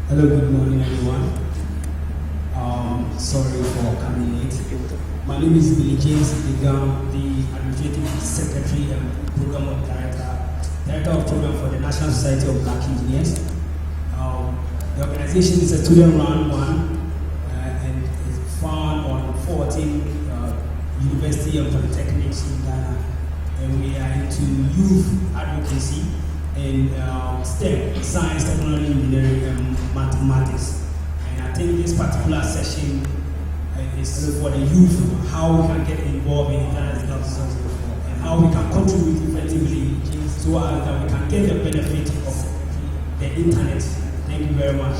Hello, good morning, everyone. Sorry for coming late. My name is Billy James Igam, the Administrative Secretary and Program Director of Program for the National Society of Black Engineers. The organization is a student-run one and is found on 14 university and polytechnics in Ghana. And we are into youth advocacy in STEM, science, technology, engineering, and mathematics. And I think this particular session is for the youth, how we can get involved in internet governance and how we can contribute effectively so that we can get the benefit of the internet. Thank you very much.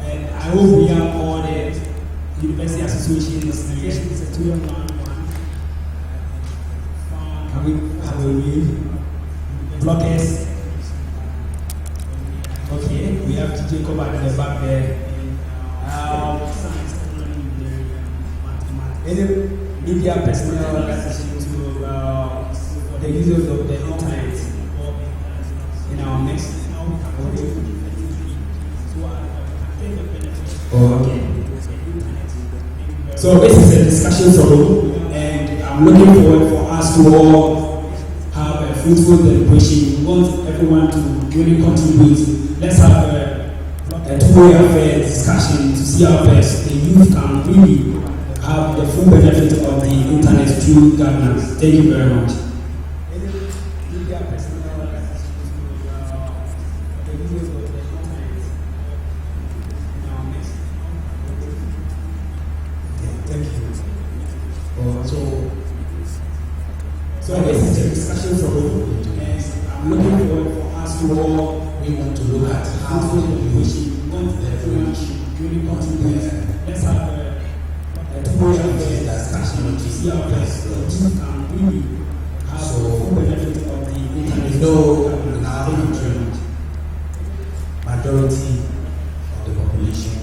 And I hope we have all the university associations. Yes, it's a 2-1-1. Can we have a name? Blockers. Okay, we have Jacob at the back there. Any media personnel organization to the users of the internet in our midst. Okay. So this is a discussion forum, and I'm looking forward for us to all have a fruitful deliberation. We want everyone to really contribute. Let's have a two-way affair discussion to see how best the youth can really have the full benefit of the internet through governance. Thank you very much. Thank you. So this is a discussion forum, and I'm looking forward for us to all. We want to look at how we want everyone to really contribute. Let's have a two-way discussion to see how best the youth can really have the full benefit of the internet. In our country, majority of the population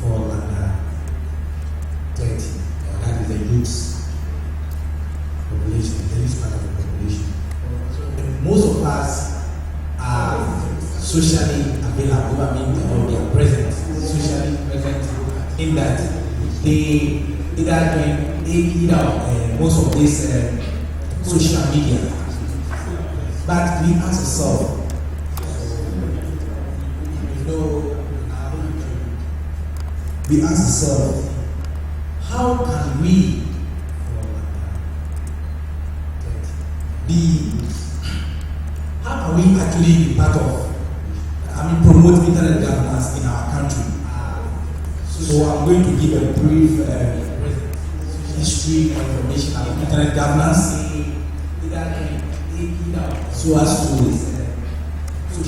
fall under 30, and that is the youth population, the youth part of the population. Most of us are socially available, or they are present, socially present, in that they either most of this social media. But we ask ourselves, how can we actually be part of, promote internet governance in our country? So I'm going to give a brief history and information about internet governance, so as to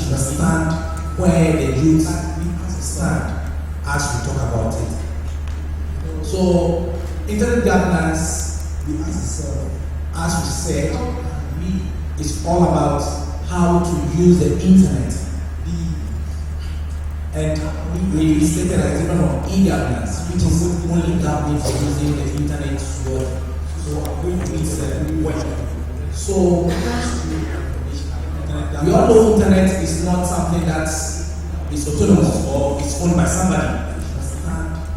understand where the youth stand as we talk about it. So internet governance, we ask ourselves, as we said, it's all about how to use the internet. And we stated as even on e-governance, which is only government for using the internet to work. So I'm going to use web. So we all know internet is not something that is autonomous or is owned by somebody.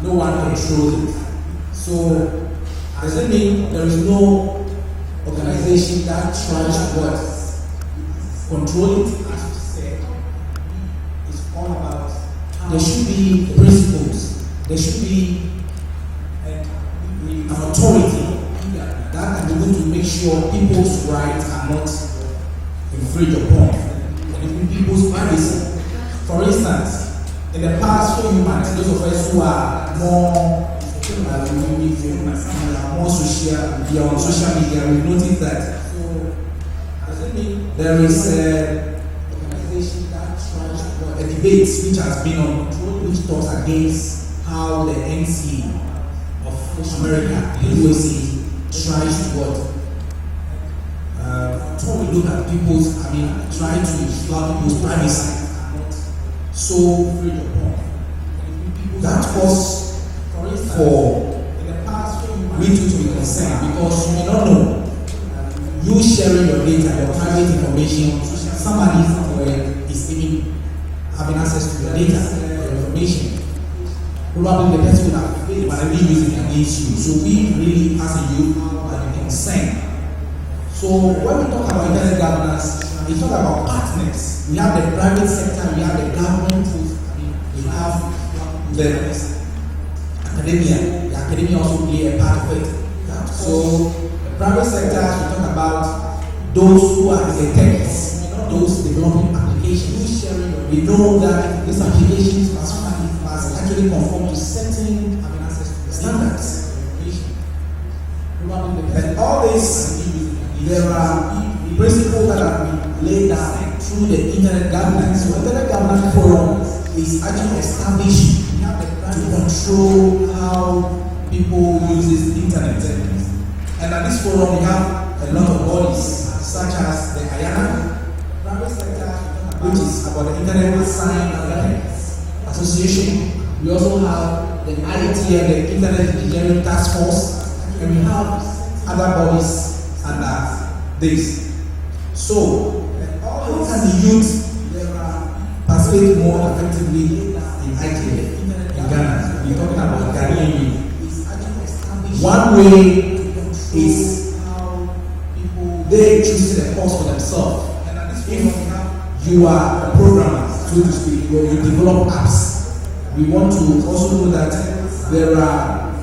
No one controls it. So does it mean there is no organization that tries to control it? As we said, it's all about there should be principles, there should be an authority that can be able to make make sure people's rights are not infringed upon, and people's privacy. For instance, in the past few months, those of us who are more on social media, we've noticed that there is a debate which has been on, which talks against how the NC of America, the USA, tries to look at people's, try to flout people's privacy. So that was for we to be concerned, because you may not know, you sharing your data, your private information, somebody somewhere is even having access to your data, your information. Probably the person would have might be using it against you. So we really, as a youth, are concerned. So when we talk about internet governance, we talk about partners. We have the private sector, we have the government, we have the academia. The academia also play a part of it. So the private sector, we talk about those who are the techies, those developing applications. We know that these applications must actually conform to certain standards. And all this, there are principles that have been laid down through the Internet Governance. So the Internet Governance Forum is actually established to control how people use the internet. And at this forum, we have a lot of bodies, such as the IANA, which is about the Internet Science Association. We also have the IETF, the Internet Engineering Task Force, and we have other bodies under this. So, how can the youth participate more effectively in ITF in Ghana? We're talking about Ghanaian youth. One way is they choose the course for themselves. If you are a programmer, so to speak, where you develop apps, we want to also know that there are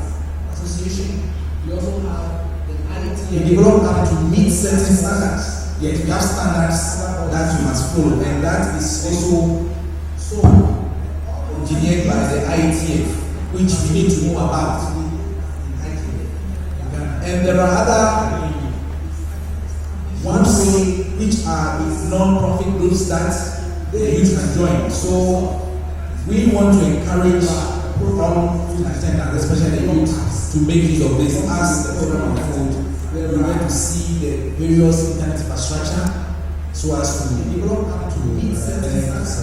associations. We also have the IETF. You develop apps to meet certain standards. Yet we have standards that you must follow, and that is also engineered by the IETF, which we need to know about. And there are other way which are non-profit groups that the youth can join. So we want to encourage all attendants, especially the youth, to make use of this as the program unfolds. We want to see the various internet infrastructure so as to develop to meet certain standards.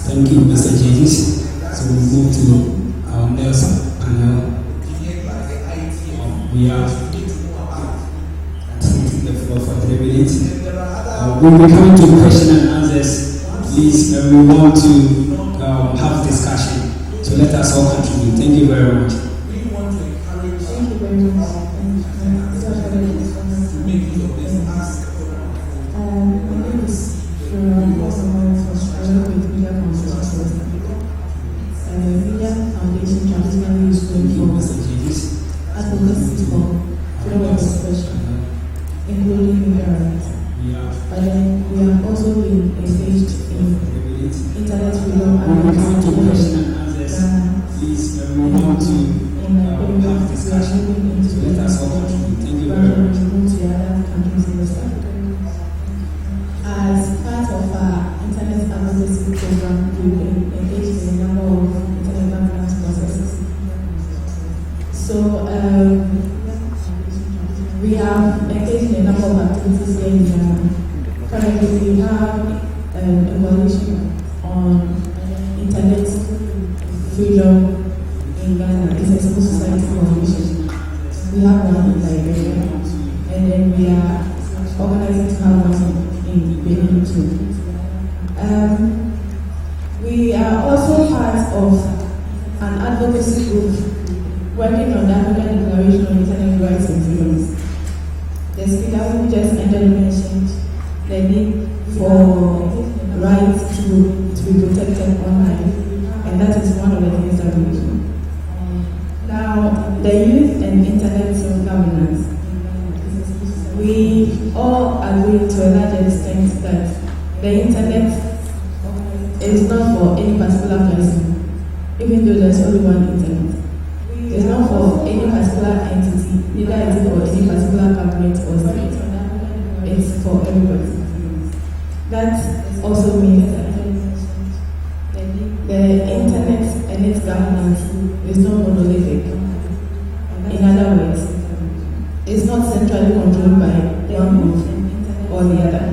Thank you, Mr. James. So we move to our next panel. We are taking the floor for 3 minutes. We'll be coming to question and answers. Please, we want to have discussion. So let us all contribute. Thank you very much. Thank you very much. My name is Florence Osman. I work with Media Foundation. Media Foundation traditionally is going for advocacy for freedom of expression, including media rights. But then we have also been engaged in internet freedom and please, we want to have discussion. So let us all contribute. Thank you very much. As part of our internet advocacy program, we've been engaged in a number of internet governance processes. So we have engaged in a number of activities here in Ghana. Currently, we have a coalition on internet freedom in Ghana. It's a civil society coalition. We have one in Liberia, and then we are organizing to have one in Benin too. We are also part of an advocacy group working on the African Declaration on Internet Rights and Freedoms. The speaker who just ended mentioned the need for rights to be protected online, and that is one of the things that we do. Now, the youth and internet governance we all agree to a large extent that the internet is not for any particular person, even though there's only one internet. It's not for any particular entity, neither is it for any particular government or state. It's for everybody. That also means that the internet and its governance is not monolithic. In other words, it's not centrally controlled by one group or the other.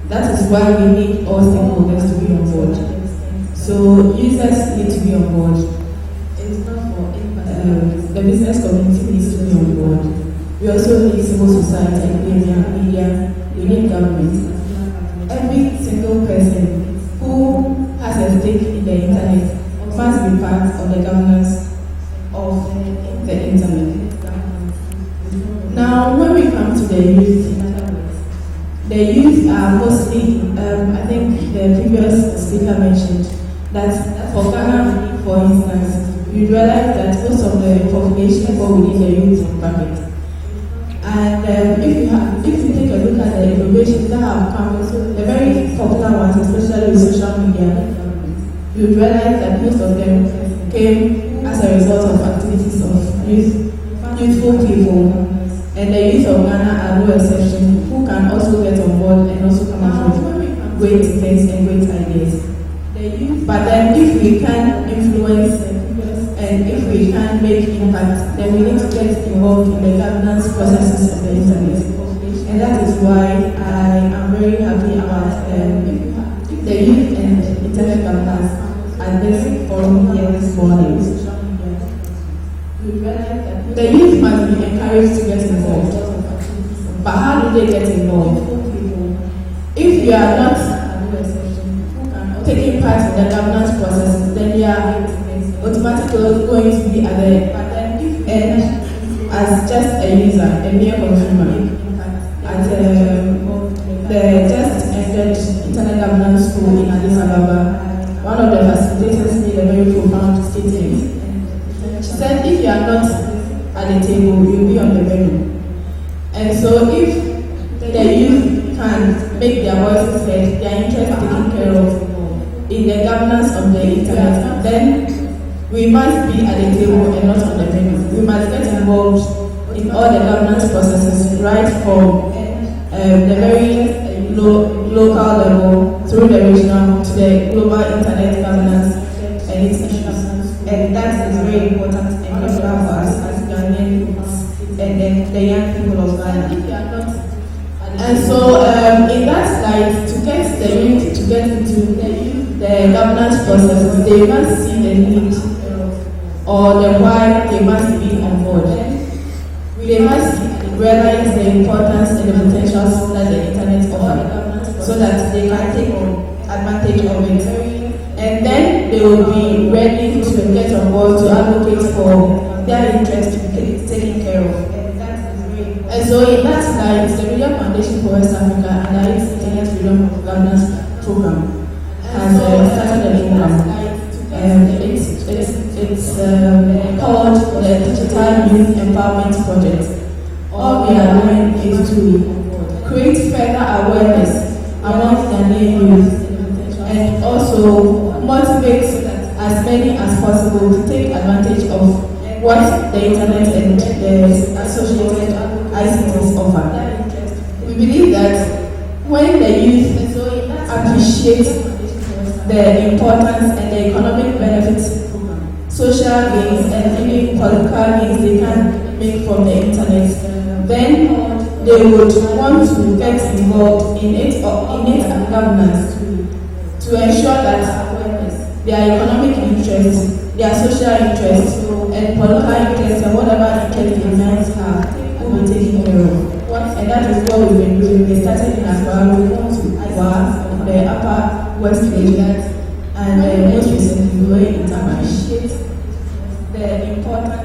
That is why we need all stakeholders to be on board. So users need to be on board. The business community needs to be on board. We also need civil society, media, we need government. Every single person who has a stake in the internet must be part of the governance of the internet. Now, when we come to the youth are mostly, I think the previous speaker mentioned that for Ghana, for instance, you realize that most of the population fall within the youth bracket. And if you take a look at the innovations that have come, the very popular ones, especially with social media, you realize that most of them came as a result of activities of youthful people. And the youth of Ghana are no exception, who can also get on board and also come up with great things and great ideas. But then if we can influence and if we can make impact, then we need to get involved in the governance processes of the internet. And that is why I am very happy about the youth and internet governance at this forum here this morning. The youth must be encouraged to get involved. But how do they get involved? If you are not taking part in the governance process, then you are automatically going to be at the end as just a user, a mere consumer. At the just ended Internet Governance School in Addis Ababa, one of the facilitators made a very profound statement. She said, if you are not at the table, you will be on the menu. And so if the youth can make their voices heard, their interests taken care of in the governance of the internet, then we must be at the table and not on the menu. We must get involved in all the governance processes, right from the very local level through the regional to the global internet governance and its issues. And that is very important and critical for us as Ghanaian and the young people of Ghana. And so in that light, to get the youth to get into the governance process, they must see the need or the why they must be on board. They must realize the importance and the potentials that the internet offers so that they can take advantage of it. And then they will be ready to get on board to advocate for their interests to be taken care of. And so in that light, the Media Foundation for West Africa and its Internet Freedom Governance Program has started a program. It's called the Digital Youth Empowerment Project. All we are doing is to create further awareness among Ghanaian youth and also motivate as many as possible to take advantage of what the internet and the associated ICTs offer. We believe that when the youth appreciate the importance and the economic benefits, social gains and even political gains they can make from the internet, then they would want to get involved in its governance to ensure that their economic interests, their social interests, and political interests, and whatever interests they might have will be taken care of. And that is what we've been doing. We started in Accra, we went to Iwa, the Upper West region, and most recently we were in Tamash.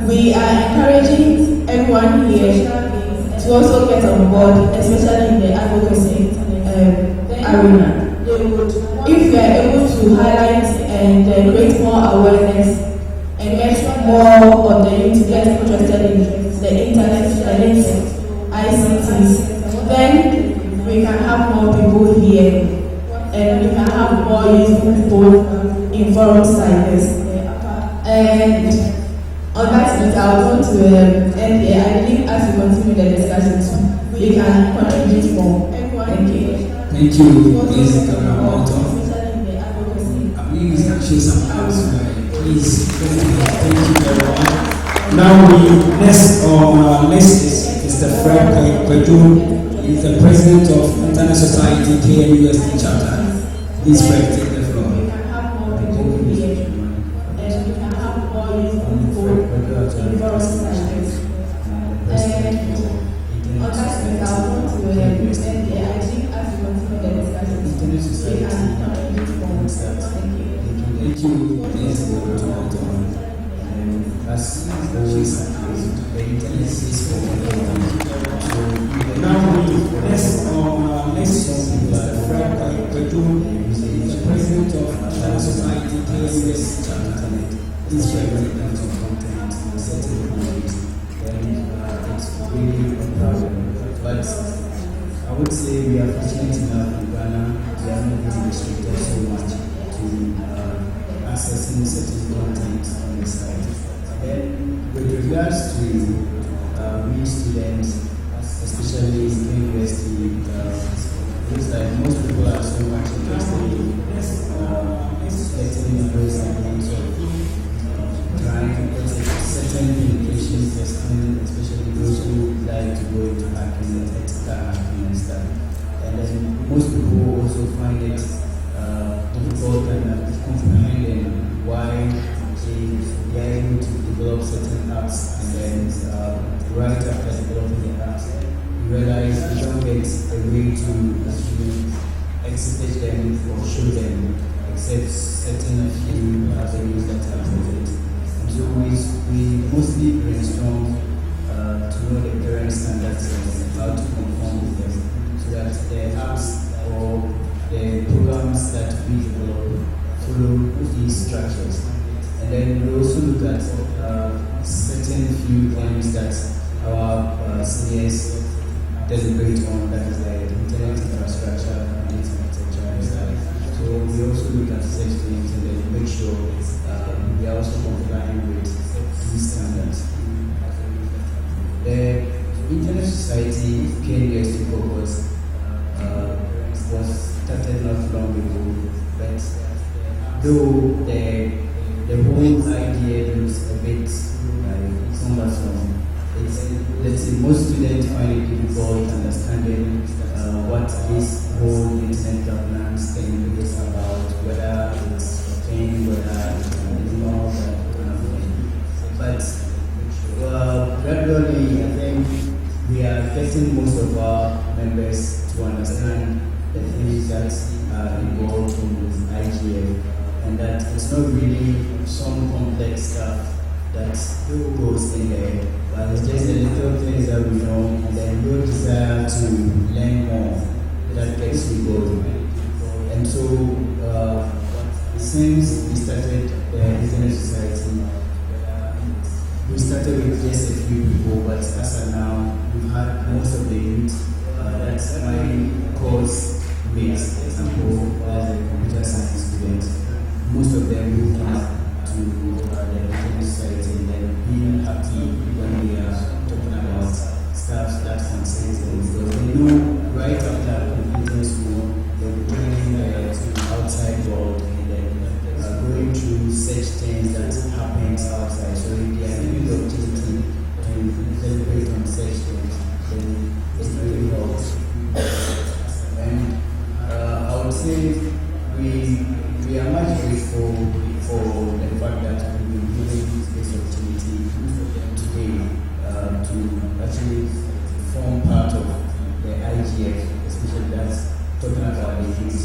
We are encouraging everyone here to also get on board, especially in the advocacy arena. If we are able to highlight and create more awareness and get more of the youth to get interested in the internet and its ICT practice, then we can have more people here and we can have more useful people in forums like this. And on that note, I would want to end here. I believe as we continue the discussion, we can contribute more. Thank you. Thank you, Ms. Karamoto. I believe we can show some hands. Please, thank you very much. Now, the next on our list is Mr. Fred Kwedu. He is the president of Internet Society KNUST chapter. Please, Fred, take the floor. We can have more people here and we can have more useful people in forums like this. And on that note, I want to end here. I think as we continue the discussion, we can contribute more. Thank you. Thank you, Ms. Karamoto. As always, the internet is for Now, the next on our list is Mr. Fred Kwedu. He is the president of Internet Society KNUST chapter. Please, Fred, take the floor. content in a certain point, then it's really a problem. But I would say we are fortunate enough in Ghana, we are not being restricted so much to accessing certain content on the site. Then, with regards to we students, especially in university, looks like most people are so much interested in getting those kinds of trying to get certain penetration testing, especially those who like to go into hacking, ethical hacking and stuff. And then most people also find it difficult and comprehending why they are able to develop certain apps and then right after developing the apps, you realize you don't get a way to actually exhibit them or show them except certain few avenues that are present. And so we mostly brainstorm to know the current standards and how to conform with them so that the apps or the programs that we develop follow these structures. And then we also look at certain few things that our seniors deliberate on, that is the internet infrastructure and internet architecture. So we also look at such things and then make sure we are also complying with these standards. The Internet Society KNUST Caucus was started not long ago, but though the whole idea looks a bit cumbersome, let's say most students find it difficult understanding what this whole internet governance thing is about, whether it's a thing, whether it's illegal, that kind of thing. But gradually, I think we are getting most of our members to understand the things that are involved in IGF, and that it's not really some complex stuff that goes in there, but it's just the little things that we know, and then your desire to learn more that gets you going. And so, since we started the Internet Society, we started with just a few people, but as of now, we've had most of the youth. That's my course mates, for example, as a computer science student. Most of them moved up to the Internet Society and then being happy when we are talking about stuff that concerns them, because they know right after completing school, they'll be going to the outside world and then going through such things that happen outside. So if they are given the opportunity to deliberate on such things, then it's really helps. And I would say we are much grateful for the fact that we've been given this opportunity today to actually form part of the IGF, especially that's talking about the youth.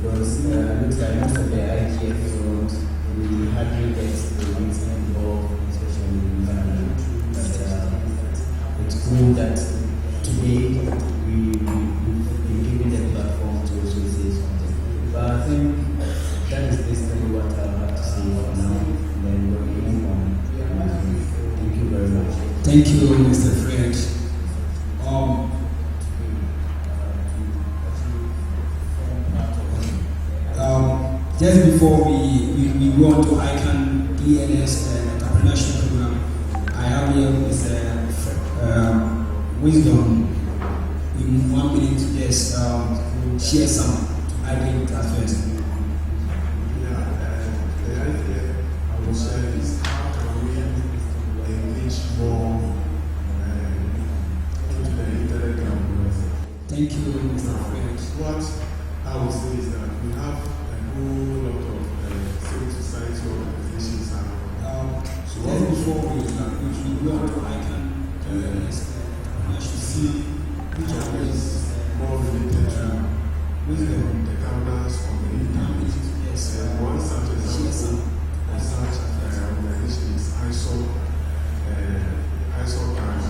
Because it looks like most of the IGF forums, we hardly get the youth involved, especially in Ghana. But it's cool that today we've been given the platform to also say something. But I think that is basically what I have to say for now, and then we're moving on. Thank you very much. Thank you, Mr. Fred. just before we go on to ICANN ENS entrepreneurship program, I have here with wisdom in 1 minute to just share some idea with us first. The idea I would say is how can we engage more into the internet governance. Thank you, Mr. Fred. What I would say is that we have a whole lot of civil society organizations around. So just before we go on to ICANN ENS entrepreneurship, See which one is more related to the governance of the internet. yes, One such example of such organization is ISO Ghana.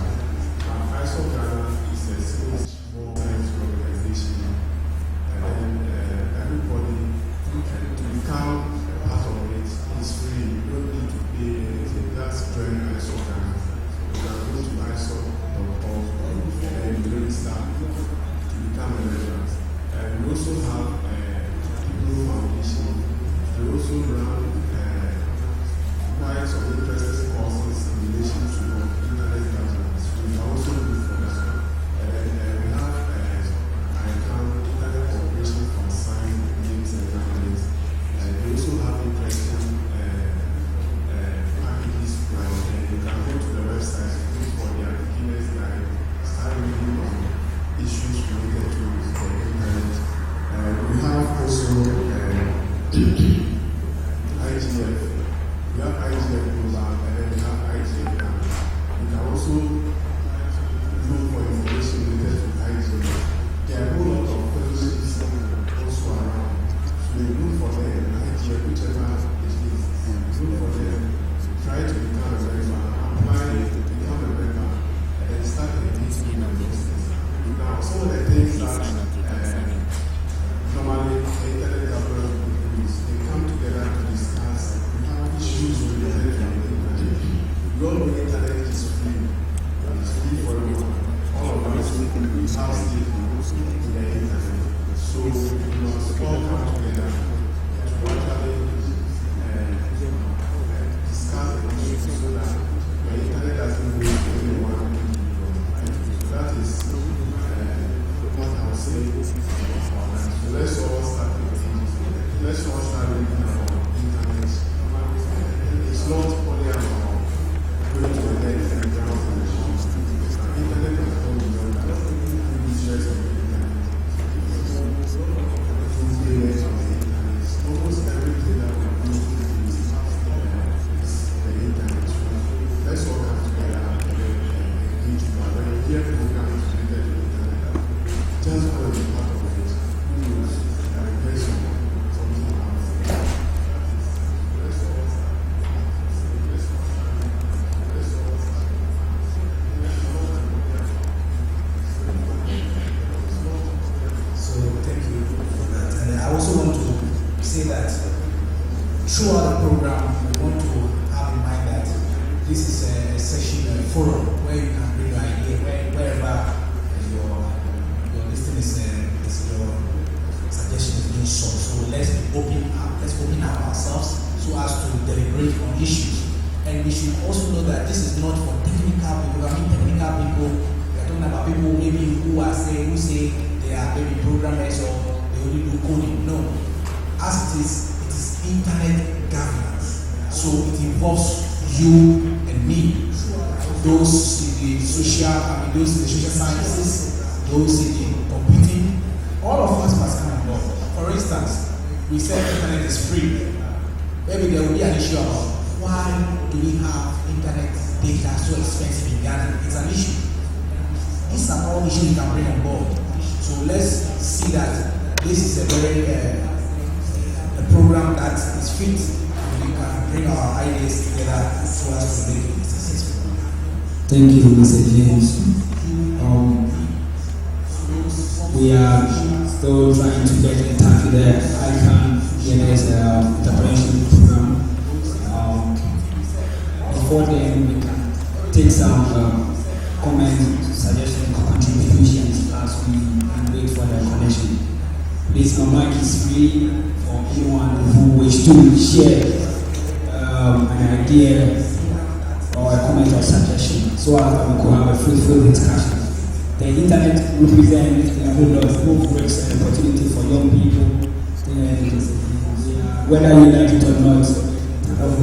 ISO Ghana is a civil society organization, and everybody to become part of it is free. You don't need to pay anything. That's join ISO Ghana. You can go to ISO.org and register to become a member. And we also have Blue Foundation. They also run quite some interesting courses in relation to internet governance. We are also good for that. And we have ICANN Internet Corporation for Science, Games and Governance. They also have interesting packages. You can go to the website, look for their beginner's guide, start reading on issues related to the internet. We have also IGF. We have IGF Global and then we have IGF Ghana. You can also look for information related to IGF. There are a whole lot of fellowships also around. So you look for them, IGF, whichever it is. Look for them, try to become a member, apply, become a member, and then start engaging in the process. Now, some of the things that normally the internet governance groups, they come together to discuss issues related to the internet. We all know the internet is free. It's free for everyone. All of us have stake in the internet. So we must all come together to actually discuss the issues so that the internet doesn't waste anyone. So that is what I would say. So let's all start with let's all start reading about internet. It's not only about going to the net and browsing the shows. Internet is all beyond that. It's just on the internet. Through payments on the internet. Almost everything that we do is the internet. Let's all come together and engage with our when you hear programs related to the internet. Just go and be part of it. So thank you for that. And I also want to say that throughout the program, we want to have in mind that this is a session, a forum where you can bring your idea wherever your listening is your suggestion is being sought. So let's open up ourselves so as to deliberate on issues. And we should also know that this is not for technical people. I mean technical people, we are talking about people maybe who say they are maybe programmers or they only do coding. No. As it is internet governance. So it involves you and me. Those in the those in the social sciences, those in the computing, all of us must come involved. For instance, we said internet is free. Maybe there will be an issue about why do we have internet data so expensive in Ghana? It's an issue. These are all issues you can bring on board. So let's see that this is a very a program that is fit. We can bring our ideas together so as to make it successful. Thank you, Mr. James. We are still trying to get in touch with the ICANN ENS entrepreneurship program. Before then, we can take some comments, suggestions, contributions as we wait for the connection. Please Please, my mic is free for anyone who wish to share an idea or a comment or suggestion, so as we can have a fruitful discussion. The internet represents a whole lot of both risks and opportunity for young people. Whether you like it or not,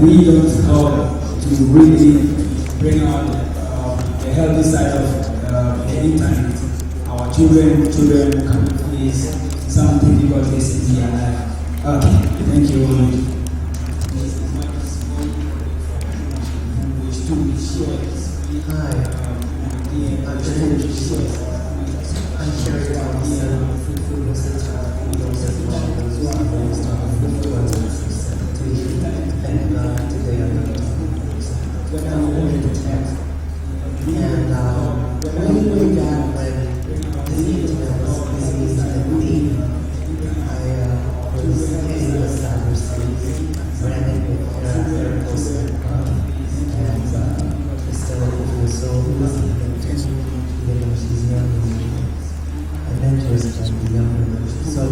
we don't help to really bring out the healthy side of the internet. Our children can face some difficulties in their life. Okay, thank you. Hi, I'm Sherry Robinson. And today I'm going to text. And way back when the internet was busy and deep, I was heading the cyberspace, ran it with Eric Wilson, and so she's young. I mentor the younger. So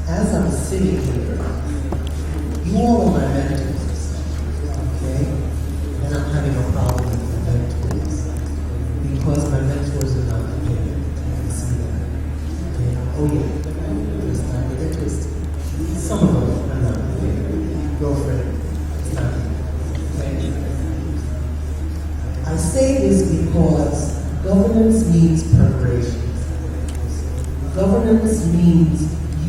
as I'm sitting here, you all are my mentors, okay? And I'm having a problem with my mentors because my mentors are not prepared. I see that. Okay? Oh yeah, it's not get it twisted. Some of them are not prepared. Girlfriend, it's not. Okay? I say this because governance means preparation. Governance means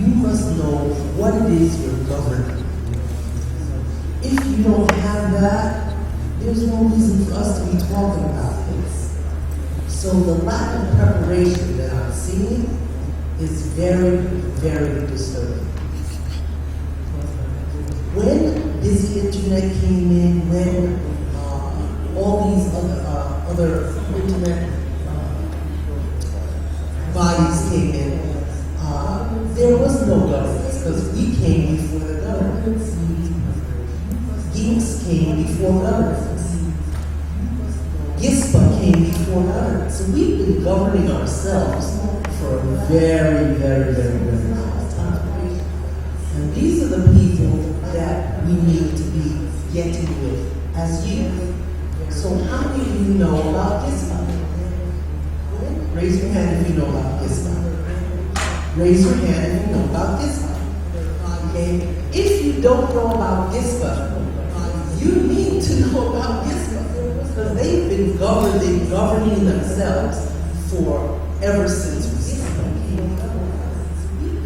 you must know what it is you're governing. If you don't have that, there's no reason for us to be talking about this. So the lack of preparation that I'm seeing is very, very disturbing. When busy internet came in, when all these other internet bodies came in, there was no governance because we came before the governance. Geeks came before governance. GISPA came before governance. So we've been governing ourselves for a very, very, very, very long time. And these are the people that we need to be getting with as youth. So how many of you know about GISPA? Raise your hand if you know about GISPA. Raise your hand if you know about GISPA. Okay? If you don't know about GISPA, you need to know about GISPA because they've been governing themselves for ever since GISPA.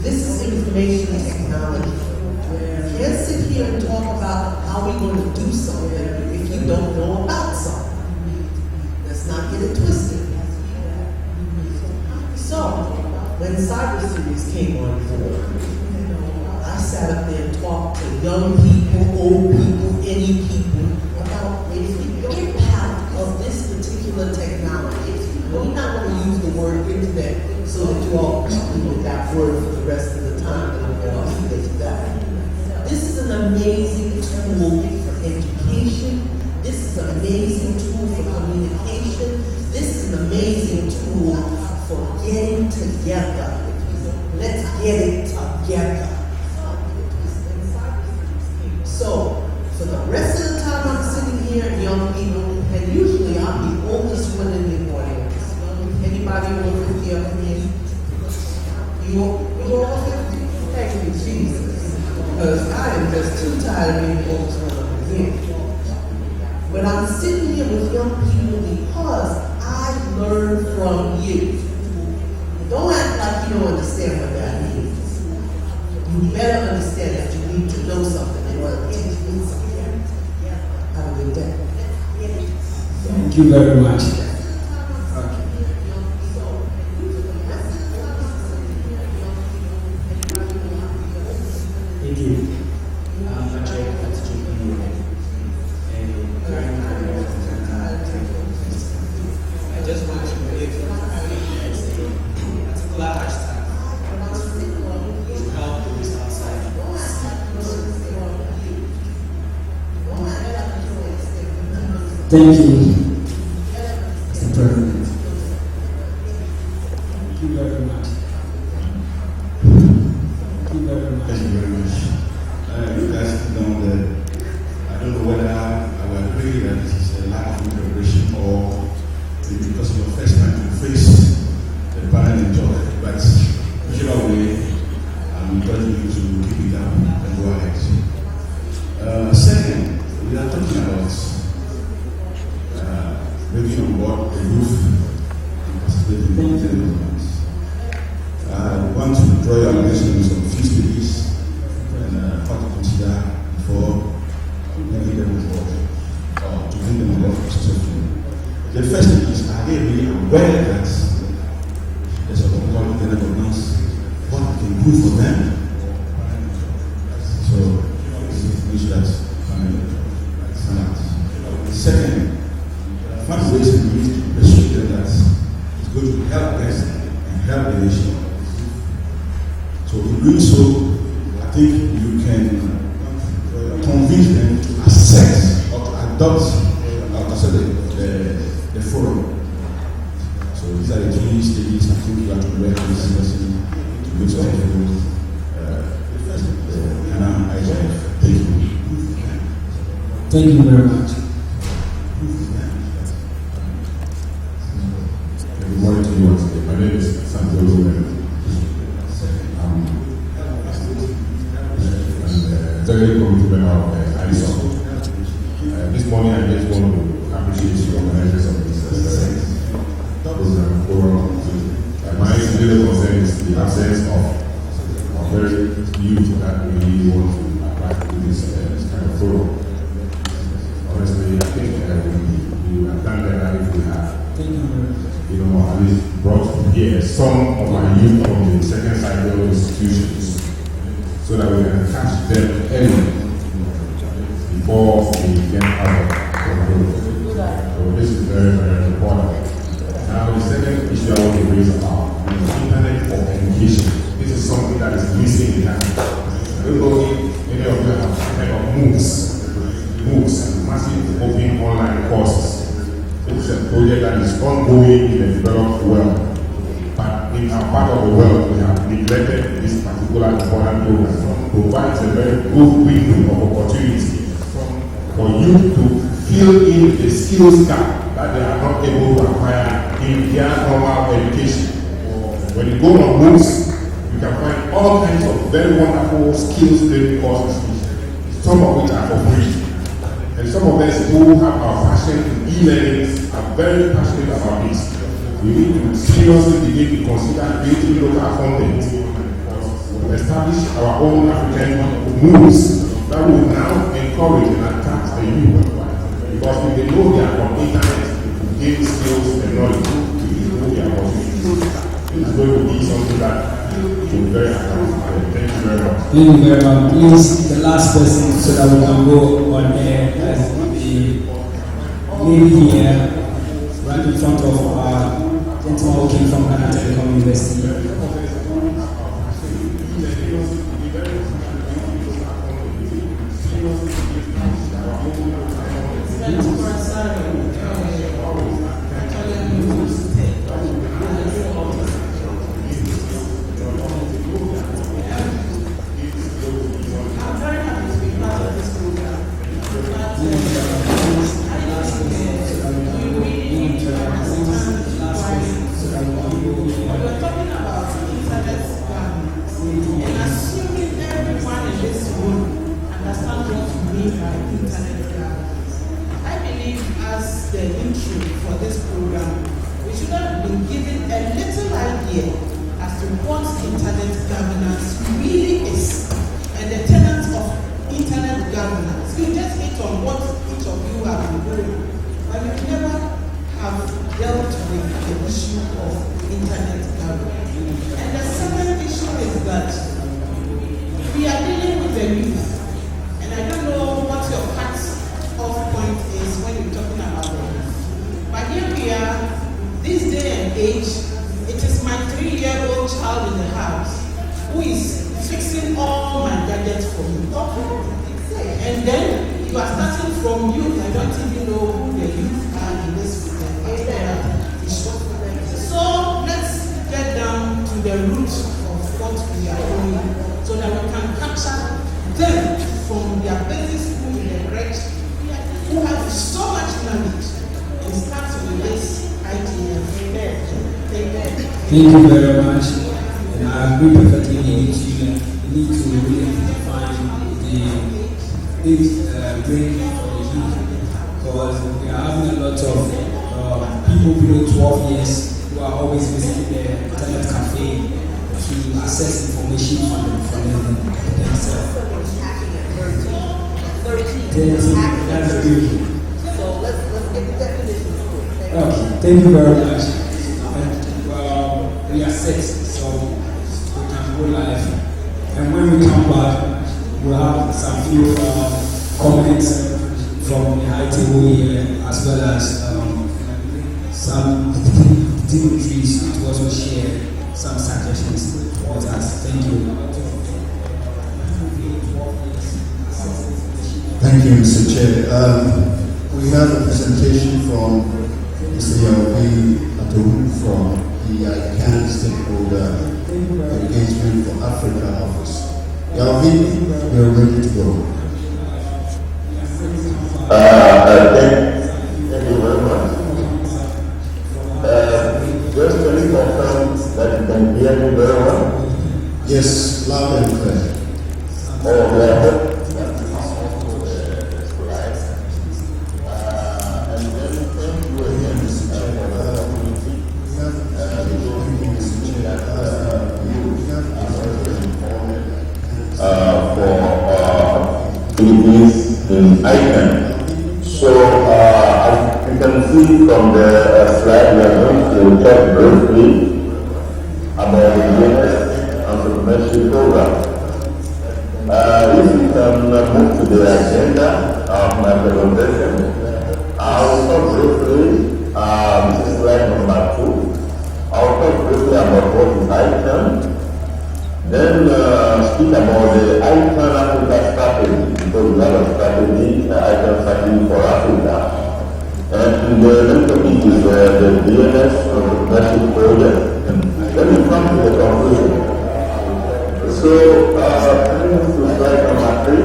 This is information technology. You can't sit here and talk about how we're going to do something if you don't know about something. Let's not get it twisted. So, when cybersecurity came on board, I sat up there and talked to young people, old people, any people about the impact of this particular technology. We're not going to use the word internet so that you all beat me with that word for the rest of the time. I'll leave it to that. This is an amazing tool for education. This is an amazing tool for communication. This is an amazing tool for getting together. Let's get it together. So, for the rest of the time I'm sitting here, young people, and usually I'm the oldest one in the audience. Anybody over 50 up in here? You all 50? Thank you, Jesus. Because I am just too tired of being the oldest one up in here. But I'm sitting here with young people because I learned from you. Don't act like you don't understand what that means. You better understand that you need to know something in order to teach me something. Have a good day. Thank you very much. Thank you. I just want to give a particular hashtag to help those outside. Thank you, Mr. President. Thank you very much. draw your attention to some few stages and how to consider before bringing them on board or to bring them on board successfully. The first thing is, are they really aware that there's a problem with the governance, what we can do for them? So, we should stand out. Second, find ways and means to persuade them that it's going to help them and help the nation. So, in doing so, I think you can convince them to accept or to adopt the forum. So these are the three stages I think you have to work with seriously to make sure that thank you. Thank you very much. Good morning to you once again. My name is Santiago Mendes. I'm very committed of Addison. This morning I just want to appreciate the organizers of this program. My little concern is the absence of very youth that we want to apply to this kind of forum. Honestly, I think we have done better if we have, at least brought here some of my youth from the second cycle institutions so that we can catch them early before we get out of control. So this is very, very important. Now the second issue I want to raise about is internet for education. This is something that is missing in Africa. Many of you have heard of MOOCs, massive open online courses. It's a project that is ongoing in the developed world. But in our part of the world, we have neglected this particular important program. Provides a very good window of opportunity for you to fill in the skills gap that they are not able to acquire in their normal education. When you go on MOOCs, you can find all kinds of very wonderful skills training courses, some of which are for free. And some of us who have our passion in e-learning are very passionate about this. We need to seriously begin to consider creating local content, establish our own African MOOCs that will now encourage and attract the youth. Because if they know they are on internet to gain skills and knowledge, to improve their opportunities. This is going to be something that will be very attractive. Thank you very much. Thank you very much. Please, the last person so that we can go on air as the lady here, right in front of our gentleman who came from Ghana Telecom University. Thank you very much. And I agree perfectly. You need to really define the brain for the youth, because we are having a lot of people below 12 years who are always visiting the internet cafe to access information. That's good. So let's get the definition straight. Okay, thank you very much. Well, we are set, so we can go live. And when we come back, we'll have some few comments from the high table here, as well as some dignitaries to also share some suggestions with us. Thank you. Thank you, Mr. Chair. We have a presentation from Mr. Yaobi Adou from the ICANN Stakeholder Engagement for Africa Office. Yaobi, we are ready to go. Thank you very much. Just can you confirm that you can hear me very well? Yes, loud and clear. Oh, yeah. Philippines in ICANN. So, as you can see from the slide, we are going to talk briefly about the Business Entrepreneurship Program. If you can move to the agenda of my presentation, I will talk briefly, this is slide number 2. I will talk briefly about what is ICANN. Then speak about the ICANN Africa strategy, because we have a strategy, the ICANN strategy for Africa. And the next topic is the BNS Entrepreneurship Project. And let me come to the conclusion. So, to slide number 3.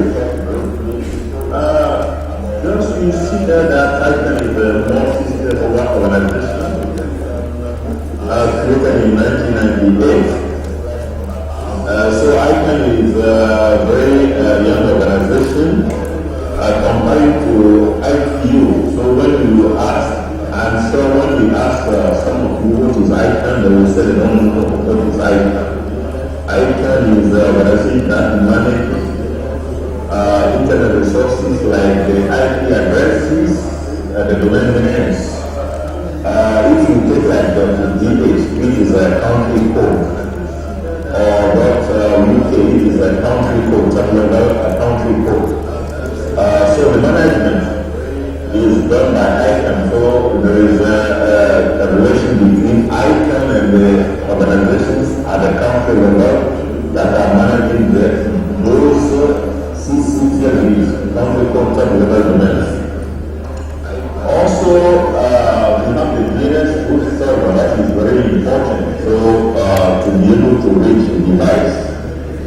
Just you see that ICANN is a multi-state organization created in 1998. So ICANN is a very young organization compared to ITU. So when you ask, and so when we ask some of you what is ICANN, they will say they don't know what is ICANN. ICANN is an organization that manages internet resources like the IP addresses, the domain names. If you take like the DH, which is a country code, UK is a country code, a country code. So the management is done by ICANN. So there is a relation between ICANN and the organizations at the country level that are managing those CCTVs, country code level domains. Also, we have the DNS root server that is very important. So to be able to reach a device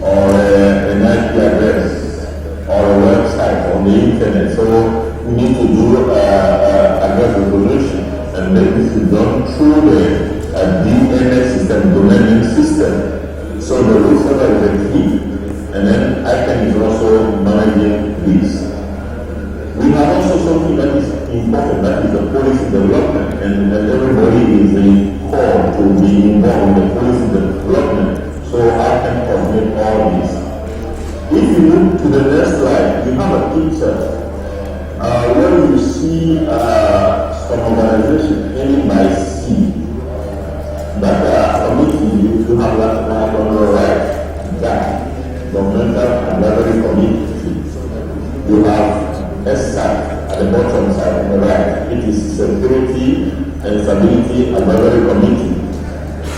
or an IP address or a website on the internet. So we need to do address resolution, and this is done through the DNS system, domain name system. So the root server is the key, and then ICANN is also managing this. We have also something that is important, that is the policy development, and everybody is in call to be involved in the policy development. So I can coordinate all this. If you move to the next slide, you have a picture where you see some organization ending by C. That committee, you have that one on the right, that governmental advisory committee. You have SSAT at the bottom side on the right. It is Security and Stability Advisory Committee.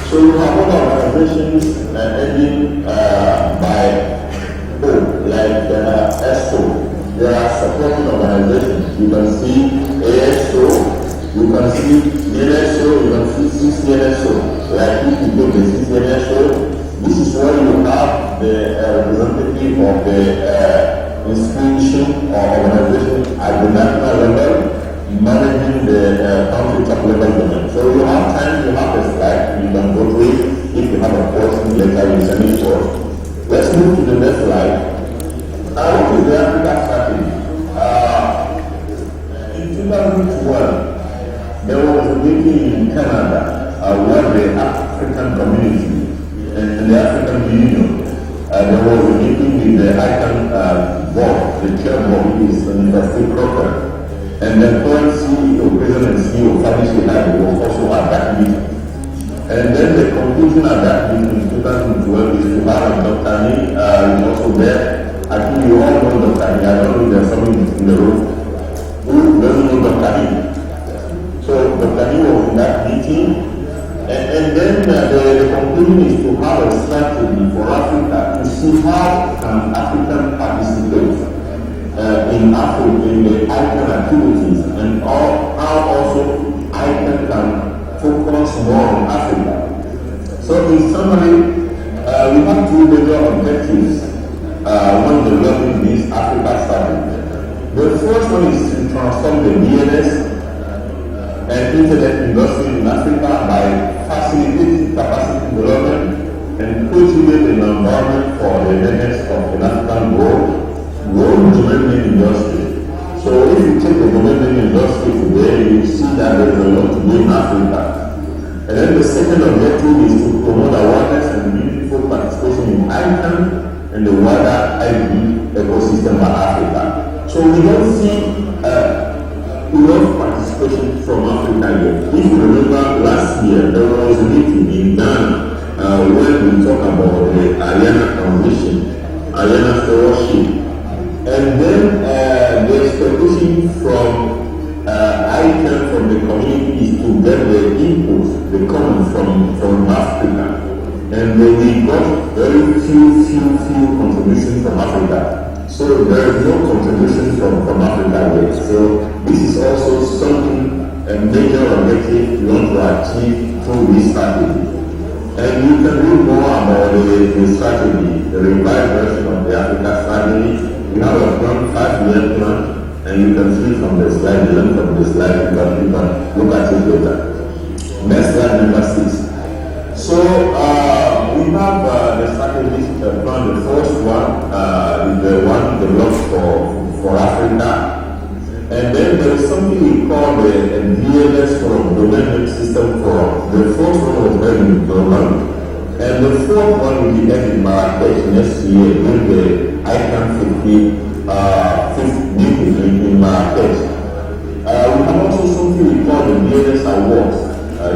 So you have other organizations ending by O, like ESO. There are supporting organizations. You can see ASO, you can see NSO, you can see CCNSO. Like if you go to the CCNSO, this is where you have the representative of the institution or organization at the national level managing the country top level domain. So you have time, you have a slide, you can go to it. If you have a question later, you send it to us. Let's move to the next slide. What is the Africa strategy? In 2012, there was a meeting in Canada where the African community and the African Union there was a meeting with the ICANN board, the chair board, which is Mr. Steve Crocker. And the current CEO, President and CEO, Fabish Hadi, was also at that meeting. And then the conclusion at that meeting in 2012 is to have a Dr. Ni is also there. I think you all know Dr. Ni. I don't know if there's somebody in the room who doesn't know Dr. Ni. So Dr. Ni was in that meeting. And then the conclusion is to have a strategy for Africa to see how can African participate in Africa, in the ICANN activities, and how also ICANN can focus more on Africa. So in summary, we have two major objectives when developing this Africa strategy. The first one is to transform the DNS and internet industry in Africa by facilitating capacity development and cultivate an environment for the emergence of an African growing domain name industry. So if you take the domain name industry today, you see that there is a lot to do in Africa. And then the second objective is to promote awareness and meaningful participation in ICANN and the wider IB ecosystem of Africa. So we don't see enough participation from Africa yet. If you remember last year, there was a meeting in Ghana when we talk about the Ariana transition, Ariana fellowship. And then the expectation from ICANN, from the community, is to get the input, the comment from Africa. And we got very few contributions from Africa. So there is no contribution from Africa yet. So this is also something, a major objective we want to achieve through this strategy. And you can read more about the strategy, the revised version of the Africa strategy. We have a plan, 5-year plan, and you can see from the slide, the length of the slide, you can look at it later. Next slide, number 6. So we have the strategy plan. The first one is the one developed for Africa. And then there is something we call the DNS Forum, Domain Name System Forum. The first one was held in Durban. And the fourth one will be held in Marrakesh next year with the ICANN 5th meeting in Marrakesh. We have also something we call the DNS Awards.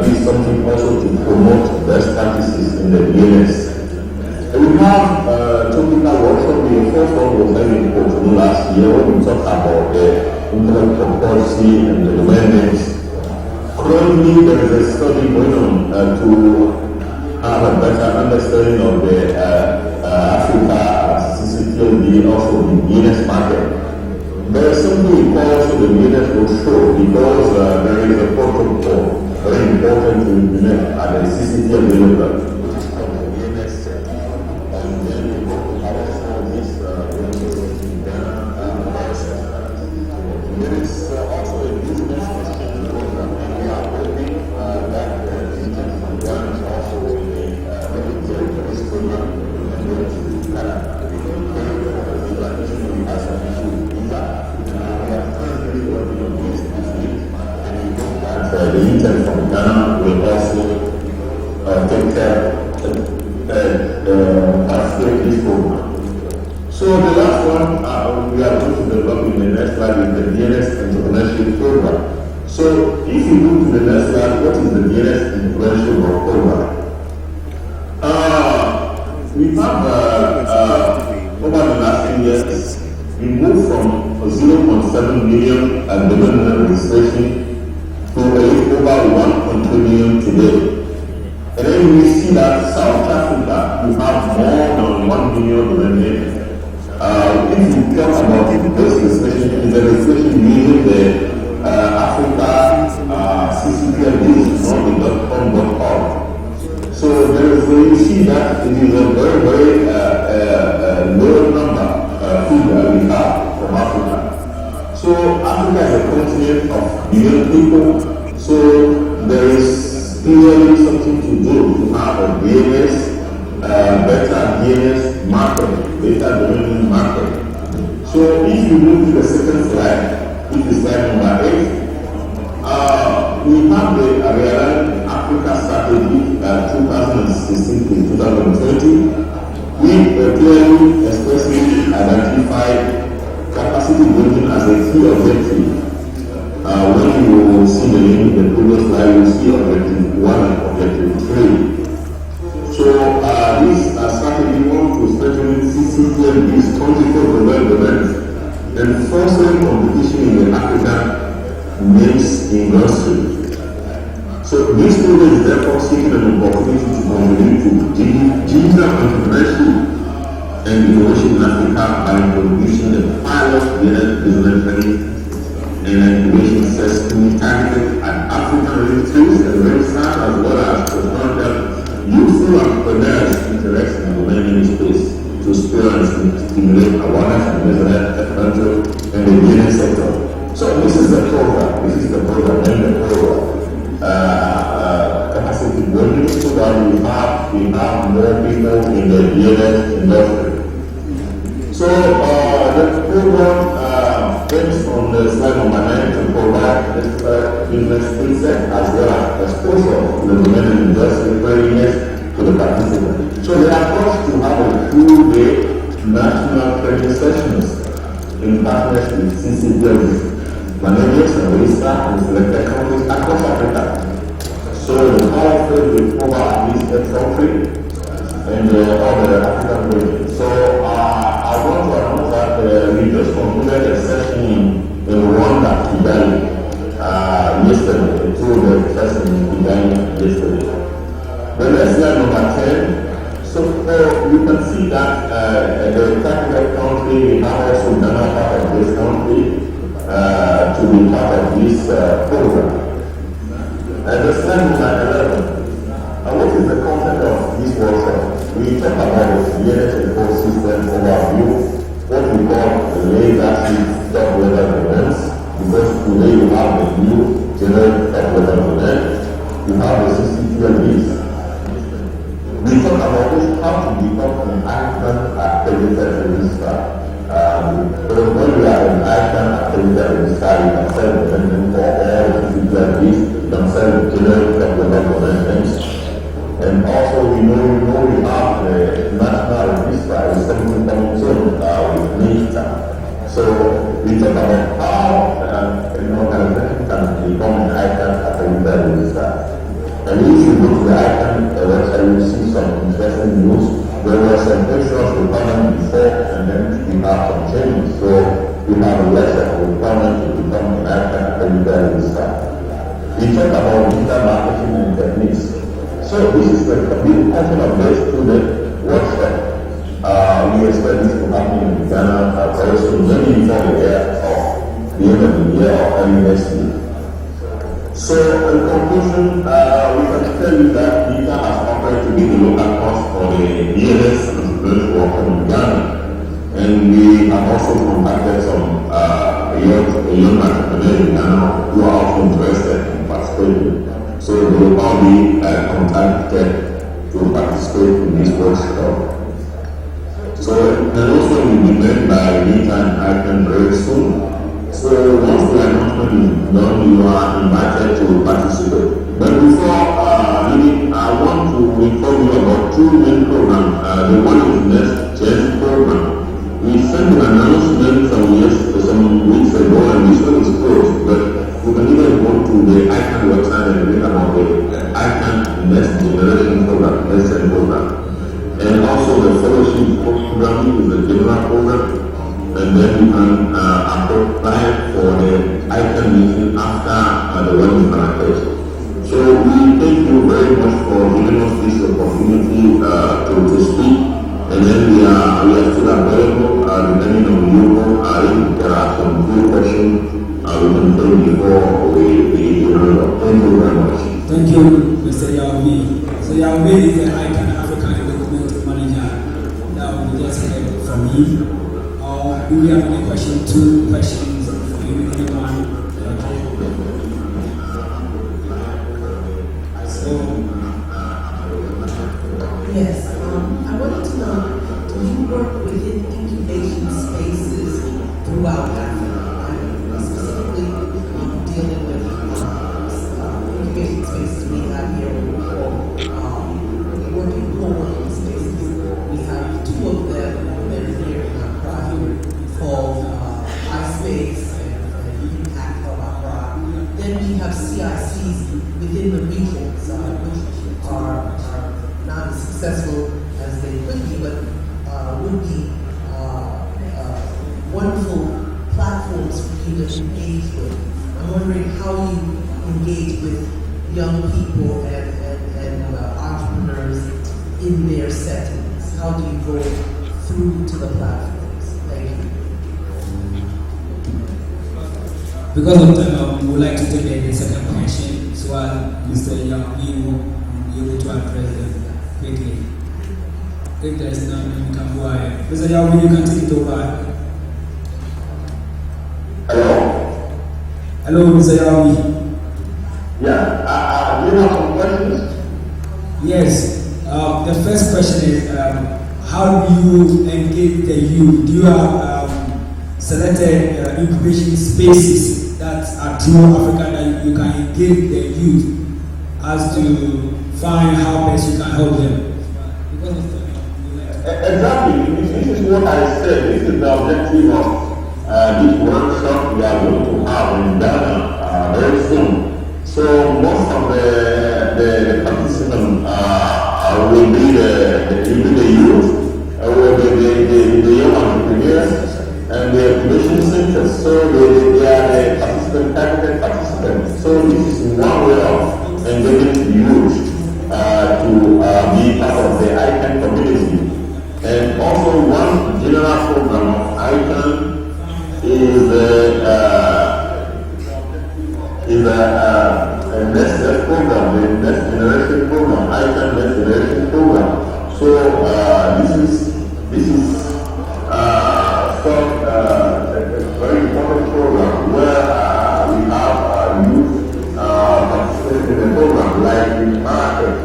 This is something also to promote best practices in the DNS. We have topical workshop. The first one was held in Cotonou last year when we talked about the intellectual policy and the domain names. Currently, there is a study going on to have a better understanding of the Africa CCTLD, also the DNS market. There is something we call also the DNS brochure because there is a protocol very important to implement at the CCTLD level. The intern from Ghana will also take care of this program. So the last one we are going to develop in the next slide is the DNS Entrepreneurship Program. So if you move to the next slide, what is the DNS Entrepreneurship Program? We have over the last 10 years, we moved from 0.7 million domain registration to over 1.2 million today. And then we see that South Africa, we have more than 1 million domain names. If you talk about this registration, the registration using the Africa CCTLD, .com.org. So there is, you see that it is a very low number figure we have from Africa. So Africa is a continent of billion people. So there is clearly something to do to have a DNS, better DNS market, better domain market. So if you move to the second slide, which is slide number 8, we have the Ariana Africa Strategy 2016 to 2020. We clearly, explicitly identified capacity building as a key objective. When you see the previous slide, you see objective 1 and objective 3. So this strategy wants to strengthen CCTV's country-code development and fostering competition in the African maize industry. So this project is therefore seeking an opportunity to contribute to digital entrepreneurship and innovation in Africa by introducing a pilot business training and incubation system targeted at African industries and registrars as well as to help youthful entrepreneurs interested in the mining space to spur and stimulate awareness and business adventure in the mining sector. So this is the program. And the program. Capacity building so that we have more people in the DNS industry. So the program aims on the slide number 9 to provide business skill set as well as exposure to the domain industry readiness to the participants. So the approach to have a 2-day national training sessions in partnership with CCTV managers and registrars and selected countries across Africa. So the power field will cover at least a country and all the African region. So I want to announce that we just concluded a session in Rwanda, Kigali, yesterday, through the session in Kigali yesterday. The next slide number 10. So you can see that the targeted country, we have also Ghana part of this country to be part of this program. The slide number 11. What is the content of this workshop? We talk about the DNS ecosystem overview, what we call the legacy top level events, because today you have the new generic top level event, you have the CCTV. We talk about this, how to become an African accredited registrar. Because when we are an African accredited registrar, you can sell the vending for all the CCTVs, you can sell the generic top level events. And also we know we have the national register with something coming soon with NISTA. So we talk about how an organization can become an African accredited registrar. And if you go to the ICANN website, you will see some interesting news. There were some pictures requirement before, and then we have some changes. So we have a letter requirement to become an ICANN accredited registrar. We talk about digital marketing and techniques. So this is the content of this student workshop. We expect this to happen in Ghana very soon, maybe before the end of the year or early next year. So in conclusion, we can tell you that NITA has offered to be the local cost for the DNS and work in Ghana. And we have also contacted some young entrepreneurs in Ghana who are also interested in participating. So they will all be contacted to participate in this workshop. So and also will be made by NITA and ICANN very soon. So once the announcement is done, you are invited to participate. But before leaving, I want to inform you about 2 main programs. The one is the Next Gen program. We sent an announcement some weeks ago, and this one is closed. But you can even go to the ICANN website and read about the ICANN Next Generation program, Next Gen program. And also the fellowship program is a general program. And then you can apply for the ICANN meeting after the wedding package. So we thank you very much for giving us this opportunity to speak. And then we are still available depending on you. If there are some good questions, we can take before we round up. Thank you very much. Thank you, Mr. Yahweh. So Yahweh is the ICANN African Development Manager. That will just heard from him. Do we have any questions? 2 questions? Anyone? So, Yes, I wanted to know, do you work within incubation spaces throughout Africa? I'm specifically dealing with incubation spaces we have here, or working global spaces we have successful as they could be, but would be wonderful platforms for you to engage with. I'm wondering how you engage with young people and entrepreneurs in their settings. How do you go through to the platforms? Thank you. Because of time, we would like to take the second question, so Mr. Yang, you will be able to address them quickly. If there is none, you can go ahead. Mr. Yang, you can take it over. Hello? Hello, Mr. Yang. Yeah, do you have some questions? Yes. The first question is, how do you engage the youth? Do you have selected incubation spaces that are through Africa that you can engage the youth as to find how best you can help them? Exactly. This is what I said. This is the objective of this workshop we are going to have in Ghana very soon. So most of the participants will be the youth, the young entrepreneurs, and the incubation centers. So they are the targeted participants. So this is one way of engaging the youth to be part of the ICANN community. And also one general program of ICANN is a next program, the next generation program, ICANN next generation program. So this is a very important program where we have youth participating in the program, like in market.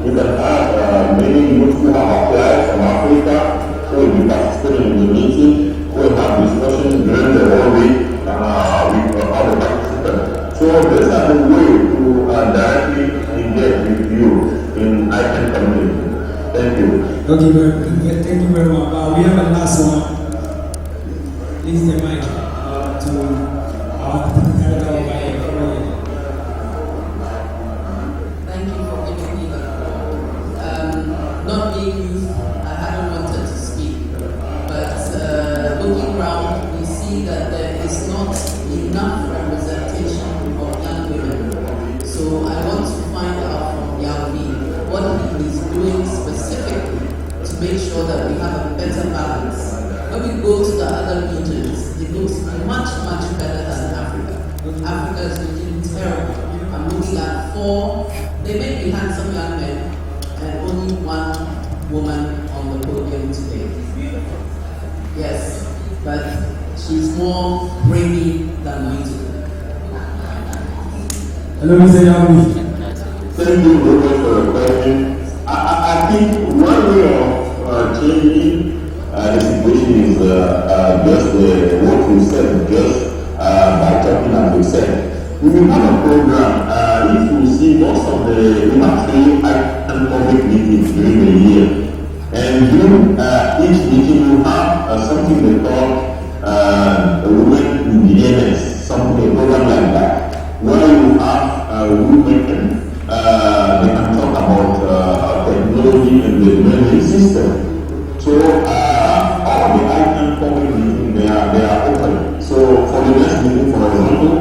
You can have many youth who have applied from Africa, who will be participating in the meeting, who will have discussions during the whole week with other participants. So these are the way to directly engage with you in ICANN community. Thank you. Okay, thank you very much. We have a last one. Please the mic to our director of ICANN. Thank you for giving me the floor. Not being youth, I haven't wanted to speak, but looking around, we see that there is not enough representation of young women. So I want to find out from Yao what he is doing specifically to make sure that we have a better balance. When we go to the other regions, it looks much, much better than Africa. Africa is looking terrible. I'm looking at 4, they may be handsome young men, and only 1 woman on the podium today. Yes, but she's more brainy than we do. Hello, Mr. Yang. Thank you very much for the question. I think one way of changing the situation is just what you said, just by talking as you said. We will have a program, if you see most of we have 3 ICANN public meetings during the year. And during each meeting you have something they call Women in Business, something, a program like that, where you have women, they can talk about technology and the memory system. So all the ICANN public meetings, they are open. So for the next meeting, for example,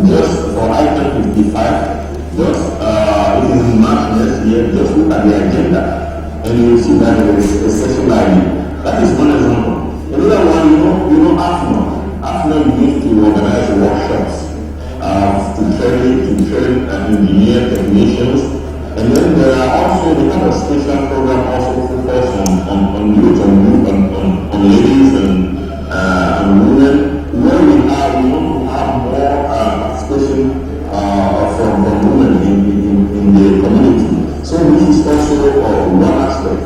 just for ICANN 55, just it is in March next year, just look at the agenda and you will see that there is a session ID. That is one example. Another one, you know AFNO. AFNO used to organize workshops to train engineer technicians. And then there are also the kind of special program also focused on youth, on ladies and women, where we want to have more participation from women in the community. So this is also one aspect.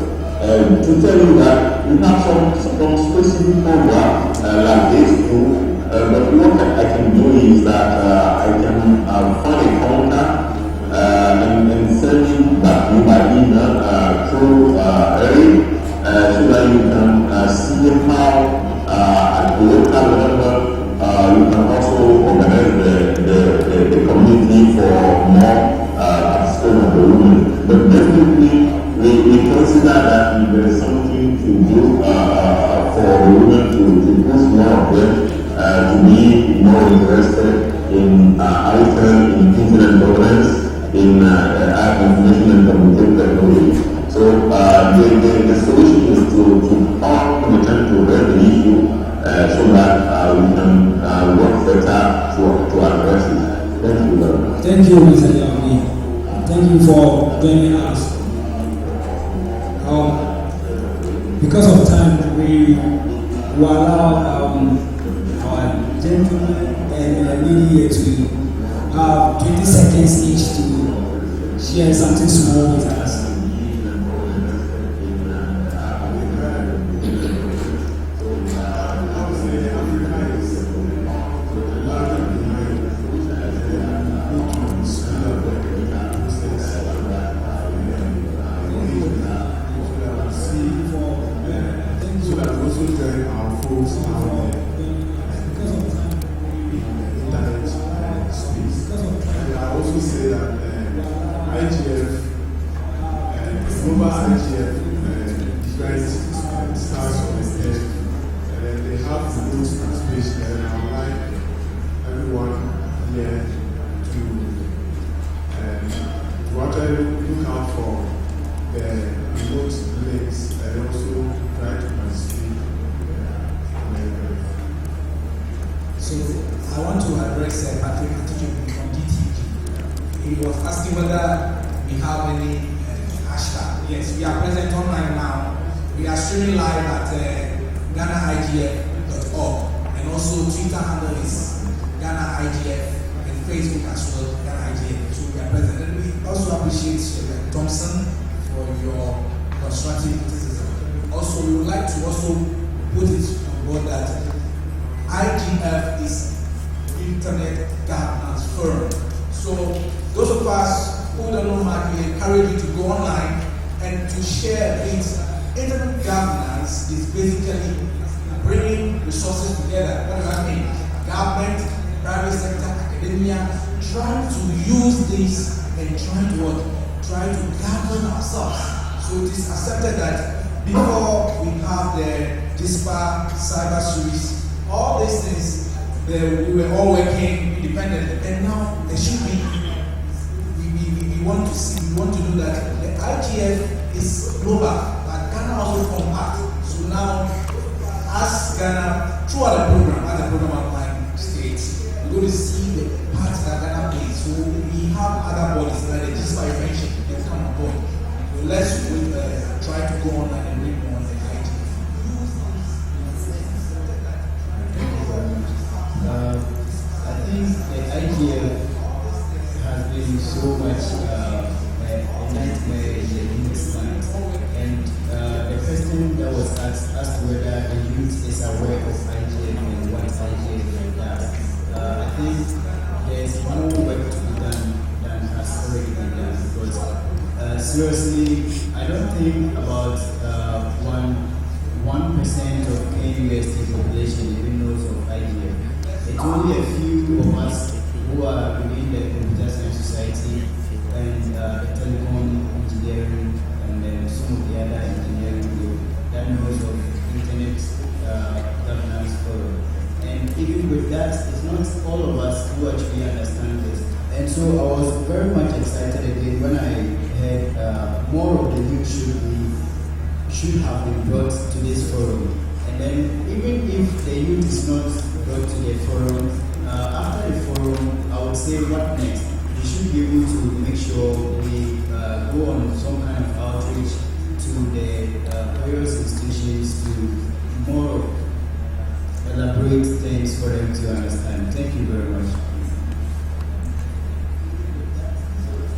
To tell you that we have some specific program like this too, but what I can do is that I can find a contact and send you back to my email through Eric, so that you can see how at the local level you can also organize the community for for more participation of the women. But definitely, we consider that if there is something to do for the women to push more of them to be more interested in IT, in internet governance, in information and communication technology. So the solution is to talk in the time to address the issue so that we can work better to address it. Thank you very much. Thank you, Mr. Yami. Thank you for joining us. Because of time, we will allow our gentlemen and lady here to have 20 seconds each to share something small with us.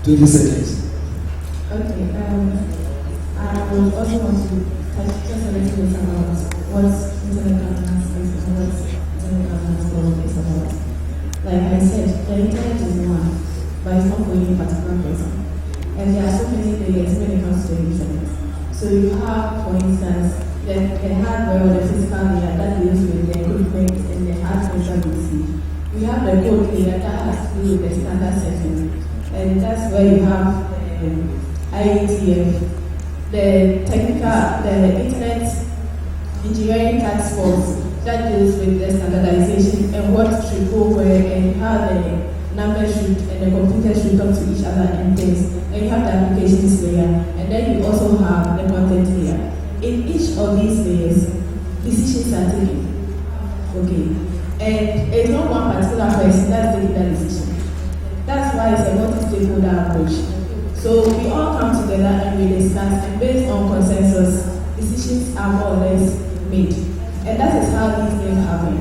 Seconds. Okay, I would also want to touch just a little bit about what internet governance is and what internet governance law is about. Like I said, the internet is one, but it's not for any particular person. And there are so many layers when it comes to the internet. So you have, for instance, the hardware or the physical layer that deals with the equipment and the hardware that we see. We have the code layer that has to do with the standard setting. and that's where you have IETF, the Internet Engineering Task Force that deals with the standardization and what should go where and how the numbers should and the computers should talk to each other and things. And you have the applications layer, and then you also have the content layer. In each of these layers, decisions are taken. Okay. And it's not one particular person that's taking that decision. That's why it's a multi-stakeholder approach. So we all come together and we discuss, and based on consensus, decisions are more or less made. And that is how these things happen.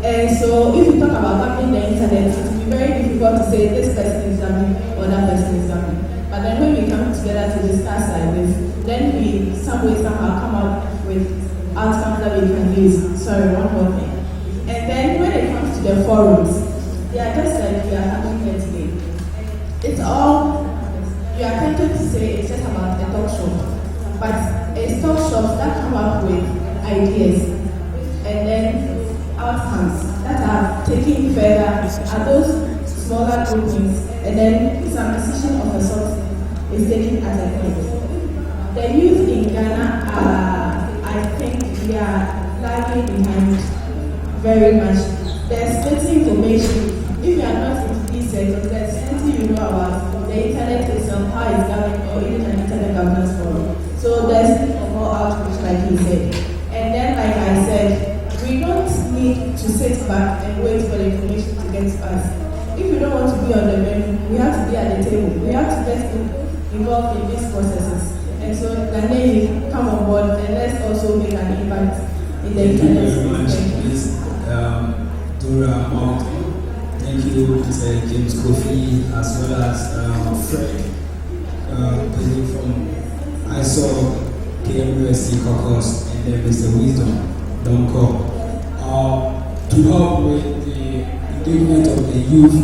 And so if you talk about governing the internet, it will be very difficult to say this person is governing or that person is governing. But then when we come together to discuss like this, then we somehow come up with outcomes that we can use. Sorry, one more thing. And then when it comes to the forums, they are just like we are having here today. It's all, you are tempted to say it's just about a talk show. But it's talk shows that come up with ideas and then outcomes that are taken further are those smaller groupings, and then some decision of a sort is taken as a group. The youth in Ghana are, I think, we are lagging behind very much. There's plenty information. If you are not into these sectors, there's plenty you know about the internet itself, how it's going, or even an internet governance forum. So there's need for more outreach, like he said. And then, like I said, we don't need to sit back and wait for the information to get to us. If we don't want to be on the menu, we have to be at the table. We have to get involved in these processes. And so, Ghanaians, come on board and let's also make an impact in the internet. Thank you very much. Please, Dora Mount. Thank you, Mr. James Kofi, as well as Fred, from I saw KMUSC Caucus, and then Mr. Wisdom, Donko. To help with the engagement of the youth,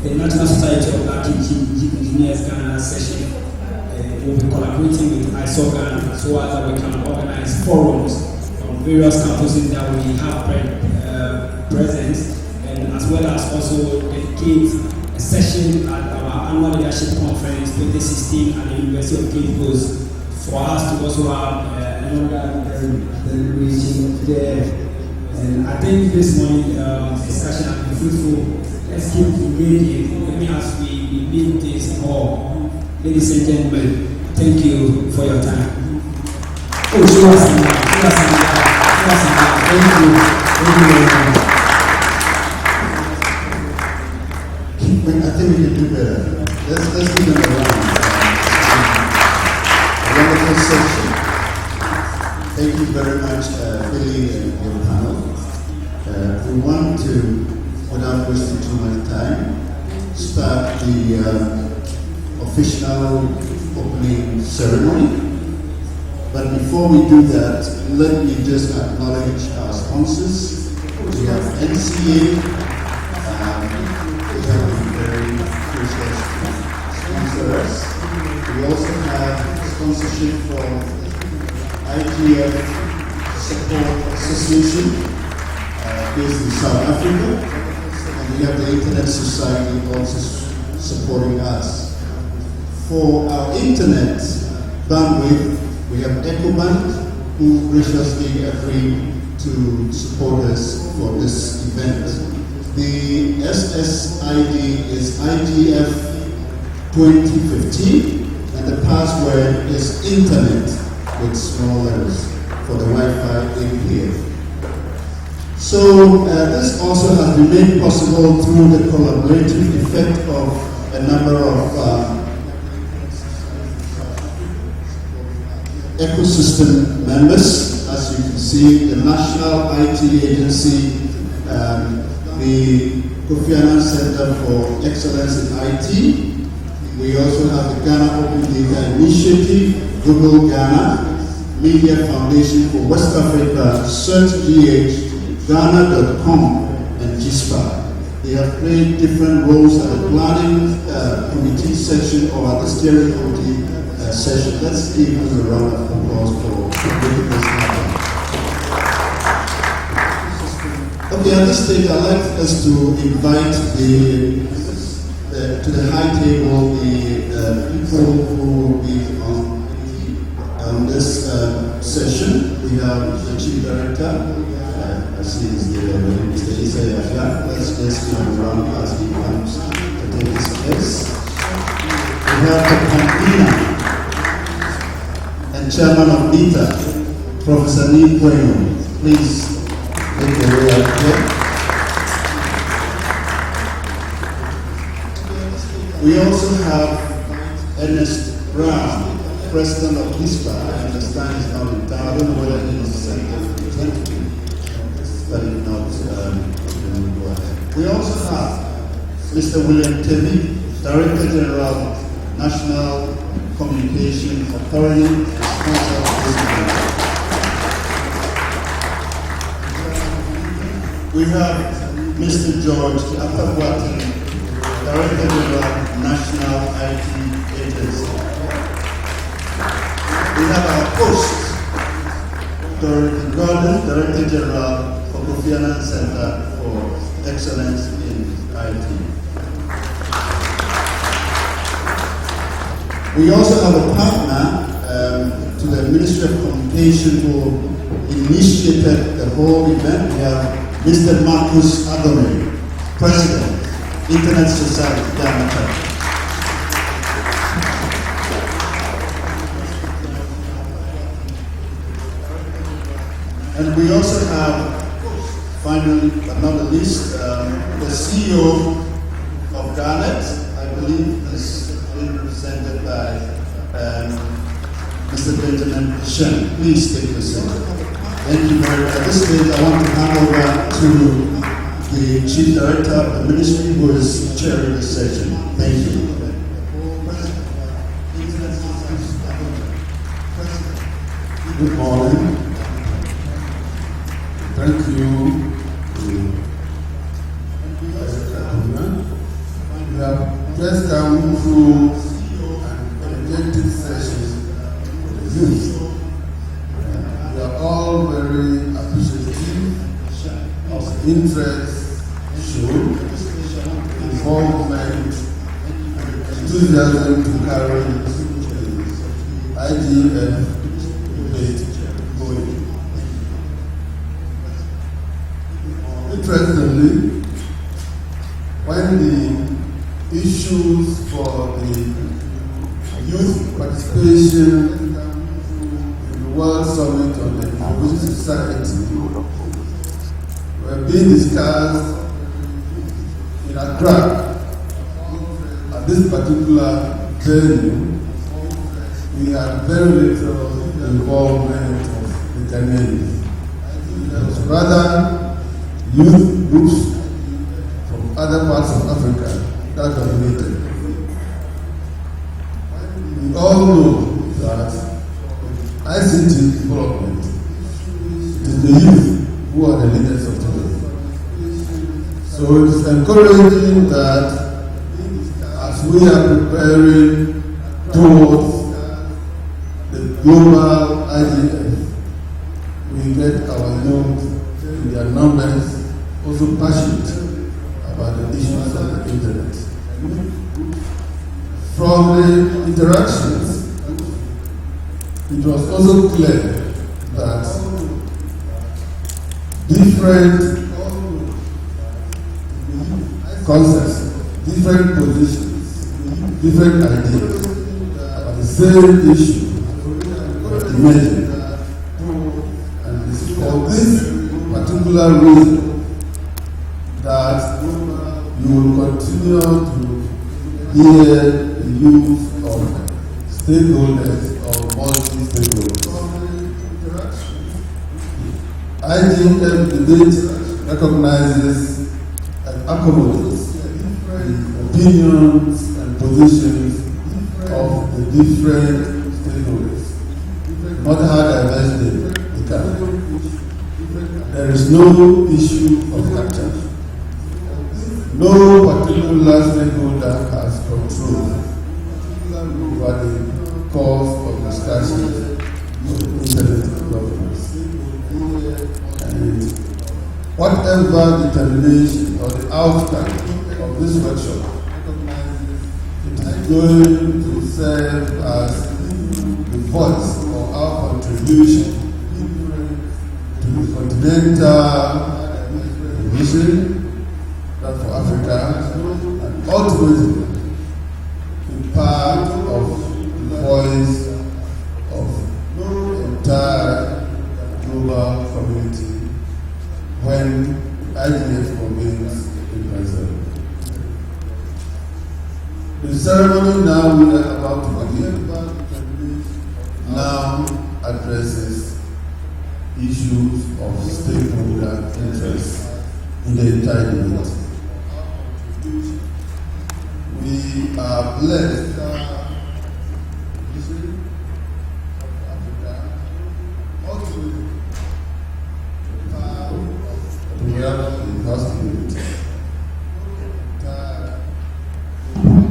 the National Society of Black Engineers Ghana session will be collaborating with ISO Ghana so that we can organize forums on various campuses that we have present, and as well as also dedicate a session at our annual leadership conference 2016 at the University of Cape Coast for us to also have another deliberation there. And I think this morning discussion has been fruitful. Let's keep engaging, even as we build this hall. Ladies and gentlemen, thank you for your time. Oh, show us some love. Thank you. Thank you very much. I think we can do better. Let's give them a round. Wonderful section. Thank you very much, Billy and your panel. We want to, without wasting too much time, start the official opening ceremony. But before we do that, let me just acknowledge our sponsors. We have NCA. They have been very gracious to sponsor us. We also have sponsorship from IGF Support Association based in South Africa, and we have the Internet Society also supporting us. For our internet bandwidth, we have EcoBand, who graciously agreed to support us for this event. The SSID is IGF 2015, and the password is Internet with small letters for the Wi-Fi in here. So this also has been made possible through the collaborative effect of a number of ecosystem members. As you can see, the National IT Agency, the Kofi Annan Center for Excellence in IT. We also have the Ghana Open Data Initiative, Google Ghana, Media Foundation for West Africa, SearchGH, Ghana.com, and GISPA. They have played different roles at the planning committee section or at the steering committee session. Let's give them a round of applause for making this happen. Okay, at this stage, I'd like us to invite the to the high table the people who will be on this session. We have the Chief Director. I see his name already, Mr. Isa Yafia. Let's just give him a round as he comes to take his place. We have the convener and chairman of NITA, Professor Neil Bueno. Please make your way up here. We also have Ernest Brown, President of HISPA. I understand he's not in town. I don't know whether he is sent but if not, go ahead. We also have Mr. William Tevi, Director General, National Communication Authority, sponsor of this event. We have Mr. George Apabuati, Director General, National IT Agency. We have our host, Dorothy Gordon, Director General for Kofi Annan Center for Excellence in IT. We also have a partner to the Ministry of Communication who initiated the whole event. We have Mr. Marcus Adome, President, Internet Society, Ghana Chapter. And we also have, finally but not the least, the CEO of Garnet. I believe is being represented by Mr. Benjamin Shen. Please take your seat. Thank you very much. At this stage, I want to hand over to the Chief Director of the Ministry who is chairing this session. Thank you. Good morning. Thank you. We have just come through an energetic session with the youth. We are all very appreciative of the interest shown, involvement, enthusiasm to carry the IGF debate going. Interestingly, when the issues for the youth participation in the World Summit on the Information Society were being discussed in Accra at this particular venue, we had very little involvement of the Ghanaians. It was rather youth groups from other parts of Africa that dominated. We all know that ICT development is the youth who are the leaders of today. So it is encouraging that as we are preparing towards the global IGF, we get our youth in their numbers also passionate about the issues of the internet. From the interactions, it was also clear that different concepts, different positions, different ideas about the same issue emerging. And it's for this particular reason that you will continue to hear the use of stakeholders or multi-stakeholders. IGF debate recognizes and accommodates the opinions and positions of the different stakeholders, no matter how diverse they become. There is no issue of capture. No particular stakeholder has control over the cause of discussion of internet governance. And whatever determination or the outcome of this workshop going to serve as the voice for our contribution to the continental mission, that for Africa, and ultimately be part of the voice of the entire global community when IGF convenes in Brazil. The ceremony now we are about to begin now addresses issues of stakeholder interest in the entire debate. We are blessed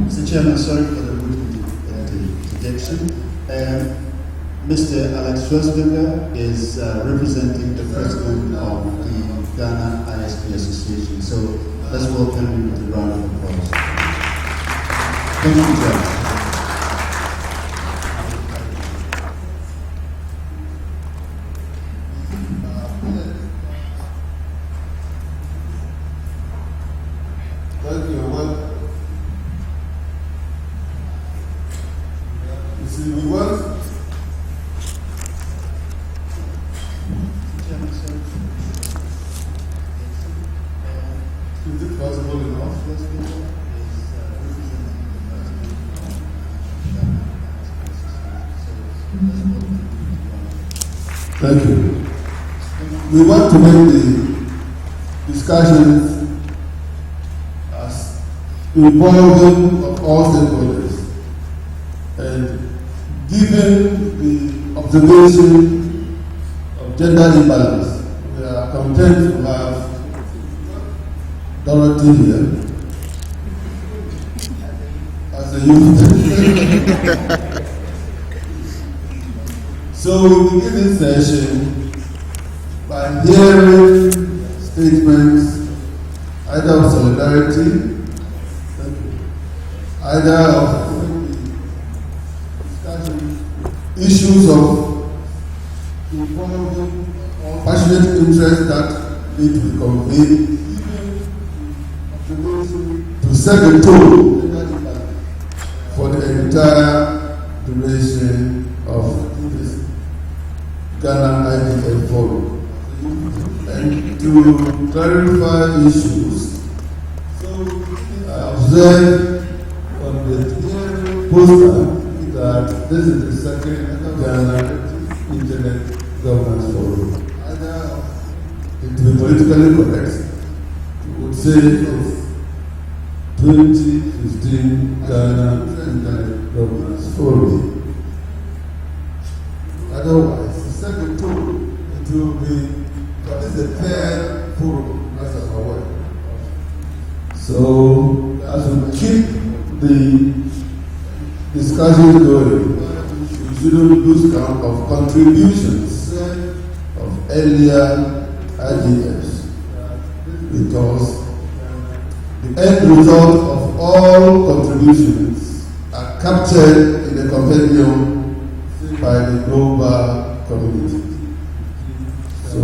Mr. Chairman, sorry for the rude interjection. Mr. Alex Schwarzberger is representing the president of the Ghana ISP Association. So let's welcome him with a round of applause. Thank you, Chairman. Thank you. Well, you see, we want Chairman, sir. is it possible enough? Thank you. We want to make the discussions as involving of all stakeholders, and given the observation of gender imbalance, we are content to have Dorothy here as a youth. So we begin this session by hearing statements either of solidarity, either of issues of involving or passionate interest that need to be conveyed to set the tone for the entire duration of this Ghana IGF Forum. And to clarify issues, I observed on the poster that this is the second Ghana Internet Governance Forum. To be politically correct, we would say it's 2015 Ghana Internet Governance Forum. Otherwise, the second forum, it will be, but it's the third forum as of our work. So, as we keep the discussion going, we shouldn't lose count of contributions of earlier IGFs, because the end result of all contributions are captured in the compendium by the global community. So,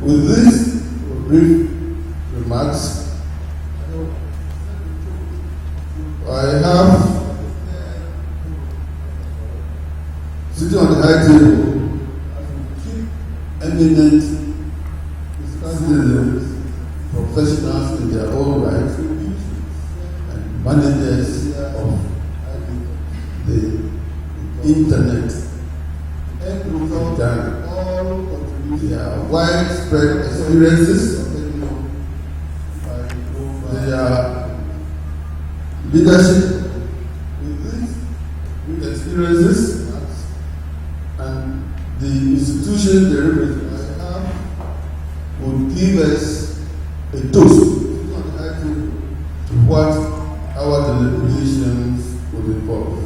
with these brief remarks, I have sitting on the high table eminent citizens, professionals in their own right, and managers of the internet. Their widespread experiences, their leadership with experiences, and the institution they represent would give us a toast to what our deliberations would involve.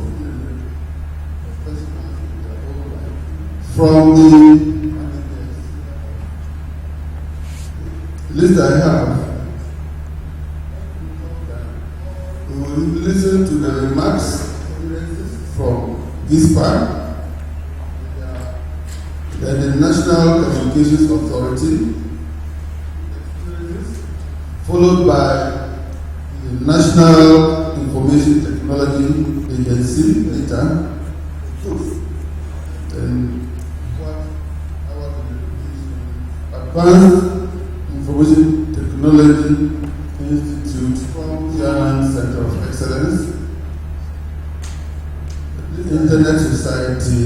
From the list I have, we will listen to the remarks ISPA, then the National Communications Authority, followed by the National Information Technology Agency, NITA, then Advanced Information Technology Institute, Ghana Center of Excellence, the Internet Society,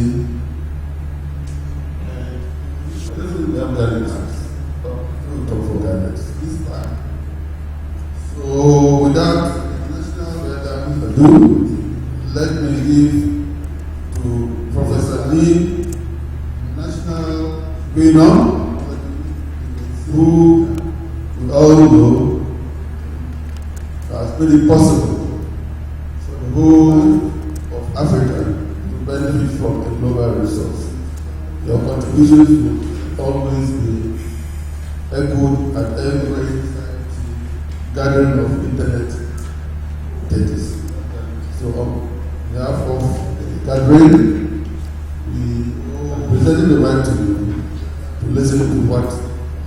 so without further ado, let me give to Professor Lee, National Winner, who we all know has made it possible for the whole of Africa to benefit from the global resource. Your contributions will always be echoed at every gathering of internet data. So on behalf of the gathering, we are presenting the right to you to listen to what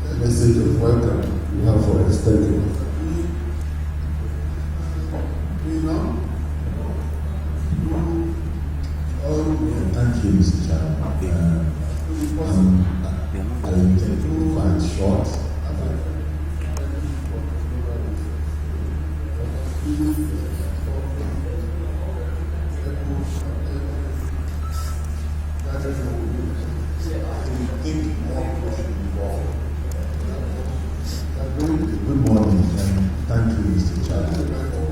the message of welcome you have for us. Thank you. Thank you, Mr. Chairman. I will take it quite short. Good morning, and thank you, Mr. Chairman, for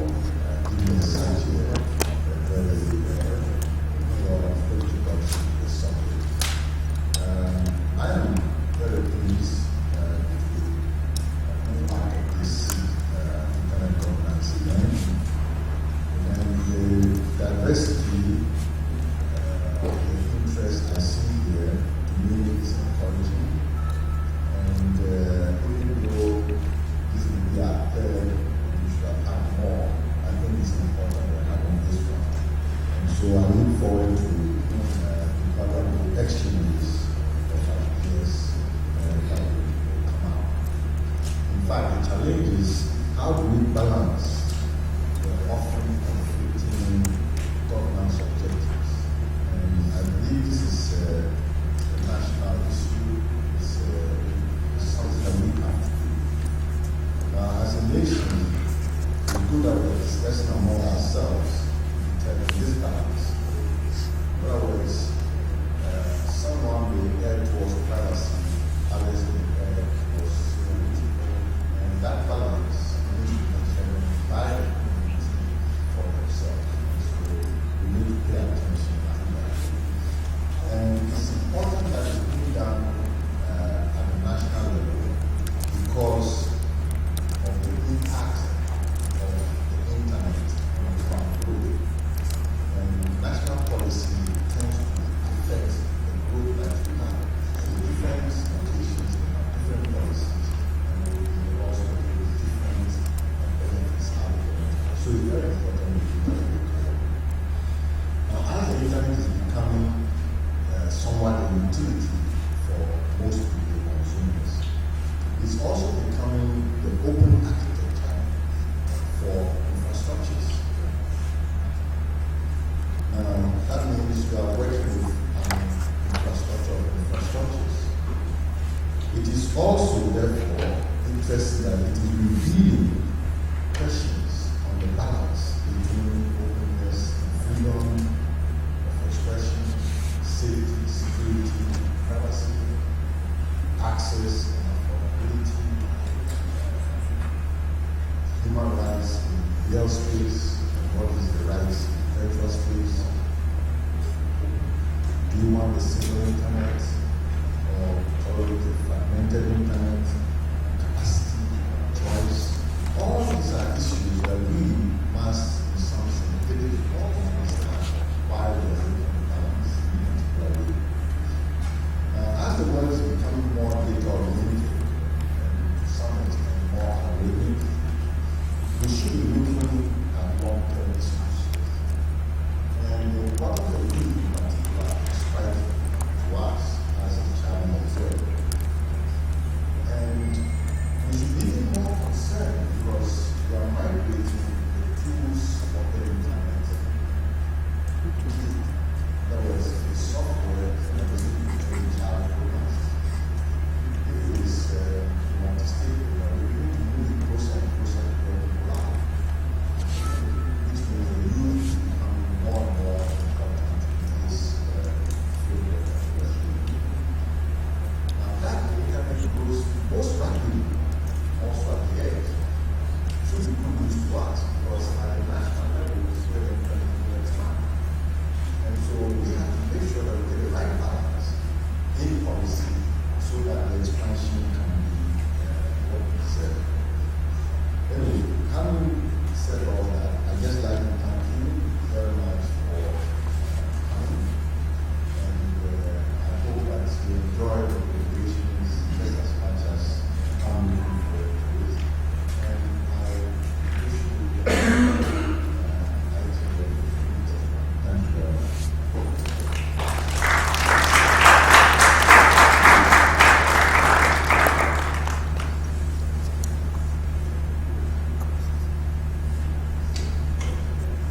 giving us such a very introduction to this subject. I am very pleased to be part of this internet governance event, and the diversity of the interest I see here to me is encouraging. And even though this will be our third, we should have had more, I think it's important to have on this one. And so I look forward to the exchanges of our peers that will come out. In fact, the challenge is how do we balance the often conflicting governance objectives? And I believe this is a national issue. It's something that we have to do. Now, as a nation, it's good that we're discussing among ourselves in terms of this balance. In other words, someone may err towards privacy, others may err towards security. And that balance needs to be determined by the community for themselves. So we need to pay attention to that. And it's important that it's being done at a national level because of the impact of the internet on our growth. And national policy tends to affect the growth that we have. So different locations have different policies, and they also have different benefits out of it. So it's very important to do that. Now, as the internet is becoming somewhat a utility for most people consumers, it's also becoming the open architecture for infrastructures. That means we are working with infrastructure of infrastructures. It is also, therefore, interesting that it is revealing questions on the balance between openness and freedom of expression, safety, security, privacy, access and affordability, human rights in real space, and what is the rights in virtual space. Do you want a single internet or tolerate a fragmented internet, capacity, choice? All these are issues that we must, in some sense, all understand why we are looking at balance in a particular way. As the world is becoming more data oriented and to some extent more algorithmic, we should be looking at long-term issues. And one of the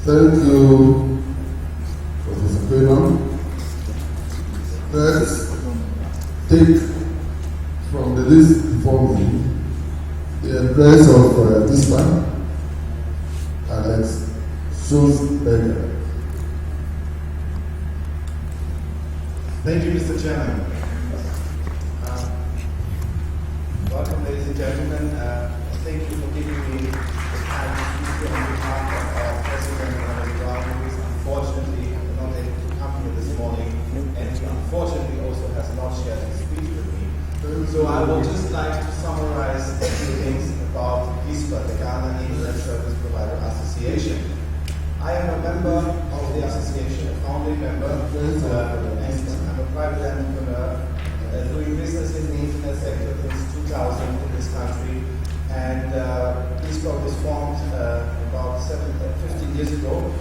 Thank you, Professor Quayman. Let's take from the list before me the address of this man, Alex Sulzberger. Thank you, Mr. Chairman. Welcome, ladies and gentlemen. Thank you for giving me the time to speak on behalf of our President, who is unfortunately not able to come here this morning, and unfortunately also has not shared his speech with me. So I would just like to summarize a few things about GISPA, the Ghana Internet Service Provider Association. I am a member of the association, a founding member, and I'm a private entrepreneur doing business in the internet sector since 2000 in this country. And GISPA was formed about 15 years ago,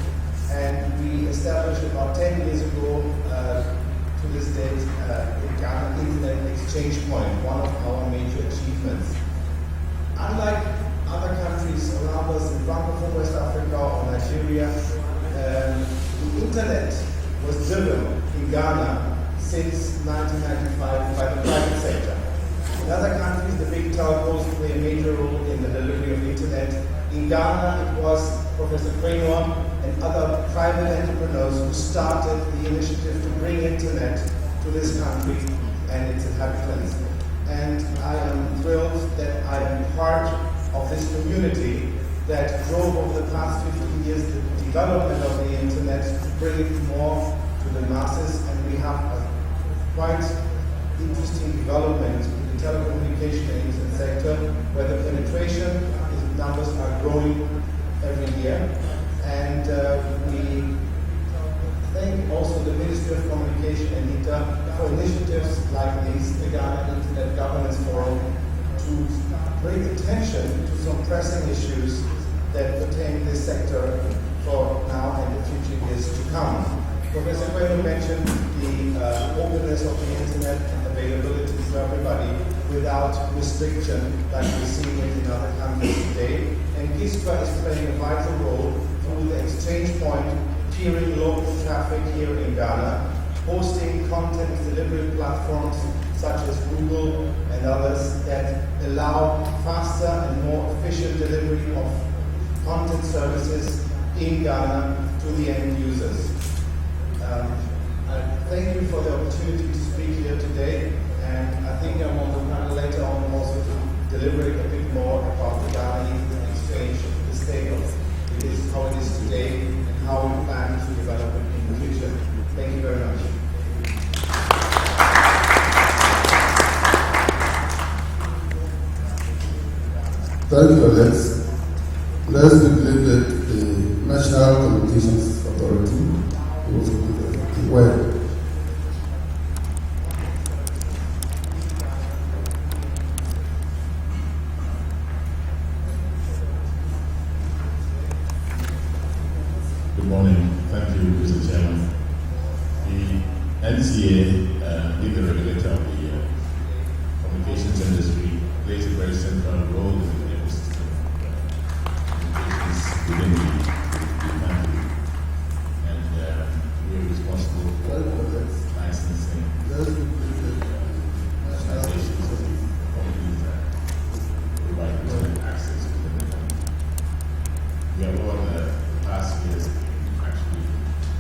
and we established about 10 years ago to this date the Ghana Internet Exchange Point, one of our major achievements. Unlike other countries around us in Francophone West Africa or Nigeria, the internet was driven in Ghana since 1995 by the private sector. In other countries, the big telcos play a major role in the delivery of internet. In Ghana, it was Professor Quayman and other private entrepreneurs who started the initiative to bring internet to this country and its inhabitants. And I am thrilled that I am part of this community that drove over the past 15 years the development of the internet to bring it more to the masses, and we have a quite interesting development in the telecommunication sector where the penetration numbers are growing every year, and we thank also the Ministry of Communication and ITA for initiatives like this, the Ghana Internet Governance Forum, to bring attention to some pressing issues that pertain to this sector for now and the future years to come. Professor Quayman mentioned the openness of the internet and availability to everybody without restriction like we see it in other countries today. And GISPA is playing a vital role through the exchange point, peering local traffic here in Ghana, hosting content delivery platforms such as Google and others that allow faster and more efficient delivery of content services in Ghana to the end users. I thank you for the opportunity to speak here today, and I think I'm on the panel later on also to deliberate a bit more about the Ghana Internet Exchange, the state of it is, how it is today, and how we plan to develop it in the future. Thank you very much. Thank you, Alex. Let's begin with the National Communications Authority. Well, Good morning. Thank you, Mr. Chairman. The NCA, being the regulator of the communications industry, plays a very central role in the ecosystem of communications within the country. And we are responsible for licensing organizations of the companies that provide internet access within the country. We have over the past years actually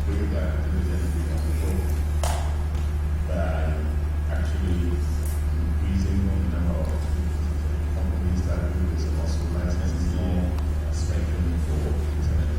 bring that diligently on the board by actually increasing the number of companies that do this, and also licensing more spectrum for internet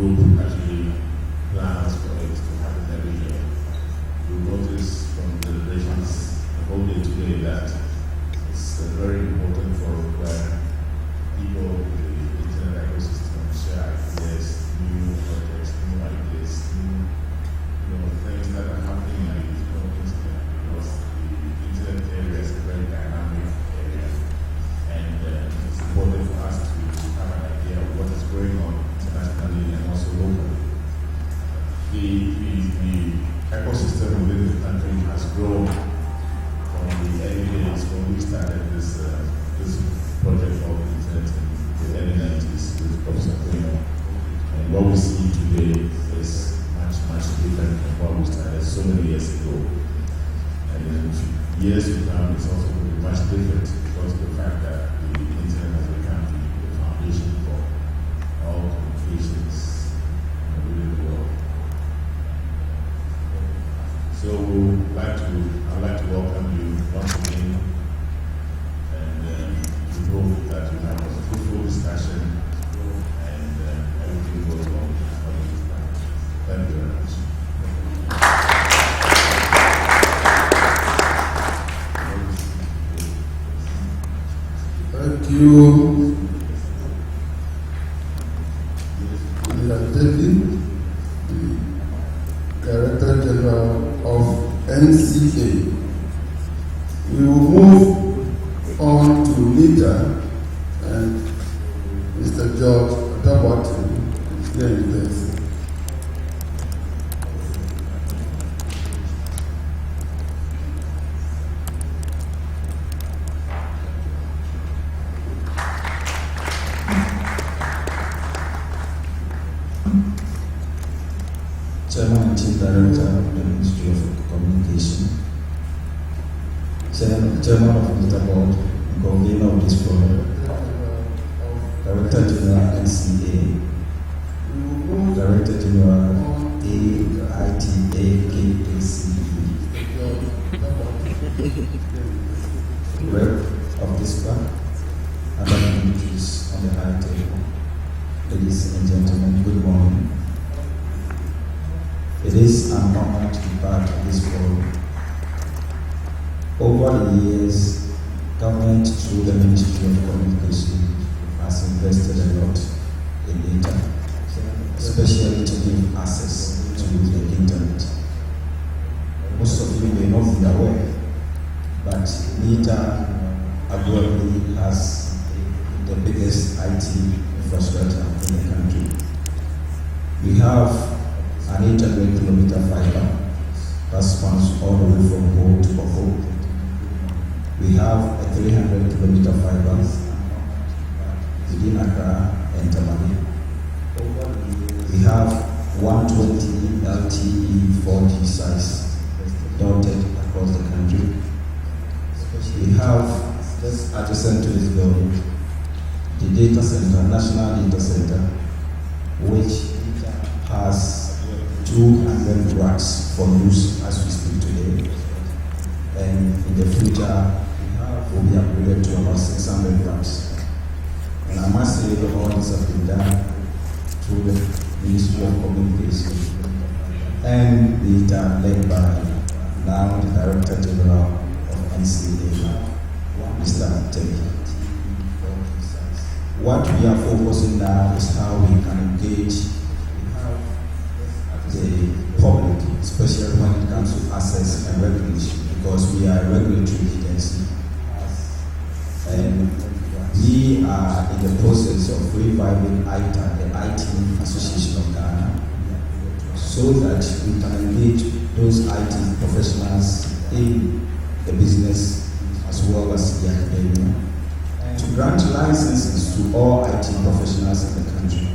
group actually plans for it to happen every year. We notice from deliberations the whole day today that it's very important for where people in the internet ecosystem share ideas, new projects, new ideas, new things that are happening on the internet, because the internet area is a very dynamic area, and it's important for us to have an idea of what is going on internationally and also locally. The ecosystem within the country has grown from the early days when we started this project of the internet in the early 90s with Professor Quino. And what we see today is much, much different from what we started so many years ago. And in years to come, it's also going to be much different because of the fact that the internet has become the foundation for all communications within the world. So I'd like to welcome you once again, and we hope that you have a fruitful discussion and everything goes well. Thank you very much. Thank you. William David, the Director General of NCA. We will move on to NITA, and Mr. George Otabwati is here in this. Chairman and Chief Director of the Ministry of Communication, Chairman of the Board, and Convener of this program, Director General NCA, Director General AITAKACE, Rep of this club, other dignitaries on the high table. Ladies and gentlemen, good morning. It is an honor to be part of this forum. Over the years, government through the Ministry of Communication has invested a lot in data, especially to give access to the internet. Most of you may not be aware, but NITA arguably has the biggest IT infrastructure in the country. We have an 800-kilometer fiber that spans all the way from pole to pole. We have a 300-kilometer fiber within Accra and Tamale. We have 120 LTE 4G sites dotted across the country. We have, just adjacent to this building, the data center, National Data Center, which has 200 racks for use as we speak today, and in the future will be upgraded to about 600 racks. And I must say that all this has been done through the Ministry of Communication and the led by now the Director General of NCA, Mr. Teki. What we are focusing now is how we can engage the public, especially when it comes to access and regulation, because we are a regulatory agency. And we are in the process of reviving ITA, the IT Association of Ghana, so that we can engage those IT professionals in the business as well as the academia, to grant licenses to all IT professionals in the country.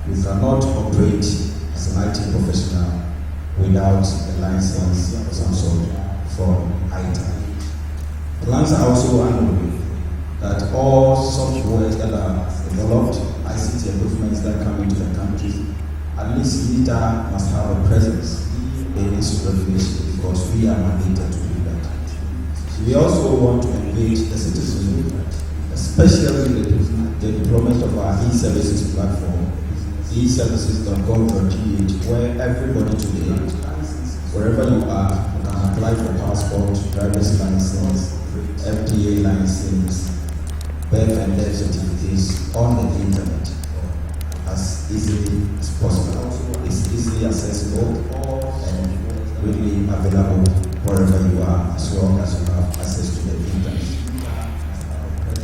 We cannot operate as an IT professional without a license of some sort from ITA. Plans are also underway that all softwares that are developed, ICT improvements that come into the country, at least NITA must have a presence in its regulation, because we are mandated to do that. We also want to engage the citizenry, especially the deployment of our e-services platform eservices.gov.gh, where everybody today, wherever you are, you can apply for passport, driver's license, FDA license, birth and death certificates on the internet as easily as possible. It's easily accessible and really available wherever you are, as long as you have access to the internet.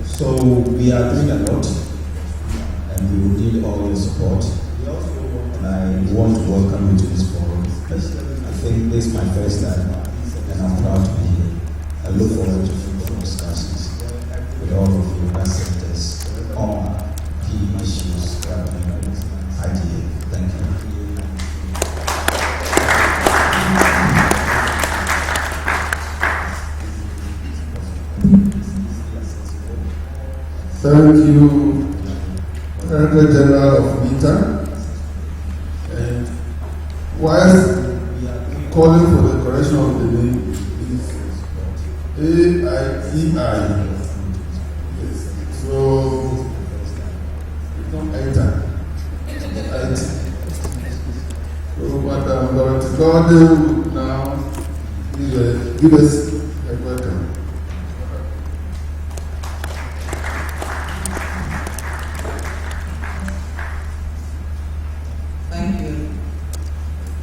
So we are doing a lot, and we will need all your support. And I want to welcome you to this forum. I think this is my first time, and I'm proud to be here. I look forward to fruitful discussions with all of you as sectors on key issues governing IDA. Thank you. Thank you, Director General of NITA. And whilst calling for the correction of the name, is AITI. So, it's not EITA. IT. So, Madam Dorothy Gordon now give us a welcome. Thank you.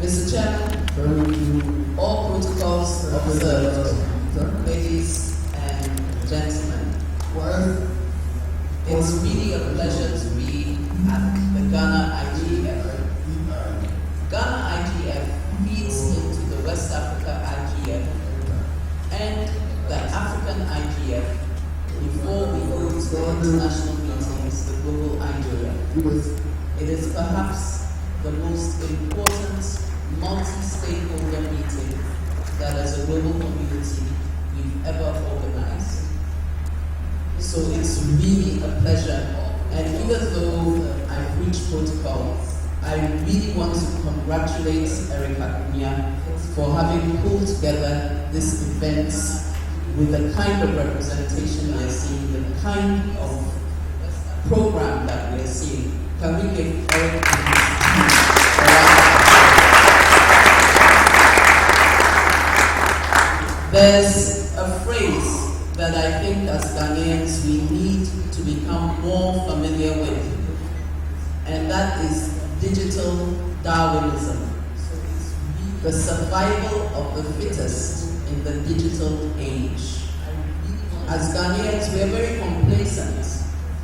Mr. Chairman, all protocols observed, ladies and gentlemen. It's really a pleasure to be at the Ghana IGF. Ghana IGF feeds into the West Africa IGF and the African IGF before we go to the international meetings, the global IGF. It is perhaps the most important multi-stakeholder meeting that as a global community we've ever organized. So it's really a pleasure. And even though I've reached protocol, I really want to congratulate Erica Kunia for having pulled together this event with the kind of representation we're seeing, the kind of program that we're seeing. Can we give Erica There's a phrase that I think as Ghanaians we need to become more familiar with, and that is digital Darwinism. The survival of the fittest in the digital age. As Ghanaians, we are very complacent.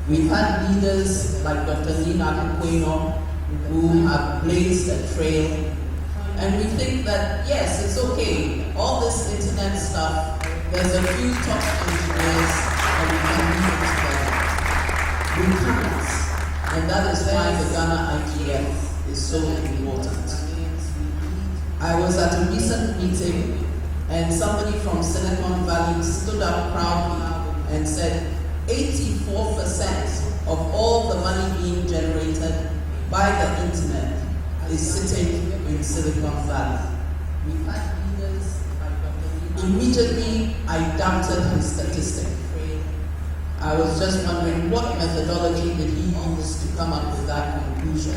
We've had leaders like Dr. Nina Akufo-Addo who have blazed a trail, and we think that yes, it's okay. All this internet stuff, there's a few top engineers and we can leave it together. We can't. And that is why the Ghana IGF is so important. I was at a recent meeting and somebody from Silicon Valley stood up proudly and said 84% of all the money being generated by the internet is sitting in Silicon Valley. We've had leaders like Dr. Immediately, I doubted his statistic. I was just wondering what methodology did he use to come up with that conclusion.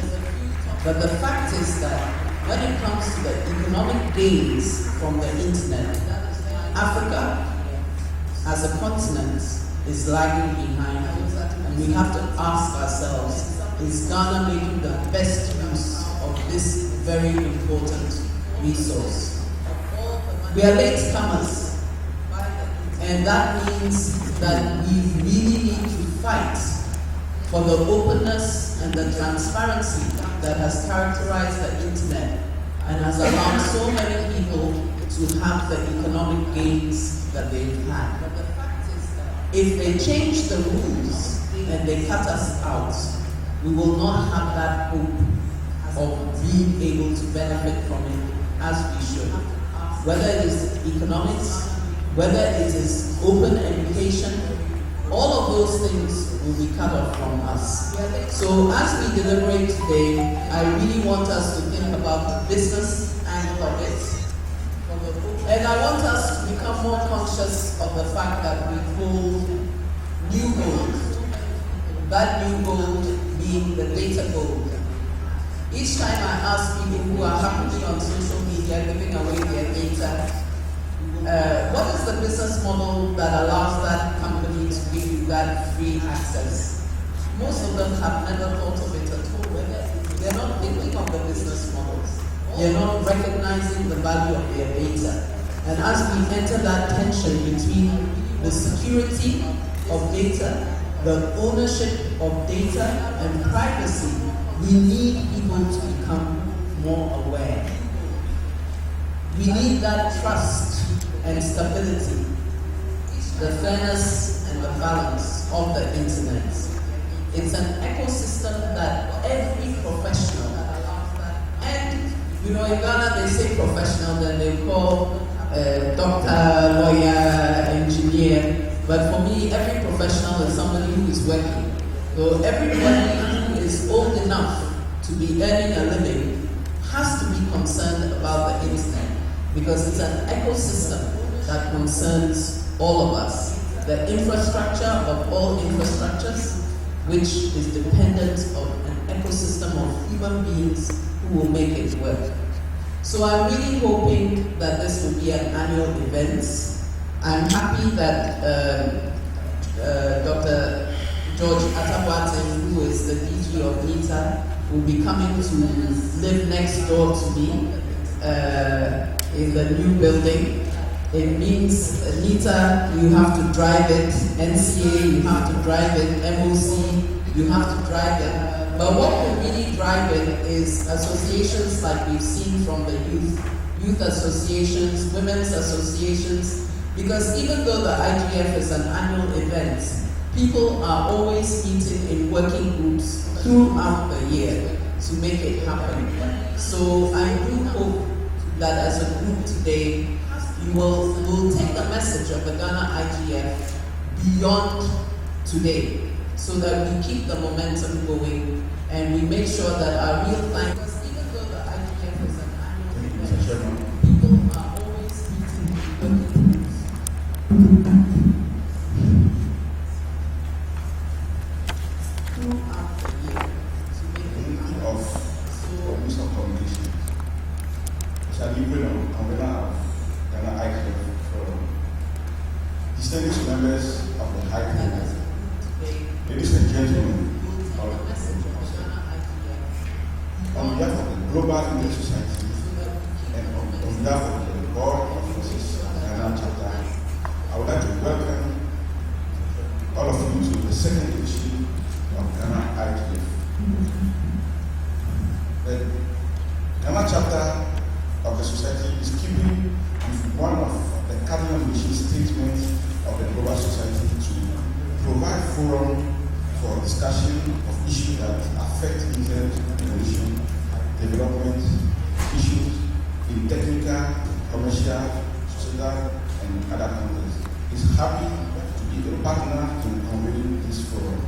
But the fact is that when it comes to the economic gains from the internet, Africa as a continent is lagging behind. And we have to ask ourselves, is Ghana making the best use of this very important resource? We are latecomers, and that means that we really need to fight for the openness and the transparency that has characterized the internet and has allowed so many people to have the economic gains that they've had. If they change the rules and they cut us out, we will not have that hope of being able to benefit from it as we should. Whether it is economics, whether it is open education, all of those things will be cut off from us. So as we deliberate today, I really want us to think about the business angle of it. And I want us to become more conscious of the fact that we hold new gold. That new gold being the data gold. Each time I ask people who are happily on social media giving away their data, what is the business model that allows that company to give you that free access? Most of them have never thought of it at all. They're not thinking of the business models. They're not recognizing the value of their data. And as we enter that tension between the security of data, the ownership of data, and privacy, we need people to become more aware. We need that trust and stability, the fairness and the balance of the internet. It's an ecosystem that every professional, and in Ghana they say professional, then they call doctor, lawyer, engineer, but for me, every professional is somebody who is working. So everybody who is old enough to be earning a living has to be concerned about the internet, because it's an ecosystem that concerns all of us. The infrastructure of all infrastructures, which is dependent on an ecosystem of human beings who will make it work. So I'm really hoping that this will be an annual event. I'm happy that Dr. George Atabuatin, who is the DG of NITA, will be coming to live next door to me in the new building. It means NITA, you have to drive it, NCA, you have to drive it, MOC, you have to drive it. But what will really drive it is associations like we've seen from the youth associations, women's associations, because even though the IGF is an annual event, people are always meeting in working groups throughout the year to make it happen. So I do hope that as a group today, you will take the message of the Ghana IGF beyond today, so that we keep the momentum going and we make sure that our real time, because even though the IGF is an annual event, people are always meeting in working groups. Throughout the year to make it happen. Of use of communication. Shall we bring on Ghana IGF for distinguished members of the High Table, ladies and gentlemen, on behalf of the Global Indian Society and on behalf of the Board of Trustees Ghana Chapter, I would like to welcome all of you to the second edition of Ghana IGF. The Ghana Chapter of the Society is keeping with one of the cardinal mission statements of the Global Society to provide forum for discussion of issues that affect internet innovation, development, issues in technical, commercial, social, and other contexts. It's happy to be a partner in convening this forum.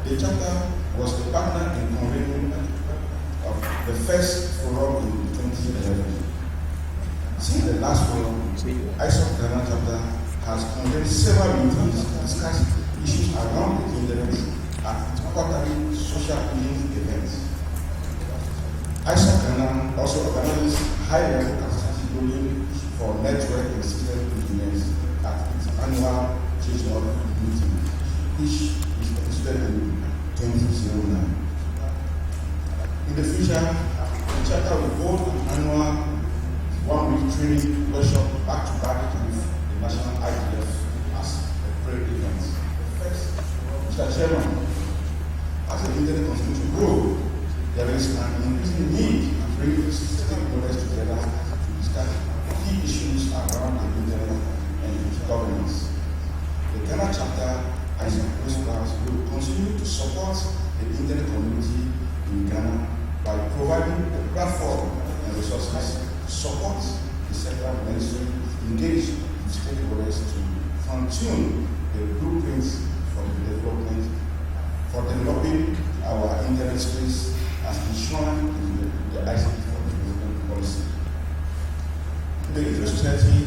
The chapter was a partner in convening of the first forum in 2011. Since the last forum, ISOC Ghana chapter has convened several meetings to discuss issues around the internet at quarterly social events. ISOC Ghana also organizes high-level capacity building for network and system engineers at its annual regional meeting, which is executed in 2009. In the future, the chapter will hold an annual one-week training workshop back-to-back with the National IGF as a pre-event. First, Mr. Chairman, as the internet continues to grow, there is an increasing need to bring stakeholders together to discuss key issues around the internet and its governance. The Ghana chapter, as a principles, will continue to support the internet community in Ghana by providing a platform and resources to support the central ministry engage with stakeholders to fine-tune the blueprints for developing our internet space as enshrined in the ICT for Development policy. The Internet Society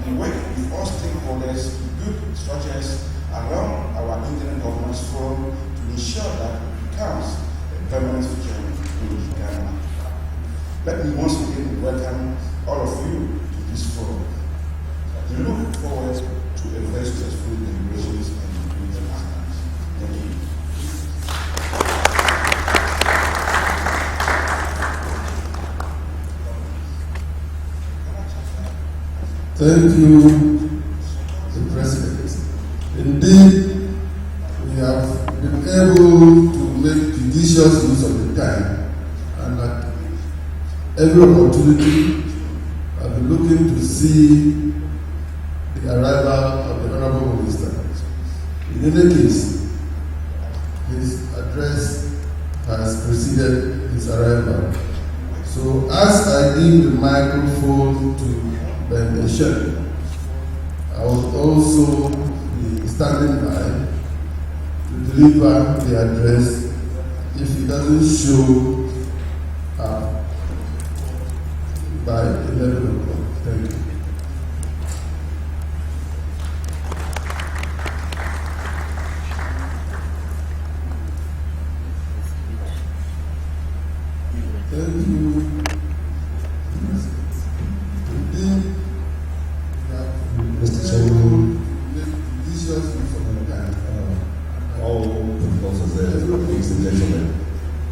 will work with all stakeholders to build structures around our internet governance forum to ensure that it becomes a permanent feature good Ghana. Let me once again welcome all of you to this forum. We look forward to a very successful deliberations and debate outcomes. Thank you. Thank you, the President. Indeed, we have been able to make judicious use of the time, and at every opportunity, I've been looking to see the arrival of the Honorable Minister. In any case, his address has preceded his arrival. So as I give the microphone to Ben Eshen, I will also be standing by to deliver the address if he doesn't show up by 11 o'clock. Thank you. Thank you. Indeed, Mr. Chairman, all proposals there, ladies and gentlemen,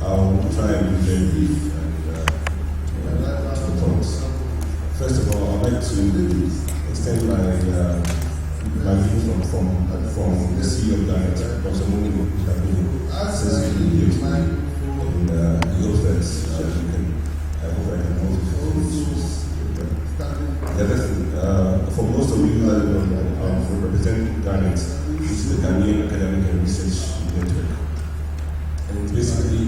I'll try and be very brief and to the point. First of all, I'd like to extend my view from the CEO of Ghana, Dr. Muni Kabini, since we've been here tonight, and he hopes that I hope I can also the other thing, for most of you that represent Ghana, this is the Ghanaian Academic and Research Network. And it's basically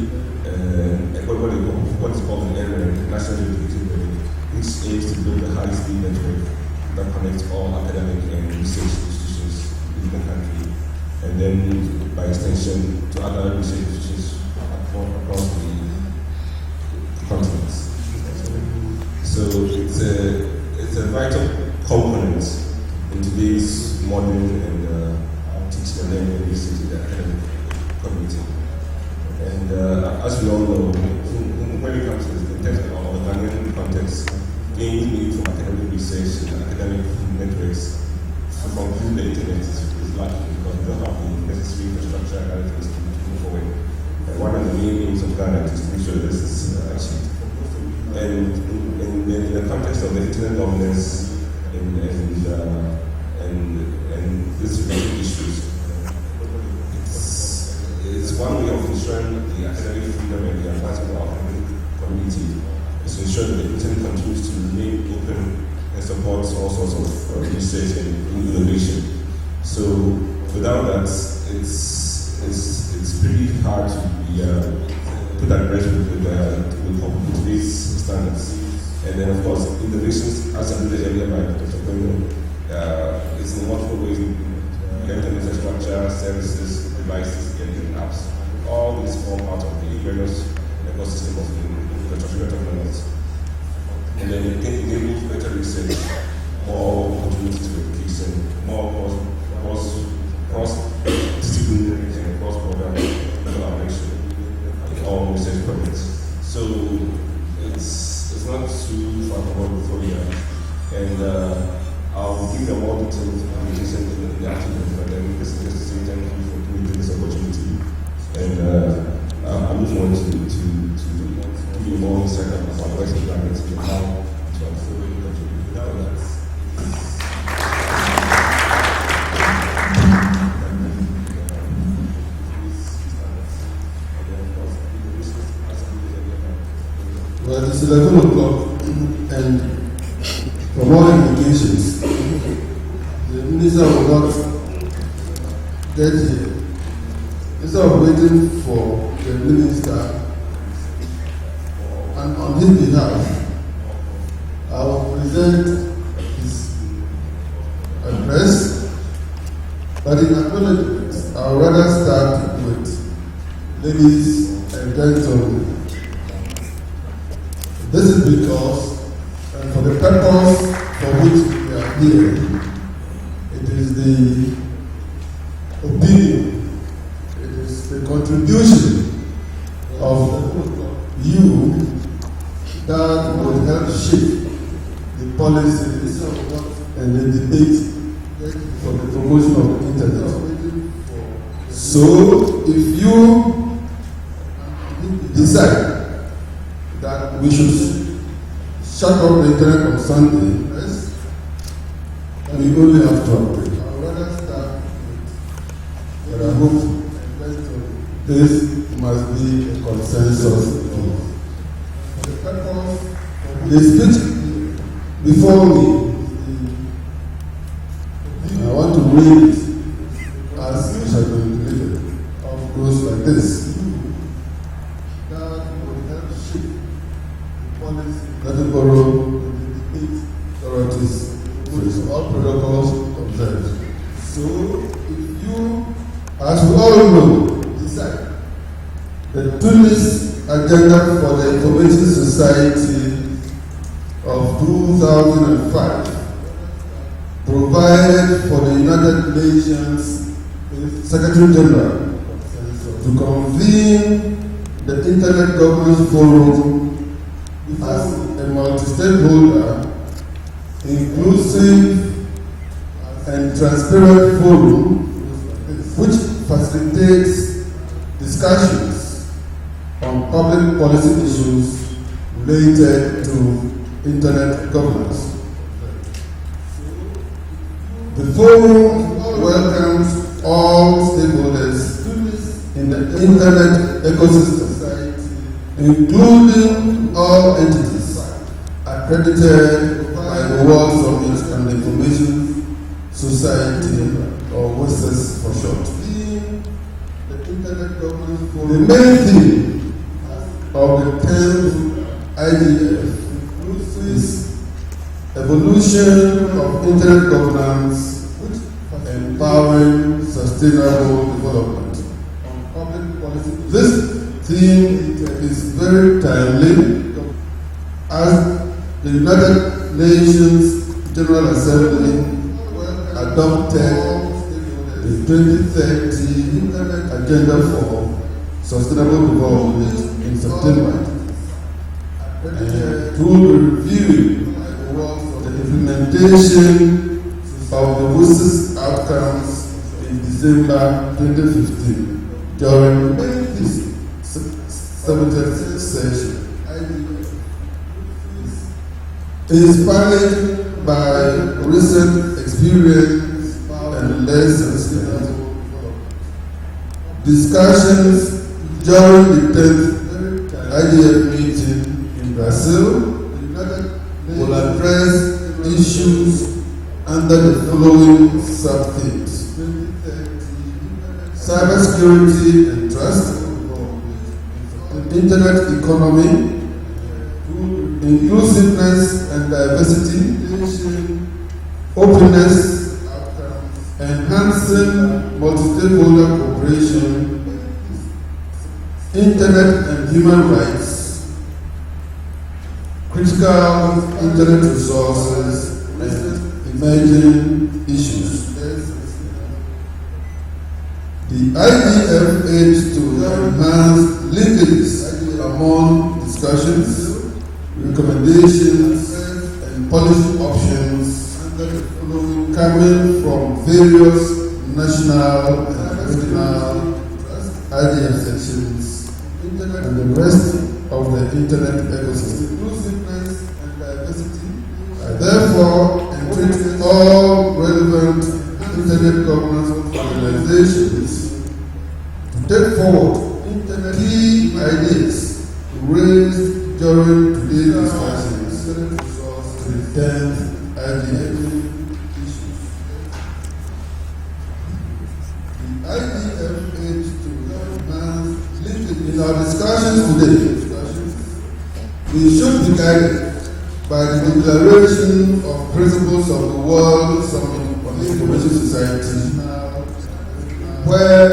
what is called an NREN, National Education Network, which aims to build a high-speed network that connects all academic and research institutions in the country, and then by extension to other research institutions across the continents. So it's a vital component in today's modern and teaching and learning research in the academic community. And as we all know, when it comes to the text of the Ghanaian context, gains made from academic research and academic networks from through the internet is lacking because we don't have the necessary infrastructure and other things to move forward. And one of the main aims of Ghana is to make sure this is achieved. And in the context of the internet governance and these related issues, it's one way of ensuring the academic freedom and the advancement of our academic community is to ensure that the internet continues to remain open and supports all sorts of research and innovation. So without that, it's pretty hard to be put at rest with today's standards. And then, of course, innovations, as I alluded earlier by Dr. Koino, it's in multiple ways. Infrastructure, services, devices, and apps. All these form part of the various ecosystem of the infrastructure we're talking about. And then it enables better research, more opportunities to education, more cross-disciplinary and cross-border collaboration in all research projects. So it's not too far from what we thought here. And I'll give you more detailed communication in the afternoon, but then just to say thank you for giving me this opportunity. And I'm looking forward to give you more insight about what we're going to do now to unfold Well, it's 11 o'clock, and from all indications, the minister will not get here. Instead of waiting for the minister, and on his behalf, I will present his address, but in acknowledgement, I would rather start with ladies and gentlemen. This is because, and for the purpose for which we are here, it is the opinion, it is the contribution of you that will help shape the policies and the debate for the promotion of the internet. So, if you decide that we should shut off the internet on Sunday, we only have to operate. But I hope this must be a consensus. The speech before me, I want to read it as it has been written. It goes like this. Let it borrow authorities with all protocols observed. So, if you, as we all know, decide the Tunis Agenda for the Information Society of 2005 provided for the United Nations Secretary General to convene the Internet Governance Forum as a multi-stakeholder, inclusive and transparent forum which facilitates discussions on public policy issues related to internet governance. The forum welcomes all stakeholders in the internet ecosystem, including all entities accredited by the World Summit and the Information Society, or WSIS for short. The main theme of the 10th IGF is evolution of internet governance, empowering sustainable development. This theme is very timely as the United Nations General Assembly adopted the 2030 Agenda for Sustainable Development in September. And to review the implementation of the WSIS outcomes in December 2015 during this 70th session. Inspired by recent experience and lessons learned, discussions during the 10th IGF meeting in Brazil will address issues under the following sub-themes: cybersecurity and trust, internet economy, inclusiveness and diversity, openness, enhancing multi-stakeholder cooperation, internet and human rights, critical internet resources, and emerging issues. The IGF aims to enhance linkages among discussions, recommendations, and policy options coming from various national and regional IGF sections and the rest of the internet ecosystem. I therefore entreat all relevant internet governance organizations to take forward key ideas raised during today's discussions to the 10th IGF. The IGF aims to enhance linkage. In our discussions today, we should be guided by the Declaration of Principles of the World Summit on the Information Society, where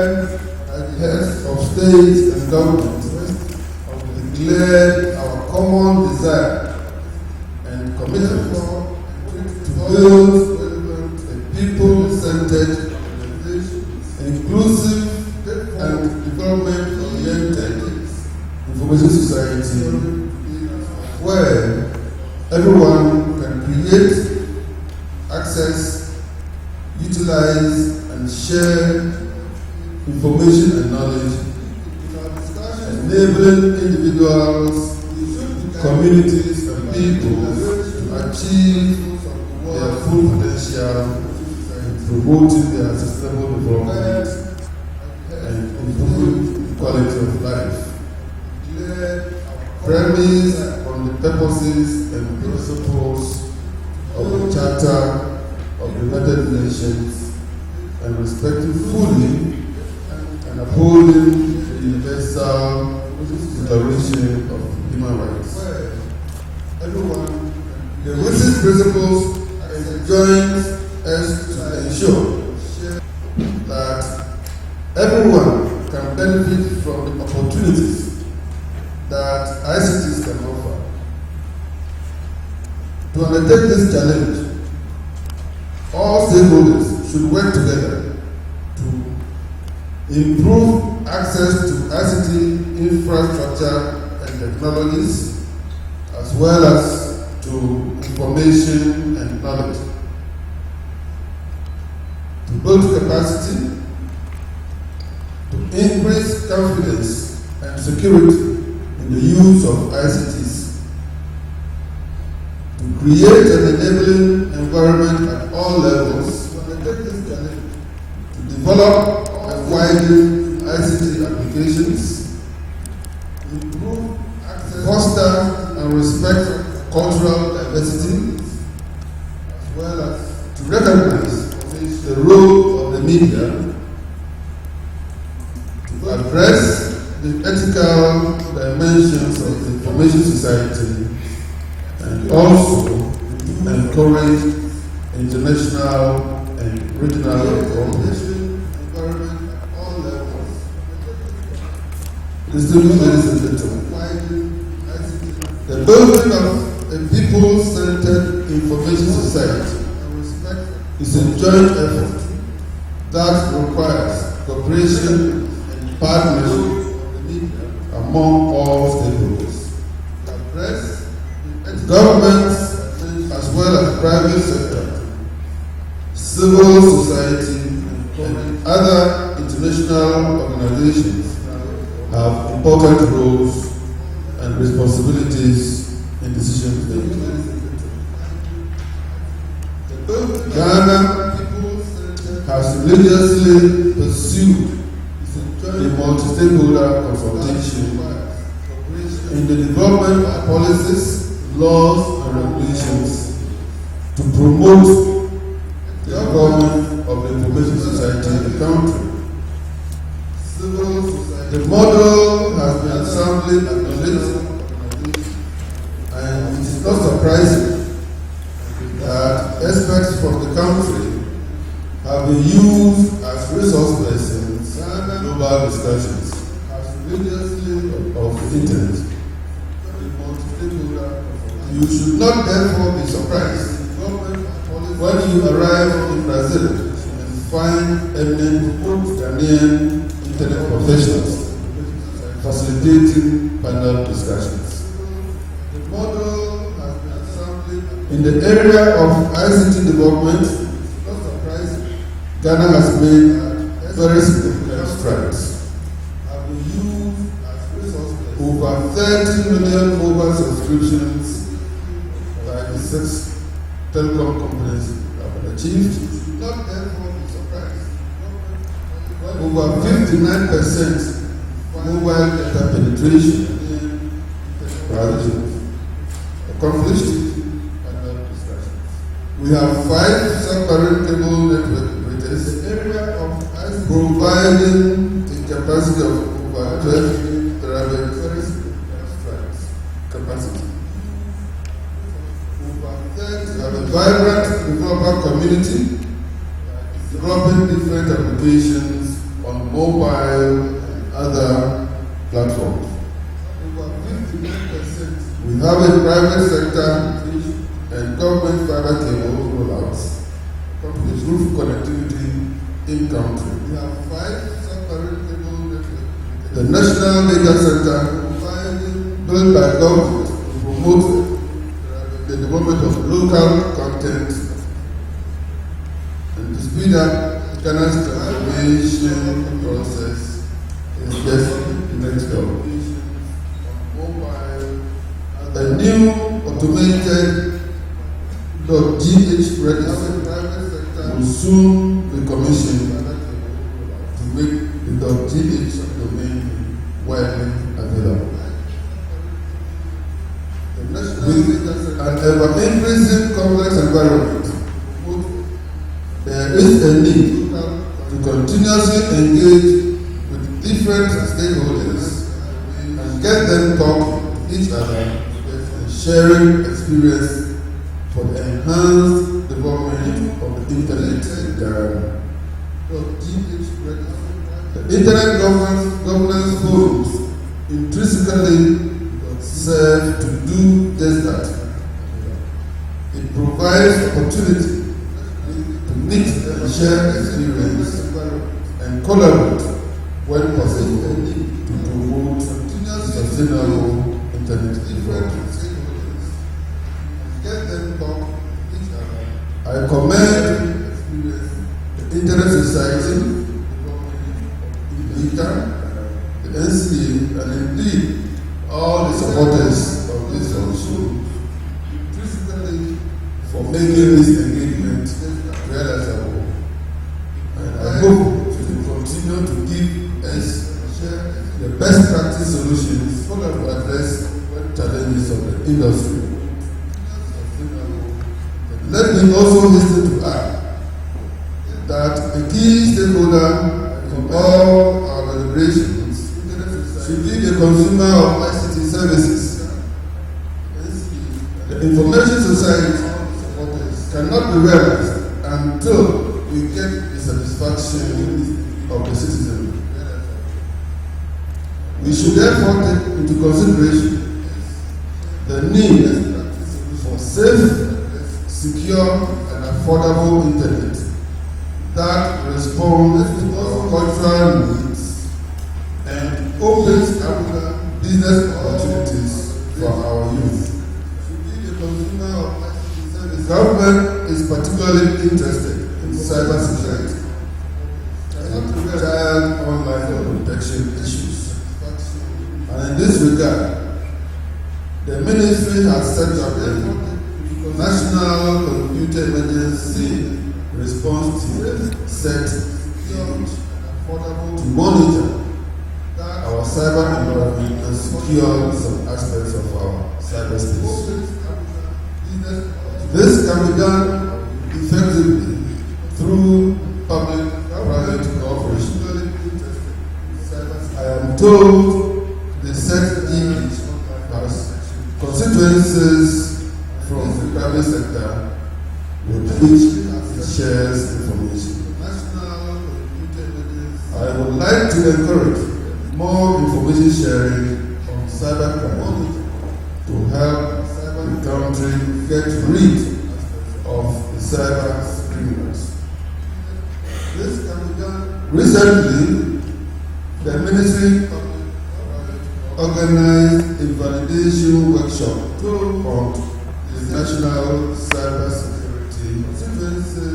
heads of state and government declared our common desire and commitment to build a people-centered, inclusive and development-oriented information society society where everyone can create, access, utilize, and share information and knowledge, enabling individuals, communities, and people to achieve their full potential in promoting their sustainable development and improving the quality of life. Premise on the purposes and principles of the Charter of the United Nations and respecting fully and upholding the Universal Declaration of Human Rights. The WSIS principles enjoins us to ensure that everyone can benefit from the opportunities that ICTs can offer. To undertake this challenge, all stakeholders should work together to improve access to ICT infrastructure and technologies, as well as to information and knowledge. To build capacity, to increase confidence and security in the use of ICTs, to create an enabling environment at all levels, to undertake this challenge, to develop and widen ICT applications, improve access, foster and respect cultural diversity, as well as to recognize the role of the media to address the ethical dimensions of the information society and also encourage international and regional cooperation environment at all levels. Distinguished ladies and gentlemen, the building of a people-centered information society is a joint effort that requires cooperation and partnership among all stakeholders. Governments, as well as private sector, civil society, and other international organizations have important roles and responsibilities in decision making. Ghana has religiously pursued a multi-stakeholder consultation in the development of policies, laws, and regulations to promote the development of the information society in the country. The model has been soundly acknowledged, and it is not surprising that experts from the country have been used as resource persons in global discussions of the internet. You should not therefore be surprised when you arrive in Brazil and find eminent Ghanaian internet professionals facilitating panel discussions. In the area of ICT development, Ghana has made very significant strides. Over 30 million mobile subscriptions by the 6 telecom companies have been achieved. Over 59% mobile data penetration accomplished. We have 5 submarine cable network operators providing a capacity of over 12 terabit capacity. We have a vibrant developer community developing different applications on mobile and other platforms. We have a private sector and government fiber cable rollouts with roof connectivity in country. We have 5 submarine cable networks. The National Data Center followed by government to promote the development of local content and to speed up Ghana's transformation process is just next door. A new automated .gh register will soon be commissioned to make the .gh domain widely available. With an ever-increasing complex environment, there is a need to continuously engage with different stakeholders and get them talking to each other and sharing experience for the enhanced development of the internet in Ghana. The Internet Governance Forums intrinsically serve to do just that. It provides opportunity to meet and share experience and collaborate when possible to promote sustainable internet development. I commend the Internet Society, the NCA, and indeed all the supporters of this function for making this engagement realizable. And I hope to continue to give us the best practice solutions to address challenges of the industry. Let me also hasten to add that a key stakeholder in all our deliberations should be the consumer of ICT services. The information society cannot be realized until we get the satisfaction of the citizen. We should therefore take into consideration the need for safe, secure, and affordable internet that responds to our cultural needs and opens up business opportunities for our youth. The government is particularly interested in cybersecurity and child online protection issues. And in this regard, the ministry has set up a National Computer Emergency Response Team set to monitor our cyber environment and secure some aspects of our cyberspace. This can be done effectively through public-private cooperation. I am told the set has constituencies from the private sector with which it shares information. I would like to encourage more information sharing on cybercrime to help the country get rid of the cyber criminals. Recently, the ministry organized a validation workshop on the national cyber security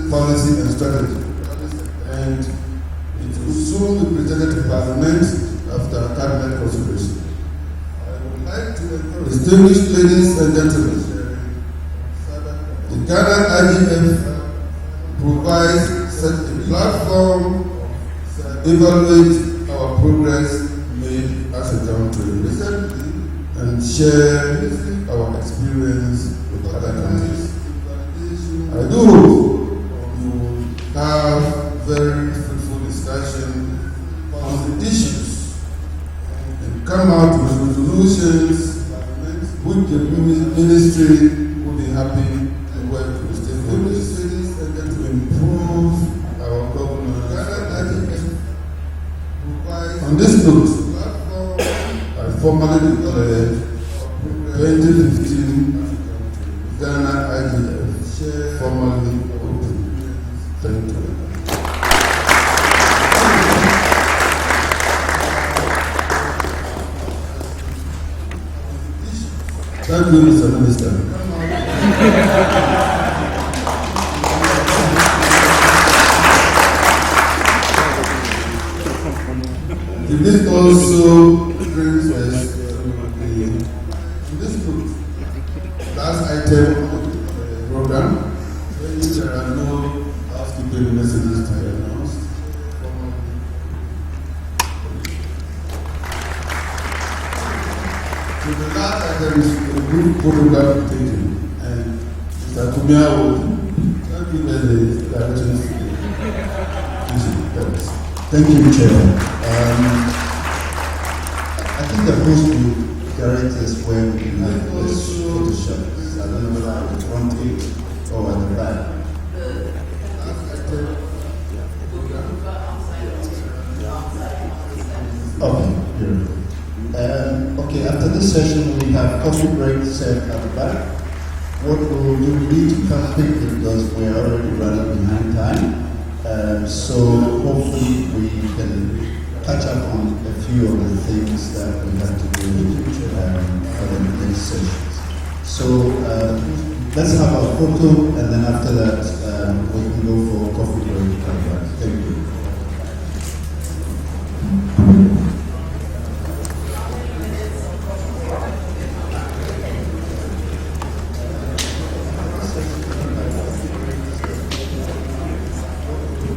policy and strategy, and it will soon be presented to Parliament after cabinet consideration. Distinguished ladies and gentlemen, the Ghana IGF provides such a platform to evaluate our progress made as a country and share our experience with other countries. I do hope you will have very fruitful discussion on the issues and come out with resolutions which the ministry will be happy to work with stakeholders to improve our governance. On this note, I formally declare 2015 Ghana IGF formally open. Thank you. Thank you, Mr. Minister. The list also brings us to this last item of the program, where there are no housekeeping messages to be announced. So the last item is a group photograph taken, and Mr. Kumia will give us the directions to the issue. Thank you, Chair. I think the host will direct us where we can have this photo shot. I don't know whether at the front page or at the back. Okay, beautiful. Okay, after this session, we have coffee break served at the back. What we will do, we need to come quickly because we are already running behind time. So hopefully we can catch up on a few of the things that we have to do for the next sessions. So let's have a photo, and then after that we can go for coffee break. Thank you.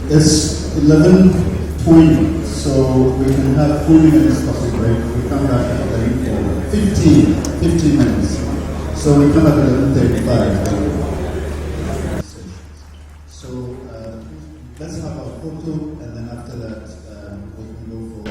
It's 11:20, so we can have 40 minutes coffee break. We come back at 11:40. 15 minutes. So we come back at 11:35. So let's have a photo, and then after that we can go for.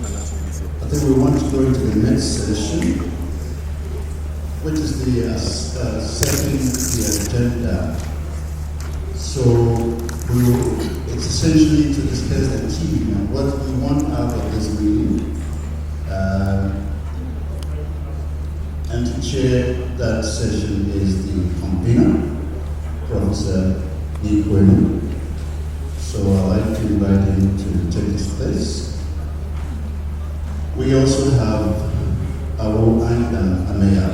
I think we want to go into the next session, which is the setting the agenda. So it's essentially to discuss the theme and what we want out of this meeting. And to chair that session is the convener, Professor Nick Wenu. So I'd like to invite him to take his place. We also have Awo Andan Amenya,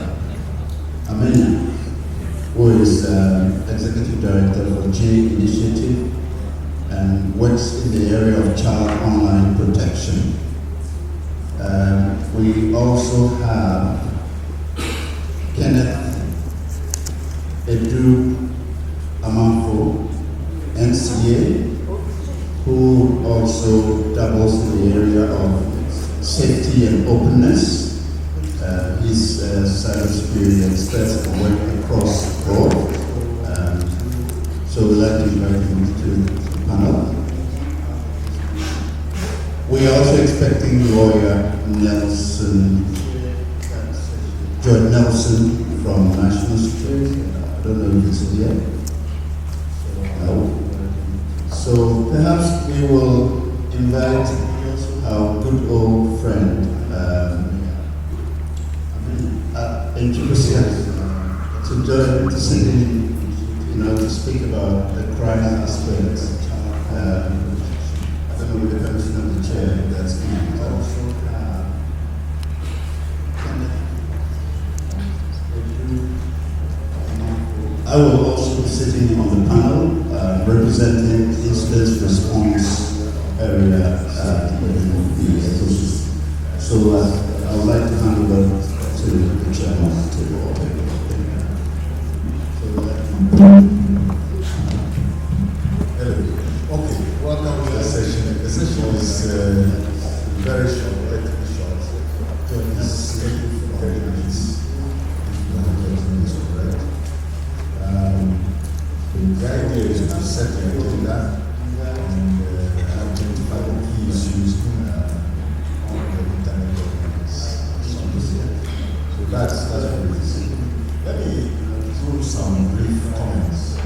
who is Executive Director for J Initiative and works in the area of child online protection. We also have Kenneth Edu Amanfo, NCA, who also doubles in the area of safety and openness. He's a cybersecurity expert and work across the board. So we'd like to invite him to the panel. We are also expecting lawyer George Nelson from National Security. I don't know if it's here. No. So perhaps we will invite our good old friend, to join to sit in, to speak about the crime aspect. I don't know with the permission of the chair, that's also I will also be sitting on the panel representing incident response area within the ecosystem. So I would like to hand over to the chairman to open. Okay, welcome to the session. The session is very short, relatively short. This is 30 minutes. The idea is to set the agenda and identify the key issues on the internet governance. So that's what it is. Let me throw some brief comments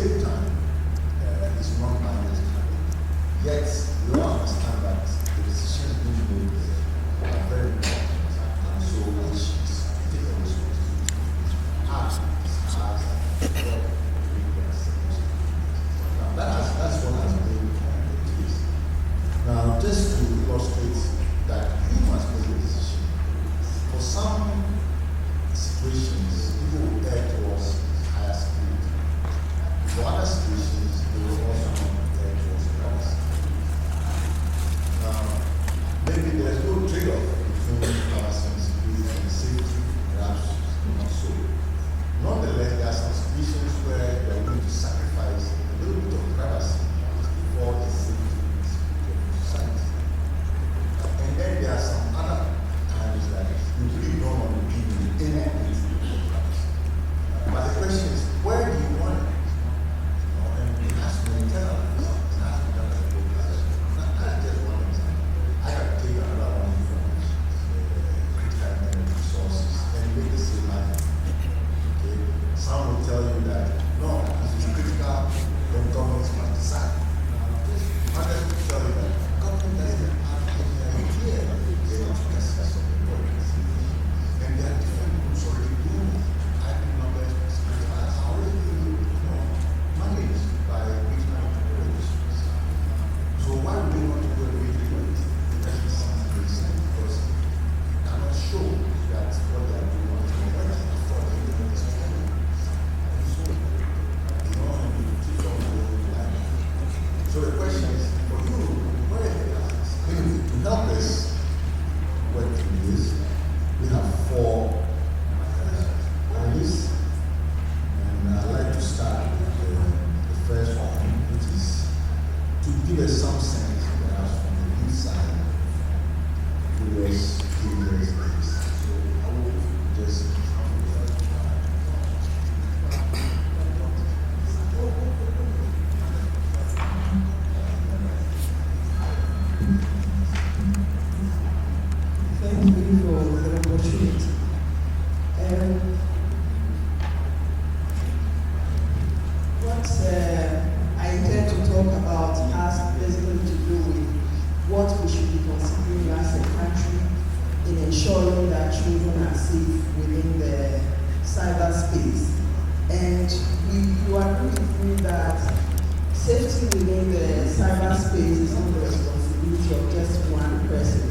same time, it's not minded. Yet, we all understand that the decisions being made are very important, and so we should take the responsibility. Ask that's what has been the case. Now, just to illustrate that you must make a decision. For some situations, people will err towards higher speed. For other situations, they will also err towards lower speed. Now, maybe there's no trade-off between our sensibility and safety, perhaps not so. Nonetheless, there are some situations where you are going to sacrifice a little bit of privacy for the safety of society. And then there are some other times that you really don't want to be in any privacy. But the question is, where do you want it? And it has to be internal. It has to be done as a group. That's just one example. I can take another one from critical resources and make the same life. Okay? Some will tell you that, no, this is critical, then governments must decide. Others will tell you that government doesn't have any idea the intricacies of the project. And there are different groups already doing it. I think numbers are already managed by regional organizations. So why would we want to go away from it? Because you cannot show that what they are doing is correct for the internet is wrong. So, and you keep on going like that. So the question is, for you, where is the assets? To help us work through this, we have 4 panelists, and I'd like to start with the first one, which is to give us some sense, perhaps from the inside, who was doing this. So I will just Thank you for the opportunity. What I intend to talk about has basically to do with what we should be considering as a country in ensuring that children are safe within the cyberspace. And you agree with me that safety within the cyberspace is not the responsibility of just one person.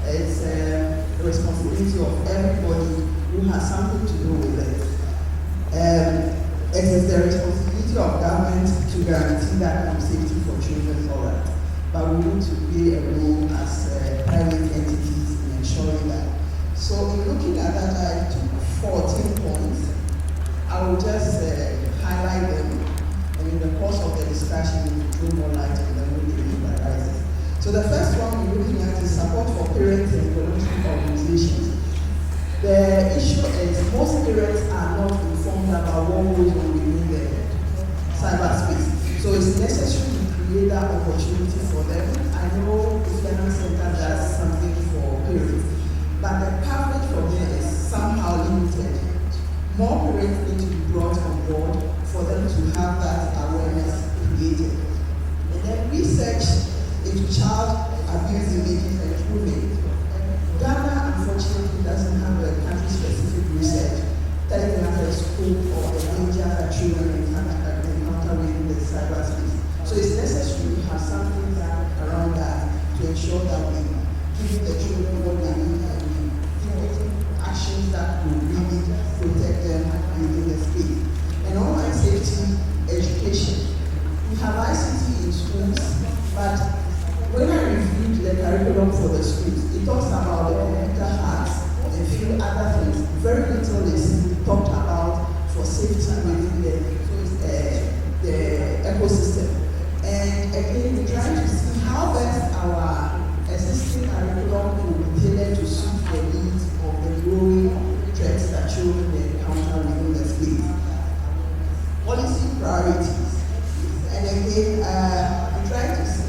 It's a responsibility of everybody who has something to do with it. It is the responsibility of government to guarantee that safety for children, all right. But we need to play a role as private entities in ensuring that. So in looking at that, I took 14 points. I will just highlight them, and in the course of the discussion, we will throw more light on them when the arises. So the first one we're looking at is support for parents and voluntary organizations. The issue is most parents are not informed about what goes on within the cyberspace. So it's necessary to create that opportunity for them. I know the Finance Center does something for parents, but the coverage for them is somehow limited. More parents need to be brought on board for them to have that awareness created. And then research into child abuse images and grooming. Ghana unfortunately doesn't have a country-specific research telling us the scope or the danger that children encounter within the cyberspace. So it's necessary to have something done around that to ensure that we give the children what they need and we take actions that will really protect them within the space. And online safety education. We have ICT in schools, but when I reviewed the curriculum for the schools, it talks about the computer hacks and a few other things. Very little is talked about for safety within the ecosystem. And again, we're trying to see how best our existing curriculum will be tailored to suit the needs of the growing threats that children encounter within the space. Policy priorities. And again, we're trying to see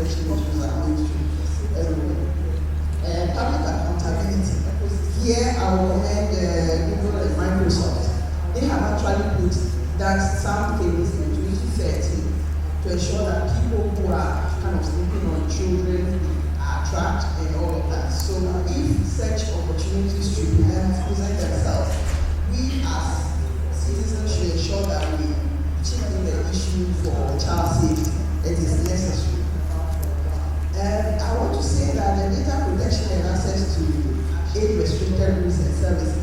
protection issues are mainstream everywhere. Public accountability. Here I will commend Google and Microsoft. They have actually put that some things in 2013 to ensure that people who are kind of sleeping on children are tracked and all of that. So if such opportunities should present themselves, we as citizens should ensure that we chip in the issue for child safety. It is necessary. And I want to say that the data protection and access to age-restricted goods and services,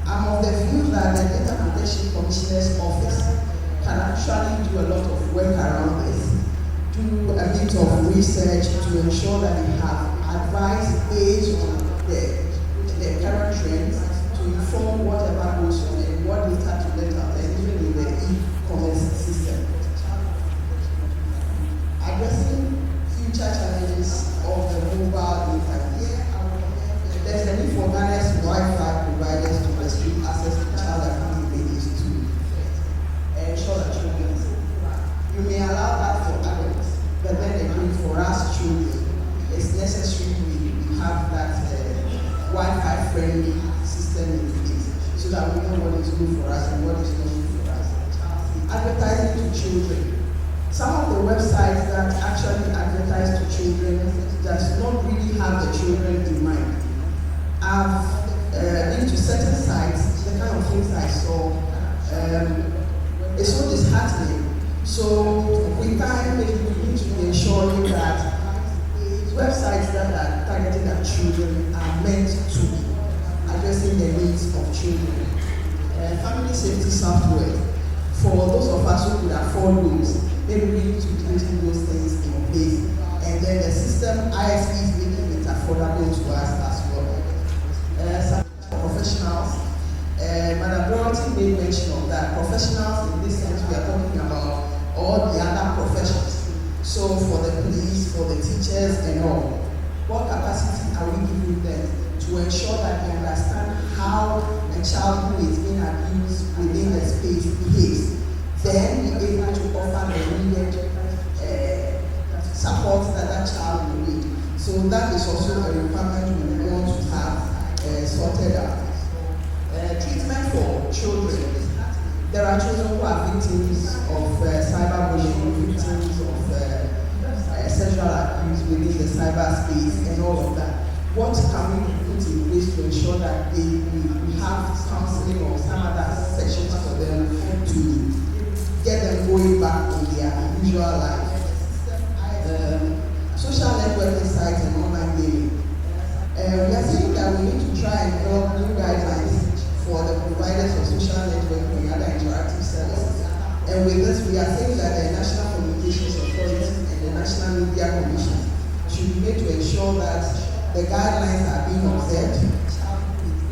I'm of the view that the Data Protection Commissioner's Office can actually do a lot of work around this, do a bit of research to ensure that they have advice based on the current trends to inform whatever goes on and what data to let out, and even in the e-commerce system. Addressing future challenges of the mobile internet. There's a need for Ghana's Wi-Fi providers to restrict access to child activities to ensure that children. You may allow that for adults, but then again for us children, it's necessary we have that Wi-Fi friendly system in place so that we know what is good for us and what is not good for us. Advertising to children. Some of the websites that actually advertise to children does not really have the children in mind. I've been to certain sites, the kind of things I saw, it's so disheartening. So with time, we need to be ensuring that websites that are targeted at children are meant to be addressing the needs of children. Family safety software, for those of us who could afford those, maybe we need to put those things in place. And then the system ISP is making it affordable to us as well. Some professionals, Madam Dorothy made mention of that. Professionals in this sense, we are talking about all the other professions. So for the police, for the teachers and all, what capacity are we giving them to ensure that they understand how a child who is being abused within the space behaves? Then be able to offer the needed support that that child will need. So that is also a requirement we want to have sorted out. Treatment for children. There are children who are victims of cyberbullying, victims of sexual abuse within the cyberspace and all of that. What can we put in place to ensure that we have counseling or some other sections for them to get them going back in their usual life? Social networking sites and online gaming. We are saying that we need to try and develop new guidelines for the providers of social networking and other interactive services. And with this, we are saying that the National Communications Authority and the National Media Commission should be made to ensure that the guidelines are being observed,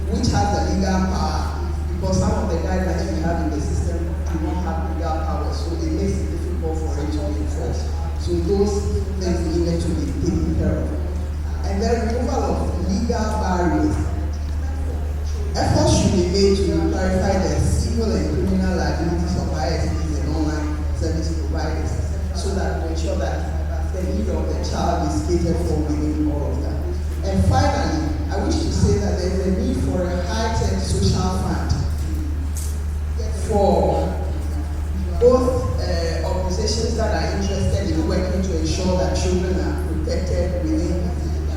which has the legal power, because some of the guidelines we have in the system do not have legal power, so it makes it difficult for it to be enforced. So those things need to be taken care of. And then removal of legal barriers. Efforts should be made to clarify the civil and criminal liabilities of ISPs and online service providers, so that we ensure that the need of the child is catered for within all of that. And finally, I wish to say that there is a need for a high-tech social fund for both organizations that are interested in working to ensure that children are protected within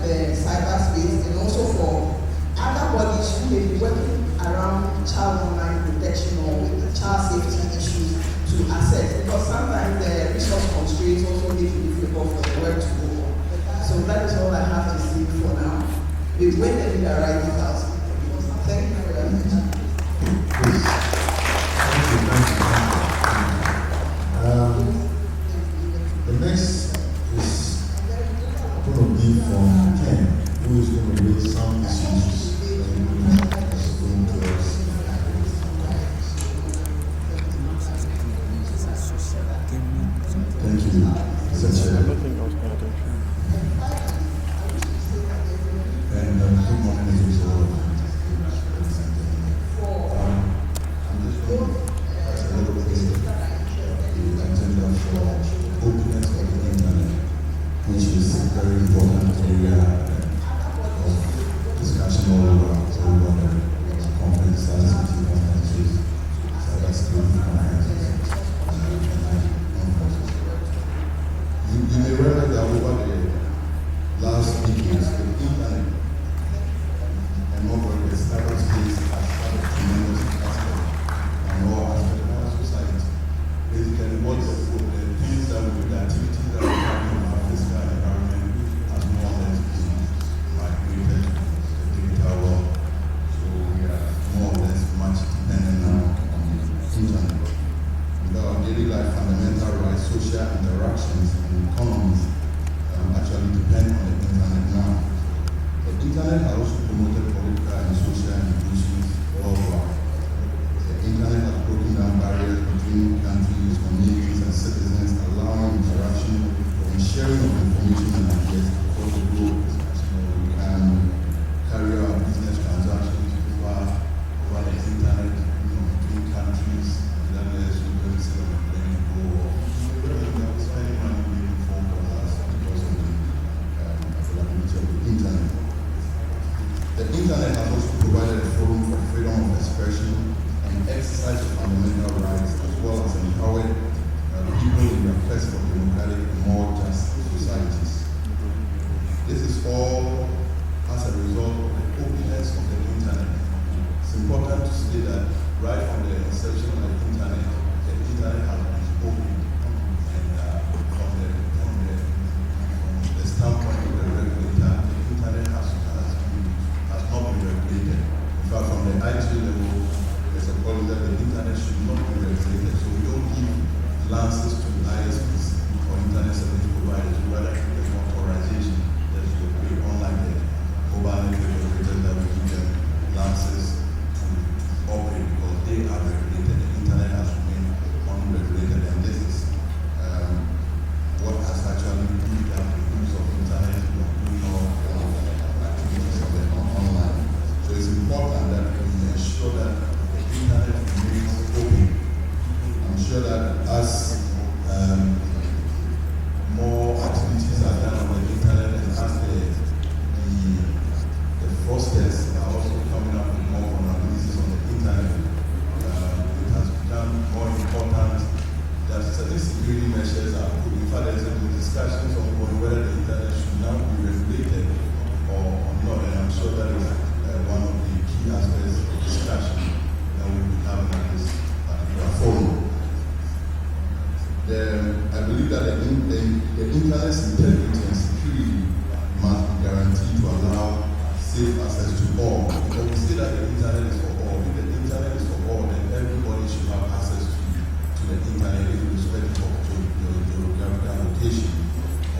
the cyberspace, and also for other bodies who may be working around child online protection or with child safety issues to assess, because sometimes the resource constraints also make it difficult for the work to go on. So that is all I have to say for now. We wait and we arrive at house. Thank you very much. The next is going to be from Ken, who is going to raise some issues that is going to us. Thank you. And good morning, everyone. social interactions and economies actually depend on the internet now. The internet has also promoted political and social inclusion worldwide. The internet has broken down barriers between countries, communities, and citizens, allowing interaction and sharing of information and ideas across the globe. We can carry out business transactions over the internet, between countries, regardless of whether it's on a plane or spending money making phone calls because of the availability of the internet. The internet has also provided a forum for freedom of expression and exercise of fundamental rights, as well as empowered people in their quest for democratic and more just societies. This is all as a result of the openness of the internet. It's important to say that right from the inception of the internet has been open, and from the standpoint of the regulator, the internet has not been regulated. In fact, from the IT level, there's a policy that the internet should not be regulated, so we don't give licenses to ISPs or internet service providers, rather give them authorization that you pay online the mobile network operators that will give them licenses to operate because they are regulated. The internet has remained unregulated, and this is what has actually built up the use of internet, doing all activities of it online. So it's important that we ensure that the internet remains open. I'm sure that as more activities are done on the internet and as the fraudsters are also coming up with more vulnerabilities on the internet, it has become more important that certain security measures are put. In fact, there's been discussions on whether the internet should now be regulated or not, and I'm sure that is one of the key aspects of the discussion that we'll be having at this particular forum. I believe that the internet's integrity and security must be guaranteed to allow safe access to all. Because we say that the internet is for all. If the internet is for all, then everybody should have access to the internet irrespective of geographical location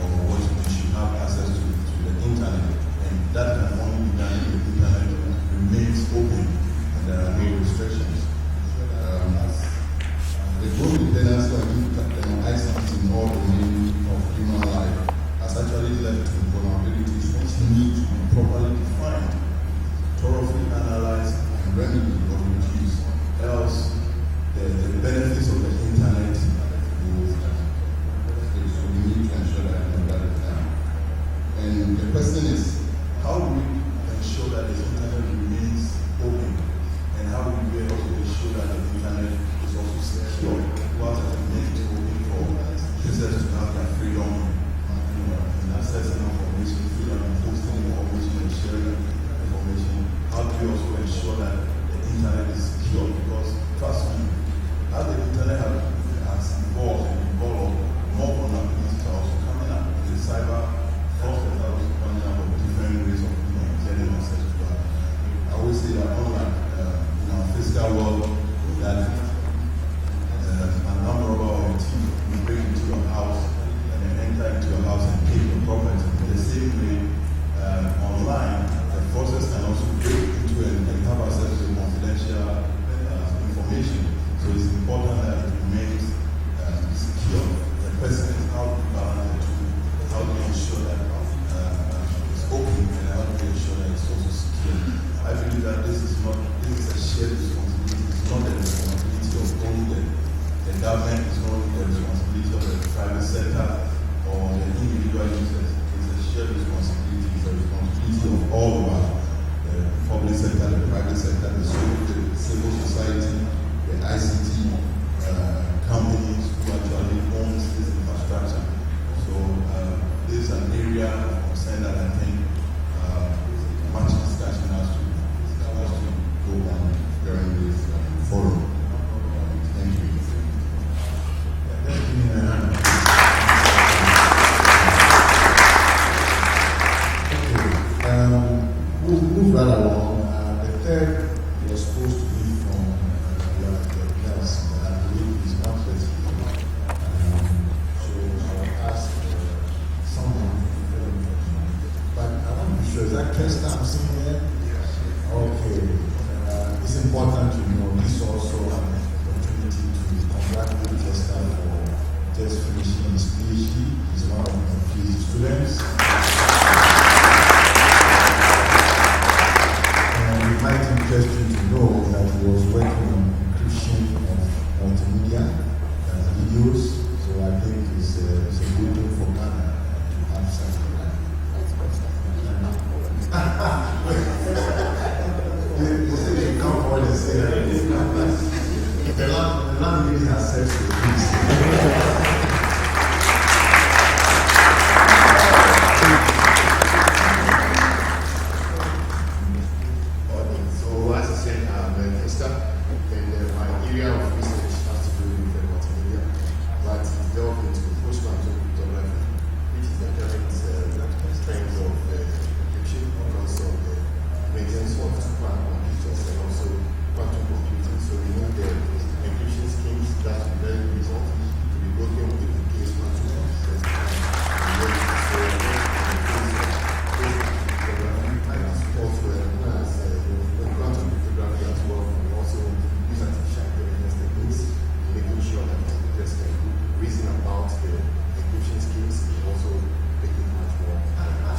or what you should have access to the internet. And that can only be done if the internet remains open and there are no restrictions. The growing dependency on ICT in all domains of human life has actually led to vulnerabilities which need to be properly defined, thoroughly analyzed, and remedied or reduced. Else, the benefits of the internet will we need to ensure that it is done. And the question is, how do we ensure that the internet remains open? And how do we also ensure that the internet is also secure? What are the means open for users to have their freedom in accessing information, freedom in posting information and sharing information? How do we also ensure that the internet is secure? Because trust me, as the internet has evolved, more vulnerabilities are also coming up. The cyber forces are also coming up with different ways of getting access to that. I always say that unlike in our physical world, that a number of our team will break into your house and then enter into your house and take your property. In the same way, online, the forces can also break into and have access to confidential information. So it's important that it remains secure. The question is how to balance the two. How do you ensure that it's open and how do you ensure that it's also secure? I believe that this is a shared responsibility. It's not the responsibility of only the government, it's not only the responsibility of the private sector or the individual users. It's a shared responsibility. It's a responsibility of all of us. The public sector, the private sector, the civil society, the ICT companies who actually owns this infrastructure. So this is an area of concern that I think much discussion has to go on during this forum. Thank you. Move right along. The third was supposed to be from your class, but I believe it's not yet. So first time seeing here? Okay. It's important to know this also an opportunity to congratulate Chester for just finishing his PhD. He's one of my PhD students. And it might interest you to know that he was working on encryption of multimedia videos. So I think it's a good thing for Ghana to have something like that. You say you come forward and say that the landlady has sex with this. So as I said, I'm a tester, and my area of research has to do with multimedia, but delve into post-quantum cryptography, which is the current trend of encryption because of the emergence of quantum computers and also quantum computing. So we know the encryption schemes that will very result to be broken with the case quantum computers. Also as quantum cryptography as well, and also use artificial intelligence techniques in making sure that computers can reason about the encryption schemes and also make it much more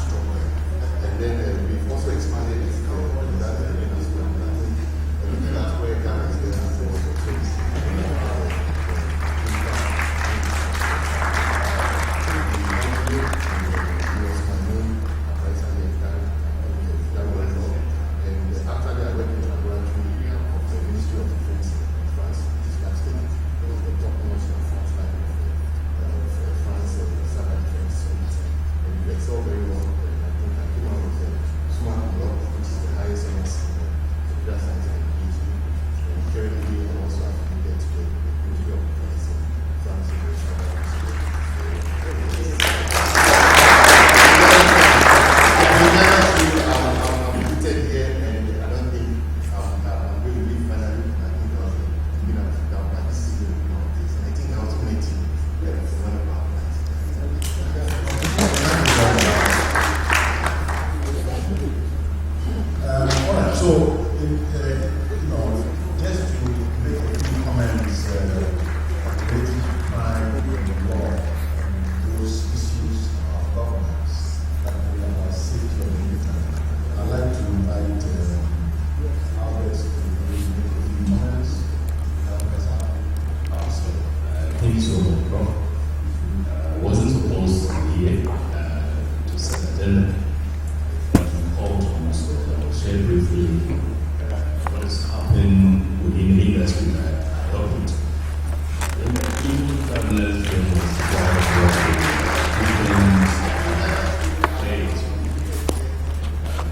stronger. And then we've also expanded this in that area as well. And I think that's where Ghana is there as well.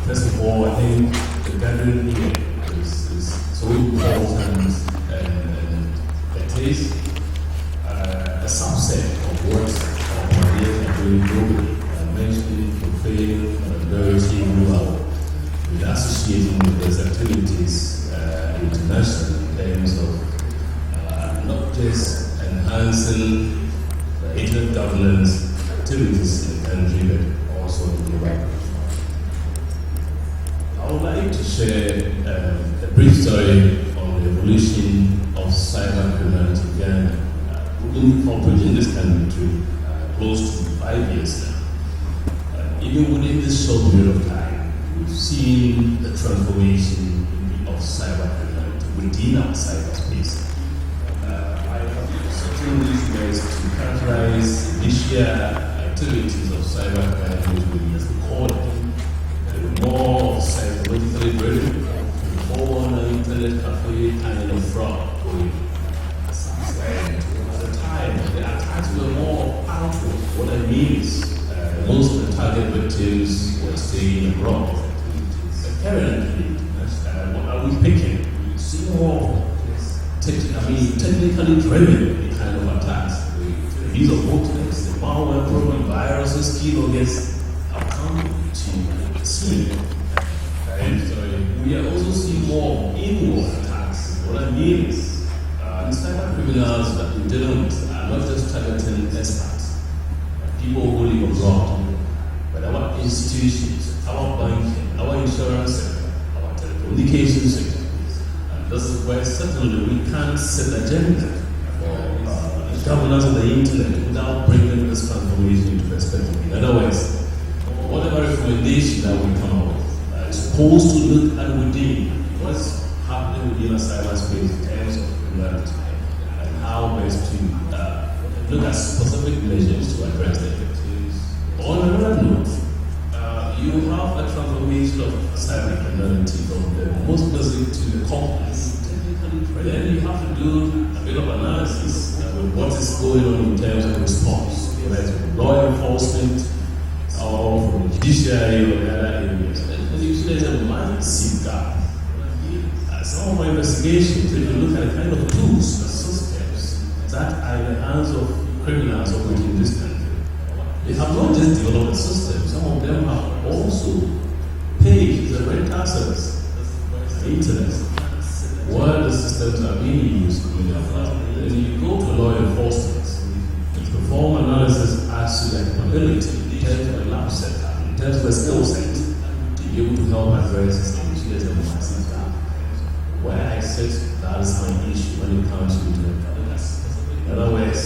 First of all, I think the gathering here is so important, and it is a subset of what our pioneers are doing globally. Mentioning profane, variety, rural, with associating with those activities internationally in terms of not just enhancing the internet governance activities in the country, but also in the global. I would like to share a brief story on the evolution of cyber criminality in Ghana. We've been operating in this country to close to 5 years now. Even within this short period of time, we've seen the transformation of cyber criminality within our cyberspace. I have certain these ways to characterize initial activities of cyber criminality as the core. More psychologically driven, more on the internet cafe kind of fraud going. And at the time, the attacks were more powerful. What I mean is, most of the target victims were staying abroad. Apparently, what are we picking? We see more technically driven kind of attacks. The use of botnets, the malware program, viruses, keyloggers have come to see. And we are also seeing more inward attacks. What I mean is, cyber criminals that we deal with are not just targeting experts, people who live abroad, but our institutions, our banking, our insurance sector, our telecommunications sector. This is where certainly we can't set an agenda for governance of the internet without bringing this transformation into perspective. In other words, whatever recommendation that we come up with is supposed to look at within what's happening within a cyberspace in terms of criminality and how best to look at specific measures to address them. On another note, you have a transformation of cybercriminality from the most basic to the complex. Then you have to do a bit of analysis with what is going on in terms of response, whether it's from law enforcement or from the judiciary or the other areas. And you see there's a massive gap. Some of my investigations, if you look at the kind of tools and systems that are in the hands of criminals operating in this country, they have not just developed a system, some of them have also paid the rental service, the internet, where the systems are being used. Then you go to law enforcement to perform analysis as to their capability in terms of the lab setup, in terms of the skill set, to be able to help address this issue. There's a massive gap. Where I said that is my issue when it comes to internet governance. In other words,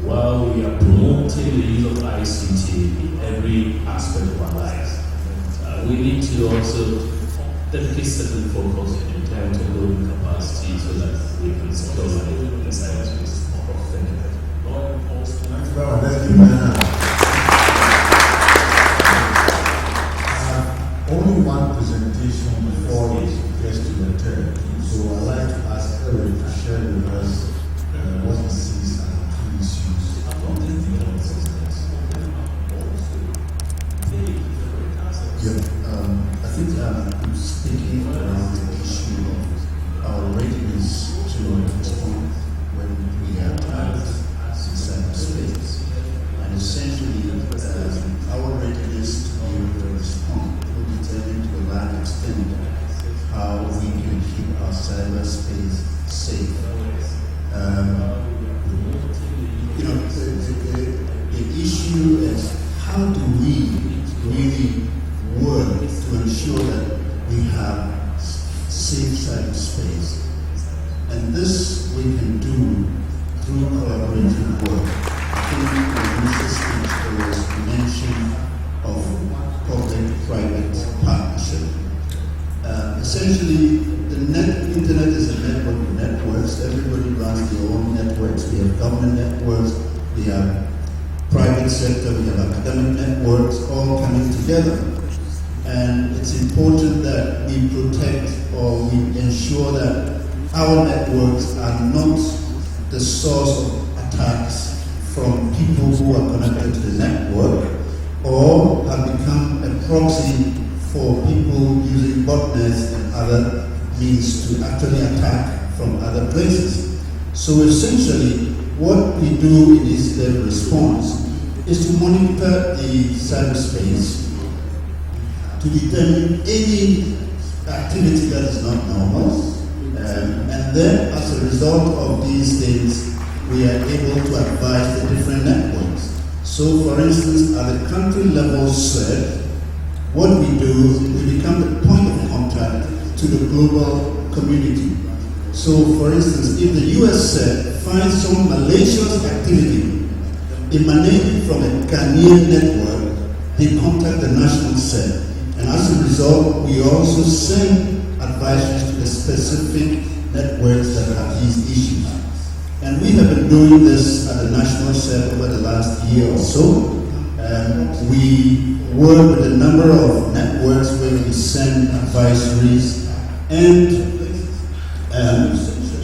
while we are promoting the use of ICT in every aspect of our lives, we need to also dedicate certain focus in terms of building capacity so that we can secure life in the cyberspace. Thank you. Law enforcement. Thank you, man. Only one presentation before we get to the third. So I'd like to ask Eric to share with us what he sees as the two issues. I think I'm speaking around the issue of our readiness to respond when we are attacked in cyberspace. And essentially, our readiness to be able to respond will determine to a large extent how we can keep our cyberspace safe. The issue is how do we really work to ensure that we have safe cyberspace, and this we can do through collaborative work. I think in this speech there was mention of public-private partnership. Essentially, the internet is a network of networks. Everybody runs their own networks. We have government networks, we have private sector, we have academic networks, all coming together. And it's important that we protect or we ensure that our networks are not the source of attacks from people who are connected to the network or have become a proxy for people using botnets and other means to actually attack from other places. So essentially, what we do in incident response is to monitor the cyberspace to determine any activity that is not normal, and then as a result of these things, we are able to advise the different networks. So for instance, at the country level set, what we do is we become the point of contact to the global community. So for instance, if the US set finds some malicious activity emanating from a Ghanaian network, they contact the national set. And as a result, we also send advisories to the specific networks that have these issues. And we have been doing this at the national set over the last year or so. We work with a number of networks where we send advisories and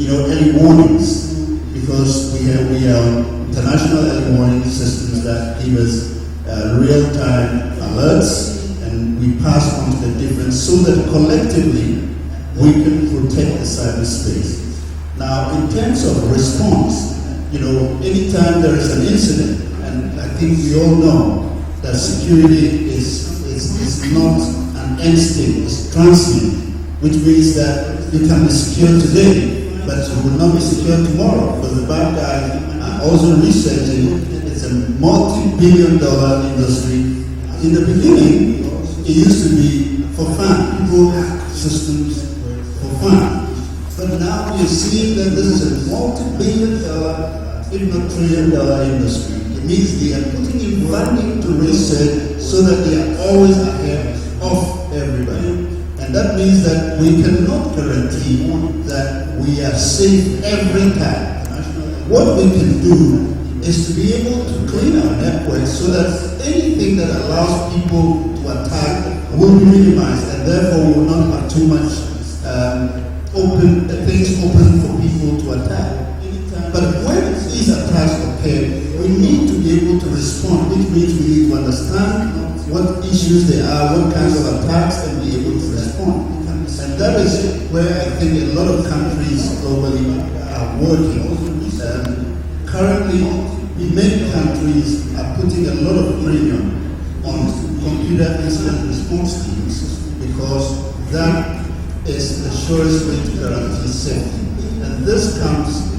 early warnings, because we are international early warning systems that give us real-time alerts, and we pass on to the different so that collectively we can protect the cyberspace. Now, in terms of response, anytime there is an incident, and I think we all know that security is not an end state, it's transient, which means that you can be secure today, but you will not be secure tomorrow, because the bad guys are also researching. It's a multi-billion-dollar industry. In the beginning, it used to be for fun. People hack systems for fun. But now we are seeing that this is a multi-billion-dollar, if not trillion-dollar industry. It means they are putting in funding to research so that they are always ahead of everybody. And that means that we cannot guarantee that we are safe every time. What we can do is to be able to clean our network so that anything that allows people to attack will be minimized, and therefore we will not have too much things open for people to attack. But when these attacks occur, we need to be able to respond, which means we need to understand what issues there are, what kinds of attacks, and be able to respond. And that is where I think a lot of countries globally are working. Currently, many countries are putting a lot of premium on computer incident response teams because that is the surest way to guarantee safety. And this comes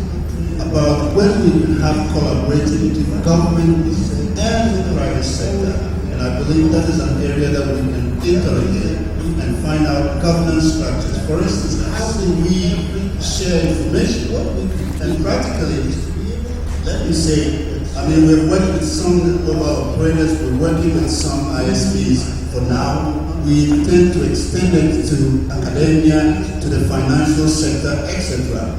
about when we can have collaborating between government and the private sector. And I believe that is an area that we can interrogate and find out governance structures. For instance, how do we share information? And practically, let me say, we've worked with some global operators, we're working with some ISPs for now. We intend to extend it to academia, to the financial sector, etc.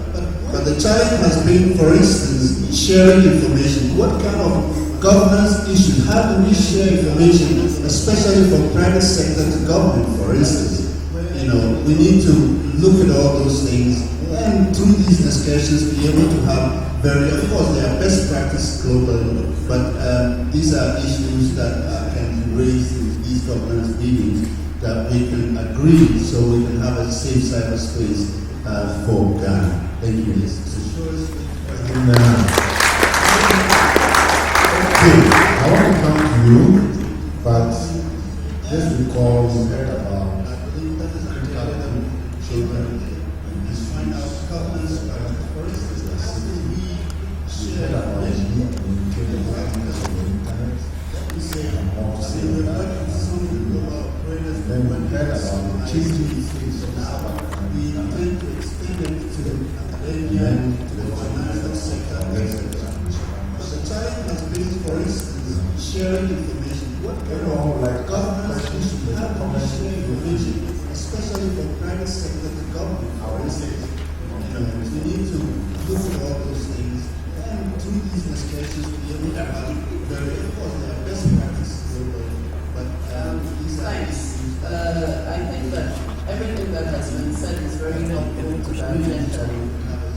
But the challenge has been, for instance, sharing information. What kind of governance issues? How do we share information, especially from private sector to government, for instance? We need to look at all those things and through these discussions be able to have of course, there are best practice globally, but these are issues that can be raised in these governance meetings that we can agree so we can have a safe cyberspace for Ghana. Thank you. I want to come to you, but just because we heard about children and find out governance for instance, we heard about the internet, then we heard about the changing things we intend to extend it to academia, to the financial sector, etc. But the challenge has been, for instance, sharing information. What kind of governance issues have to share information, especially from private sector to government, for instance. We need to look at all those things and through these discussions be able to have of course there are best practices globally, but these are issues. I think that everything that has been said is very helpful to the agenda.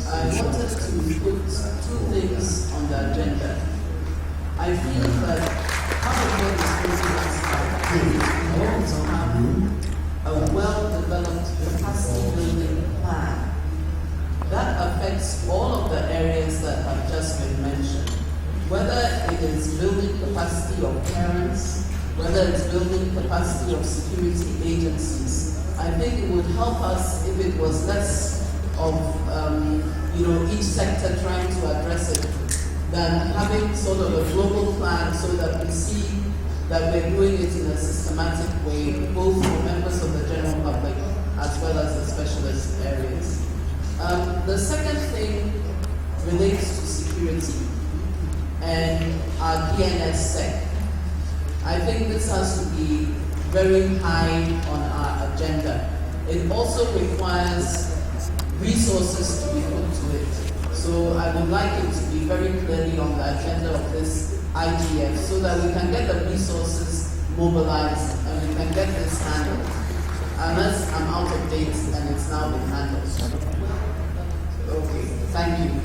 I wanted to put two things on the agenda. I feel that part of what is going on is to have a well-developed capacity building plan that affects all of the areas that have just been mentioned. Whether it is building capacity of parents, whether it's building capacity of security agencies, I think it would help us if it was less of each sector trying to address it than having sort of a global plan so that we see that we're doing it in a systematic way, both for members of the general public as well as the specialist areas. The second thing relates to security and our DNSSEC. I think this has to be very high on our agenda. It also requires resources to be put to it. So I would like it to be very clearly on the agenda of this IGF so that we can get the resources mobilized and we can get this handled. Unless I'm out of date and it's now been handled. Okay, thank you.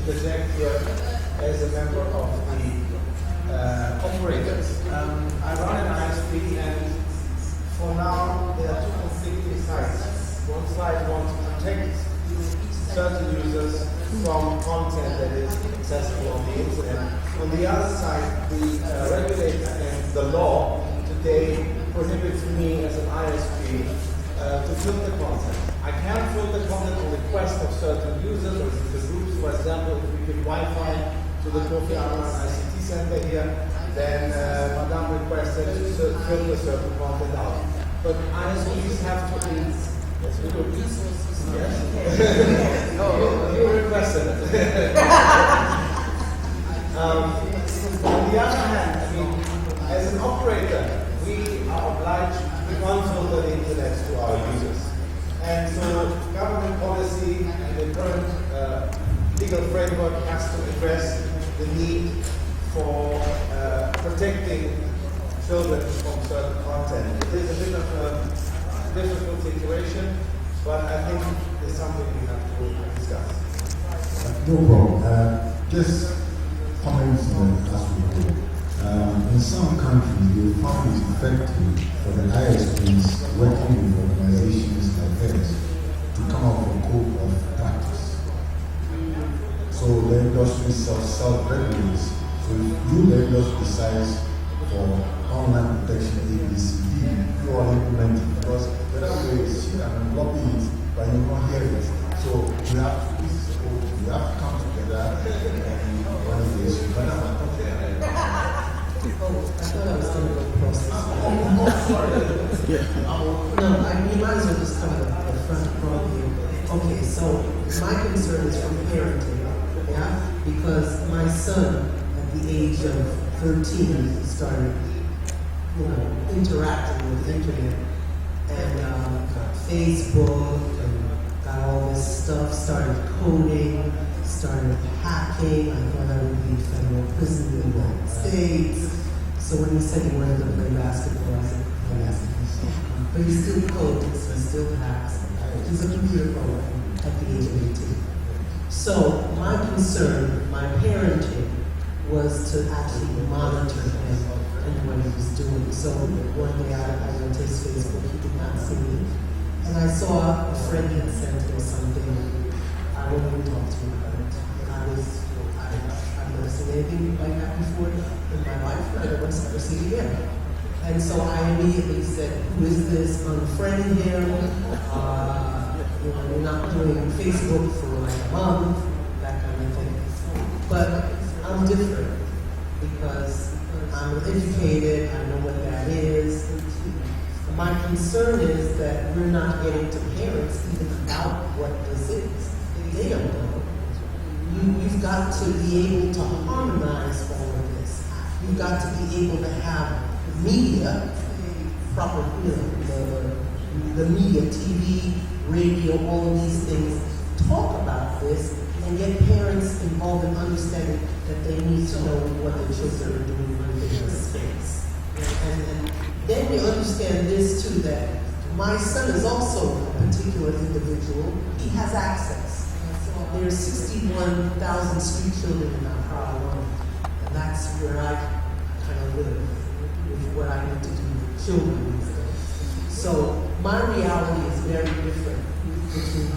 Interject here as a member of the operators. I run an ISP, and for now there are two conflicting sides. One side wants to protect certain users from content that is accessible on the internet. On the other side, the regulator and the law today prohibits me as an ISP to filter content. I can filter content on request of certain users or the groups. For example, if we give Wi-Fi to the Kofi Annan ICT Center here, then Madame requested to filter certain content out. But ISPs have to be. Yes. No, you requested it. On the other hand, I mean, as an operator, we are obliged to unfilter the internet to our users. And so government policy and the current legal framework has to address the need for protecting children from certain content. It is a bit of a difficult situation, but I think it's something we have to discuss. No problem. Just comments as we go. In some countries, you found it effective for the ISPs working with organizations like theirs to come up with a code of practice. So the industry self-regulates. So if you, the industry, decides for online protection ABCD, you all implement it because the other way is you can copy it, but you will not hear it. So we have to come together and run this. Oh, I thought I was going to go across this. No, you might as well just come to the front row here. Okay, so my concern is from parenting, yeah? Because my son, at the age of 13, started, interacting with the internet and Facebook and got all this stuff, started coding, started hacking. I thought I would be in federal prison in the United States. So when he said he wanted to play basketball, I said, play basketball. But he still codes, he still hacks. He's a computer programmer at the age of 18. So my concern, my parenting, was to actually monitor him and what he was doing. So one day I went to his Facebook, he did not see me. And I saw a friend had sent him something. I won't even talk to him about it. I've never seen anything like that before in my life, and I don't want to ever see it again. And so I immediately said, who is this? Unfriend him. You're not doing Facebook for like a month, that kind of thing. But I'm different because I'm educated, I know what that is. My concern is that we're not getting to parents even about what this is. They don't know. You've got to be able to harmonize all of this. You've got to be able to have media, proper, the media, TV, radio, all of these things, talk about this and get parents involved in understanding that they need to know what their children are doing within the space. And then we understand this too, that my son is also a particular individual. He has access. There's 61,000 street children in our proud one, and that's where I kind of live with what I need to do with children. So my reality is very different between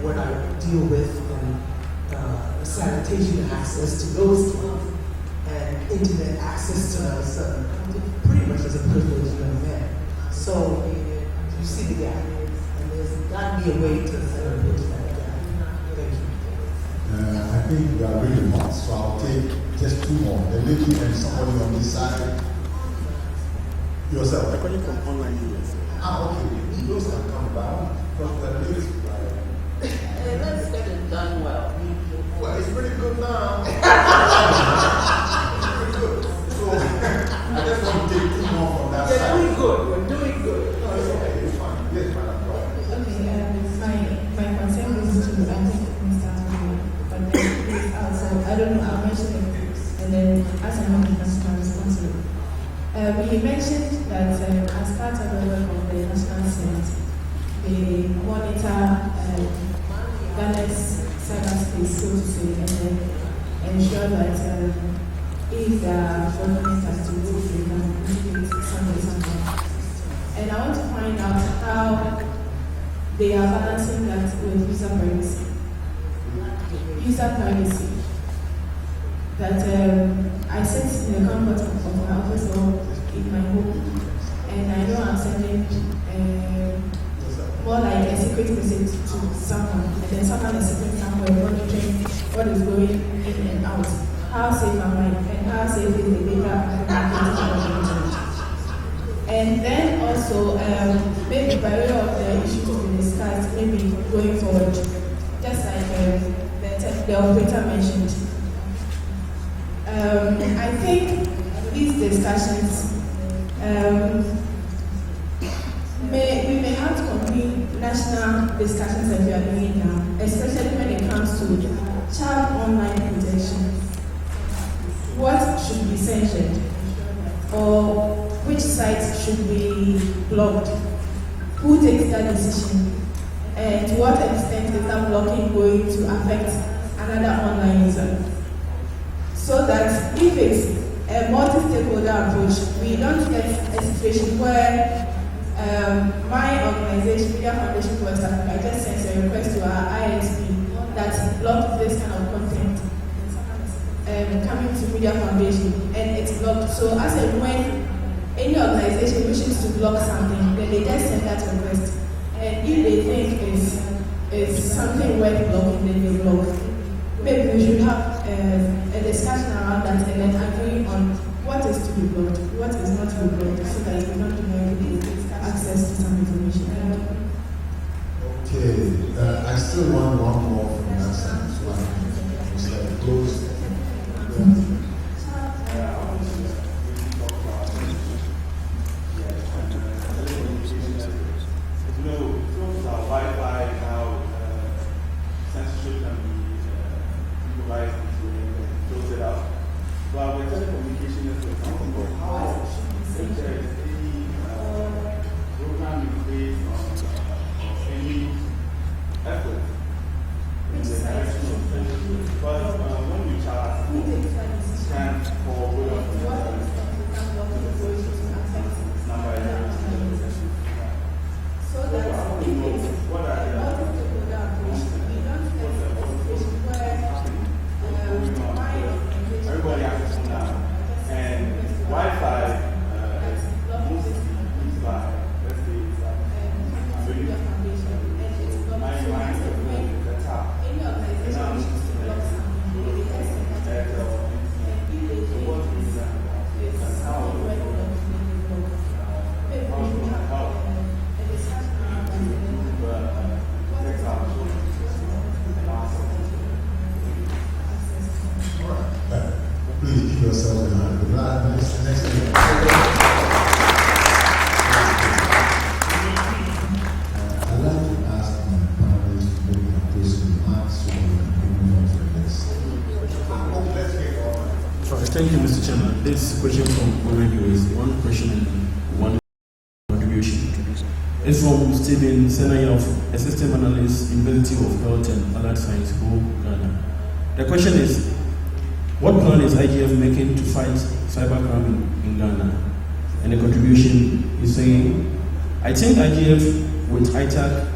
what I deal with and sanitation access to those kids and internet access to my son. Pretty much as a privileged young man. So you see the gap, and there's got to be a way to bridge that gap. Thank you. I think we are really hot, so I'll take just two more. The lady and somebody on this side. Yourself. I'm calling from online videos. Okay. Those can come down. But the ladies. Let's get it done well. Well, it's pretty good now. Pretty good. So I just want to take two more from that side. We're doing good. We're doing good. No, it's okay. It's fine. Yes, madam. My concern goes to Mr. But then also, I don't know, I'll mention it, and then as I'm not the national responsible. He mentioned that as part of the work of the National Senate, they monitor Ghana's cyberspace, so to say, and then ensure that if there are documents as to which they can communicate something. And I want to find out how they are balancing that with user privacy. User privacy. That I sit in the comfort of my office or in my home, and I know I'm sending more like a secret message to someone, and then someone is sitting somewhere monitoring what is going in and out. how safe am I and how safe is the data communicating on the internet. And then also, maybe by way of the issue to be discussed, maybe going forward, just like the operator mentioned. I think these discussions, we may have to complete national discussions that we are doing now, especially when it comes to child online protection. What should be censored? Or which sites should be blocked? Who takes that decision? And to what extent is that blocking going to affect another online user? So that if it's a multi-stakeholder approach, we don't get a situation where my organization, Media Foundation for West Africa, just sends a request to our ISP that blocks this kind of content coming to Media Foundation, and it's blocked. So as and when any organization wishes to block something, then they just send that request. And if they think it's something worth blocking, then they block. Maybe we should have a discussion around that and then agree on what is to be blocked, what is not to be blocked, so that we don't deny people access to some information. Okay, I still want one more from that side. It's like close. Wi-Fi, how censorship can be improvised and filtered out. But with telecommunication network, how if there is any program in place or any effort in the direction of censorship. But when you charge, can for So that what are everybody has to now, and Wi-Fi is mostly used by, let's say, I believe, my the top. And now, Please keep yourself in mind. Next thing. I'd like to ask my panelists to make a closing remarks so we can move on to the next. Thank you, Mr. Chairman. This question from radio is one question and one contribution. It's from Stephen Senaya, a system analyst, University of Health and Allied Science, Ghana. The question is, what plan is IGF making to fight cybercrime in Ghana? And the contribution is saying, I think IGF with ITAC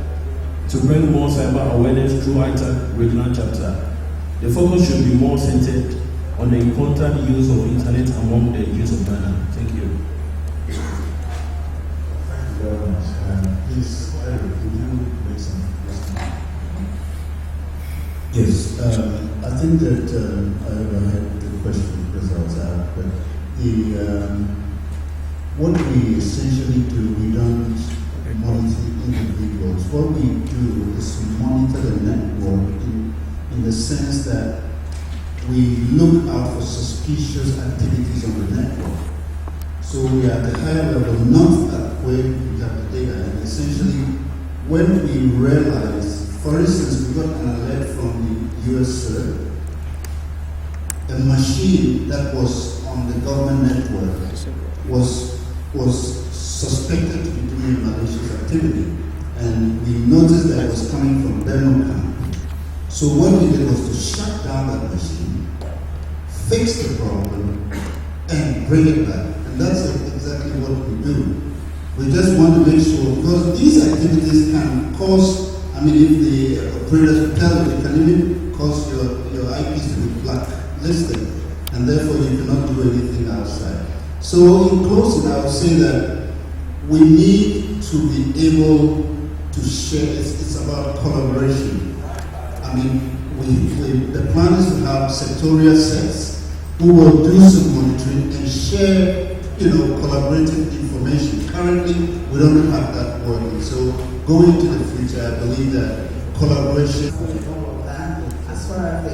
to bring more cyber awareness through ITAC regional chapter. The focus should be more centered on the important use of internet among the youth of Ghana. Thank you. Thank you very much. Please, Eric, could you make some questions? Yes, I think that I overheard the question because I was out, but what we essentially do, we don't monitor individuals. What we do is monitor the network in the sense that we look out for suspicious activities on the network. So we are at the higher level, not at where we have the data. And essentially, when we realize, for instance, we got an alert from the US CERT, a machine that was on the government network was suspected to be doing malicious activity. And we noticed that it was coming from Birmingham. So what we did was to shut down that machine, fix the problem, and bring it back. And that's exactly what we do. We just want to make sure, because these activities can cause, I mean, if the operators tell you, it can even cause your IPs to be blacklisted, and therefore you cannot do anything outside. So in closing, I would say that we need to be able to share. It's about collaboration. I mean, the plan is to have sectorial sets who will do some monitoring and share, collaborative information. Currently, we don't have that working. So going into the future, I believe that collaboration. As far as the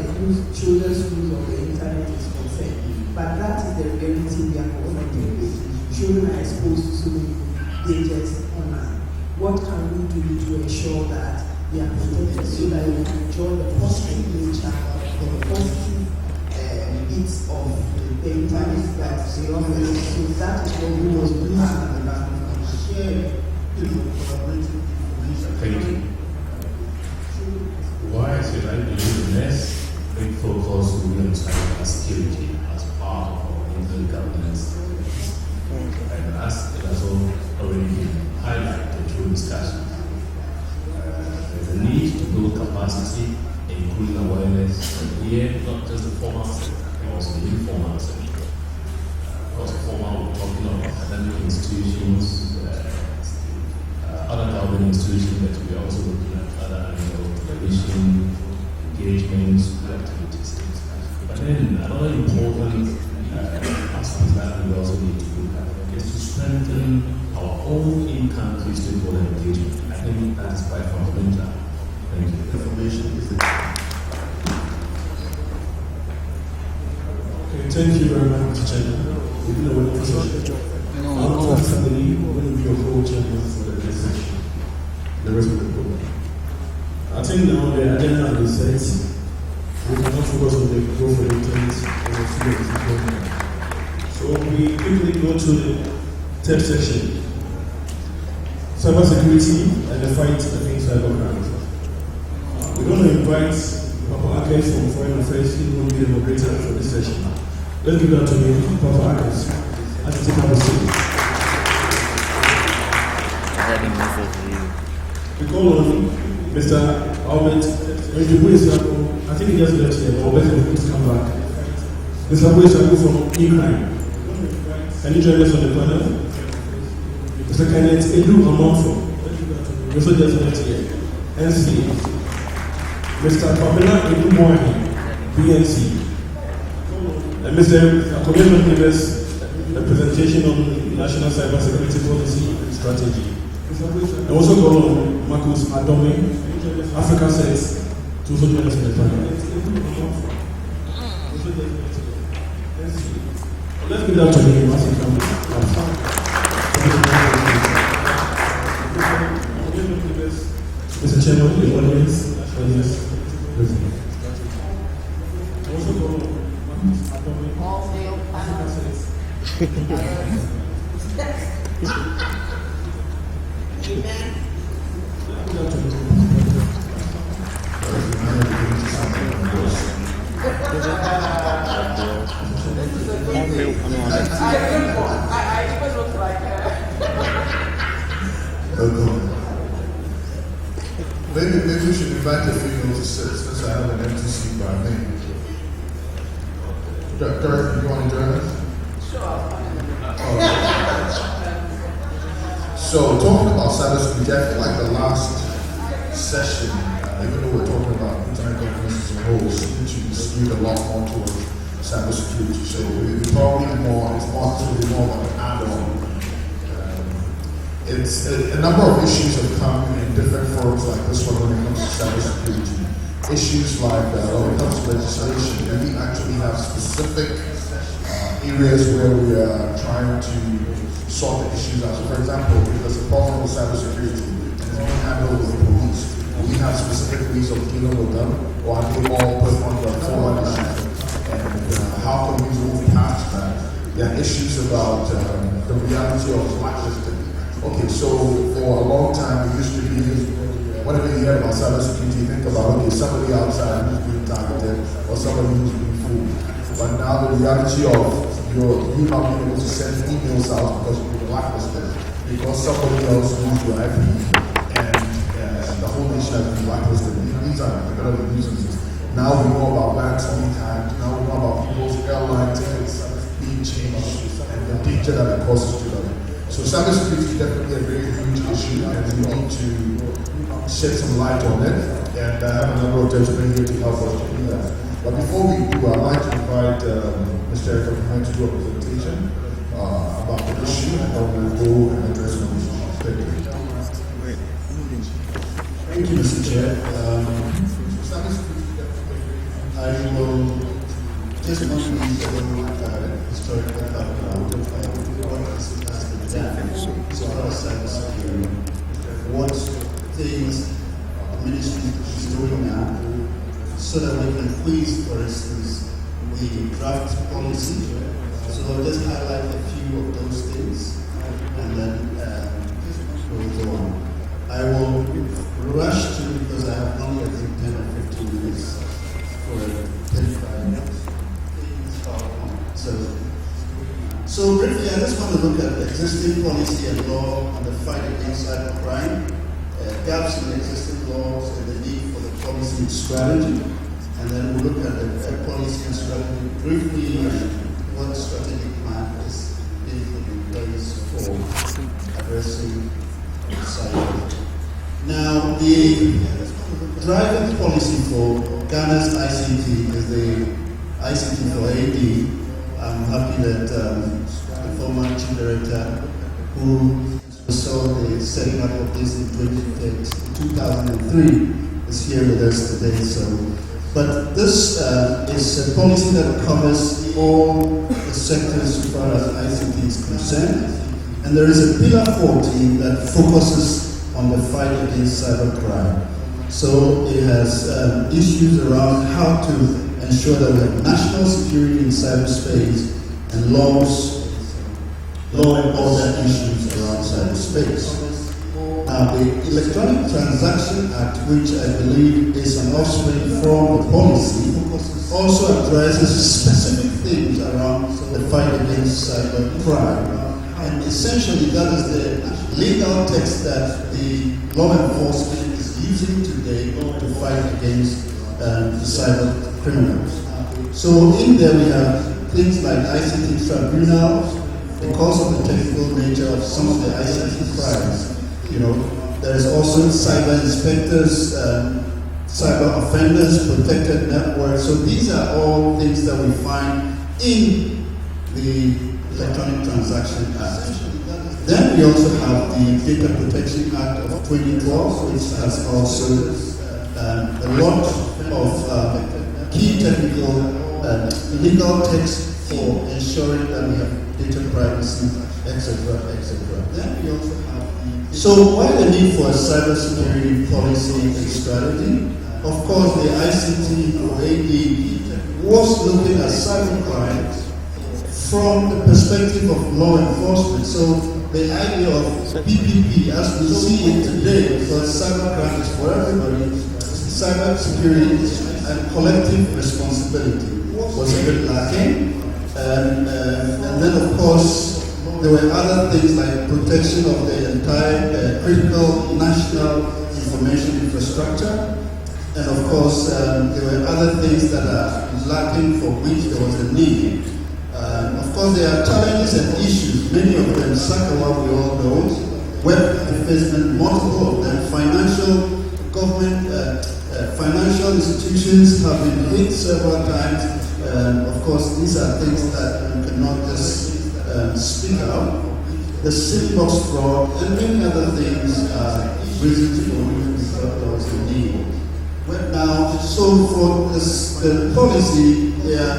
children's use of the internet is concerned, but that is the reality we are confronted with. Children are exposed to so many dangers online. What can we do to ensure that they are protected so that we can enjoy the positive nature, the positive bits of the internet that they offer? So that is what we must do and share, collaborative information. Thank you. Why I said I believe less big focus will be on cyber security as part of our internet governance. And as it has already been highlighted through discussion, there's a need to build capacity, including awareness, and here not just the formal sector, but also the informal sector. Also formal, we're talking about academic institutions, other government institutions, but we are also looking at other television, engagements, activities. But then another important aspect that we also need to look at is to strengthen our own in-country stakeholder engagement. I think that is quite fundamental. Thank you. Information is the Okay, thank you very much, Mr. Chairman. Even though we're I'll personally will be your co-chairman for the next session, the rest of the program. I think now the agenda is set. We cannot focus on the growth of the internet and the field of the program. So we quickly go to the third section. Cyber security and the fight against cybercrime. We're going to invite Papa Akes from Foreign Affairs, who will be the moderator for this session. Let's give that to him, Papa Akes. As you take our seat. We call on Mr. Albert Wenjibu. I think he just left here, but Albert will come back. Mr. Wenjibu from Ukraine. Can you join us on the panel? Mr. Kenneth Edu Amonfo. He also just left here. NC. Mr. Pamela Edu Moani, PNC. And Mr. Akomedo gave us a presentation on national cybersecurity policy and strategy. And also call on Marcus Adome, Africa Sense, to also join us in the panel. Let's give that to him as he comes. Mr. Chairman, the audience, present. Also call on Marcus Adome, Africa Sense. Maybe we should invite the female to sit since I have an empty seat by me. Dirk, you want to join us? So, talking about cybersecurity, I feel like the last session, even though we're talking about internet governance as a whole, seemed to skew a lot more towards cybersecurity. So, it's probably more, it's really more of an add-on. It's a number of issues have come in different forms like this one when it comes to cybersecurity. Issues like when it comes to legislation, we actually have specific areas where we are trying to sort the issues out. So for example, if there's a problem with cybersecurity and it's being handled with the police, we have specific ways of dealing with them, or are they all put under a formal issue? And how can we move past that? There are issues about the reality of blacklisting. Okay, so for a long time, we used to be, whenever you hear about cybersecurity, you think about, okay, somebody outside who's being targeted or somebody who's being fooled. But now the reality of you not being able to send emails out because you've been blacklisted, because somebody else used your IP and the whole nation has been blacklisted. These are incredible nuisances. Now we know about banks being hacked, now we know about people's airline tickets being changed and the danger that it causes to them. So cybersecurity is definitely a very huge issue and we need to shed some light on it, and I have a number of gentlemen here to help us to do that. But before we do, I'd like to invite Mr. Government to do a presentation about the issue, and then we'll go and address the issue. Thank you. Thank you, Mr. Chair. I will just mention the historical background of what has been done so far as cybersecurity, what things the ministry is doing now, so that we can quiz, for instance, the draft policy. So I'll just highlight a few of those things, and then we'll go on. I will rush to, because I have only, I think, 10 or 15 minutes for 35 minutes. So briefly, I just want to look at the existing policy and law on the fight against cybercrime, gaps in the existing laws, and the need for the policy and strategy. And then we'll look at the policy and strategy briefly, and what strategic plan is being put in place for addressing cyber. Now, the driving policy for Ghana's ICT is the ICT for AD. I'm happy that the former chief director, who saw the setting up of this in 2003, is here with us today. But this is a policy that covers all the sectors so far as ICT is concerned, and there is a pillar 14 that focuses on the fight against cybercrime. So it has issues around how to ensure that we have national security in cyberspace and law and order issues around cyberspace. Now, the Electronic Transaction Act, which I believe is an offspring from the policy, also addresses specific things around the fight against cybercrime. And essentially, that is the legal text that the law enforcement is using today to fight against the cyber criminals. So in there we have things like ICT tribunals, because of the technical nature of some of the ICT crimes. There is also cyber inspectors, cyber offenders, protected networks. So these are all things that we find in the Electronic Transaction Act. Then we also have the Data Protection Act of 2012, which has also a lot of key technical legal text for ensuring that we have data privacy, etc., etc. Then we also have so why the need for a cybersecurity policy and strategy? Of course, the ICT or AD was looking at cybercrime from the perspective of law enforcement. So the idea of PPP, as we see it today, because cybercrime is for everybody, cybersecurity and collective responsibility was a bit lacking. And then, of course, there were other things like protection of the entire critical national information infrastructure. And of course, there were other things that are lacking for which there was a need. Of course, there are challenges and issues, many of them, Sakawa, we all know, web defacement, multiple of them, financial, government, financial institutions have been hit several times. Of course, these are things that we cannot just speak out. The sandbox fraud and many other things are reasons for which we thought there was a need. Now, so for the policy, there are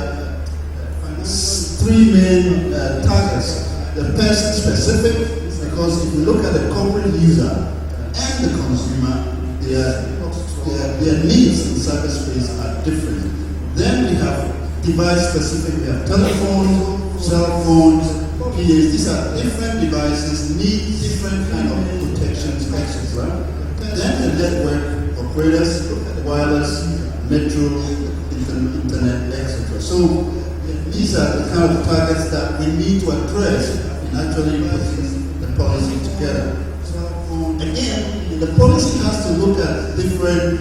three main targets. The person specific, because if you look at the corporate user and the consumer, their needs in cyberspace are different. Then we have device specific, we have telephones, cell phones, PAs. These are different devices, need different kind of protections, etc. Then the network operators, wireless, metro, internet, etc. So these are the kind of targets that we need to address in actually putting the policy together. Again, the policy has to look at different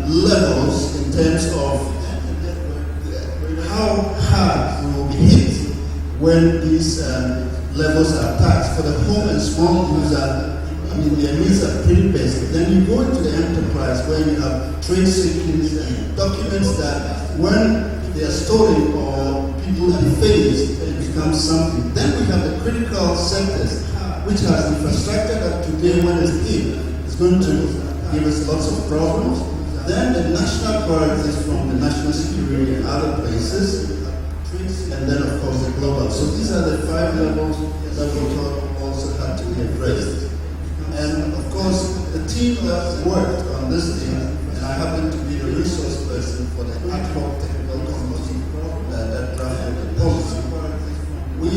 levels in terms of how hard we will be hit when these levels are taxed. For the home and small user, their needs are pretty basic. Then you go into the enterprise where you have trade secrets and documents that when they are stolen or people defaced, it becomes something. Then we have the critical sectors, which has infrastructure that today, when it's in, is going to give us lots of problems. Then the national priorities from the national security and other places, and then of course the global. So these are the 5 levels that we thought also had to be addressed. And of course, the team that worked on this thing, and I happen to be the resource person for the ad hoc technical committee that drafted the policy. We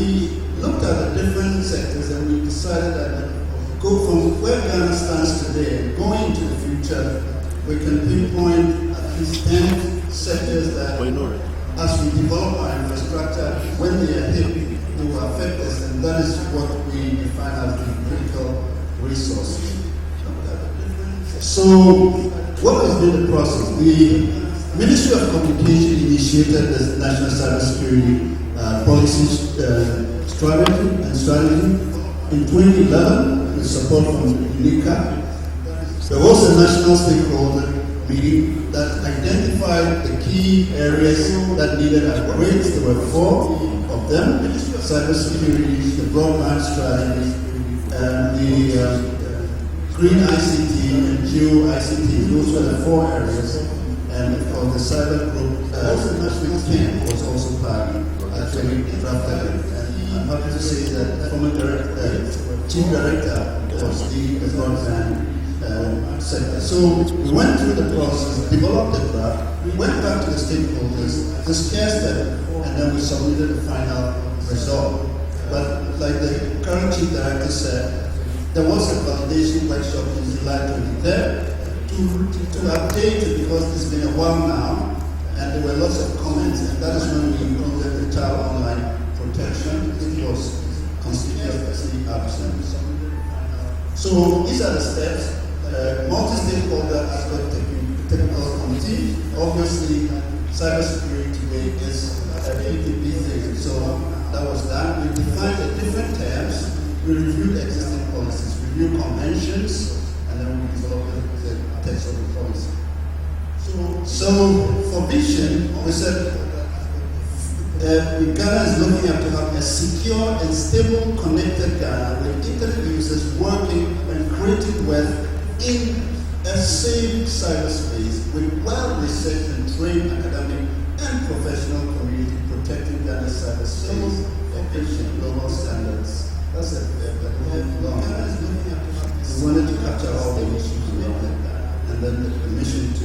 looked at the different sectors and we decided that go from where Ghana stands today and going into the future, we can pinpoint at least 10 sectors that, as we develop our infrastructure, when they are hit, they will affect us, and that is what we define as the critical resources. So, what has been the process? The Ministry of Communication initiated the National Cybersecurity Policy strategy in 2011 with support from UNICA. There was a national stakeholder meeting that identified the key areas that needed upgrades. There were 4 of them: cybersecurity, the broadband strategy, the green ICT and geo ICT. Those were the 4 areas. And of course, the cyber group, national team was also part actually drafted it. And I'm happy to say that the former chief director was the broadband sector. So we went through the process, developed the draft, we went back to the stakeholders, discussed them, and then we submitted the final result. But like the current chief director said, there was a validation workshop in July 23rd to update it because it's been a while now, and there were lots of comments, and that is when we included the child online protection. It was conspicuously absent. So these are the steps. Multi-stakeholder aspect technical committee. Obviously, cybersecurity today is a PPP thing. So that was done. We defined the different terms. We reviewed existing policies, reviewed conventions, and then we developed the text of the policy. So for vision, we said Ghana is looking up to have a secure and stable connected Ghana with internet users working and creating wealth in a safe cyberspace with well-researched and trained academic and professional community protecting Ghana's cyberspace and ancient global standards. That's a long. We wanted to capture all the issues related and then the mission to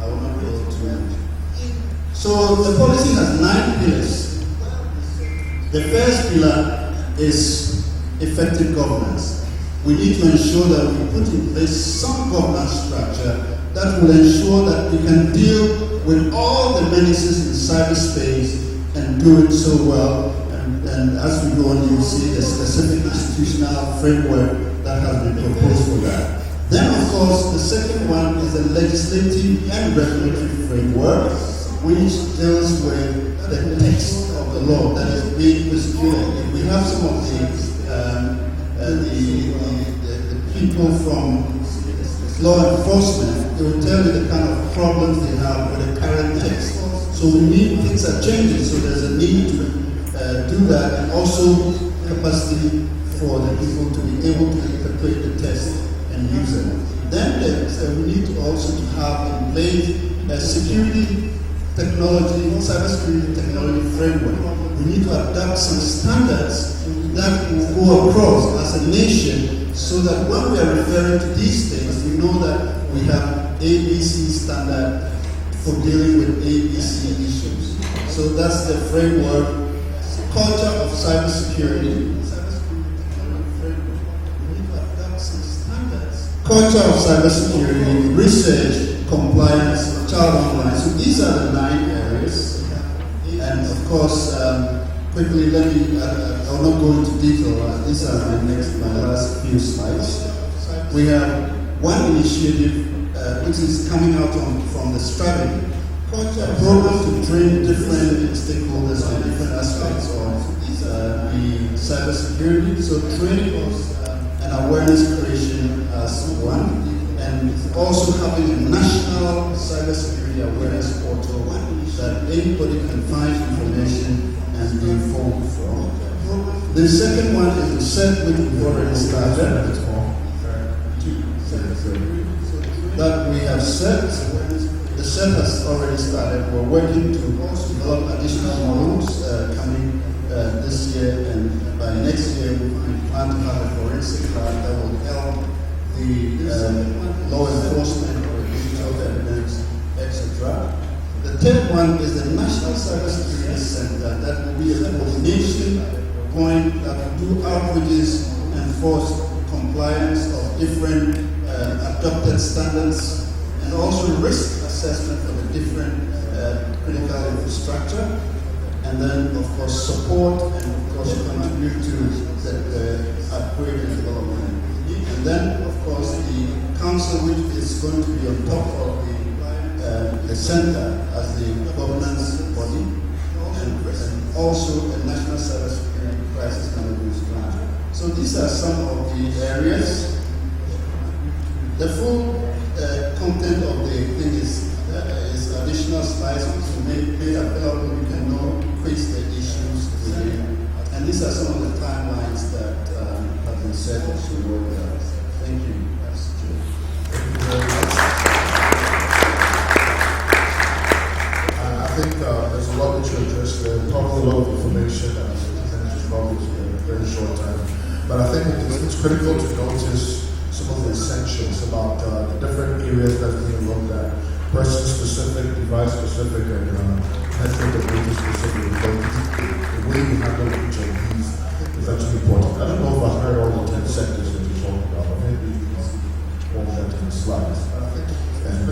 I will not go too much. So the policy has 9 pillars. The first pillar is effective governance. We need to ensure that we put in place some governance structure that will ensure that we can deal with all the menaces in cyberspace and do it so well. And as we go on, you'll see the specific institutional framework that has been proposed for that. Then, of course, the second one is the legislative and regulatory framework, which deals with the text of the law that is being prosecuted. If we have some of the people from law enforcement, they will tell you the kind of problems they have with the current text. So we need, things are changing, so there's a need to do that, and also capacity for the people to be able to interpret the text and use it. Then we need to also to have in place a security technology, cybersecurity technology framework. We need to adapt some standards that will go across as a nation so that when we are referring to these things, we know that we have ABC standard for dealing with ABC issues. So that's the framework. Culture of cybersecurity. Culture of cybersecurity, research, compliance, child online. So these are the 9 areas. And of course, quickly, let me, I will not go into detail. These are my last few slides. We have one initiative which is coming out from the strategy. A program to train different stakeholders on different aspects of the cybersecurity. So training and awareness creation as one, and also having a national cybersecurity awareness portal. that anybody can find information and be informed from. The second one is the set which we've already started. That we have set. The set has already started. We're working to develop additional modules coming this year, and by next year we plan to have a forensic lab that will help the law enforcement, digital evidence, etc. The third one is the National Cybersecurity Center that will be a coordination point that will do outreaches, enforce compliance of different adopted standards, and also risk assessment for the different critical infrastructure, and then of course support and of course contribute to the upgrade and development. And then of course the council, which is going to be on top of the center as the governance body, and also a national cybersecurity crisis management plan. So these are some of the areas. The full content of the thing is additional slides to make available. You can know face the issues within. And these are some of the timelines that have been set to work out. Thank you. I think there's a lot that you addressed there, probably a lot of information, and it's probably in a very short time. But I think it's critical to notice some of the essentials about the different areas that we looked at, person-specific, device-specific, and method of data-specific. The way we handle each of these is actually important. I don't know if I heard all the 10 sectors that you talked about, but maybe all that in the slides. And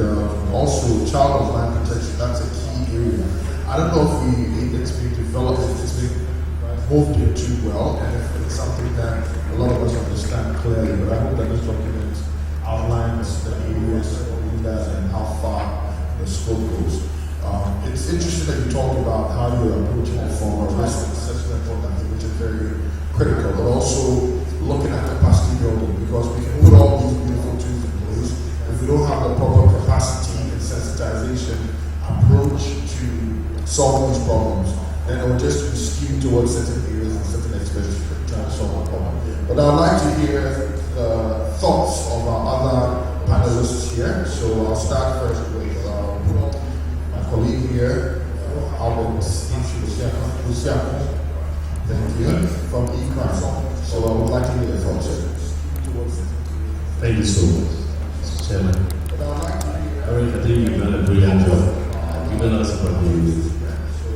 also, child and land protection, that's a key area. I don't know if it's being developed, if it's being moved into well, and if it's something that a lot of us understand clearly, but I hope that this document outlines the areas of that and how far the scope goes. It's interesting that you talk about how you're approaching the form of risk assessment, which is very critical, but also looking at capacity building, because we can put all these beautiful tools in place. If we don't have the proper capacity and sensitization approach to solve these problems, then it will just be skewed towards certain areas and certain experts trying to solve the problem. But I'd like to hear the thoughts of our other panelists here. So I'll start first with my colleague here, Albert Luciano. Thank you, from eCrime. So I would like to hear your thoughts. Thank you so much, Mr. Chairman. I think you've done a brilliant job. Given us a review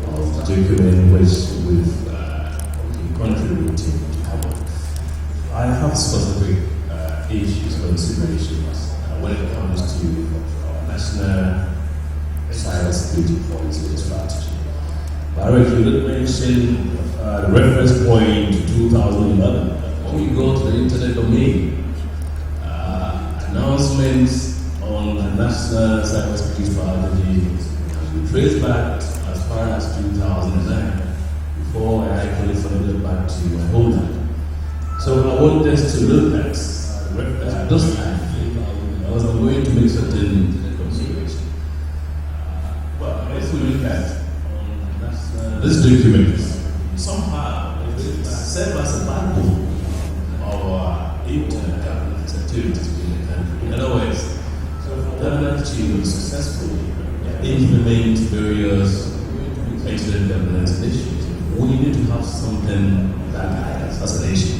of the document which we've contributed to. I have specific issues, considerations when it comes to national cybersecurity policy and strategy. Barrick, you did mention the reference point to 2011. When we go to the internet domain, announcements on the national cybersecurity strategy we trace back as far as 2009, before I actually followed back to my homeland. So I want us to look at those times. I was going to make certain considerations. But if we look at this document, somehow it serves as a backbone of our intergovernmental activities in the country. In other words, for government to successfully implement various incident governance initiatives, we need to have something that guides us as a nation.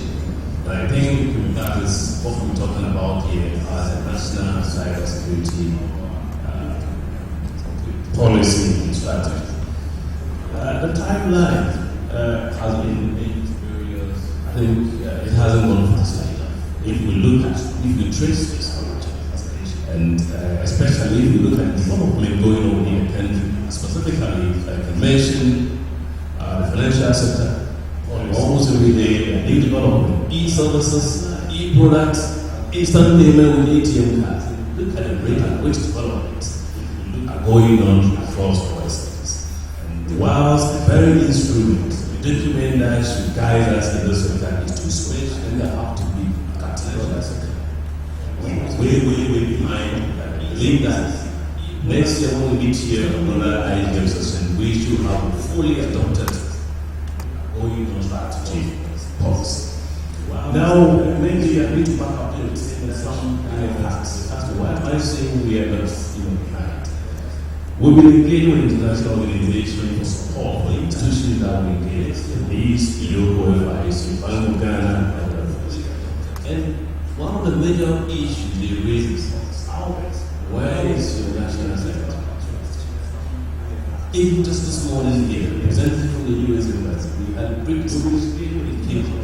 And I think that is what we're talking about here as a national cybersecurity policy and strategy. The timeline has been made various. I think it hasn't gone fast enough. If we trace this out as a nation, and especially if we look at development going on in the country, specifically, like I mentioned, the financial sector. Almost every day, new development, e-services, e-products, instant payment with ATM cards. Look at the rate at which developments are going on across our sectors. And whilst the very instrument, the document that should guide us in this sector is too switch, then there have to be catalysts in that sector. Way behind. I believe that Next year, when we meet here on another IGM session, we should have fully adopted going on strategy policy. Now, maybe I need to back up here to say that some facts as to why am I saying we are not behind. We've been engaging with international organizations for support for institutions that we engage in these local FIC, Bank of Ghana, and others. And one of the major issues they raise is where is your national secretary? Even just this morning here, representing from the US Embassy, we had a breakthrough in Kenya.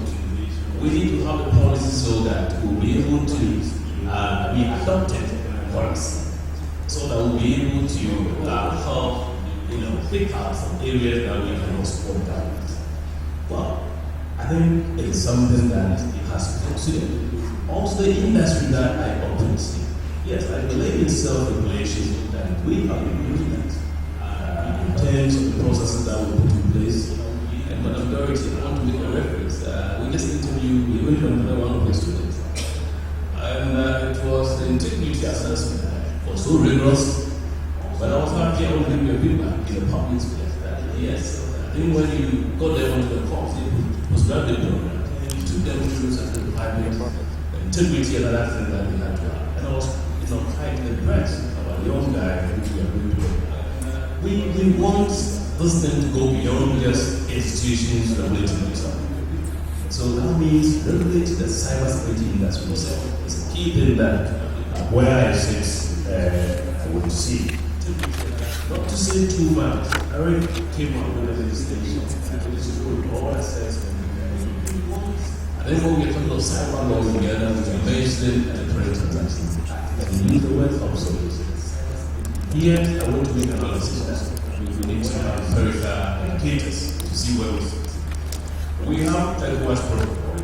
We need to have a policy so that we'll be able to be adopted policy, so that we'll be able to help, pick out some areas that we can support that. Well, I think it is something that it has to be considered. Also, the industry that I operate in, yes, I believe in self-regulation, and we have been doing that in terms of the processes that we put in place. And Madam Dorothy, I want to make a reference. We just interviewed, we went on another one of the students, and it was the integrity assessment. It was so rigorous, but I was happy I was giving you a feedback in the public space that yes, I think when you got them onto the course, it was graduate program, you took them through certain private integrity and other things that we had to have. And I was quite impressed about the young guy which we are going to do. We want this thing to go beyond just institutions regulating themselves. So that means regulating the cybersecurity industry itself is a key thing that where I sit, I would see. Not to say too much, I already came up with a legislation, which is good, all assessment. And then when we're talking about cyber law together, we mentioned the credit transactions. And use the word obsolete. Here, I want to make an analysis. We need to verify indicators to see where we sit. We have ECOWAS protocol,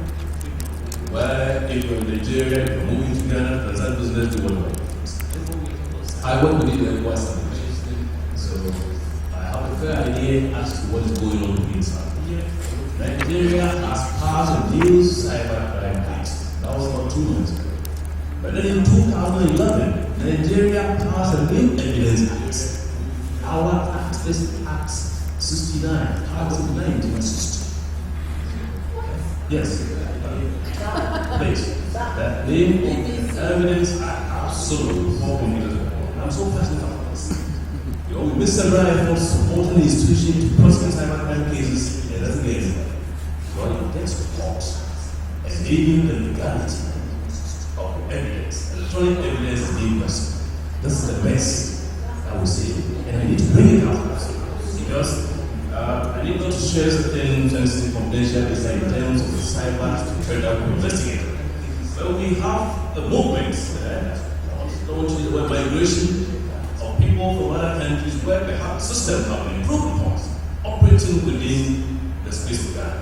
where if you're in Nigeria, you're moving to Ghana, transact business to worldwide. I work within the ECOWAS, so I have a fair idea as to what is going on inside. Nigeria has passed a new cybercrime act. That was about 2 months ago. But then in 2011, Nigeria passed a new evidence act. Our act is Act 69, Act 1960. Yes. Please. That name of evidence act absolutely 4 million. I'm so passionate about this. We miss several efforts supporting the institution to prosecute cybercrime cases. It doesn't get anywhere. Well, it gets court and even the legality of evidence. Electronic evidence is being questioned. This is the best, I would say, and I need to bring it out because I need not to share certain sensitive confidential data in terms of the cyber to further investigate. So we have the movement, don't use the word migration of people from other countries where perhaps systems have been improved upon, operating within the space of Ghana.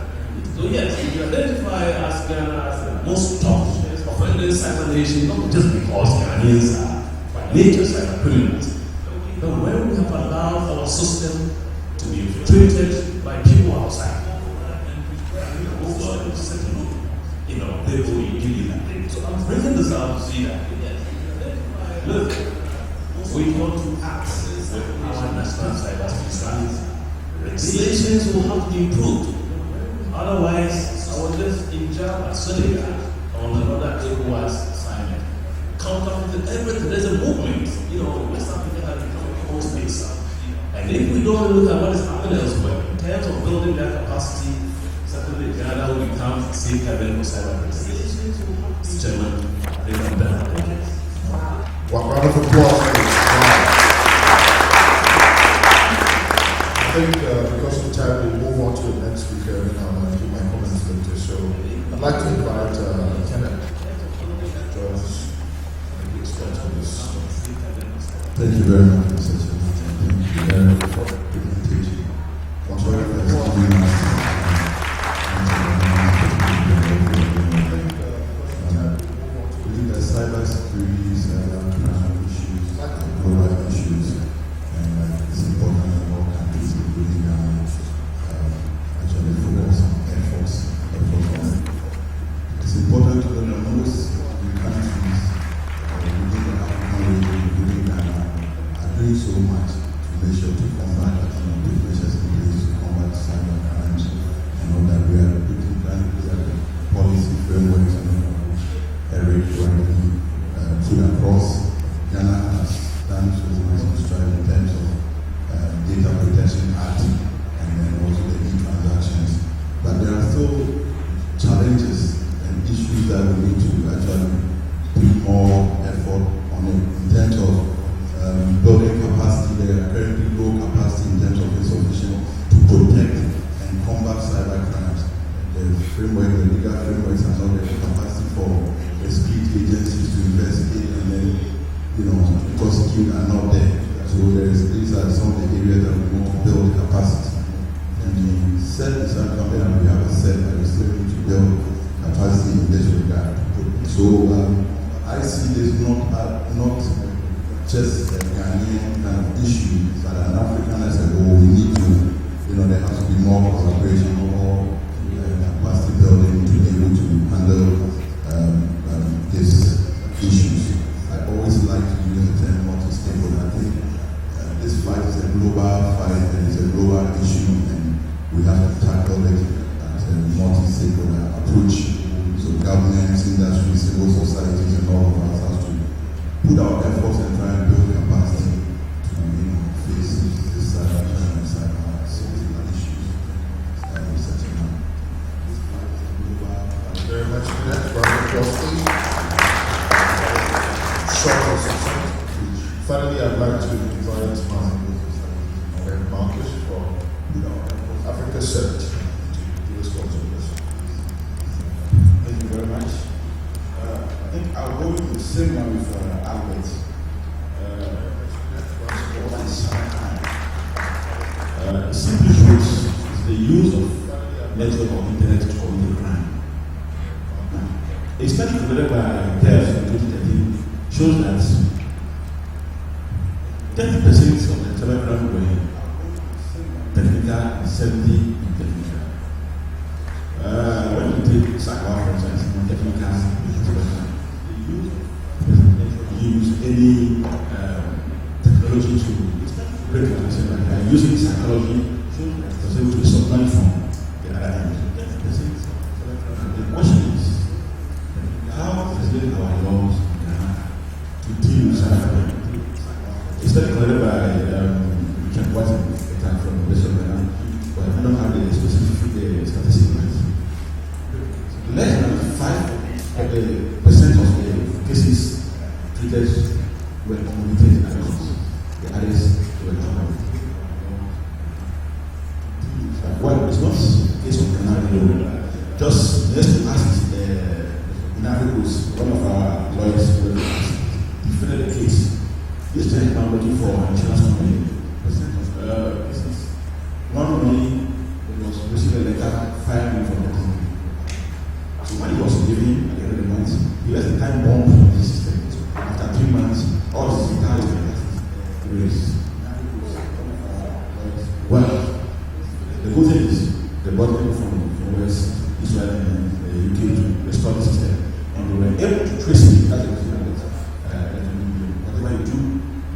So yes, if you identify as Ghana as the most top offending cyber nation, not just because Ghanaians are by nature cyber criminals, but when we have allowed our system to be infiltrated by people outside, they will give you that thing. So I'm bringing this out to see that. Look, we want to act with our national cybersecurity strategy. Regulations will have to be improved. Otherwise, I was just in jail at Senegal on another ECOWAS assignment. Counterfeit everything. There's a movement. West Africa has become a whole space. And if we don't look at what is happening elsewhere, in terms of building that capacity, certainly Ghana will become a safe haven for cyber criminals. Mr. Chairman, I think I'm done. Thank you. One round of applause, please. I think because of time, we'll move on to the next speaker, and I'll give my comments later. So I'd like to invite Kenneth to join us and explain on this. Thank you very much, Mr. Chairman. Thank you very much for the presentation. Cyber security is national issues, global issues, and it's important for all countries, including actually focus on efforts on it. It's important to know that most of the countries within the African region, including Ghana, are doing so much to make sure to combat, put measures in place to combat cyber crimes and all that. We are putting policy frameworks and all that. Eric Wagner put across. Ghana has done so much to strive in terms of Data Protection Act and then also the e-transactions. But there are still challenges and issues that we need to actually put more effort on it in terms of building capacity. There are currently low capacity in terms of insufficient to protect and combat cyber crimes. The framework, the legal frameworks and all the capacity for the speed agencies to investigate and then, prosecute are not there. So these are some of the areas that we want to build capacity. And we said this and we have said that we still need to build capacity in this regard. So I see this not just a Ghanaian kind of issue, but an African as a whole. We need to, there has to be more collaboration, more capacity building to be able to handle these issues. I always like to use the term multi-stakeholder. I think this fight is a global fight and it's a global issue, and we have to tackle it as a multi-stakeholder approach. So governments, industry, civil societies, and all of us have to put our efforts and try and build capacity to face this cyber crime and cyber security issues. Thank you very much for that. Round of applause, please. Short and succinct. Finally, I'd like to invite my friend Marcus from Africa 70 to respond to this. Thank you very much. I think I'll go with the same one with Albert. Simply put, is the use of network or internet to commit crime. A study conducted by TELS in 2013 shows that 30% of the cybercrime were technical and 70% technical. When you take Sakwa, for instance, technical, they use any technology to break the cyber. Using psychology was able to be supplying from the other end. The question is, how is it our laws to deal with cyber? A study conducted by Richard Watson from the West of Ghana, but I don't have the specific statistics. Less than 5% of the cases treated were committed actions. The others were not. Well, it's not a case of Ghana. Just let's ask in Africa, one of our lawyers defended the case. This time I'm looking for an insurance company. One only was receiving a letter 5 million from the company. So when he was giving at the end of the month, he left the time bomb in the system. So after 3 months, all the data was released. Well, the good thing is they brought people from West Israel and the UK to restore the system, and they were able to trace it as a result. Whatever you do,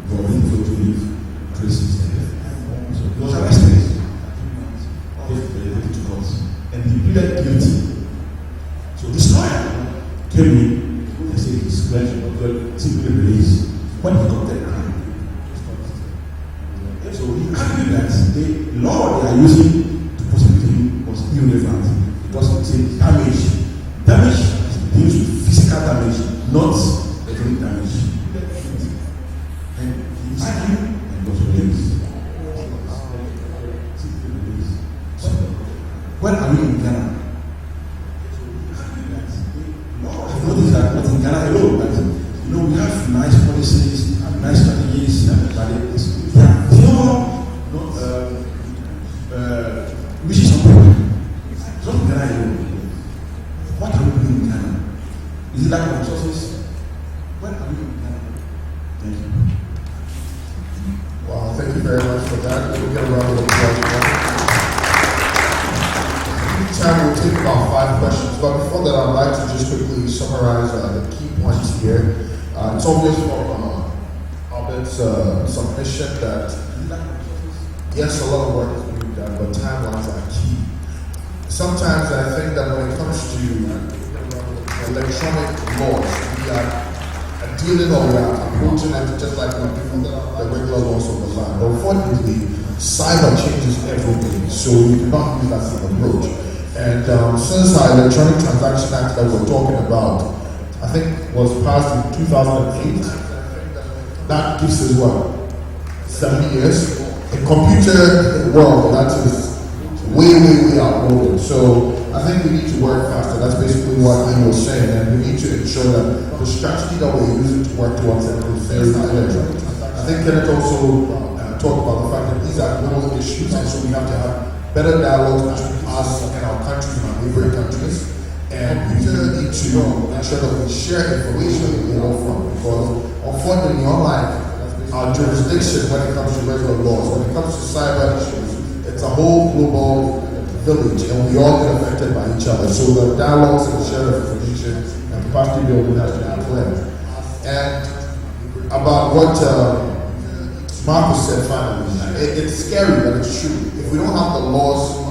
for people to leave traces. So he was arrested. They took to court. And he pleaded guilty. So this lawyer came in and said his pledge was simply released when he committed a crime. So he argued that the law they are using to prosecute him was irrelevant because it's a damage. Damage deals with physical damage, not economic damage. And he argued and was released. When are we in Ghana? I've noticed that not in Ghana alone, but we have nice policies, nice strategies, but they are still not reaching some problem. Not in Ghana alone. What are we doing in Ghana? Is it lack of resources? When are we in Ghana? Thank you. Wow, thank you very much for that. We'll get a round of applause. Time will take about 5 questions, but before that, I'd like to just quickly summarize the key points here. It's obvious from Albert it's a submission that yes, a lot of work is being done, but timelines are key. Sometimes I think that when it comes to electronic laws, we are dealing or we are approaching it just like we do the regular laws of the land. Unfortunately, cyber changes every day, so we cannot use that as an approach. And since our Electronic Transaction Act that we're talking about, I think was passed in 2008, that gives us what? 70 years? In computer world, that is way outdated. So I think we need to work faster. That's basically what he was saying, and we need to ensure that the strategy that we're using to work towards it is very relevant. I think Kenneth also talked about the fact that these are global issues, and so we have to have better dialogue between us and our countries and our neighboring countries. And we really need to ensure that we share information in all front, because unfortunately online, our jurisdiction when it comes to regular laws, when it comes to cyber issues, it's a whole global village and we all get affected by each other. So the dialogues and share of information and capacity building has to be clear. And about what Marcus said finally, it's scary, but it's true. If we don't have the laws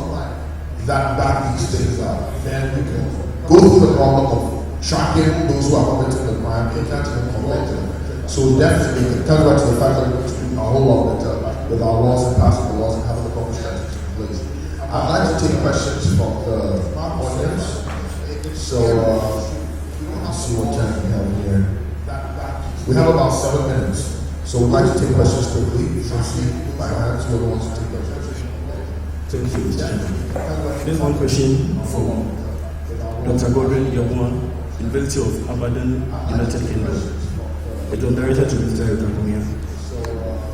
that back these things up, then we can go through the problem of tracking those who are committing the crime, they can't even convict them. So definitely, it comes back to the fact that we need to do a whole lot better with our laws and passing the laws and having the proper strategies in place. I'd like to take questions from the audience. So, let's see what time we have here. We have about 7 minutes. So we'd like to take questions quickly. So see by hands whoever wants to take questions. Thank you, Mr. Chairman. There's one question from Dr. Gordon Yabuma, University of Aberdeen, United Kingdom. It was directed to Mr. Utakumia.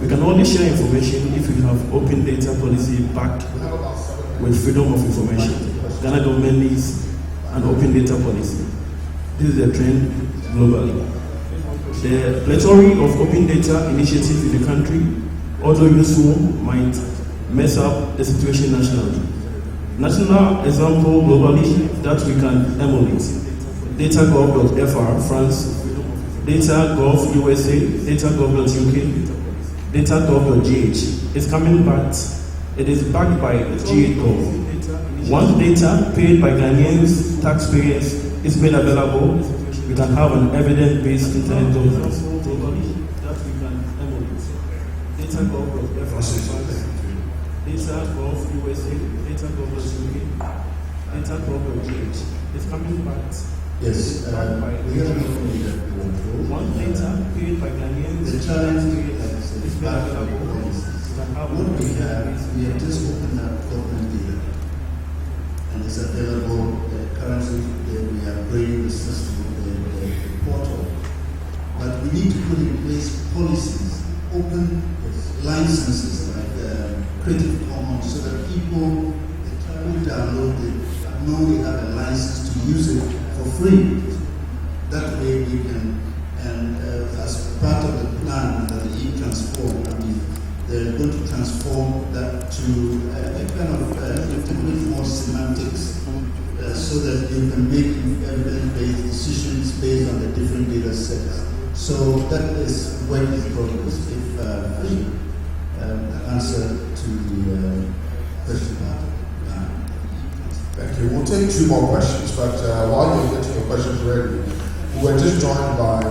We can only share information if we have open data policy backed with freedom of information. Ghana government needs an open data policy. This is a trend globally. The plethora of open data initiatives in the country, although useful, might mess up the situation nationally. National example globally that we can emulate: datagov.fr, France; datagov USA, datagov.uk, datagov.gh. It's coming back. It is backed by G8Gov. Once data paid by Ghanaians, taxpayers, is made available, we can have an evidence-based internet governance that we can emulate. Datagov.fr, datagov USA, datagov.uk, datagov.gh. It's coming back. Yes, we have one data paid by Ghanaians. The challenge is back to the policy. What we have just opened up government data, and it's available. Currently, we are bringing the system, the portal, but we need to put in place policies, open licenses like Creative Commons, so that people who download it know they have a license to use it for free. That way we can, and as part of the plan that the e-transform, they're going to transform that to a kind of a little bit more semantics, so that you can make evidence-based decisions based on the different data sets. So that is work in progress. If answer to the question about Thank you. We'll take 2 more questions, but while you're getting your questions ready, we're just joined by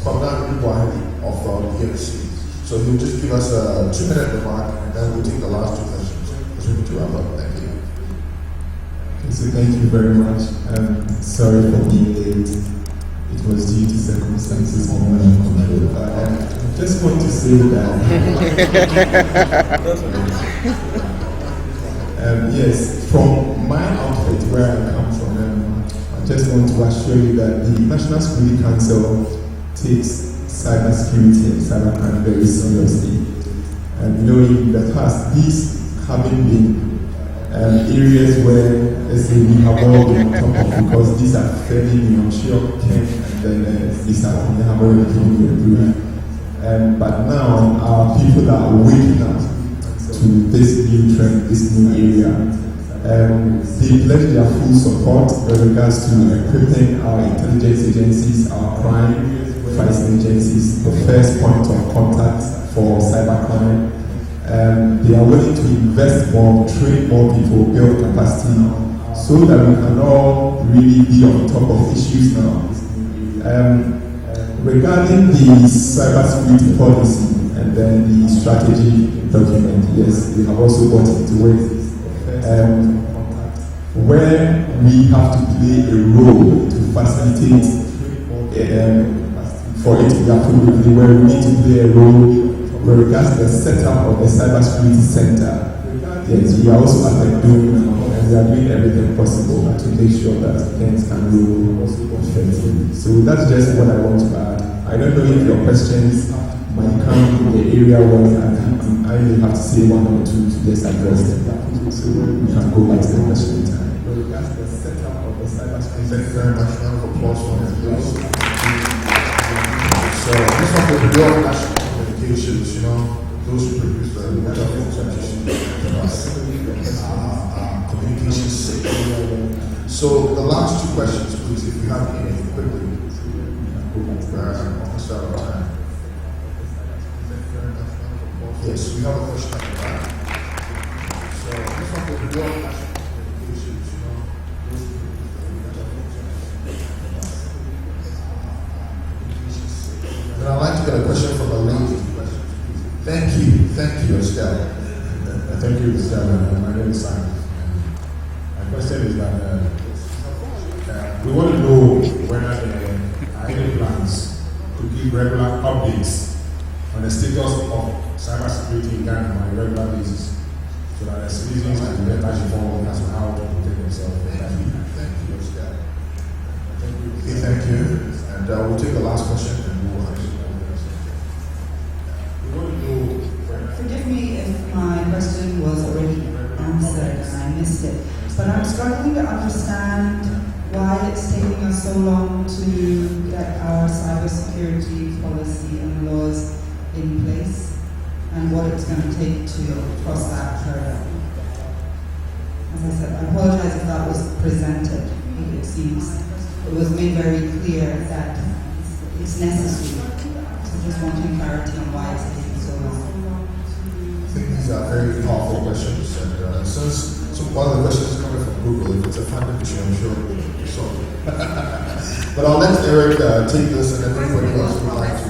Kwabena Ibuahedi of PMC. So he'll just give us a 2-minute remark, and then we'll take the last 2 questions as we need to wrap up. Thank you. Okay, so thank you very much. Sorry for being late. It was due to circumstances beyond my control. I just want to say that yes, from my outfit where I come from, I just want to assure you that the National Security Council takes cybersecurity and cybercrime very seriously. And in the past, these haven't been areas where, let's say, we have all been on top of, because these are fairly new. I'm sure Ken and then these are they have already been doing. But now our people are waking up to this new trend, this new area. They pledge their full support with regards to equipping our intelligence agencies, our crime fighting agencies, is the first point of contact for cybercrime. They are willing to invest more, train more people, build capacity, so that we can all really be on top of issues now. Regarding the cybersecurity policy and then the strategy document, yes, we have also got into it. Where we have to play a role to facilitate for it to be approved, where we need to play a role with regards to the setup of the cybersecurity center. Yes, we are also at the doing now, and we are doing everything possible to make sure that things can roll effectively. So that's just what I want to add. I don't know if your questions might come in the area where I may have to say one or two to just address them. So we can go back to the question time. With regards to the setup of the cybersecurity. Thank you very much. Round of applause for him, please. So this one will be all national communications, you know, those who produce the better communications signal. So the last two questions, please, if you have any, quickly. Almost out of time. Yes, we have a question at the back. So this one will be all national communications, you know, those who produce the Then I'd like to get a question from a lady. Thank you, Estelle. Thank you, Mr. My name is Simon. My question is that we want to know whether there are any plans to give regular updates on the status of cybersecurity in Ghana on a regular basis, so that the citizens can be better informed as to how to protect themselves better. Thank you, Estelle. Thank you. And we'll take the last question and move on. Forgive me if my question was already answered and I missed it, but I'm struggling to understand why it's taking us so long to get our cybersecurity policy and laws in place, and what it's going to take to cross that hurdle. As I said, I apologize if that was presented. It seems it was made very clear that it's necessary. So just wanting clarity on why it's taking so long. I think these are very powerful questions, and since one of the questions is coming from Google, if it's a funded issue, I'm sure we'll solve it. But I'll let Eric take this, and then anybody else would like to.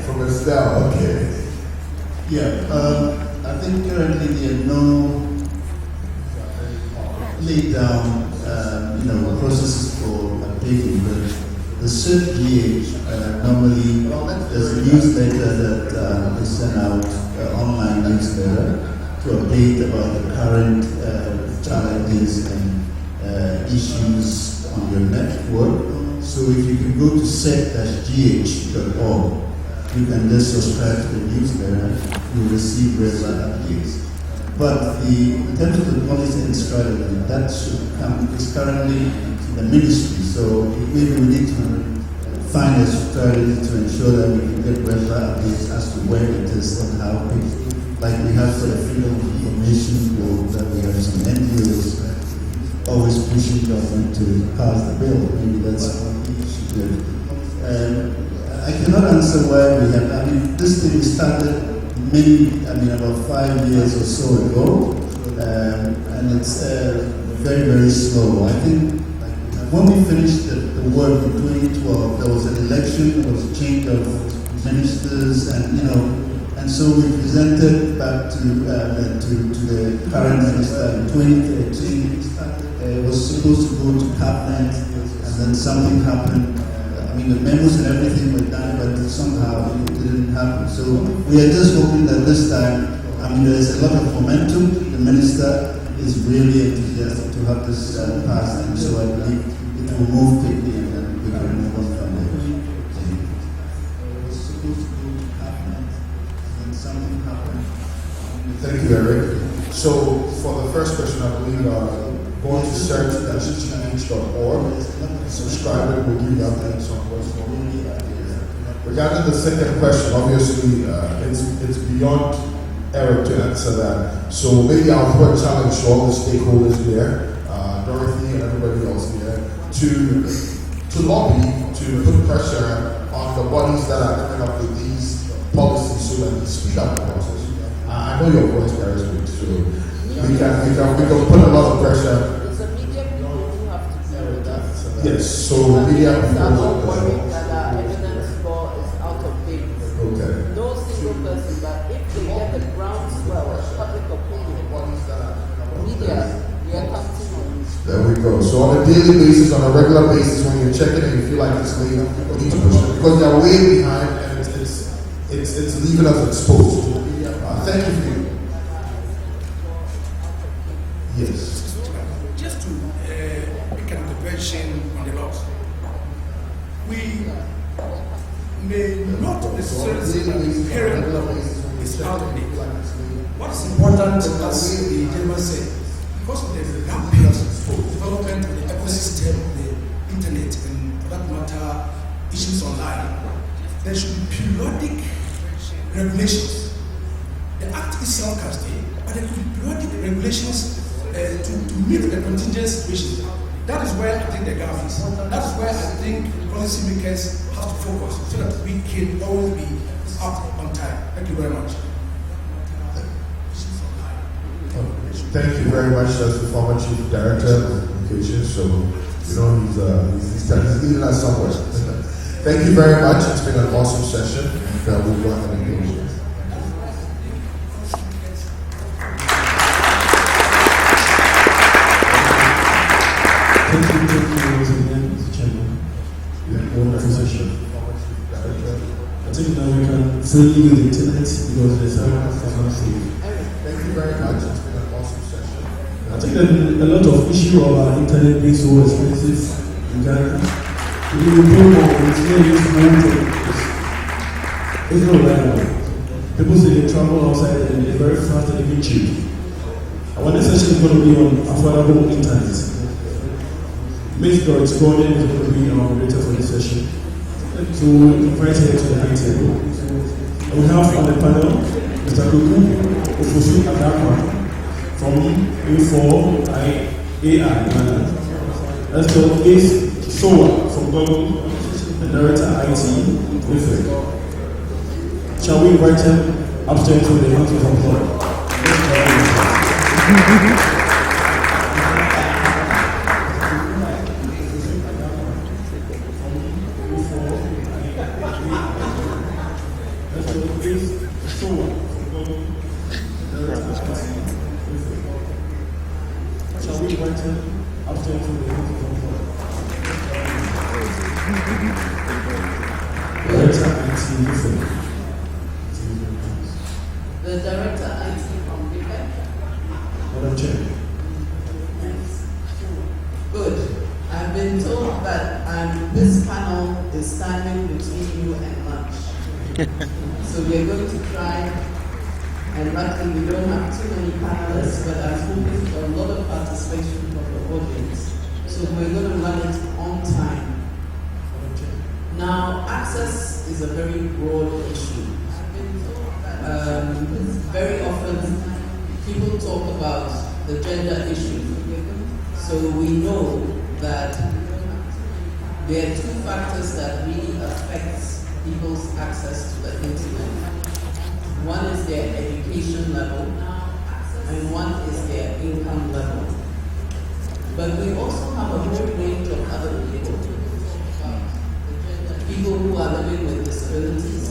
From Estelle, okay. Yeah, I think currently there are no laid down, processes for updating, but the CERT-GH normally there's a newsletter that is sent out, online newsletter, to update about the current challenges and issues on your network. So if you can go to cert-gh.org, you can just subscribe to the newsletter, you'll receive regular updates. But in terms of the policy and strategy, that should come, is currently in the ministry, so maybe we need to find a strategy to ensure that we can get regular updates as to where it is and how it, like we have for the Freedom of Information Bill, that we have some NGOs always pushing government to pass the bill. Maybe that's what we should do. I cannot answer why we have, this thing started about 5 years or so ago, and it's very, very slow. I think when we finished the work in 2012, there was an election, there was a change of ministers, and so we presented back to the current minister in 2013. It was supposed to go to cabinet, and then something happened. The memos and everything were done, but somehow it didn't happen. So we are just hoping that this time, there is a lot of momentum. The minister is really enthusiastic to have this passed, and so I believe it will move quickly, and then we can move on from there. It was supposed to go to cabinet, and something happened. Thank you, Eric. So for the first question, I believe going to search.gh.org, subscribe it, we'll give you updates on what's going on. Regarding the second question, obviously it's beyond Eric to answer that. So maybe I'll put a challenge to all the stakeholders here, Dorothy and everybody else here, to to lobby, to put pressure on the bodies that are coming up with these policies so that they speed up the process. I know your voice carries weight, so we can put a lot of pressure. It's the media people who have to deal with that. Yes, so media are people. not worried that our evidence law is out of date. Okay. No single person, but if they get the groundswell of public opinion, media, we are counting on you. There we go. So on a daily basis, on a regular basis, when you're checking and you feel like it's late, you need to push it because they're way behind and it's leaving us exposed. Thank you for you. Yes. Just to make an intervention on the laws. We may not necessarily say that the parent law is out of date. What is important, as the gentleman said, because of the rapid development of the ecosystem of the internet and, for that matter, issues online, there should be periodic regulations. The Act itself can stay, but there could be periodic regulations to meet the contingent situation. That is where I think the gap is. That is where I think policymakers have to focus so that we can always be up on time. Thank you very much. Thank you very much. That's the former Chief Director of Communications. So, he's leading us somewhere. Thank you very much. It's been an awesome session, and we'll go ahead and engage. Thank you once again, Mr. Chairman. Wonderful session. I think now we can freely use the internet because there's a Thank you very much. It's been an awesome session. I think that a lot of issue of our internet being so expensive in Ghana. We will pay more, it's very useful. It's not reliable. People say they travel outside and they're very fast and even cheap. Our next session is going to be on affordable internet. Ms. Doris Gordon is going to be our moderator for this session. So we invite her to the high table. We have on the panel Mr. Kuku Ofosu Adakwa from A4AI Ghana. Let's go Ace Sowa from Google, the Director IT with Shall we invite him upstairs to the House of Applause? Shall we invite him upstairs to the House of Applause? The Director IT from BPEC. Madam Chair. Good. I've been told that this panel is standing between you and lunch. So we're going to try, and luckily we don't have too many panelists, but I'm hoping for a lot of participation from the audience. So we're going to run it on time. Now, access is a very broad issue. Very often people talk about the gender issue. So we know that there are two factors that really affect people's access to the internet. One is their education level, and one is their income level. But we also have a whole range of other people. People who are living with disabilities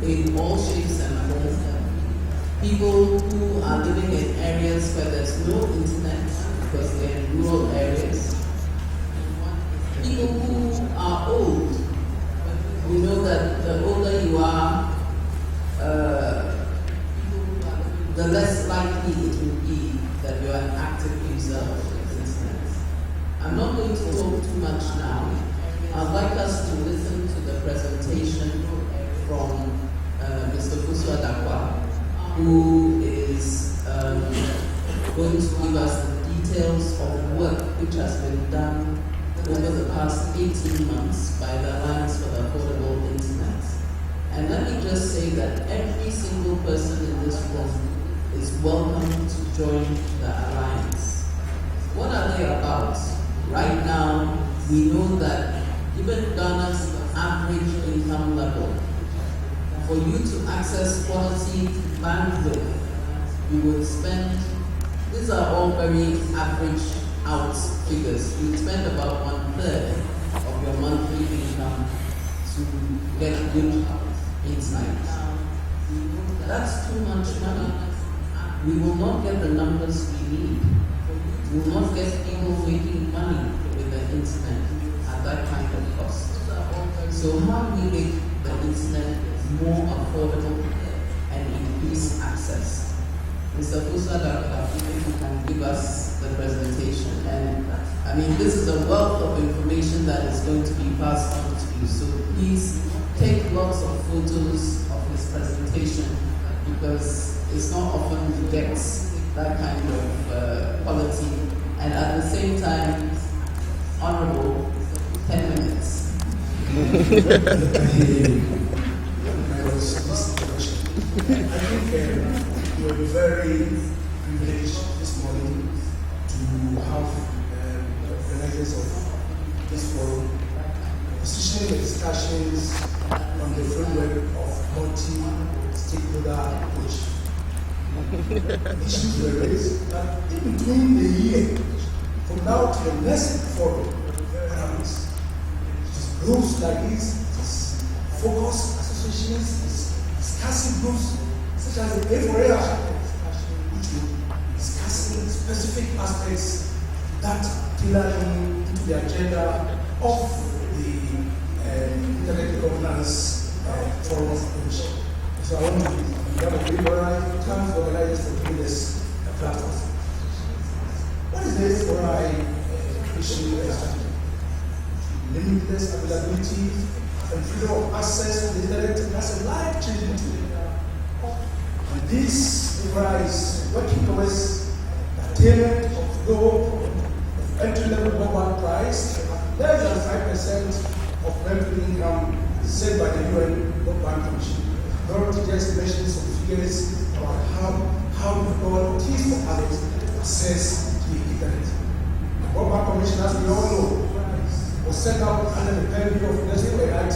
in all shapes and forms. People who are living in areas where there's no internet because they're in rural areas. People who are old. We know that the older you are, the less likely it will be that you are an active user of the internet. I'm not going to talk too much now. I'd like us to listen to the presentation from Mr. Ofosu Adakwa, who is going to give us the details of work which has been done over the past 18 months by the Alliance for the Affordable Internet. And let me just say that every single person in this room is welcome to join the Alliance. What are they about? Right now, we know that given Ghana's average income level, for you to access quality bandwidth, you would spend, these are all very average out figures, you would spend about 1/3 of your monthly income to get good insight. That's too much money. We will not get the numbers we need. We will not get people making money with the internet at that kind of cost. So how do we make the internet more affordable and increase access? Mr. Fusa, if you can give us the presentation. And I mean, this is a wealth of information that is going to be passed on to you. So please take lots of photos of his presentation, because it's not often you get that kind of quality. And at the same time, honorable, 10 minutes. I think we're very privileged this morning to have organizers of this forum positioning the discussions on the framework of multi-stakeholder approach. Issues were raised that in between the year, from now to the next forum, groups like this, focus associations, discussing groups such as the A4A, which will discussing specific aspects that tailor into the agenda of the Internet Governance Forum approach. So I want to have a very time for organizers for doing this platform. What is the A4I issue? Limitless availability and freedom of access to the internet, that's a life-changing tool. And this is working towards attainment of global entry-level mobile price, less than 5% of rental income set by the UN Broadband Commission. Dorothy just mentioned some figures about how difficult it is for others to access the internet. The Broadband Commission, as we all know, was set up under the purview of National IT,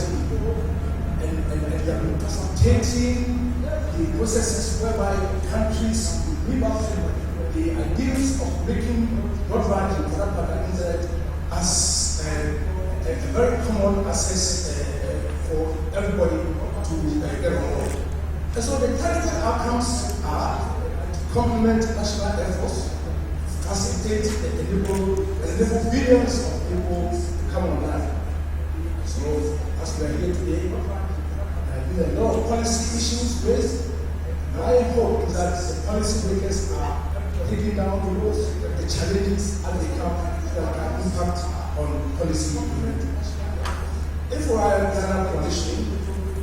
and they have been facilitating the processes whereby countries live up to the ideals of making broadband and that internet as a very common access for everybody to get on board. And so the practical outcomes are to complement national efforts, facilitate and enable billions of people come online. So, as we are here today, there are a lot of policy issues raised. My hope is that the policy makers are taking down the challenges as they come that can impact on policy implementation. A4I Ghana Coalition,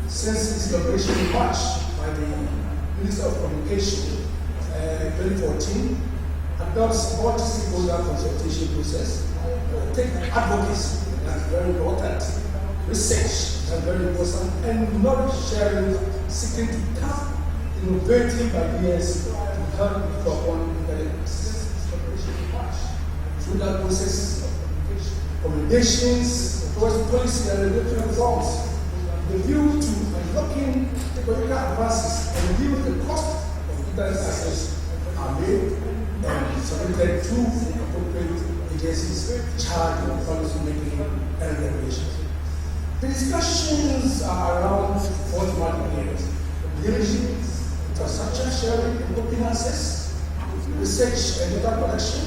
since its inauguration in March by the Minister of Communication 2014, adopts multi-stakeholder consultation process. Take advocacy, that's very important. Research, that's very important. And knowledge sharing, seeking to tap innovative ideas to help people upon intelligence. Through that process, recommendations towards policy and regulatory reforms, the view to unlocking technological advances and reduce the cost of internet access are made and submitted to the appropriate agencies charged with policy making and regulation. The discussions are around four thematic areas: leadership, infrastructure sharing and open access, research and data collection,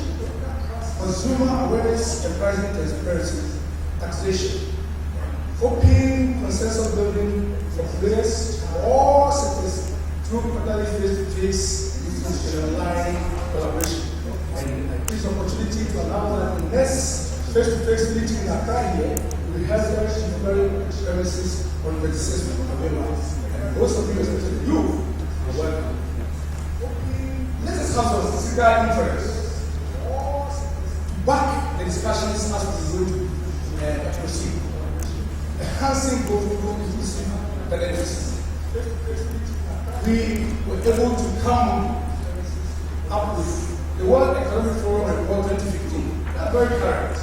consumer awareness and pricing transparency, taxation, open consensus building for players in all sectors through quarterly face-to-face meetings and online collaboration. And this opportunity to allow that the next face-to-face meeting in Accra here will be held at the premises on 26th of November. And those of you, especially you, are welcome. Let us have some physical interest to back the discussions as we go to proceed. Enhancing both inclusive benefits. We were able to come up with the World Economic Forum Report 2015. That's very current.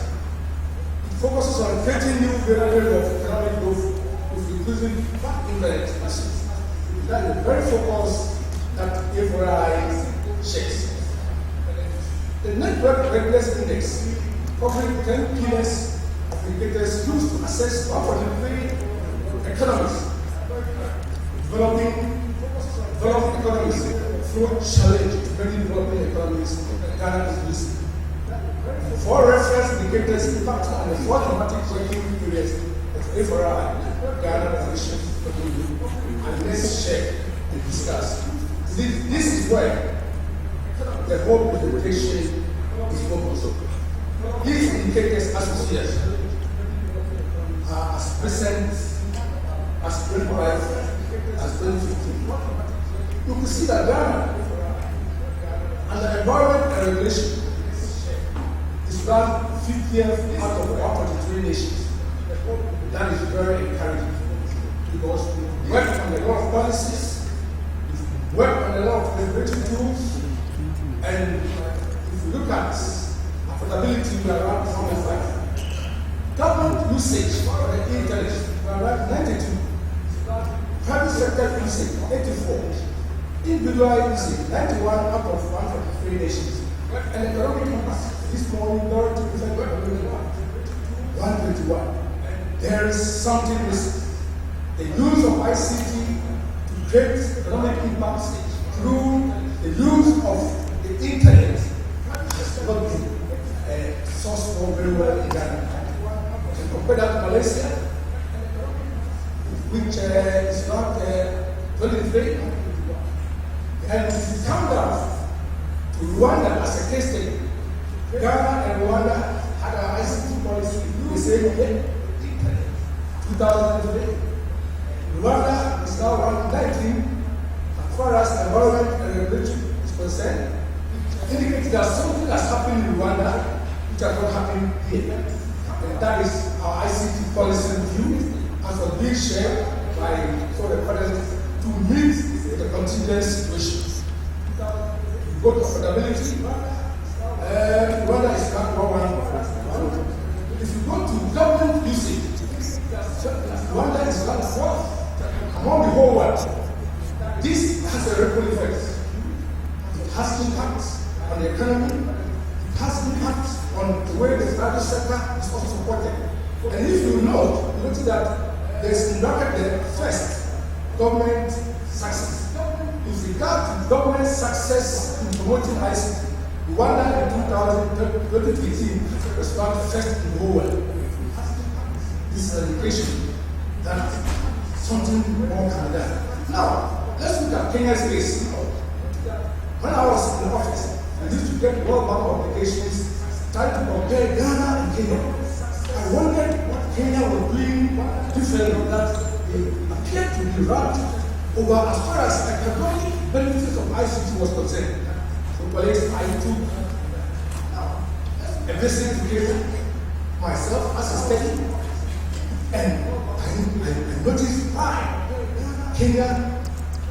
It focuses on creating new variables of economic growth with increasing back indirect expenses. That is the very focus that AFRI shares. The Network Readiness Index, covering 10 pillars of indicators used to assess 143 economies, developing economies through challenge to many developing economies, Ghana is listed. 4 reference indicators impact on the 4 thematic working areas of AFRI, Ghana position, and let's check and discuss. This is where the whole presentation is focused. These indicators associated are as present as 25, as 2015. You can see that Ghana, under environment and regulation, is ranked 50th out of 143 nations. That is very encouraging because we work on a lot of policies, we work on a lot of regulatory tools, and if you look at affordability, we are around 45. Government usage for the internet, we are around 92. Private sector usage, 84. Individual usage, 91 out of 143 nations. And economic impact, this morning, 121. There is something missing. The use of ICT to create economic impact through the use of the internet has not been sourced for very well in Ghana. And compare that to Malaysia, which is not 23. And if you come down to Rwanda as a case study, Ghana and Rwanda had an ICT policy the same year, 2003. Rwanda is now ranked 19 as far as environment and regulation is concerned, indicating that something has happened in Rwanda which has not happened here. And that is our ICT policy review, as was being shared by the president to meet the contingent situations. Go to affordability. Rwanda is not one. If you go to government usage, Rwanda is not fourth among the whole world. This has a ripple effect. It has impact on the economy. It has impact on the way the private sector is also supported. And if you notice that there's in bracket there first government success. With regard to government success in promoting ICT, Rwanda in 2018 was ranked first in the whole world. This is an indication that something more can be done. Now, let's look at Kenya's case. When I was in the office, I used to get World Bank obligations trying to compare Ghana and Kenya. I wondered what Kenya was doing differently, that they appeared to be ranked over as far as economic benefits of ICT was concerned. So, colleagues, I took a visit to Kenya myself as a study, and I noticed why Kenya,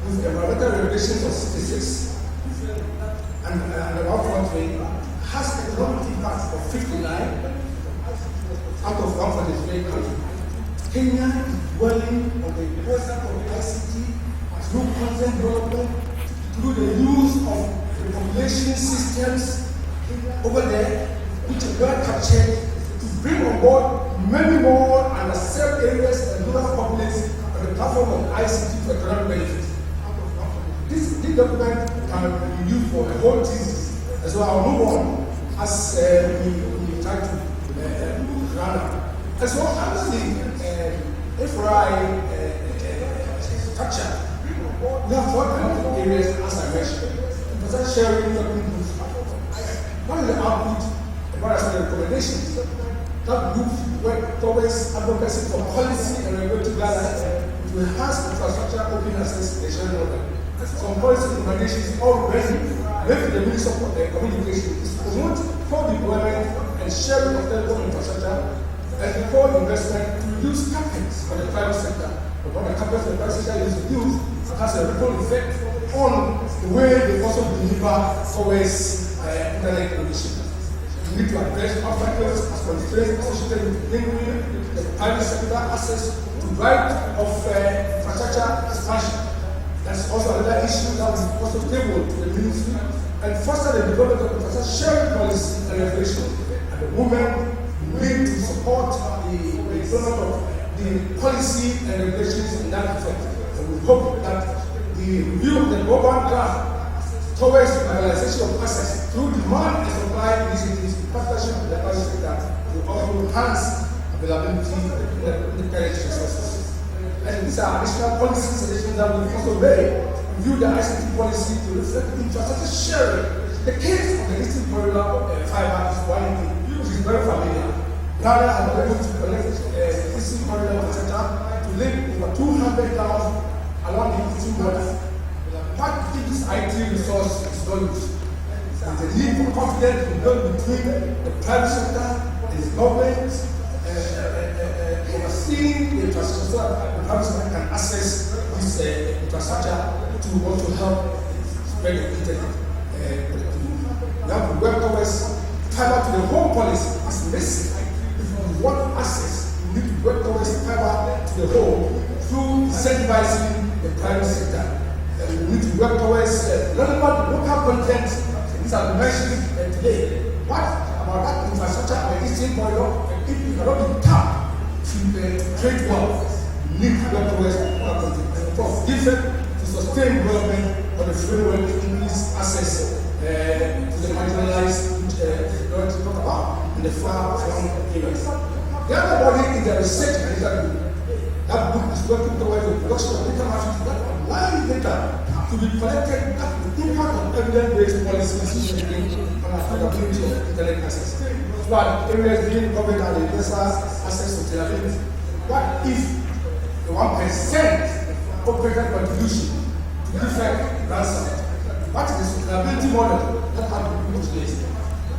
with environmental regulations of 66 and about country, has economic impact of 59 out of 143 countries. Kenya is dwelling on the importance of ICT through content development, through the use of the population systems over there, which are well captured, to bring on board many more underserved areas and rural populations on the platform of ICT for economic benefit. This document can be used for a whole thesis. And so I'll move on as we try to run up. And so under the FRI structure, we have 4 areas as I mentioned. Percent sharing, one is the output, environmental recommendations. That group work towards advocacy for policy and regulatory guidelines to enhance infrastructure, open access, and sharing order. Some policy recommendations already left the Ministry of Communication is to promote co-deployment and sharing of telecom infrastructure and for investment to reduce capex for the private sector. But when the capex for the private sector is reduced, it has a ripple effect on the way they also deliver towards internet provision. We need to address obstacles as constraints associated with bringing the private sector access to right of infrastructure expansion. That's also another issue that we also tabled to the ministry, and foster the development of infrastructure sharing policy and regulation. At the moment, we need to support the development of the policy and regulations in that effect. And we hope that the review of the urban draft towards liberalization of access through demand and supply initiatives in partnership with the private sector will also enhance availability in the current resources. And these are additional policy suggestions that we also made. Review the ICT policy to reflect infrastructure sharing. The case of the Eastern Corridor fiber is one which is very familiar. Ghana has been able to connect the Eastern Corridor, etc., to link over 200,000 along the Eastern border. What if this IT resource is not used? There's a need for confidence to build between the private sector and the government, overseeing the infrastructure so that the private sector can access this infrastructure to also help spread the internet. Now we work towards fiber to the home policy is missing. If you want access, you need to work towards fiber to the home through incentivizing the private sector. We need to work towards relevant local content. These are mentioned today. What about that infrastructure and the Eastern Corridor? If you cannot be tapped to trade well, we need to work towards local content. And of course, different to sustain development of the framework to increase access to the marginalized to talk about in the far-flung areas. The other body is the research and data group. That book is working towards the production of data matrix that allows data to be collected at the impact of evidence-based policies on affordability of internet access. But areas being covered are the universal access to television. What if the 1% operator contribution to different ransom? What is the sustainability model that has been put in place?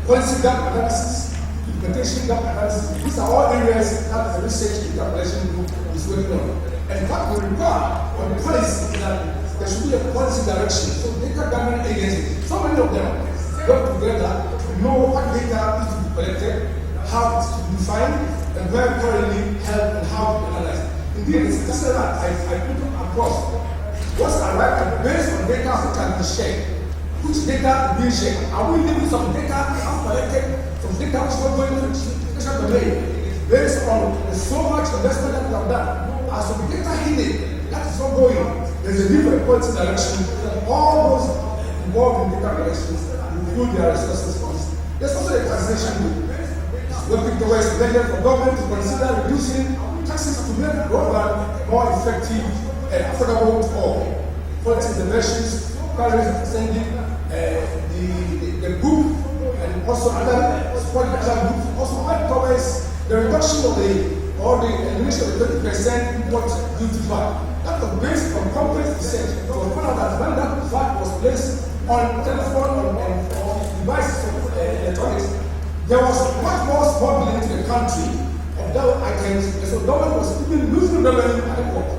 Policy gap analysis, implementation gap analysis. These are all areas that the research and calculation group is working on. And what we require on the policy is that there should be a policy direction. So data gathering agencies, so many of them work together to know what data is to be collected, how it is to be defined, and where currently held and how to analyze. Indeed, it's just that I put across what's arrived based on data which can be shared. Which data is being shared? Are we leaving some data uncollected, some data which is not going to the education domain? Based on so much investment that we have done, as some data hidden, that is not going. There's a different policy direction. All those involved in data collections will put their resources first. There's also a transition group working towards measures for government to consider reducing taxes to make broadband more effective and affordable to all. Policy interventions, parents sending the group and also other support other groups also work towards the reduction of the elimination of the 20% import duty VAT. That was based on complex research. It was found out that when that VAT was placed on telephone and devices of electronics, there was much more smuggling into the country of those items, and so government was even losing revenue at the port.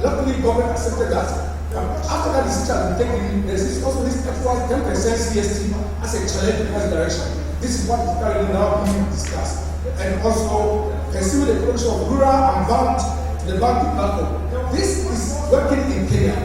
Luckily, government accepted that. After that decision has been taken, there is also this extra 10% CST as a challenge in that direction. This is what is currently now being discussed. And also, pursue the production of rural and bank to the banking platform. This is working in Kenya.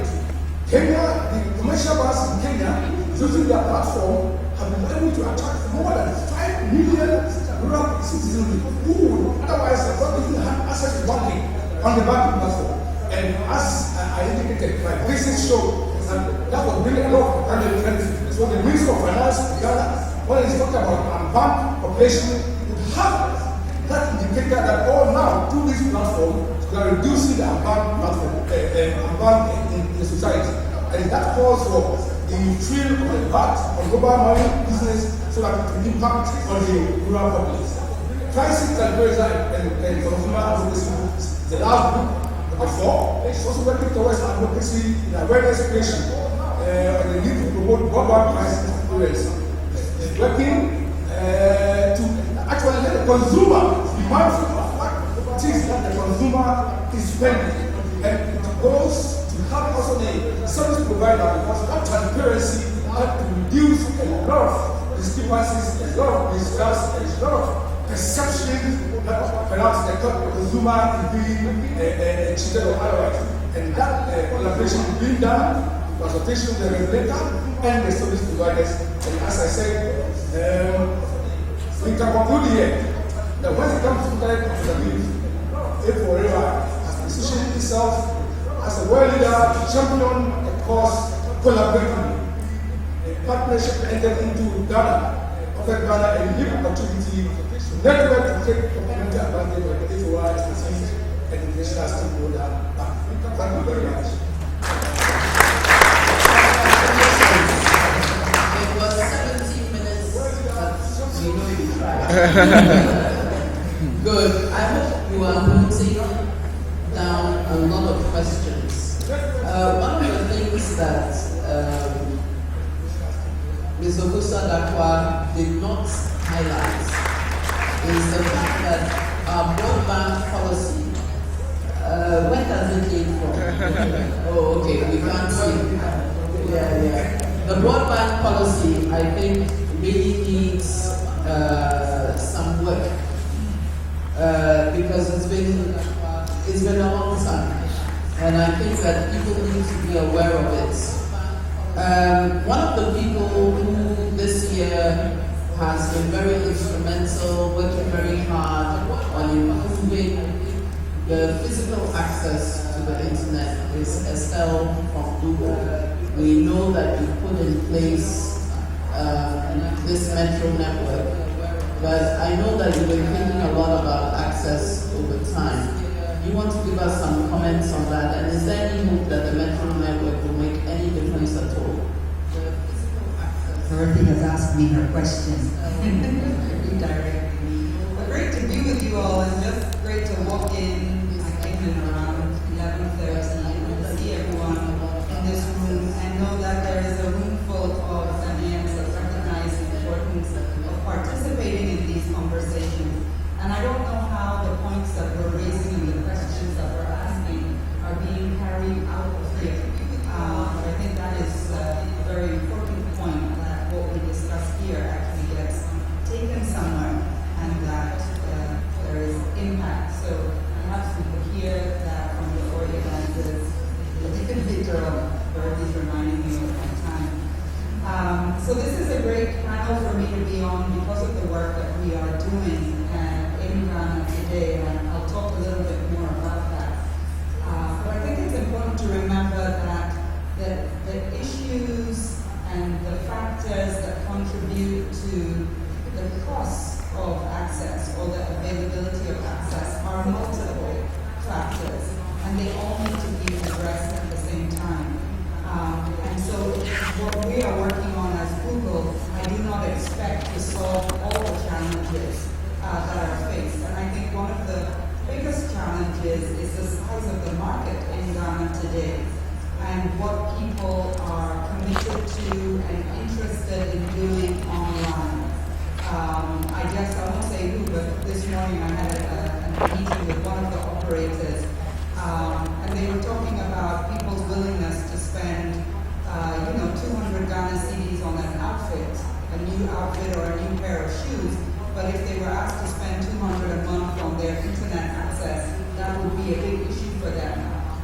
The commercial banks in Kenya, using their platform, have been able to attract more than 5 million rural citizens who would otherwise have not even had access to banking on the banking platform. And as I indicated, my business show that was bringing a lot of private benefits. So the Minister of Finance, Ghana, when he's talking about bank population, would have that indicator that now through this platform, we are reducing the bank platform, bank in the society. And that calls for the field of the VAT on global money business so that it will impact on the rural populace. Pricing and consumer advocacy is the last group. Before, it's also working towards advocacy in awareness creation on the need to promote broadband pricing experience. It's working to actually let the consumer be mindful of what things that the consumer is spending. And it goes to help also the service provider because that transparency helps to reduce a lot of discrepancies, there's a lot of mistrust, there's a lot of perception that perhaps the consumer is being cheated or otherwise. And that collaboration is being done in consultation with the regulator and the service providers. And as I said, we can conclude here that when it comes to internet profitability, A4A has positioned itself as a world leader to champion the cause collaboratively. A partnership entered into Ghana, offered Ghana a unique opportunity to network to take complementary advantage of the A4A expertise and international stakeholder. Thank you very much. It was 17 minutes, but you know you tried. Good. I hope you are noting down a lot of questions. One of the things that Ms. Ogusa Dakwa did not highlight is the fact that our broadband policy, when does it came from? Oh, okay, we can't see. Yeah. The broadband policy, I think, really needs some work. Because it's been a long time, and I think that people need to be aware of it. One of the people who this year has been very instrumental, working very hard on improving the physical access to the internet is Estelle from Google. We know that you put in place this metro network. But I know that you've been thinking a lot about access over time. You want to give us some comments on that? And is there any hope that the metro network will make any difference at all? Dorothy has asked me her question. Redirecting me. Well, great to be with you all, and just great to walk in. I came in around 11:30 and see everyone in this room and know that there is a room full of Ghanaians that recognize the importance of participating in these conversations. And I don't know how the points that we're raising and the questions that we're asking are being carried out here. But I think that is a very important point, that what we discuss here actually gets taken somewhere, and that there is impact. So perhaps we could hear that from the organizers later on, where he's reminding me of my time. So this is a great panel for me to be on because of the work that we are doing in Ghana today, and I'll talk a little bit more about that. But I think it's important to remember that the issues and the factors that contribute to the cost of access or the availability of access are multiple factors, and they all need to be addressed at the same time. And so what we are working on as Google, I do not expect to solve all the challenges that are faced. And I think one of the biggest challenges is the size of the market in Ghana today, and what people are committed to and interested in doing online. I guess I won't say who, but this morning I had a meeting with one of the operators, and they were talking about people's willingness to spend 200 Ghana cedis on an outfit, a new outfit or a new pair of shoes. But if they were asked to spend 200 a month on their internet access, that would be a big issue for them.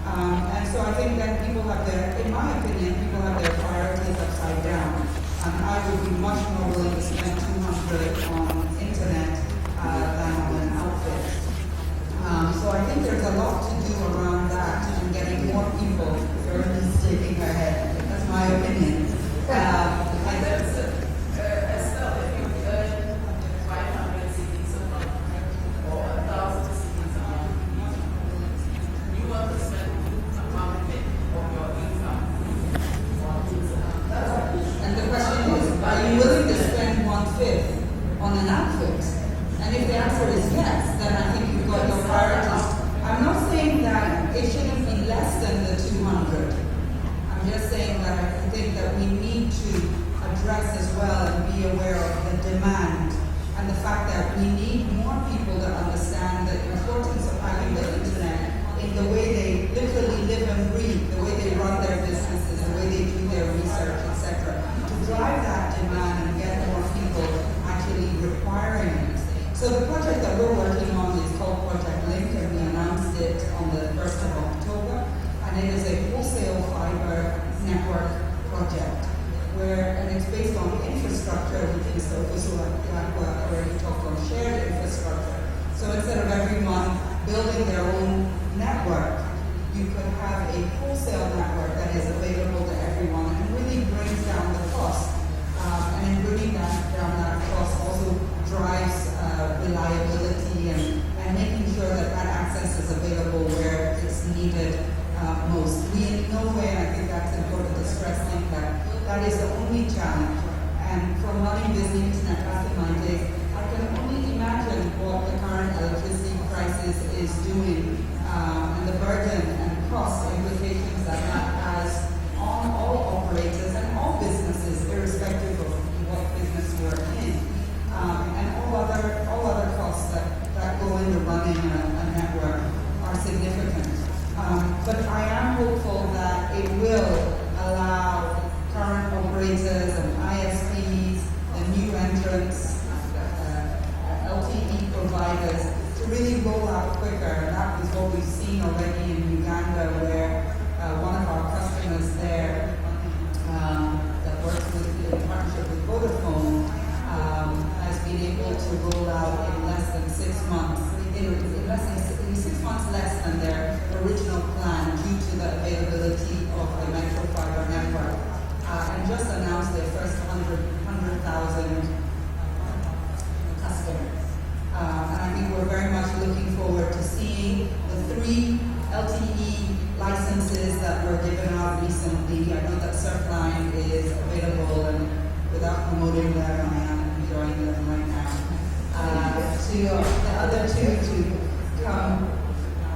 And so I think that people have in my opinion, people have their priorities upside down. And I would be much more willing to spend 200 on internet than on an outfit. So I think there's a lot to do around that and getting more people. Dorothy's shaking her head. That's my opinion. Estelle, if you earn 500 CDs a month or 1,000 CDs a month, you want to spend a month of your income build their own network. You could have a wholesale network that is available to everyone and really brings down the cost. And in bringing down that cost also drives reliability and making sure that access is available where it's needed most. We in no way, and I think that's important to stress, think that is the only challenge. And from running this internet back in my days, I can only imagine what the current electricity crisis is doing and the burden and cost implications that has on all operators and all businesses, irrespective of what business you're in, and all other costs that go into running a network are significant. But I am hopeful that it will allow current operators and ISPs, the new entrants, LTE providers to really roll out quicker. And that was what we've seen already in Uganda, where one of our customers there that works in partnership with Vodafone has been able to roll out in less than 6 months. In 6 months less than their original plan due to the availability of the Metro Fiber network, and just announced their first 100,000 customers. And I think we're very much looking forward to seeing the 3 LTE licenses that were given out recently. I know that Surfline is available, and without promoting them, I am enjoying them right now. To the other 2 to come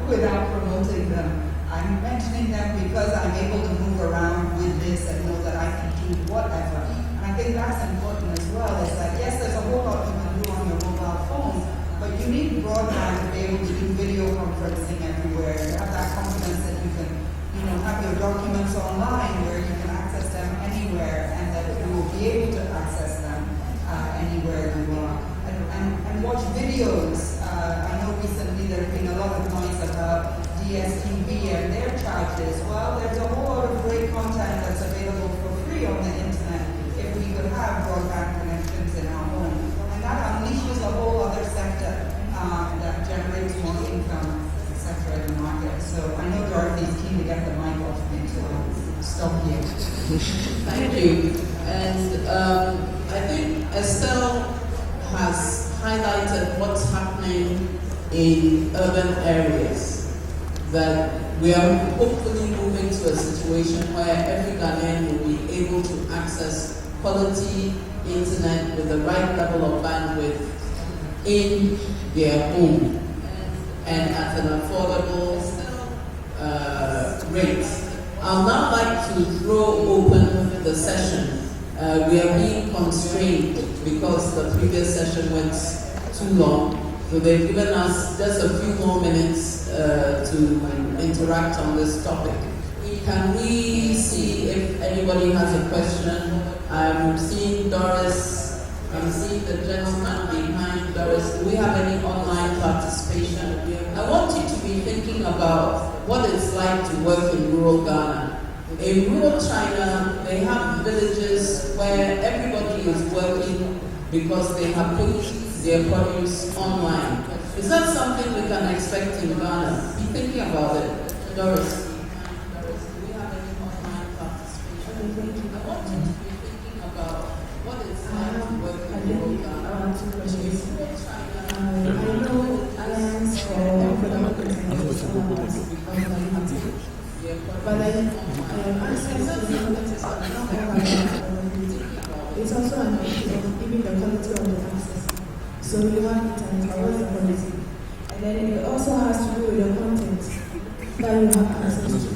without promoting them. I'm mentioning them because I'm able to move around with this and know that I can do whatever. And I think that's important as well, is that yes, there's a whole lot you can do on your mobile phone, but you need broadband to be able to do video conferencing everywhere. You have that confidence that you can, have your documents online where you can access them anywhere, and that you will be able to access them anywhere you are. And watch videos. I know recently there's been a lot of noise about DSTV and their charges. Well, there's a whole lot of great content that's available for free on the internet if we could have broadband connections in our home. And that unleashes a whole other sector that generates more income, etc. in the market. So I know Dorothy's keen to get the mic off me, so I'll stop here. Thank you. And I think Estelle has highlighted what's happening in urban areas, that we are hopefully moving to a situation where every Ghanaian will be able to access quality internet with the right level of bandwidth in their home and at an affordable rate. I'd now like to throw open the session. We are being constrained because the previous session went too long. So they've given us just a few more minutes to interact on this topic. Can we see if anybody has a question? I'm seeing Doris. I'm seeing the gentleman behind Doris. Do we have any online participation? I want you to be thinking about what it's like to work in rural Ghana. In rural China, they have villages where everybody is working because they have put their produce online. Is that something we can expect in Ghana? Be thinking about it. Doris. Do we have any online participation? I want you to be thinking about what it's like to work in rural Ghana. I have 2 questions. I know Alliance for Economic Intelligence, but then access to the internet is not it's also an issue of even the quality of the access. So you have internet, but what's the quality? And then it also has to do with the content that you have access to.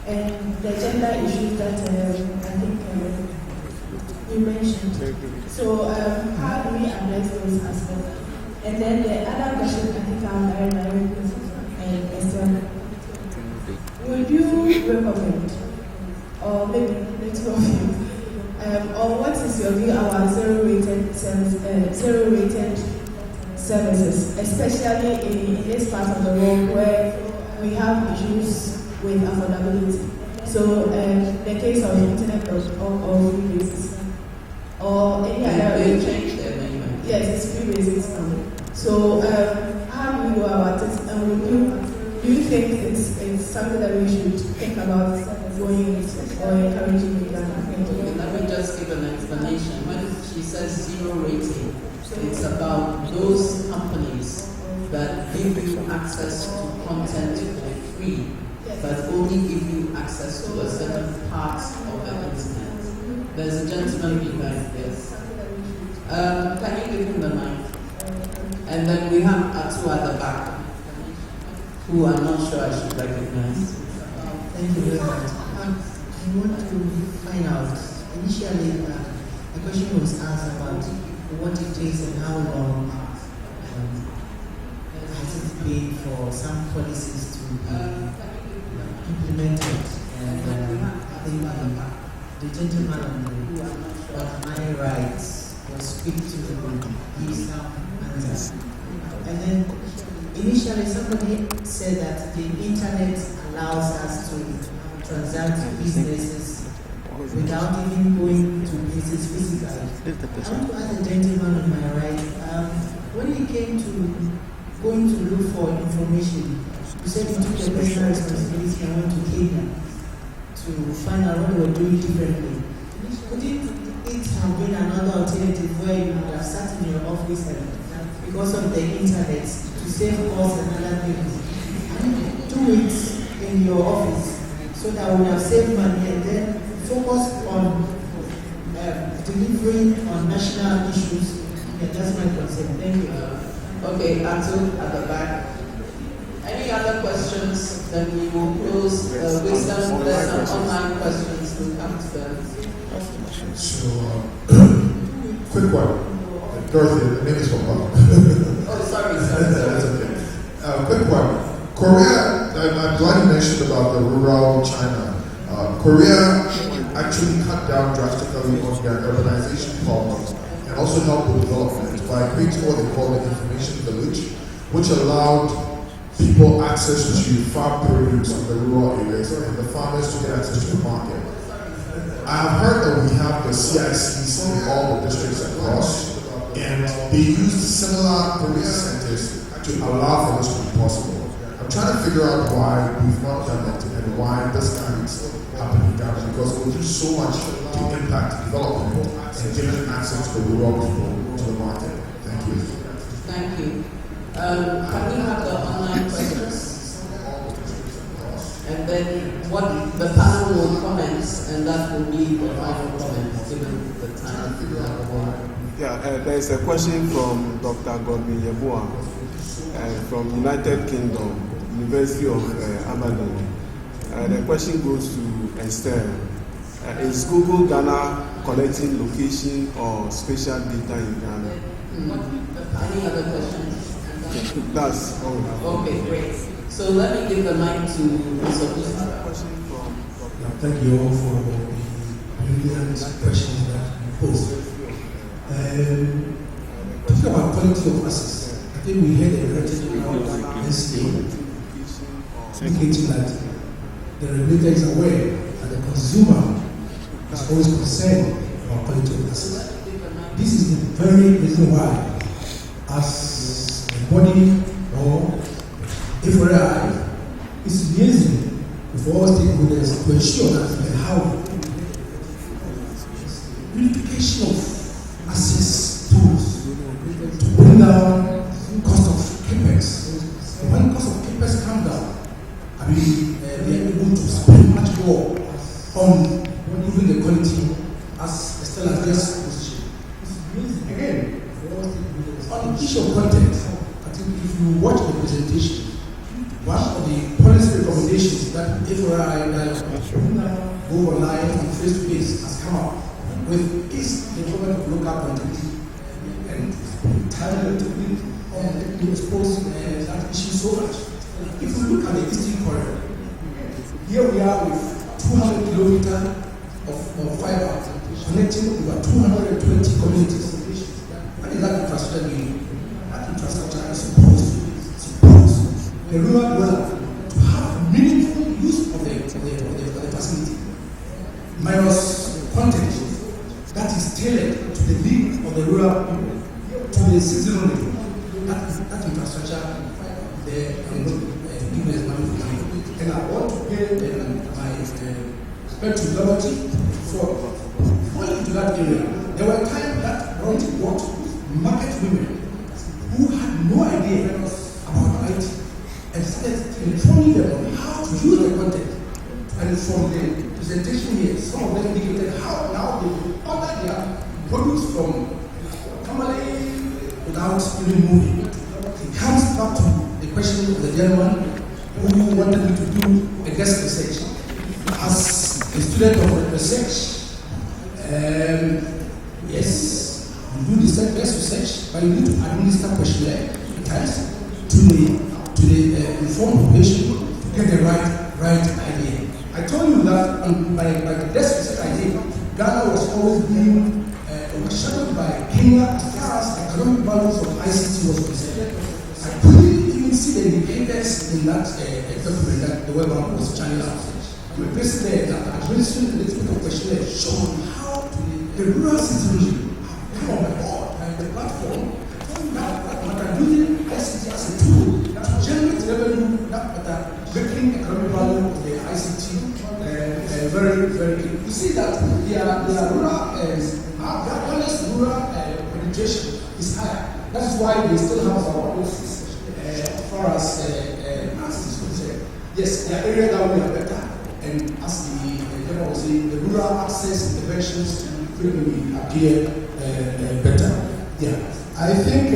And the gender issues that I think you mentioned. So how do we address those aspects? And then the other question I think I'm very Estelle. Would you recommend, or maybe the 2 of you, or what is your view about zero-rated services, especially in this part of the world where we have issues with affordability? So the case of internet or free basics, or any other. They changed their name. Yes, it's free basics now. So how do you go about it, and would you think it's something that we should think about going or encouraging in Ghana? Let me just give an explanation. When she says zero rating, it's about those companies that give you access to content for free, but only give you access to a certain part of the internet. There's a gentleman behind this. Can you give him the mic? And then we have two at the back, who I'm not sure I should recognize. Thank you very much. I want to find out, initially, the question was asked about what it takes and how long has it been for some policies to be implemented. And I think the gentleman on my rights will speak to give some answers. And then initially somebody said that the internet allows us to transact businesses without even going to places physically. I want to ask the gentleman on my right, when he came to going to look for information, you said you took your personal responsibility and went to Kenya to find out what they were doing differently. Couldn't it have been another alternative where you would have sat in your office and because of the internet to save costs and other things, do it in your office so that we have saved money and then focus on delivering on national issues? Yeah, that's my concern. Thank you. Okay, Atu at the back. Any other questions? Then we will close wisdom. There's some online questions to come to them. So, quick one. Dorothy, the name is from Bob. Oh, sorry. That's okay. Quick one. Korea, I'm glad you mentioned about the rural China. Korea actually cut down drastically on their urbanization policy and also helped with development by creating what they call the information village, which allowed people access to farm produce in the rural areas and the farmers to get access to the market. I have heard that we have the CICs in all the districts across, and they use similar Korea centers to allow for this to be possible. I'm trying to figure out why we've not done it and why this can't happen in Ghana, because it will do so much to impact development and giving access to the rural people to the market. Thank you. Thank you. Can we have the online questions? And then what the panel will comment, and that will be the final comment given the time. Yeah, there's a question from Dr. Godwin Yeboah from United Kingdom, University of Aberdeen. The question goes to Esther. Is Google Ghana collecting location or spatial data in Ghana? Any other questions? That's all. Okay, great. So let me give the mic to Mr. Thank you all for the brilliant questions that you posed. Talking about quality of access, I think we had a relatively about NCA indicating that the regulator is aware that the consumer is always concerned about quality of access. This is the very reason why, as a body or FRI is liaising with all stakeholders to ensure that we have unification of access tools to bring down cost of capex. When cost of capex comes down, we are able to spend much more on improving the quality, as Estella just positioned. Again, on the issue of content, I think if you watch the presentation, one of the policy recommendations that FRI go online and face-to-face has come up with is the development of local content and time to expose that issue so much. If we look at the Eastern Corridor, here we are with 200 kilometers of fiber connecting over 220 communities. What is that infrastructure doing? That infrastructure is supposed the rural dweller to have meaningful use of the facility, minus content that is tailored to the need of the rural people, to the seasonal need. That infrastructure, the give us money for And I want to pay my respect to Liberty for going into that area. There were times that Liberty worked with market women who had no idea about IT and started informing them on how to use the content. And from the presentation here, some of them indicated how now they order their products from family without even moving. It comes back to the question of the gentleman who wanted me to do a guest research. As a student of research, yes, you do this guest research, but you need to administer questionnaire test to the informed population to get the right idea. I told you that by the desk research I did, Ghana was always being overshadowed by Kenya as far as economic values of ICT was concerned. I couldn't even see the indicators in that document that the World Bank was channeling out. I'm a person there that administering the little bit of questionnaire showed how the rural citizenry have come on board and the platform that are using ICT as a tool to generate revenue that are making economic value of the ICT very, very good. You see that their rural, Ghana's rural penetration is higher. That's why they still have our offices as far as access is concerned. Yes, there are areas that we are better, and as the general was saying, the rural access interventions will appear better. Yeah, I think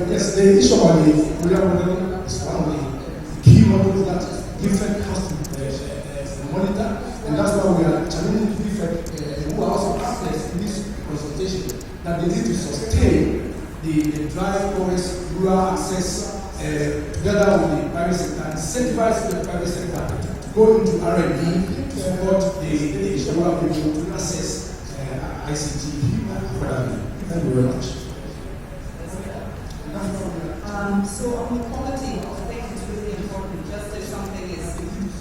yes, the issue about the rural model is one of the key models that different has to monitor, and that's why we are challenging different who are also partners in this consultation that they need to sustain the drive towards rural access together with the private sector, incentivize the private sector to go into R&D to support the rural people to access ICT affordably. Thank you very much. So on the quality, I think it's really important. Just if something is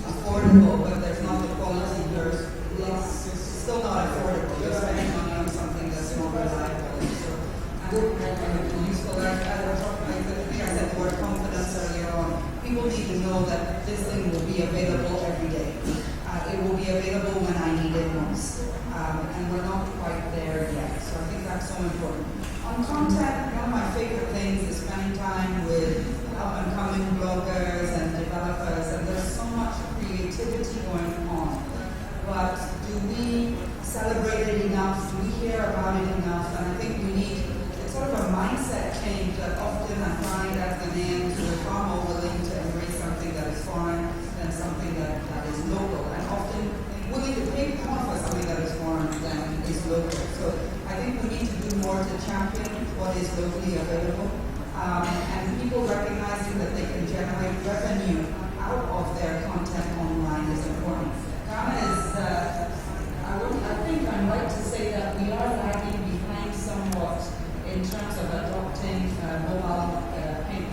affordable, but there's not the quality, it's still not affordable. You're spending money on something that's not reliable. So and useful. I think I said the word confidence earlier on. People need to know that this thing will be available every day. It will be available when I need it most. And we're not quite there yet. So I think that's so important. On content, one of my favorite things is spending time with up-and-coming bloggers and developers, and there's so much creativity going on. But do we celebrate it enough? Do we hear about it enough? And I think we need sort of a mindset change that often I find as Ghanaians who are far more willing to embrace something that is foreign than something that is local, and often willing to pay more for something that is foreign than is local. So I think we need to do more to champion what is locally available, and people recognizing that they can generate revenue out of their content online is important. Ghana is, I think I'm right to say that we are lagging behind somewhat in terms of adopting mobile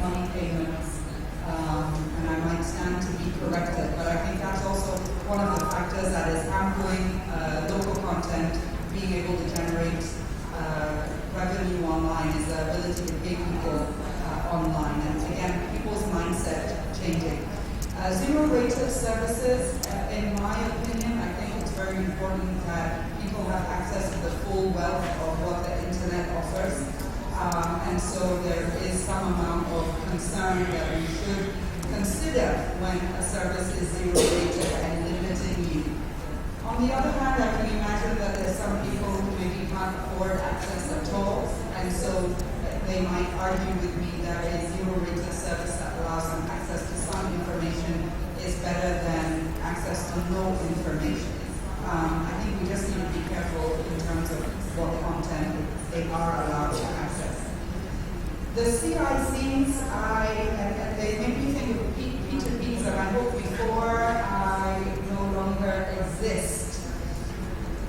money payments, and I might stand to be corrected, but I think that's also one of the factors that is hampering local content being able to generate revenue online, is the ability to pay people online, and again, people's mindset changing. Zero-rated services, in my opinion, I think it's very important that people have access to the full wealth of what the internet offers, and so there is some amount of concern that we should consider when a service is zero-rated and limiting you. On the other hand, I can imagine that there's some people who maybe can't afford access at all, and so they might argue with me that a zero-rated service that allows them access to some information is better than access to no information. I think we just need to be careful in terms of what content they are allowed to access. The CICs, they make me think of P2Ps, and I hope before I no longer exist,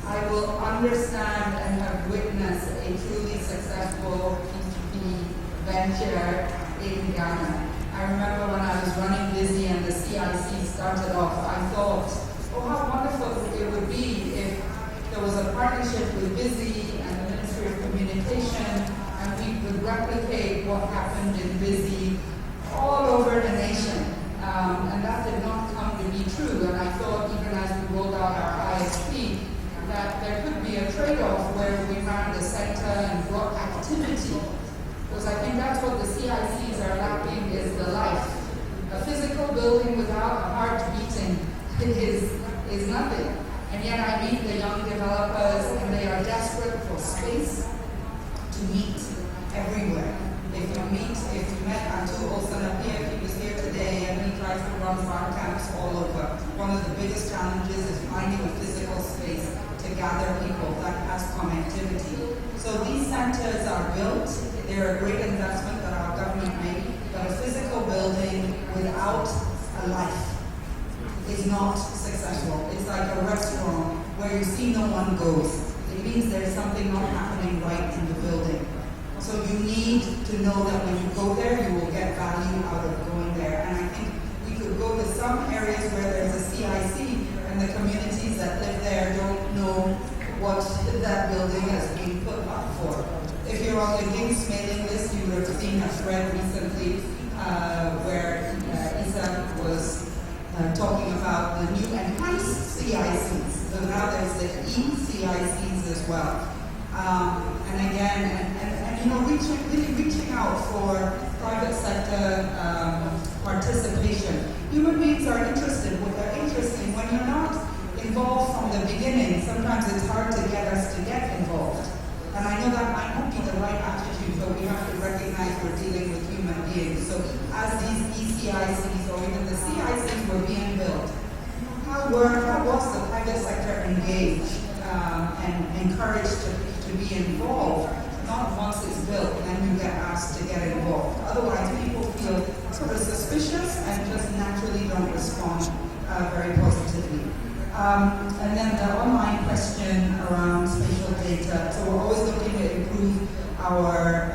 I will understand and have witnessed a truly successful P2P venture in Ghana. I remember when I was running Busy and the CIC started off, I thought, oh, how wonderful it would be if there was a partnership with Busy and the Ministry of Communication, and we could replicate what happened in Busy all over the nation. And that did not come to be yet I meet the young developers and they are desperate for space to meet everywhere. If you met Antu Olsen up here, he was here today and he tries to run farm camps all over. One of the biggest challenges is finding a physical space to gather people that has connectivity. So these centers are built. They're a great investment that our government made, but a physical building without a life is not successful. It's like a restaurant where you see no one goes. It means there's something not happening right in the building. So you need to know that when you go there, you will get value out of going there. And I think we could go to some areas where there's a CIC and the communities that live there don't know what that building is being put up for. If you're on the GINS mailing list, you would have seen a thread recently where Isa was talking about the new enhanced CICs. So now there's the e-CICs as well. And again, you know, really reaching out for private sector participation. Human beings are interested. What they're interested in, when you're not involved from the beginning, sometimes it's hard to get us to get involved. And I know that might not be the right attitude, but we have to recognize we're dealing with human beings. So as these ECICs or even the CICs were being built, how was the private sector engaged and encouraged to be involved? Not once it's built, and then you get asked to get involved. Otherwise, people feel sort of suspicious and just naturally don't respond very positively. And then the online question around spatial data. So we're always looking to improve our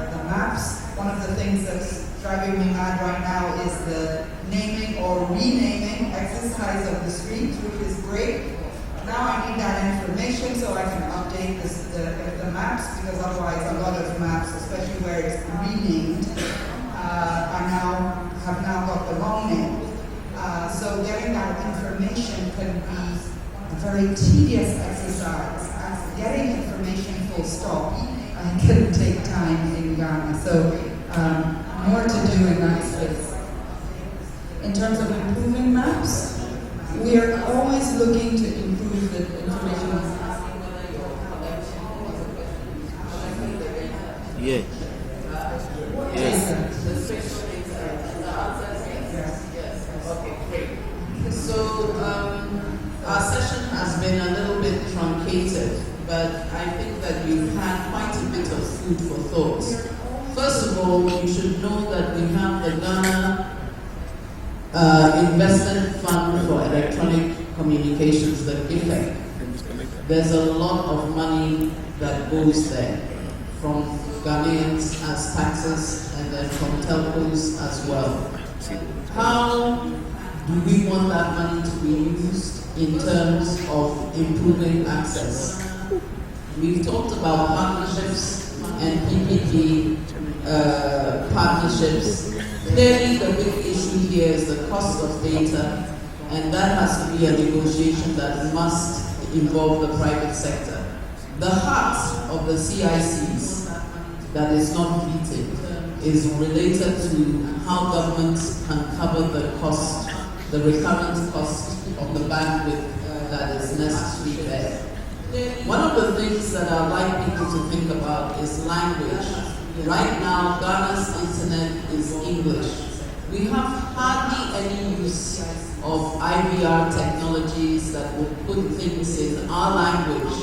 the maps. One of the things that's driving me mad right now is the naming or renaming exercise of the streets, which is great. Now I need that information so I can update the maps, because otherwise a lot of maps, especially where it's renamed, have now got the wrong name. So getting that information can be a very tedious exercise. Getting information full stop can take time in Ghana. So more to do in that space. In terms of improving maps, we are always looking to improve the information. Yeah. Yes. Okay, great. So our session has been a little bit truncated, but I think that you've had quite a bit of food for thought. First of all, you should know that we have the Ghana Investment Fund for Electronic Communications, the GIFEC. There's a lot of money that goes there from Ghanaians as taxes and then from telcos as well. How do we want that money to be used in terms of improving access? We've talked about partnerships and PPP partnerships. Clearly, the big issue here is the cost of data, and that has to be a negotiation that must involve the private sector. The heart of the CICs that is not heated is related to how governments can cover the cost, the recurrent cost of the bandwidth that is necessary there. One of the things that I'd like people to think about is language. Right now, Ghana's internet is English. We have hardly any use of IVR technologies that will put things in our language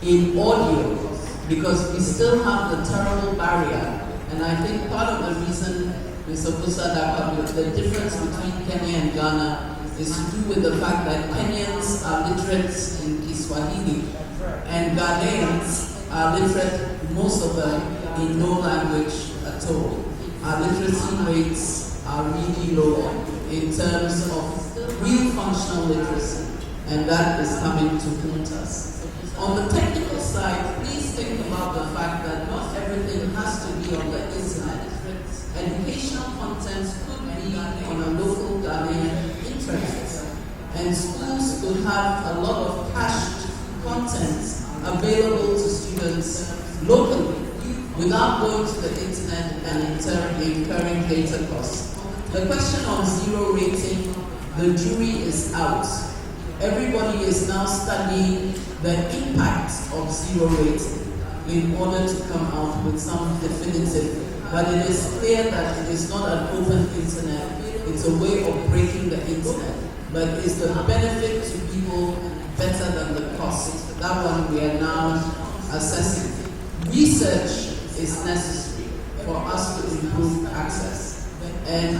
in audio, because we still have the terrible barrier. And I think part of the reason, Mr. Busa, the difference between Kenya and Ghana is to do with the fact that Kenyans are literate in Kiswahili and Ghanaians are literate, most of them, in no language at all. Our literacy rates are really low in terms of real functional literacy, and that is coming to haunt us. On the technical side, please think about the fact that not everything has to be on the internet. Educational content could be on a local Ghanaian internet, and schools could have a lot of cached content available to students locally without going to the internet and incurring data costs. The question of zero rating, the jury is out. everybody is now studying the impact of zero rating in order to come out with some definitive. But it is clear that it is not an open internet, it's a way of breaking the internet. But is the benefit to people better than the cost? That one we are now assessing. Research is necessary for us to improve access. And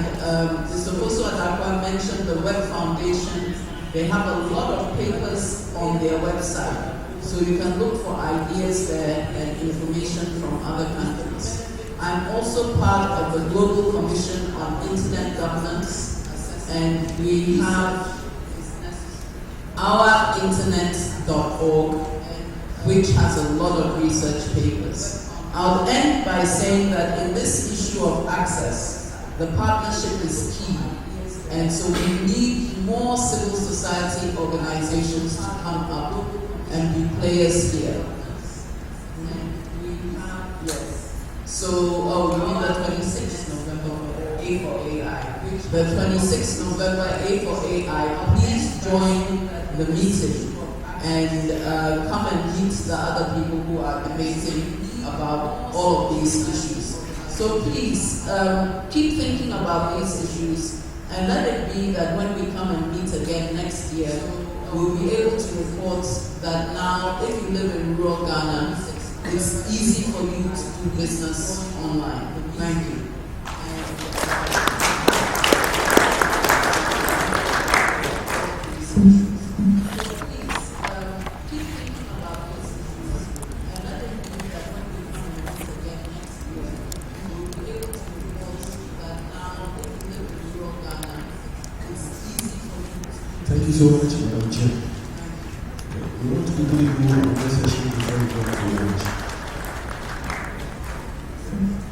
Mr. Boso Adakwa mentioned the Web Foundation. They have a lot of papers on their website. So you can look for ideas there and information from other countries. I'm also part of the Global Commission on Internet Governance, and we have ourinternet.org, which has a lot of research papers. I'll end by saying that in this issue of access, the partnership is key. And so we need more civil society organizations to come up and be players here. So, we mean the 26th November, A for AI. The 26th November, A for AI, please join the meeting and come and meet the other people who are debating about all of these issues. So please, keep thinking about these issues and let it be that when we come and meet again next year, we'll be able to report that now, if you live in rural Ghana, it's easy for you to do business online. Thank you. Thank you so much, Madam Chair. We want to quickly move on this session before we go to lunch.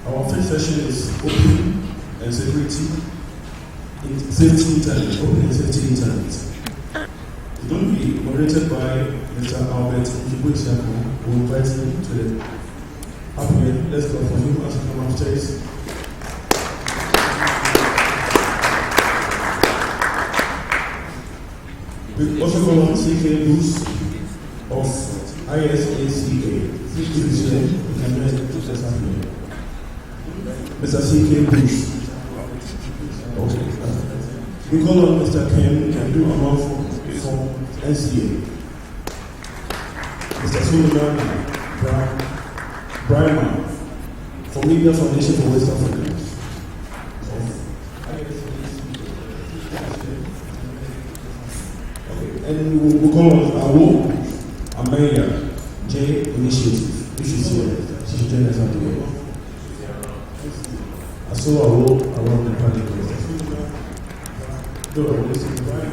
Our first session is open and security, safety internet, open and safety internet. It's going to be moderated by Mr. Albert Nkibo. We'll invite him to the podium. Let's go for him as he comes upstairs. We also call on CK Bruce of ISACA. Mr. CK Bruce. Okay. We call on Mr. Ken Kandu Amal from NCA. Mr. Suleiman Brian from Media Foundation for West Africa. And we call on Awo Amaya J Initiative. This is here. She should join us out together. I saw Awo around the party. No, this is Brian.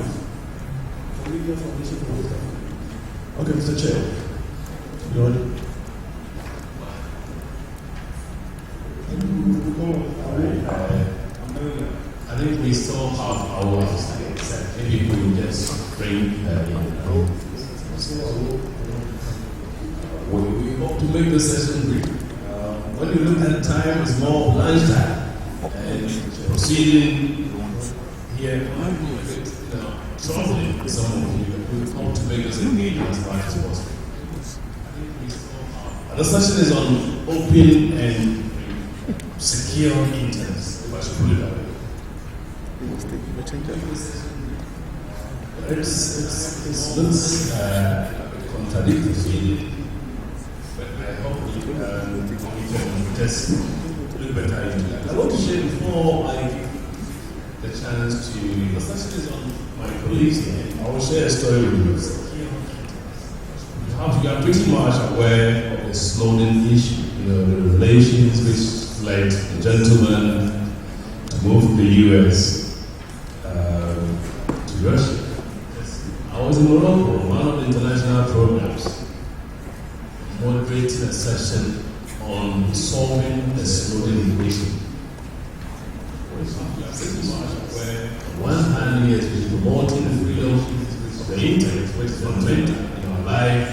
Media Foundation for West Africa. Okay, Mr. Chair. Lord. I think we still have hours. Maybe we will just bring we hope to make the session brief. When you look at time, it's more lunchtime. And proceeding here might be a bit troubling for some of you. We hope to make this engaging as much as possible. The session is on open and secure internet, if I should put it that way. It looks contradictory, but I hope we can just look better into that. I want to share before I give the chance to, the session is on my colleagues here. I will share a story with you. You are pretty much aware of the Snowden issue, the relations which led the gentleman to move from the US to Russia. I was in Morocco, one of the international programs, moderating a session on solving the Snowden issue. You are pretty much aware, on one hand, he has been promoting the freedom of the internet, which is fundamental in our life.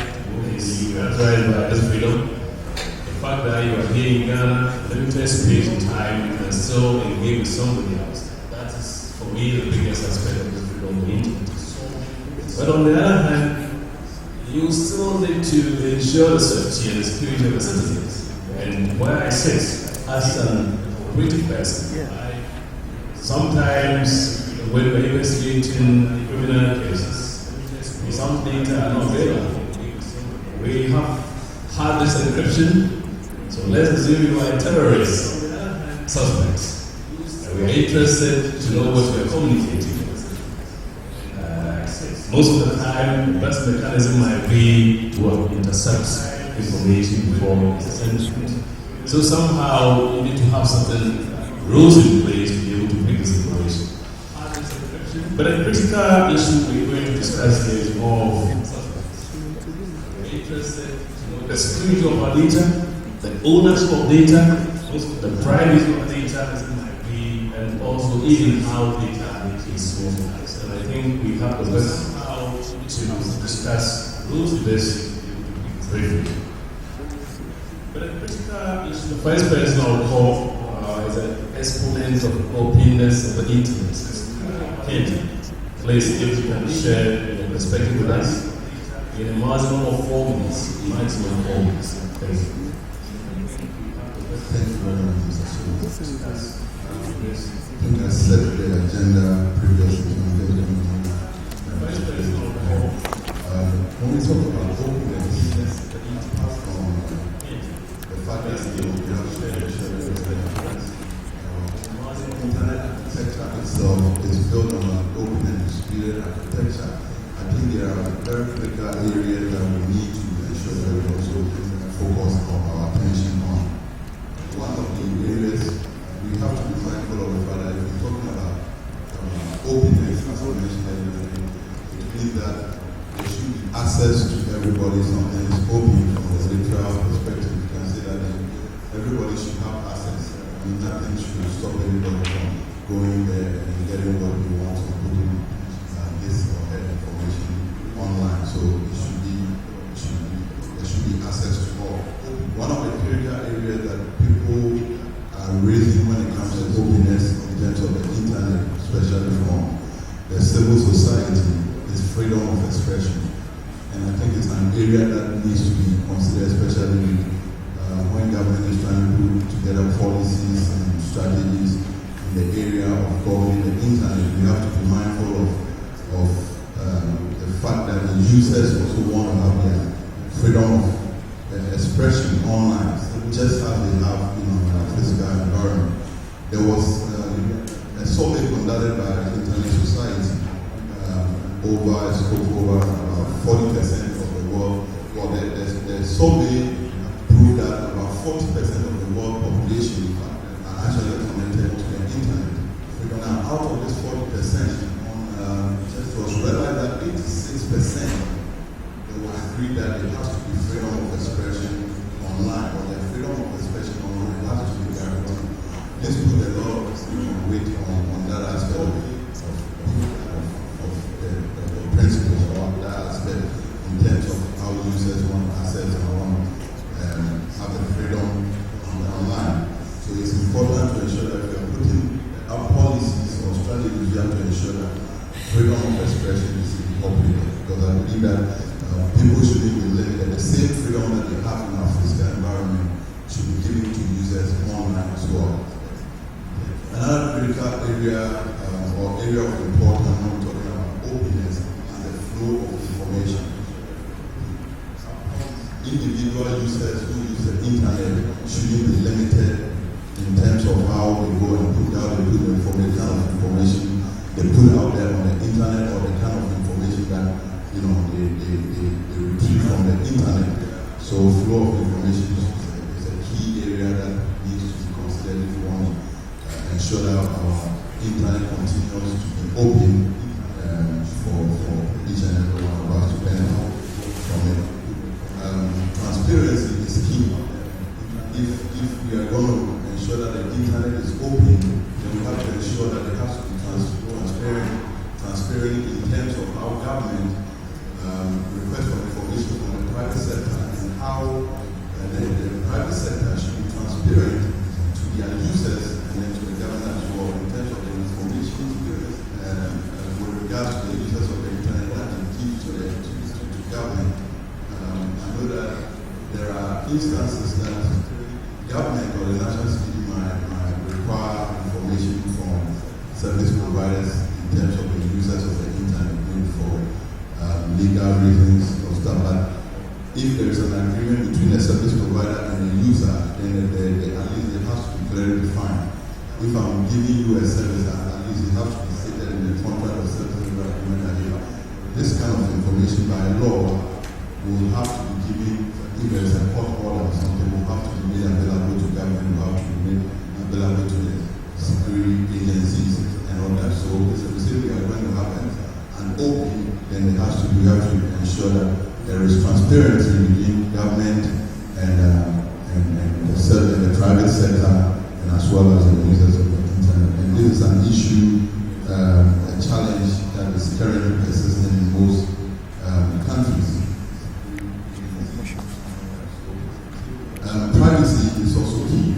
You are trying by this freedom. The fact that you are here in Ghana, limited space and time, and still engage with somebody else. That is, for me, the biggest aspect of this freedom. from the internet. But on the other hand, you still need to ensure the safety and the security of the citizens. And where I sit as an operative person, sometimes when we're investigating criminal cases, some data are not available. We have had this encryption, so let's assume you are a terrorist suspect. We are interested to know what we are communicating. Most of the time, the best mechanism might be to intercept information before it's sent. So somehow you need to have certain rules in place to be able to bring this information. But a critical issue we're going to discuss here is more of we're interested to know the security of our data, the ownership of data, the privacy of data might be, and also even how data is organized. And I think we have the best how to discuss rules of this briefly. But a critical issue, the first person I'll call is an exponent of openness of the internet. Kate, please, if you can share your perspective with us in a maximum of 4 minutes. Maximum 4 minutes. Thank you. Thank you very much, Mr. Shultz. I think I set the agenda previously. When we talk about openness, apart from the fact that we have internet architecture itself is built on an open and distributed architecture, I think there are very critical areas that we need to ensure that we also focus our attention on. One of the areas we have to be mindful of the fact that if we're talking about openness, as I mentioned earlier, it means that there should be access to everybody, something is open from the literal perspective. You can say that everybody should have access. I mean, nothing should stop anybody from going there and getting what we want to put in this or that information online. So there should be access to all. One of the critical areas that people are raising when it comes to openness in terms of the internet, especially from the civil society, is freedom of expression. And I think it's an area that needs to be considered, especially when government is trying to put together policies and strategies in the area of governing the internet. We have to be mindful of the fact that the users also want to have their freedom of expression online, just as they have in a physical environment. There was a survey conducted by the Internet Society over 40% of the world. Well, the survey proved that about 40% of the world population are actually connected to the internet. Now, out of this 40%, it was realized that 86% they will agree that there has to be freedom of expression online, or the freedom of expression online has to be guaranteed. This put a lot of weight on that aspect of the principles of that aspect in terms of how users want to access and want to have the freedom online. So it's important to ensure that we are putting our policies or strategies, we have to ensure that freedom of expression is incorporated, because I believe that people should be limited. The same freedom that they have in our physical environment should be given to users online as well. Another critical area or area of importance when we're talking about openness is the flow of information. Individual users who use the internet shouldn't be limited in terms of how they go and put out the information they put out there on the internet, or the kind of information that they retrieve from the internet. So flow of information is a key area that needs to be considered if we want to ensure that our internet continues to be open for each and every one of us to benefit from it. Transparency is key. If we are going to ensure that the internet is open, then we have to ensure that it has to be transparent in terms of how government requests for information from the private sector, and how the private sector should be transparent to their users and then to the government as well in terms of the information with regards to instances that government or the national security might require information from service providers in terms of the users of the internet, maybe for legal reasons or stuff. But if there is an agreement between the service provider and the user, then at least it has to be clearly defined. If I'm giving you a service, at least it has to be stated in the contract or service agreement that this kind of information by law will have to be given. If there is a court order or something, will have to be made available to government, will have to be made available to the security agencies and all that. So if we are going to have an open, then we have to ensure that there is transparency between government and the private sector, and as well as the users of the internet. And this is an issue, a challenge that is currently persistent in most countries. Privacy is also key.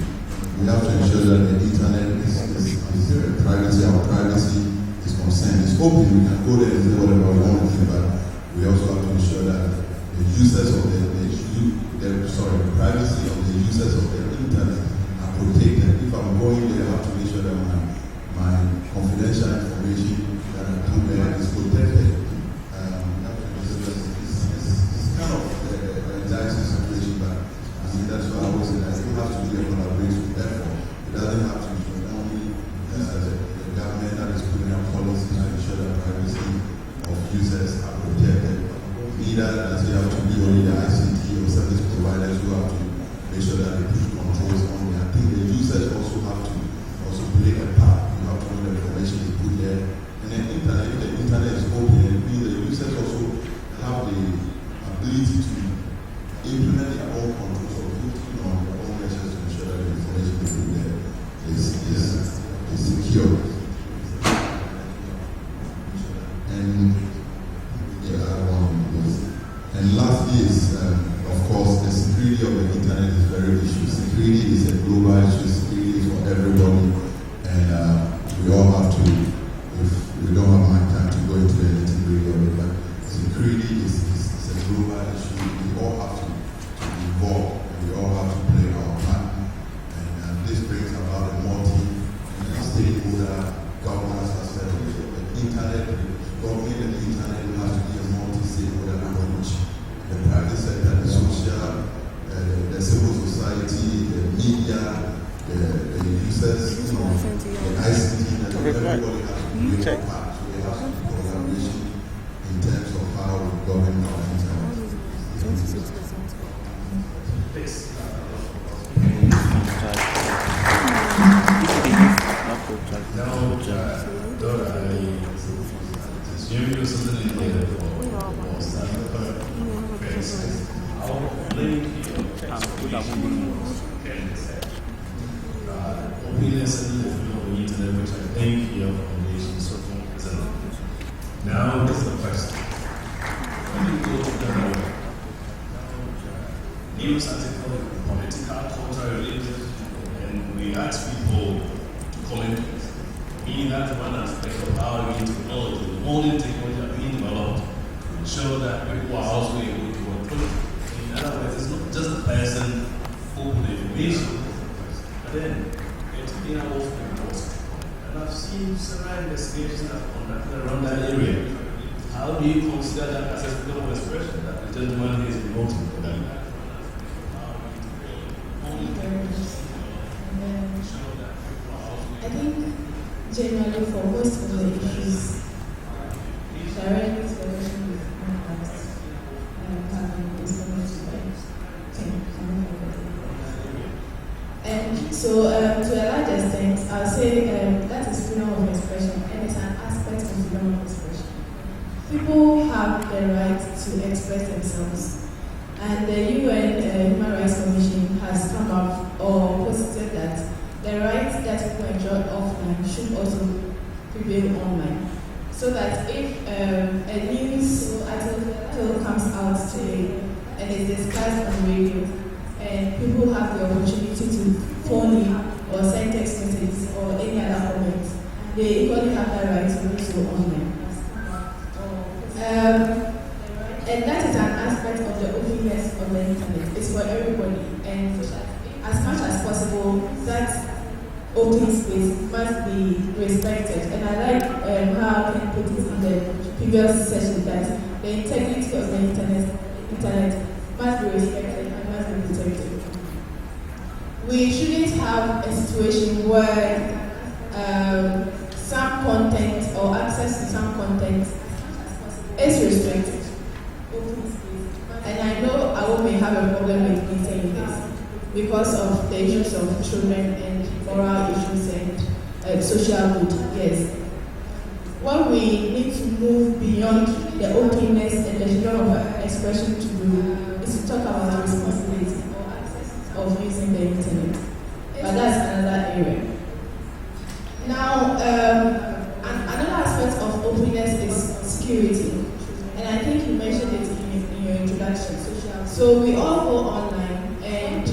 We have to ensure that the internet is privacy. Our privacy is concerned. It's open. We can go there and say whatever we want to do, but we also have to ensure that the users of the privacy of the users of the internet are protected. If I'm going there, I have to make sure that my confidential information that I put there is protected. It's kind of an anxiety situation, but that's why I always say that it has to be a collaboration. Therefore, it doesn't have to be only the government that is putting out policies to ensure that privacy of users are protected. Neither does it have to be only the ICT or service providers who have to make sure that they put controls on there. I think the users also have to play a part. You have to know the information is put there. And then if the internet is open, it means the users also have the ability to implement their own controls or put their own measures to ensure that the information is put there is secure. And lastly is, of course, the security of the internet is very issue. Security is a global issue. Security is for everybody, and we all have to. If we don't have my time to go into anything really of it, but security is a global issue. We all have to be involved, and we all have to play our part. And this brings about a multi-stakeholder governance aspect of the internet. Government and the internet has to be a multi-stakeholder approach. The private sector, the social, the civil society, the media, the users, the ICT, and everybody has to play their part. So we have some collaboration in terms of how we govern our internet. Jimmy was something in there for openness and the internet, which I think your foundation so far is enough. Now, this is the question. When you go to the news article, political, cultural, religious, and we ask people to comment, meaning that's one aspect of how we technology, the modern technology are being developed to ensure that people are also able to approach. In other words, it's not just the person who put the information, but then it's been a wolf reports. And I've seen several investigations that are conducted around that area. How do you consider that as a freedom of expression that the gentleman is promoting for that? I think generally for most of the issues, direct expression is not having this community. And so to a large extent, I'll say that is freedom of expression, and it's an aspect of freedom of expression. People have the right to express themselves, and the UN Human Rights Commission has come up or posited that the rights that people enjoy offline should also prevail online. So that if a news article comes out today and is discussed on radio, and people have the opportunity to phone in or send text messages or any other comments, they equally have the right to do so online. And that is an aspect of the openness of the internet. It's for everybody. respected. And I like how Ken put it in the previous session that the integrity of the internet must be respected and must be protected. We shouldn't have a situation where some content or access to some content is restricted. And I know I will may have a problem with me saying this because of the issues of children and moral issues and social good. Yes. What we need to move beyond the openness and the freedom of expression to do is to talk about responsibility of using the internet. But that's another area. Now, another aspect of openness is security. And I think you mentioned it in your introduction. So we all go online, and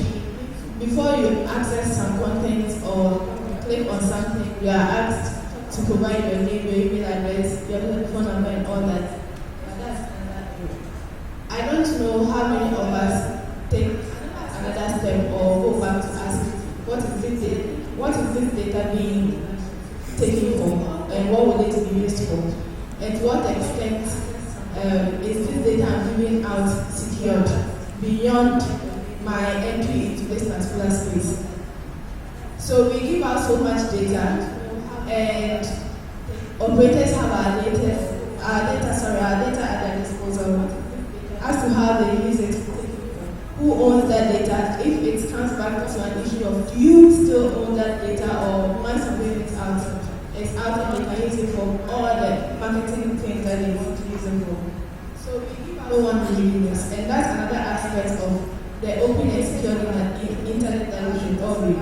before you access some content or click on something, you are asked to provide your name, your email address, your phone number, and all that. But that's another area. I don't know how many of us take another step or go back to ask what is this data being taken for, and what will it be used for, and to what extent is this data I'm giving out secured beyond my entry into this particular space. So we give out so much data, and operators have our data at their disposal as to how they use it, who owns that data. If it comes back to an issue of do you still own that data, or once you bring it out, it's out and you can use it for all the marketing things that they want to use it for. So we give out no one really knows, and that's another aspect of the open and secure internet that we should all be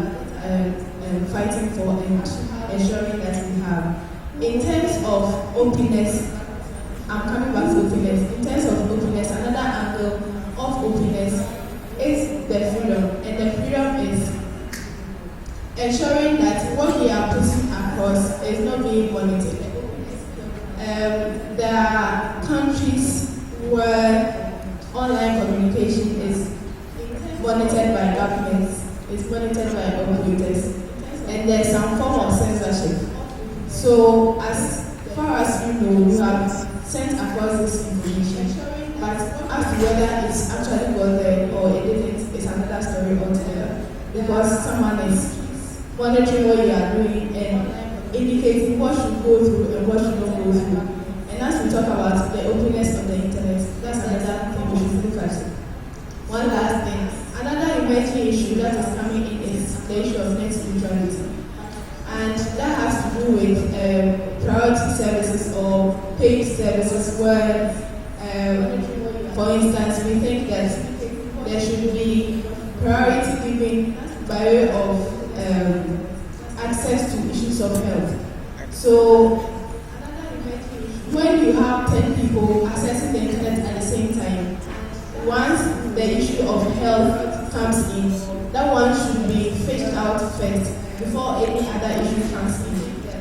fighting for and ensuring that we have. In terms of openness, I'm coming back to openness. In terms of openness, another angle of openness is the freedom, and the freedom is ensuring that what we are putting across is not being monitored. There are countries where online communication is monitored by governments, is monitored by operators, and there's some form of censorship. So as far as you know, you have sent across this information, but as to whether it's actually got there or it didn't, it's another story altogether. Because someone is monitoring what you are doing and indicating what should go through and what should not go through. And as we talk about the openness of the internet, that's another thing we should look at. One last thing. Another emerging issue that is coming in is the issue of net neutrality. And that has to do with priority services or paid services where, for instance, we think that there should be priority given by way of access to issues of health. So when you have 10 people accessing the internet at the same time, once the issue of health comes in, that one should be fished out first before any other issue comes in.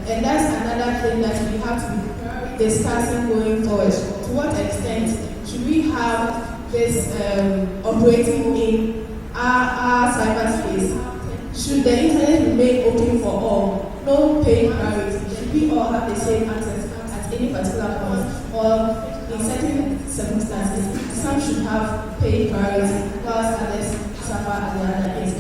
And that's another thing that we have to be discussing going forward. To what extent should we have this operating in our cyberspace? Should the internet remain open for all? No paid priority. Should we all have the same access at any particular point? Or in certain circumstances, some should have paid priority, whilst others suffer at the other end.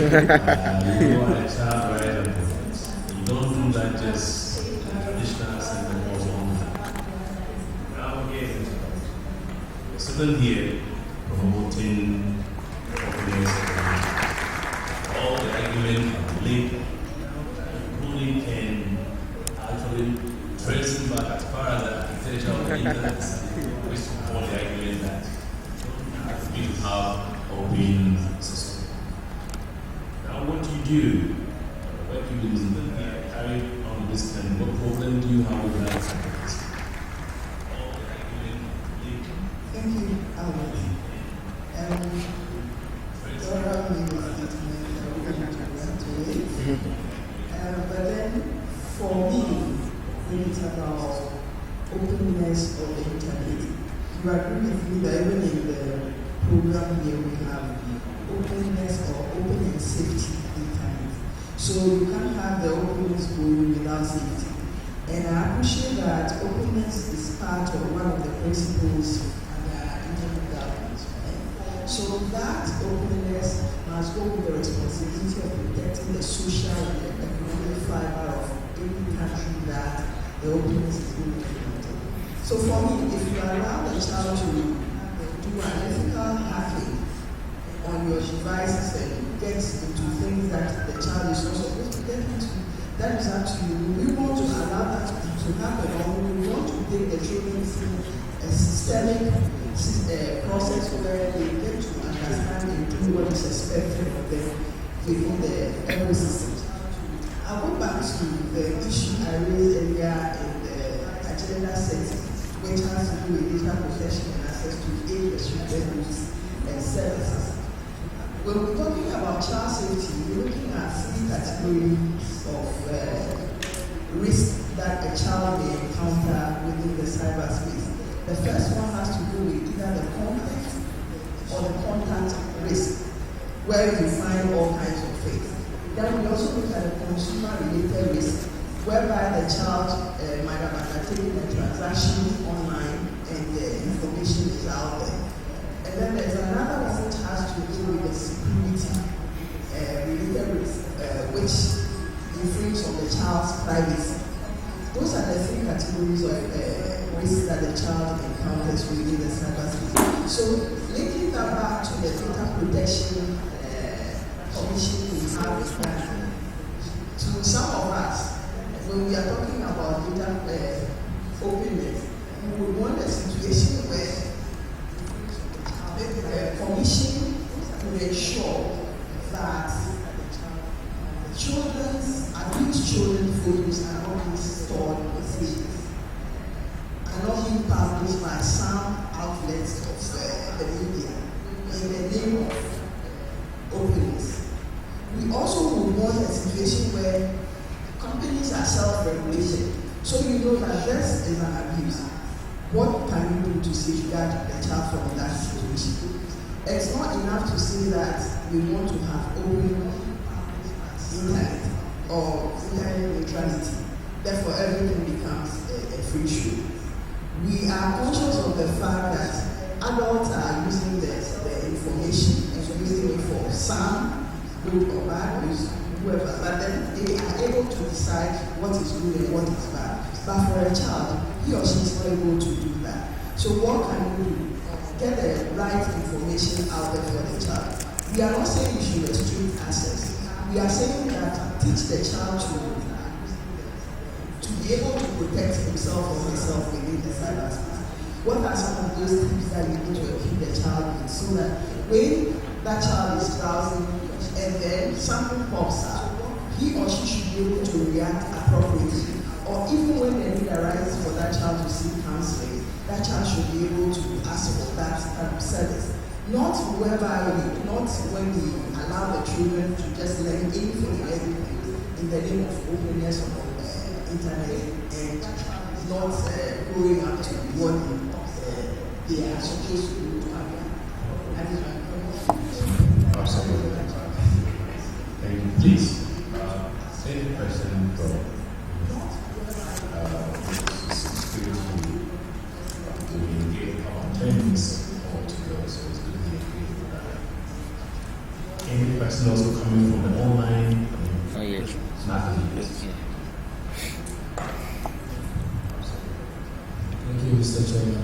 You are a child right and perfect. You don't do that just in traditional Singapore only. Now again, we're sitting here promoting openness. All the argument of link only can actually trace back as far as the architecture of the internet which support the argument that we have open system. What do you do? What do you do? Carry on this kind. What problem do you have with that? Thank you, Albert. But then, for me, openness of the internet. You agree with me that even in the program here we have openness or open and safety internet. So you can't have the openness going without safety. And I appreciate that openness is part of one of the principles under internet governance. Right? So that openness must go with the responsibility of protecting the social and economic fiber of any country that the openness is going to be. So for me, if you allow the child to do unethical hacking on your devices and get into things that the child is not supposed to get into, that is up to you. We want to allow that to happen, or we want to take the children through a systemic process where they get to understand and do what is expected of them within the ecosystem. I'll go back to the issue I raised earlier in the agenda setting, which has to do with data protection and access to age-restricted goods and services. When we're talking about child safety, we're looking at 3 categories of risk that a child may encounter within the cyberspace. The first one has to do with either the context or the contact risk, where you find all kinds of things. Then we also look at the consumer-related risk, whereby the child might have undertaken a transaction online and the information is out there. And then there's another one which has to do with the security related risk, which infringes on the child's privacy. Those are the 3 categories of risks that the child encounters within the cyberspace. So, linking that back to the Data Protection Commission we have in Ghana, to some of us, when we are talking about data openness, we would want a situation where the commission will ensure that abused children's photos are not being stored with things, are not being published by some outlets of the media in the name of openness. We also would want a situation where companies are self-regulated, so you know that this is an abuse. What can you do to safeguard the child from that situation? It's not enough to say that we want to have open internet or internet neutrality. Therefore, everything becomes a free show. We are conscious of the fact that adults are using the information and using it for some good or bad use, whoever, but then they are able to decide what is good and what is bad. But for a child, he or she is not able to do that. So what can you do? Get the right information out there for the child. We are not saying you should restrict access. We are saying that teach the child to be able to protect himself or herself within the cyberspace. What are some of those things that you need to equip the child with so that when that child is browsing and then something pops up, he or she should be able to react appropriately. Or even when the need arises for that child to seek counseling, that child should be able to ask for that service. Not whereby not when we allow the children to just learn anything and everything in the name of openness on the internet and not growing up to what they are supposed to do to have. Absolutely. Thank you. Please, any person from any person also coming from the online? Nothing. Thank you, Mr. Chairman.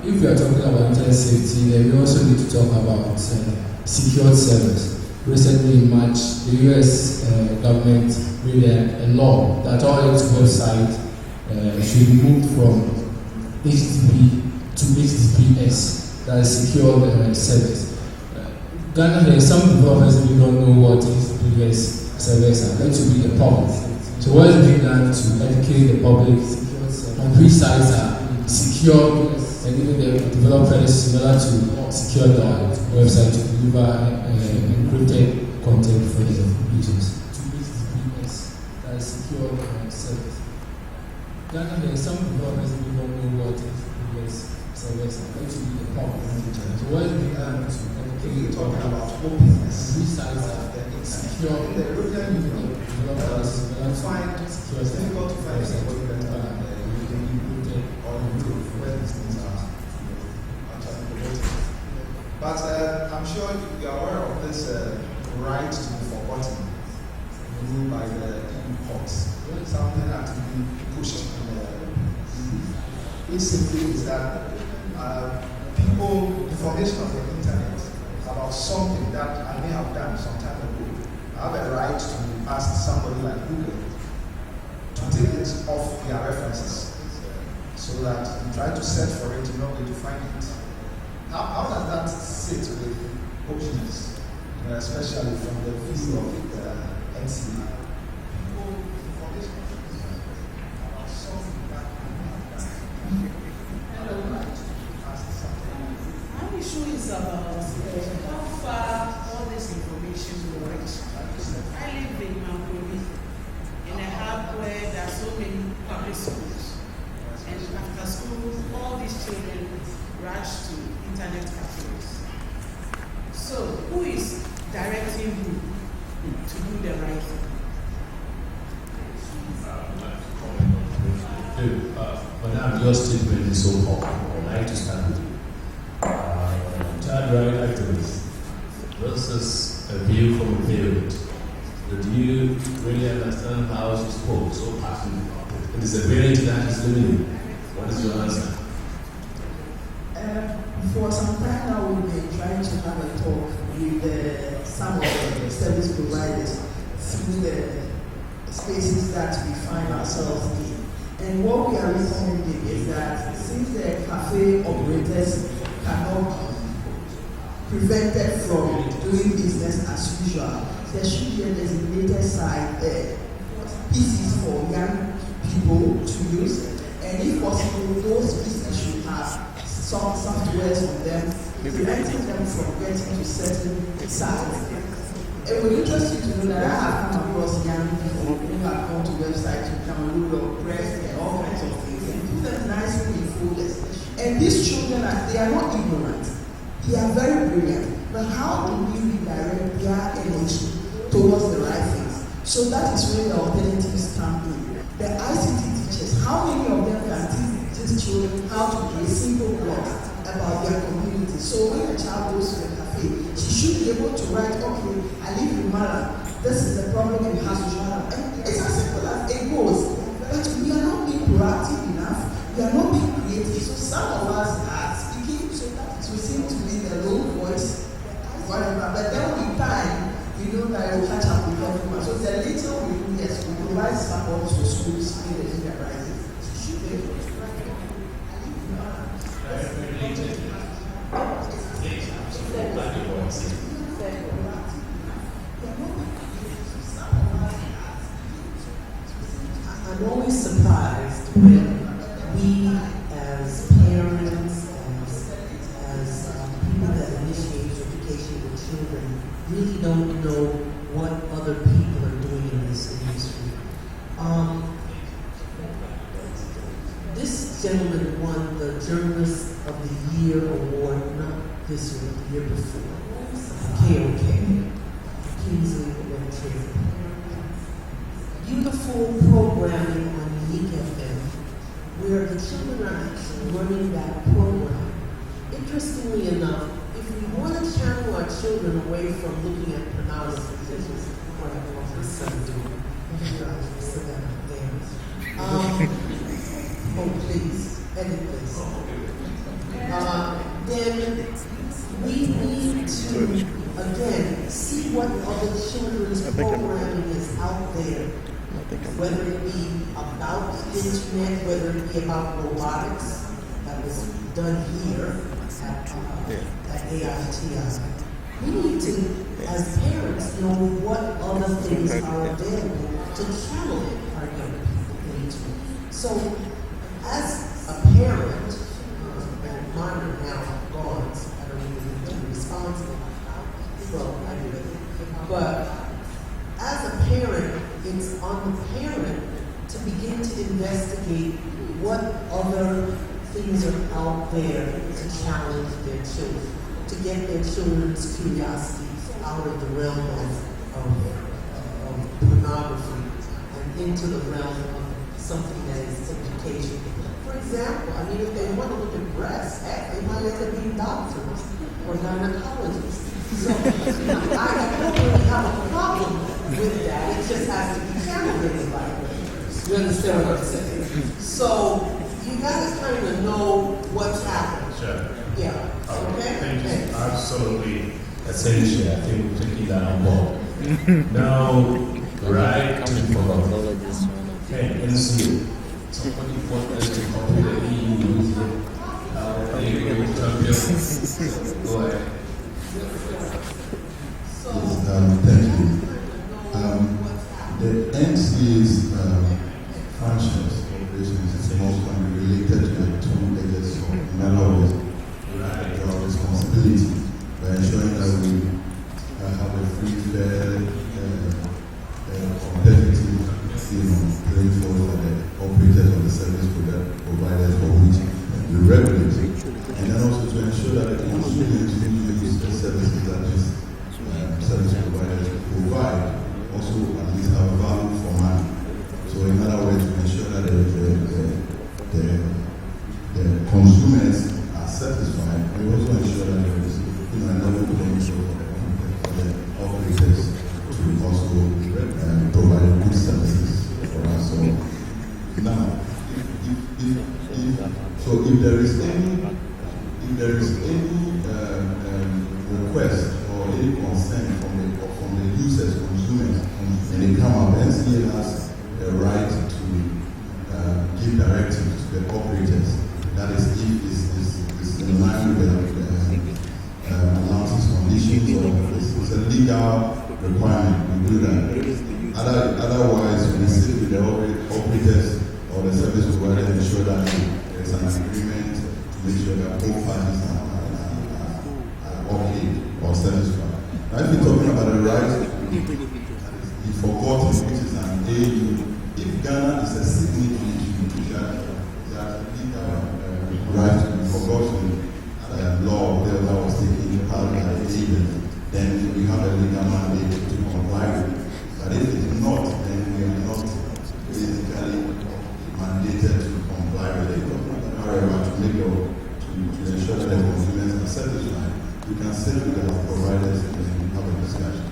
If we are talking about internet safety, then we also need to talk about secured servers. Recently in March, the US government made a law that all its websites should be moved from HTTP to HTTPS, that is secured service. Ghana, there are some developers who don't know what HTTPS servers are. That should be the problem. So what is being done to educate the public on which sites are secure, and even the developers similar to secure the website to deliver encrypted content for the users. To HTTPS, that is secure service. Ghana, there are some developers the European Union it's difficult to find somebody better than the European Union or Europe where these things are actually promoted. But I'm sure you are aware of this right to be forgotten ruled by the EU courts. Something that to be pushed in the EU. It simply is that information of the internet about something that I may have done some time ago, I have a right to ask somebody like Google to take it off their references so that you try to search for it, you're not going to find it. How does that sit with options, especially from the view of the NCA? My issue is about how far all this information will reach. I live in Mankoni, in a hub where there are so many public schools. And after school, all these children rush to internet cafes. So, who is directing you to do the right thing? Madam, your statement is so powerful. I'd like to start with you. Child right activist versus a view from a parent. Do you really understand how she spoke so passionately about it? It is a parent that is living. What is your answer? For some time now, we've been trying to have a talk with some of the service providers through the spaces that we find ourselves in. And what we are recommending is that since the cafe operators cannot be prevented from doing business as usual, there should be a designated site there, PCs for young people to use, and if possible, those PCs should have some softwares on them, preventing them from getting to certain sites. It would interest you to know that I have come across young people who have gone to websites to download or press and all kinds of things and put them nicely in folders. And these children, they are not ignorant. They are very brilliant. But how do we redirect their energy towards the right things? So that is where the alternatives come in. The ICT teachers, how many of them can teach these children how to do a simple blog about their community? So when a child goes to the cafe, she should be able to write, okay, I live in Mara, this is the problem in Hasushara. And it's as simple as it goes. But we are not being proactive enough, we are not being creative. So some of us are speaking so that we seem to be the low voice, whatever. But then with time, we know that it will catch up with everyone. So the little we do, yes, we provide support to schools in the enterprises. Should be able to I'm always surprised when we as parents, as people that initiate education with children, really don't know what other people are doing in this industry. This gentleman won the Journalist of the Year award, not this year, the year before. KOK, Kingsley Electric. Beautiful programming on Unique FM, where the children are actually learning that program. Interestingly enough, if we want to channel our children away from looking at pornography, this is what I want my son to do. Oh, please, edit this. Then we need to, again, see what other children's programming is out there. Whether it be about the internet, whether it be about robotics, that was done here at AITI. We need to, as parents, know what other things are available to channel our young people into. So, as a parent, and mine are now gone, so I don't even be responsible. Well, I do it. But as a parent, it's on the parent to begin to investigate what other things are out there to challenge their children, to get their children's curiosity out of the realm of pornography and into the realm of something that is education. For example, I mean, if they want to look at breasts, heck, they might end up being doctors or gynecologists. So I don't really have a problem with that. It just has to be channeled in the right way. You understand what I'm saying? So you guys kind of know what's happening. Sure. Yeah. Okay? Thank you. Thanks. Absolutely essential. I think we're taking that on board. Now, right to the hey, NCO. Somebody want us to copy the EU. Go ahead. Thank you. The NCA's functions, operations, is mostly related to the two areas of knowledge, our responsibility by ensuring that we have a free, fair, competitive playing field for the operators of the service providers for which we regulate. And then also to ensure that the consumers who use the services that these service providers provide also at least have value for money. So in other words, to ensure that the consumers are satisfied, we also ensure that there is a level playing field for the operators to also provide good services for us. So now, if there is any request or any concern from the users, consumers, and they come up, NCA has a right to give directives to the operators. That is, if it's in line with allowances, conditions, or it's a legal requirement, we do that. Otherwise, we sit with the operators or the service provider and ensure that there's an agreement to make sure that both parties are okay or satisfied. Now, if you're talking about the right be forgotten, which is an AU, if Ghana is a signatory that legal right to be forgotten law that was taken part by the AU, then we have a legal mandate to comply with. But if it's not, then we are not basically mandated to comply with it. However, to ensure that the consumers are satisfied, we can sit with our providers and have a discussion.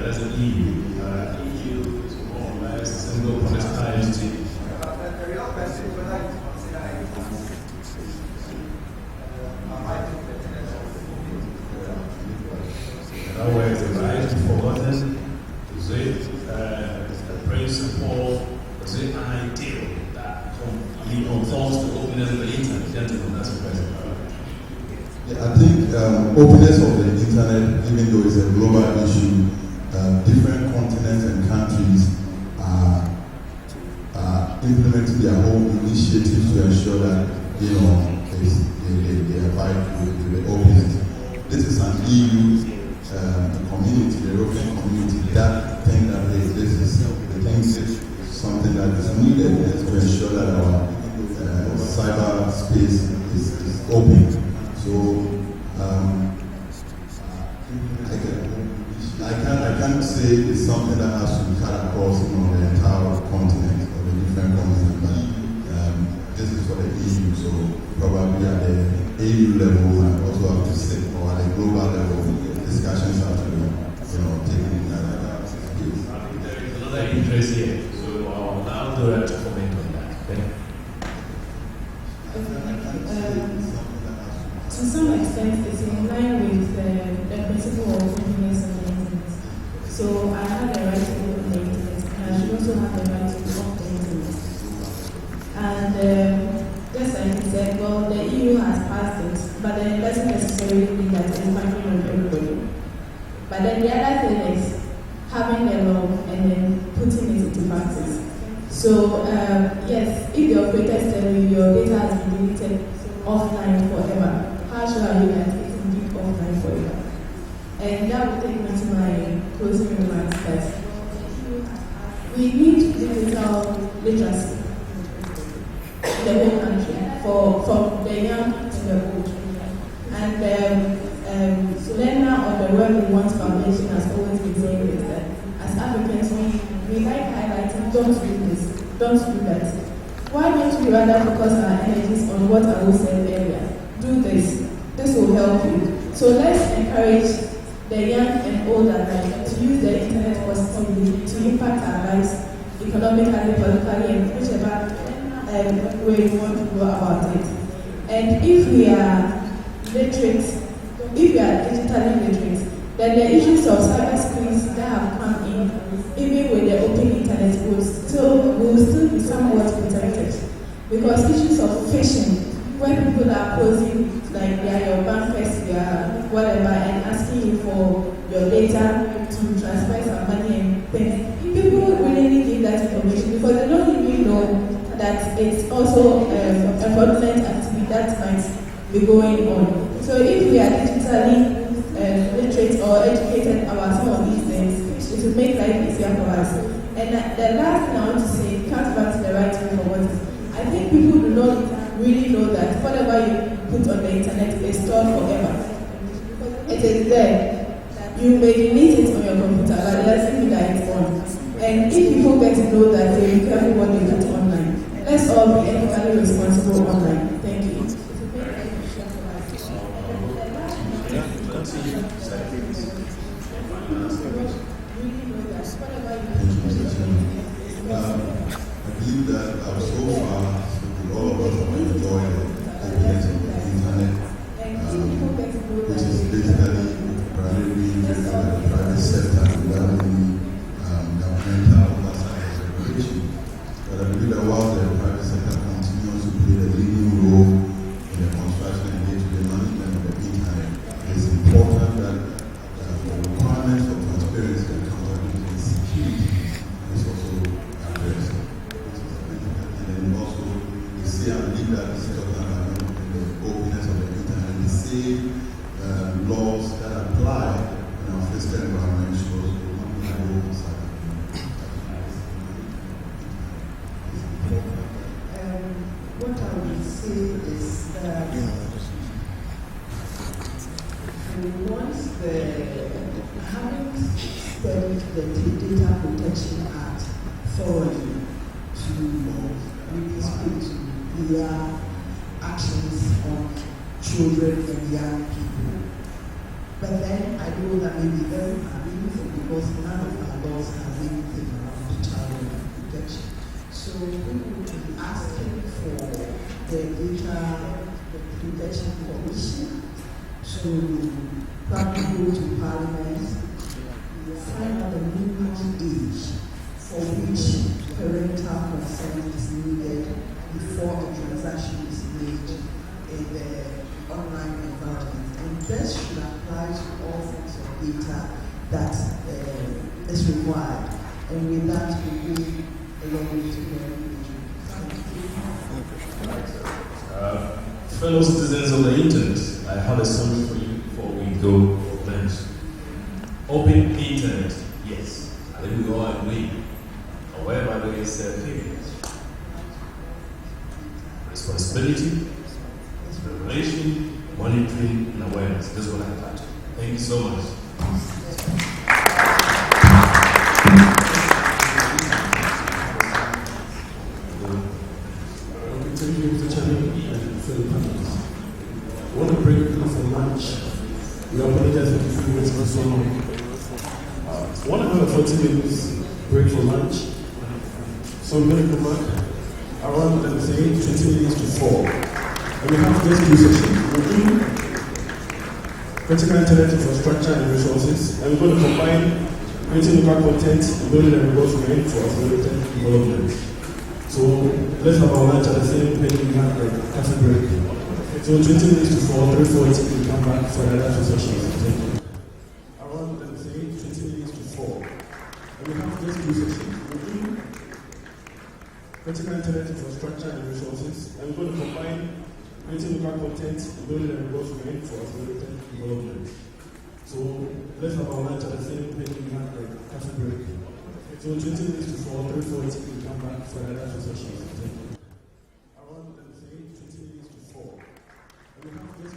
That's an EU. EU is more or less a single monetary entity. The real question is whether I consider in other words, the right to forgotten, is it a principle, is it an ideal that conforms to openness of the internet? Gentlemen, that's a question. Yeah, I think openness of the internet, even though it's a global issue, different continents and countries are implementing their own initiatives to ensure that they abide with the openness. This is an EU community, the European community, that thing that this is something that is needed to ensure that our cyber space is open. So I can't say it's something that has to be cut across the entire continent or the different continents, but this is for the EU, so probably at the EU level and also have to sit, or at the global level, discussions have to be taken in that space. There is another interest here, so I'll allow the to comment on that. Okay? To some extent, it's in line with the principle of openness on the internet. So I have the right to open the internet, and I should also have the right to off the internet. And just like you said, well, the EU has passed it, but then it doesn't necessarily mean that it's binding on everybody. But then the other thing is having the law and then putting it into practice. So yes, if the operators tell you your data has been deleted offline forever, how sure are you that it can be offline forever? And that will take me to my closing remarks that we need digital literacy in the whole country, from the young to the old. And learn now on the web we want don't do that. Why don't we rather focus our energies on what I will say earlier? Do this. This will help you. So let's encourage the young and old alike to use the internet positively to impact our lives economically, politically, and whichever way we want to go about it. And if we are literate, if we are digitally literate, then the issues of cyberspace that have come in, even with the open internet, will still be somewhat protected. Because issues of phishing, where people are posing like they are your bankers, they are whatever, and asking you for your data to transfer some money and things, people really need that information because they don't even know that it's also a fraudulent activity that might be going on. So if we are digitally literate or educated about some of these things, it will make life easier for us. And the last thing I want to say, comes back to the right way for what I think people do not really know that whatever you put on the internet is stored forever. It is there. You may delete it on your computer, but it doesn't mean that it's on. And if people get to know that, they will be careful what they put online. Let's all be ethically responsible online. Thank you. I believe that so far, all of us have enjoyed the openness of the internet, which is basically primarily driven by the private sector without any governmental oversight or regulation. But I believe that while the private sector continues to play a leading role in the construction and day-to-day management of the internet, it is important that the requirements for transparency and accountability and security is also addressed. And also, you see, I believe that this is talking about the openness of the internet, the same laws that apply in our physical environment should not be oversight. What I would say is that once having studied the Data Protection Act thoroughly to really speak to their actions on children and young people. But then I know that may be very meaningful because none of our laws have anything around child protection. So we will be asking for the Data Protection Commission to probably go to Parliament, find out the minimum age for which parental consent is needed before a transaction is made in the online environment. And this should apply to all forms of data that is required. And with that, we will allow you to go. Fellow citizens of the internet, I have a summary for you before we go for lunch. Open internet, yes. I think we all agree. However, there is a thing. Responsibility, regulation, monitoring, and awareness. This is what I got. Thank you so much. Thank you, Mr. Chairman and fellow panelists. I want to bring you for lunch. We apologize for the few minutes for so long. I want to have a 40 minutes break for lunch. So we're going to come back around, let me say, 20 minutes to 4. And we have just two sessions. We're doing critical internet infrastructure and resources, and we're going to combine creating local content and building a resource for accelerated development. So let's have our lunch at the same place we have like coffee break. So 20 minutes to 4, 3:40, we come back for another two sessions. Thank you. Around, let me say, 20 minutes to 4. And we have just two sessions. We're doing critical internet infrastructure and resources, and we're going to combine creating local content and building a resource for accelerated development. So let's have our lunch at the same place we have like coffee break. So 20 minutes to 4, 3:40, we come back for another two sessions. Thank you. Around, let me say, 20 minutes to 4. And we have just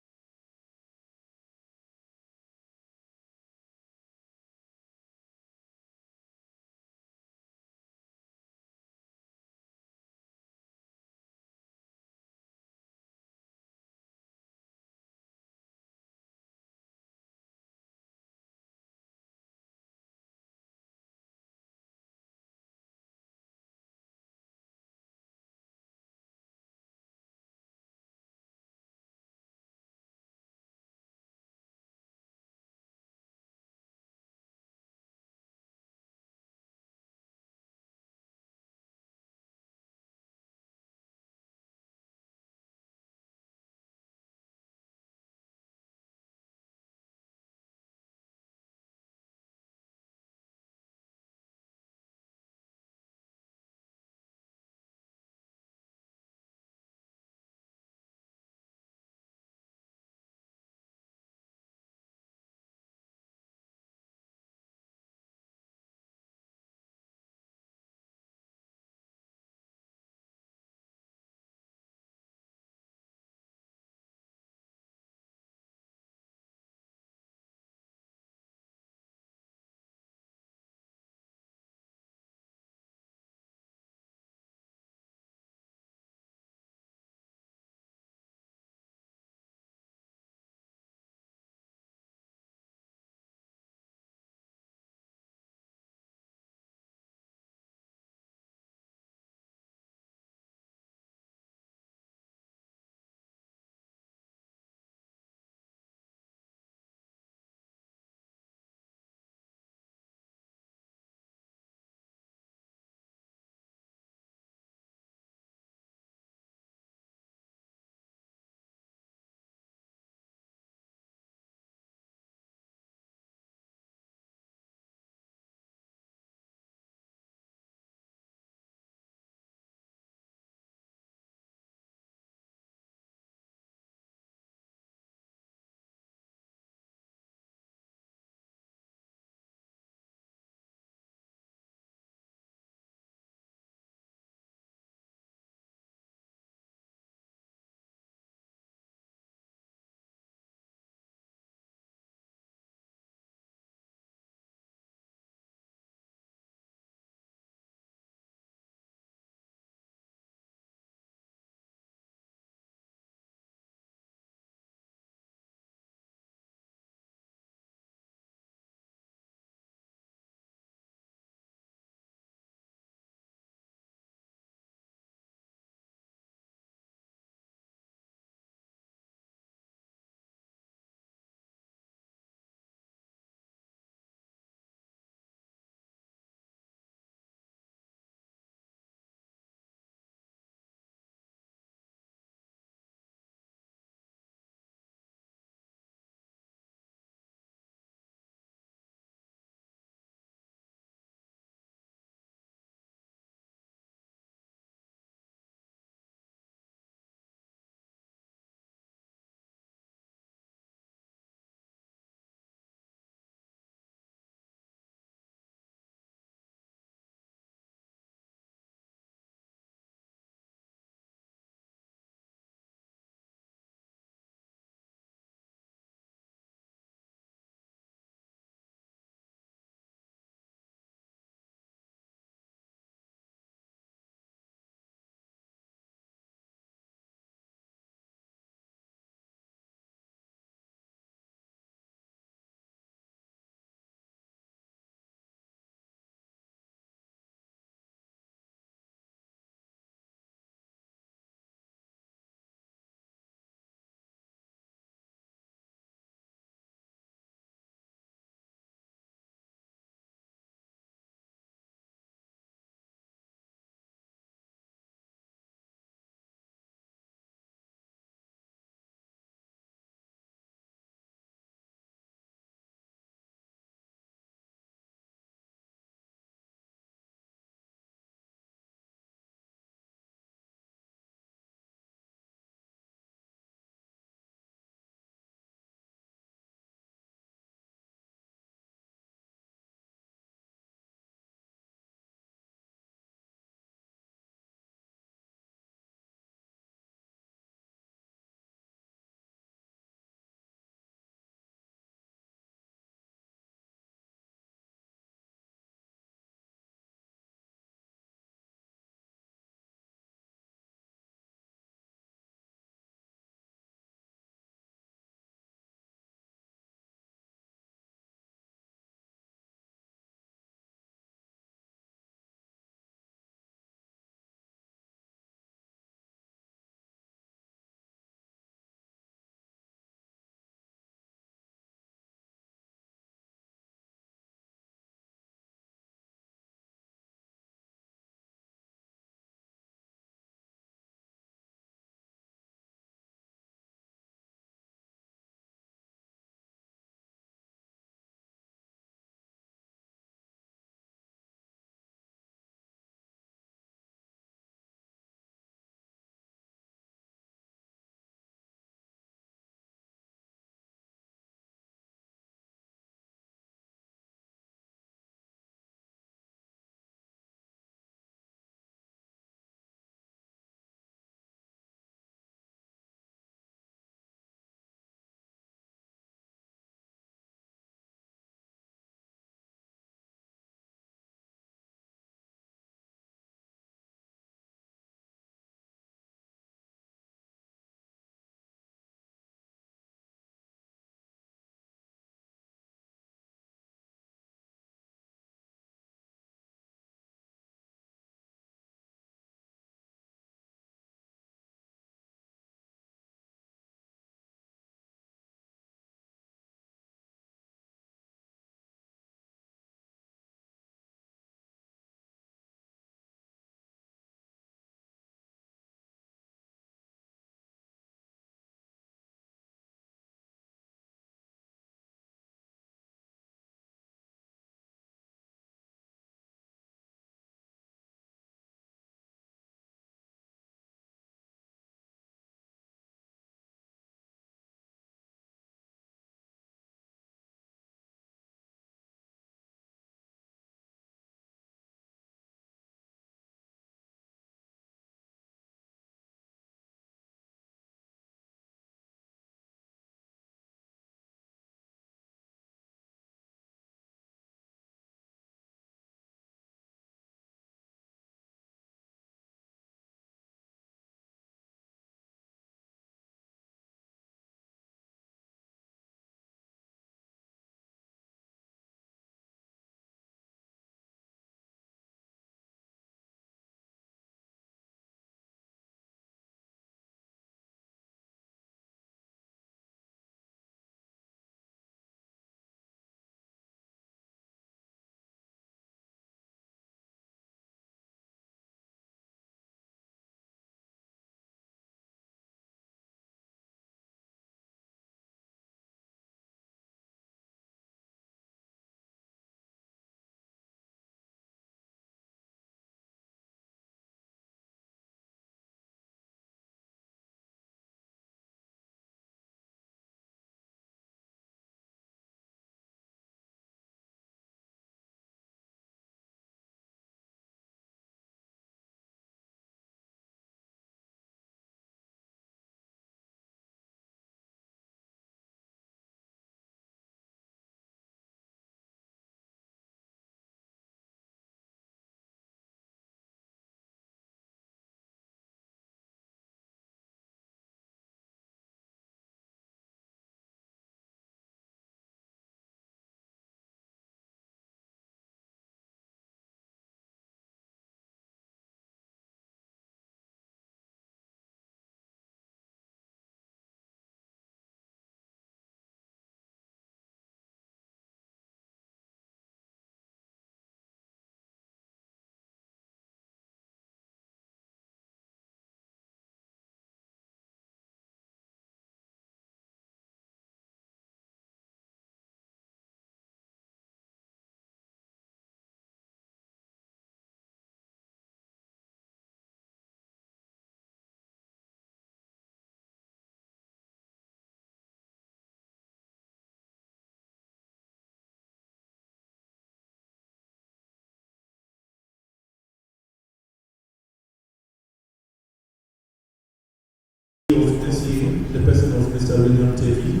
of NCA, the person of Mr. William Tevi.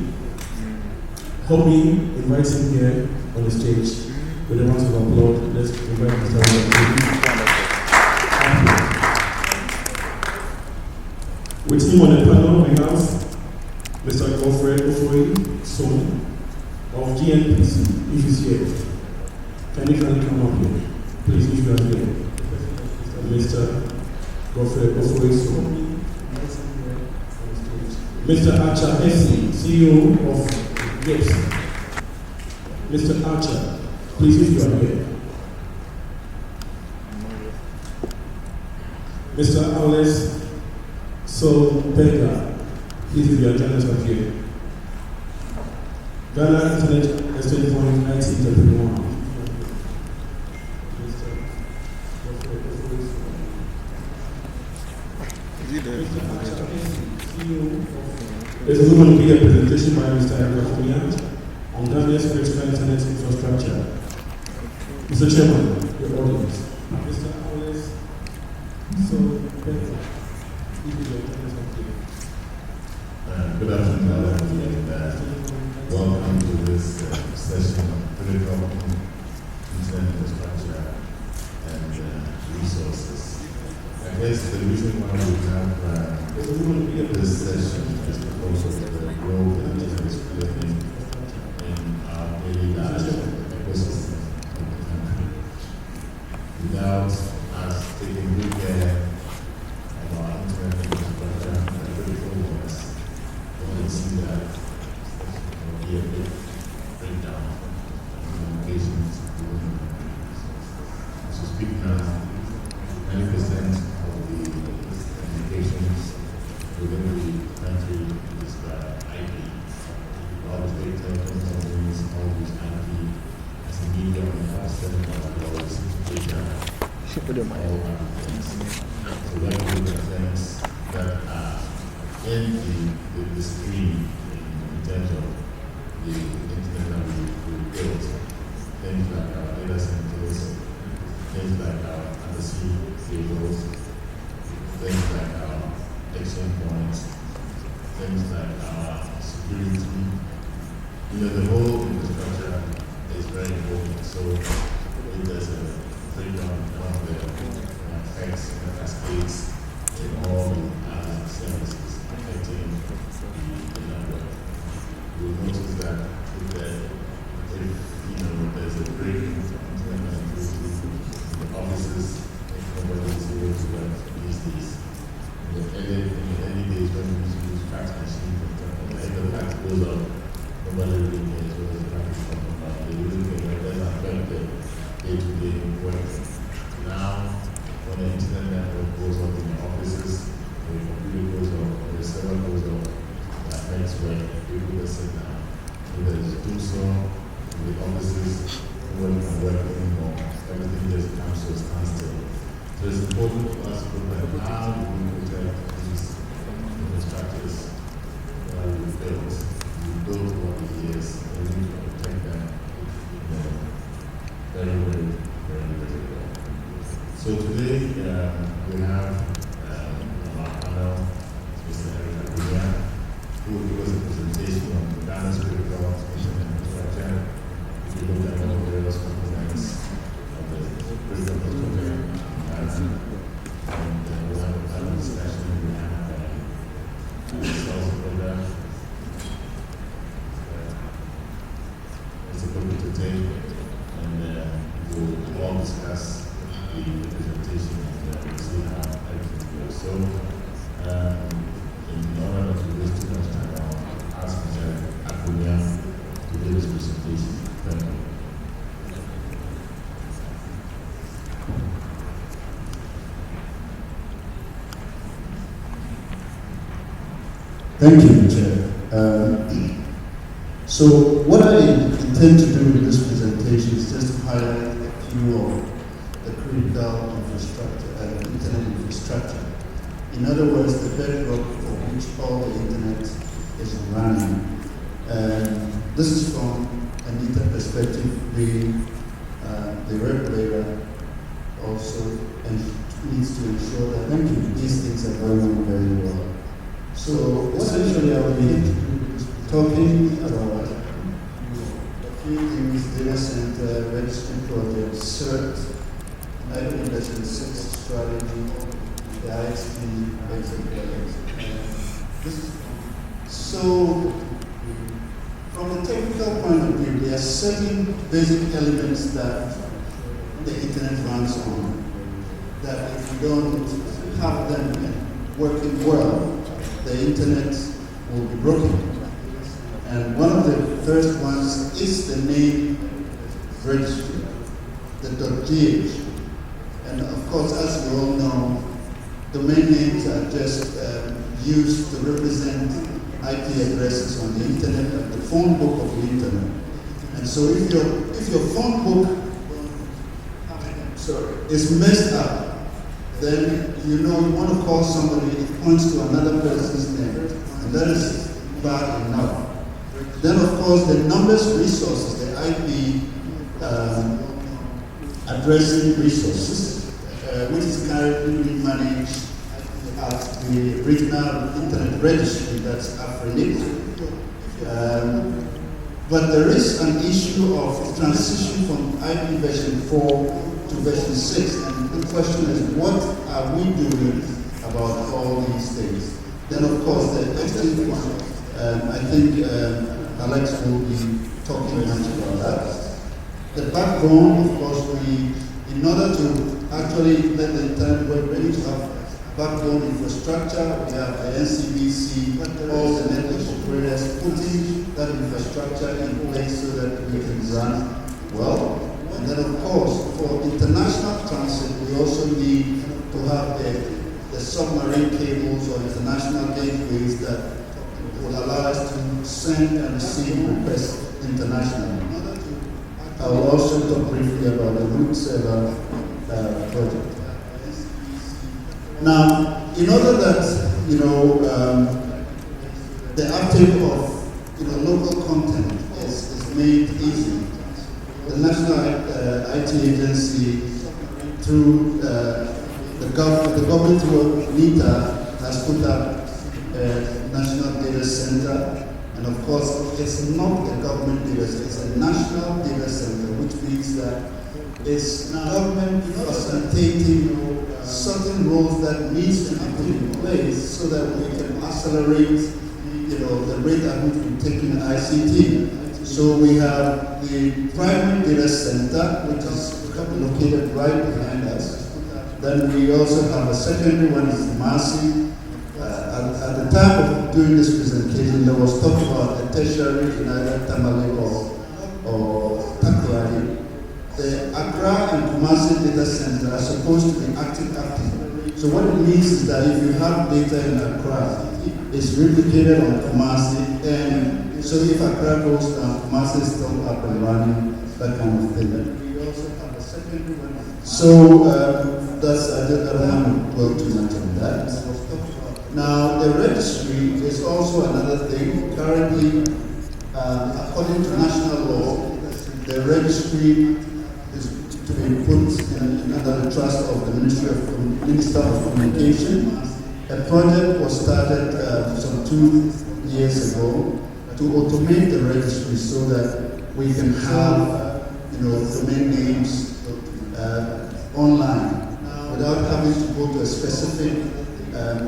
Help me invite him here on the stage with a round of applause. Let's invite Mr. William Tevi. With him on the panel, we have Mr. Godfrey Ofori Son of GNPC, if he's here. Can you kindly come up here? Please, if you are here. Mr. Godfrey Ofori Son. Mr. Archer Essie, CEO of GIPS. Mr. Archer, please, if you are here. Mr. Alex Solberger, please, if you are joining us up here. Ghana Internet Exchange Point IT Entrepreneur. There's a going to be a presentation by Mr. Eric on Ghana's critical internet infrastructure. Mr. Chairman, your audience. Mr. Alex Solberger, good afternoon, and welcome to this session on critical internet infrastructure and resources. I guess the reason why we have this session is because of the role that internet is playing in our daily lives and ecosystem of the country. Without us taking good care of our internet infrastructure and critical ones, we can see that there will be a big breakdown in communications. To speak now, 90% of the communications within the country is by IP. All the big telecom companies all use IP as a medium of sending our data. All things. So that represents that in the stream in terms of the internet that we built, things like our data centers, things like our undersea cables, things like our exchange points, things like our security. The whole infrastructure is very important. So if there's a breakdown of the effects and cascades in all the other services affecting the network, you'll notice that if there's a break in internet connectivity, the offices, nobody is able to work these days. In the early days when we used to use fax machines, if the fax goes up, nobody really cares what the fax is talking about. They really care what does affect the day-to-day work. Now, when the internet network goes up in the offices, when the computer goes up, when the server goes up, that affects when people that sit down. So there's do so in the offices, nobody can work anymore. Everything just comes to a standstill. So it's important for us to look at how do we protect these infrastructures that we built. We built over the years, and we need to protect them very, very, very, very well. So today we have on our panel Mr. Eric Aguilar, who will give us a presentation on the Ghana's critical internet infrastructure. If you look at all the various components of the critical infrastructure, and we'll have a panel discussion. We have sales program. It's a good today, and we'll all discuss the presentation and we'll see how everything goes. So, in order not to waste too much time, I'll ask Mr. Aguilar to give his presentation. Thank you. Thank you, Chair. So what I intend to do with this presentation is just to highlight a few of the critical infrastructure, internet infrastructure. In other words, the bedrock for which all the internet is running. This is from an internet perspective, being the regulator also needs to ensure that these things are going on very well. So essentially I'll be talking about a few things: data center, registry project, CERT, IP version 6 strategy, the ISP basic project. So from a technical point of view, there are certain basic elements that the internet runs on, that if you don't have them working well, the internet will be broken. And one of the first ones is the name registry, the .gh. And of course, as we all know, domain names are just used to represent IP addresses on the internet, like the phone book of the internet. And so if your phone book is messed up, then you know you want to call somebody, it points to another person's name, and that is bad enough. Then of course the numbers resources, the IP addressing resources, which is currently managed at the regional internet registry, that's AFRINIC. But there is an issue of transition from IP version 4 to version 6, and the question is, what are we doing about all these things? Then of course the extent one, I think Alex will be talking much about that. The backbone, of course, in order to actually let the internet work, we need to have backbone infrastructure. We have the NCBC, all the network operators putting that infrastructure in place so that we can run well. And then of course, for international transit, we also need to have the submarine cables or international gateways that will allow us to send and receive requests internationally. I will also talk briefly about the root server project. Now, in order that the uptake of local content is made easy, the National IT Agency, through the government work, NITA, has put up a national data center. And of course, it's not a government data center, it's a national data center, which means that it's government facilitating certain roles that needs to be put in place so that we can accelerate the rate at which we take in ICT. So we have the primary data center, which is located right behind us. Then we also have a secondary one, is Kumasi. At the time of doing this presentation, there was talk about a tertiary in either Tamale or Takoradi. The Accra and Kumasi data center are supposed to be active. So what it means is that if you have data in Accra, it's replicated on Kumasi, and so if Accra goes down, Kumasi is still up and running, that kind of thing. We also have a secondary one. So I don't have to dwell too much on that. Now, the registry is also another thing. Currently, according to national law, the registry is to be put under the trust of the Minister of Communication. A project was started some 2 years ago to automate the registry so that we can have domain names online without having to go to a specific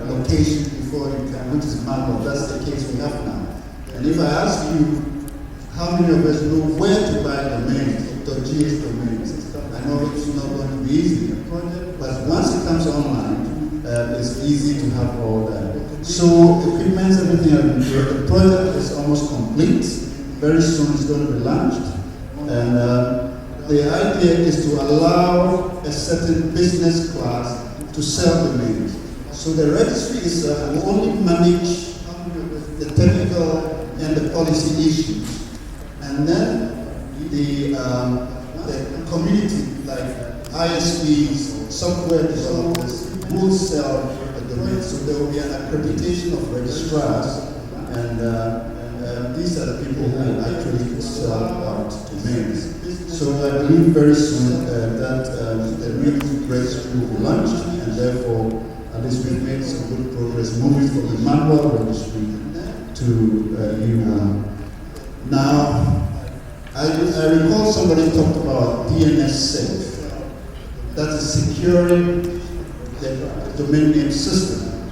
location before you can, which is manual. That's the case we have now. And if I ask you how many of us know where to buy domains, .gh domains, I know it's not going to be easy, but once it comes online, it's easy to have all that. So equipment, everything has been built. The project is almost complete. Very soon it's going to be launched. And the idea is to allow a certain business class to sell domains. So the registry itself will only manage the technical and the policy issues. And then the community, like ISPs, software developers, will sell the domains. So there will be an accreditation of registrars, and these are the people who actually sell out domains. So I believe very soon that the new registry will be launched, and therefore at least we've made some good progress moving from the manual registry to new one. Now, I recall somebody talked about DNSSEC, that is securing the domain name system,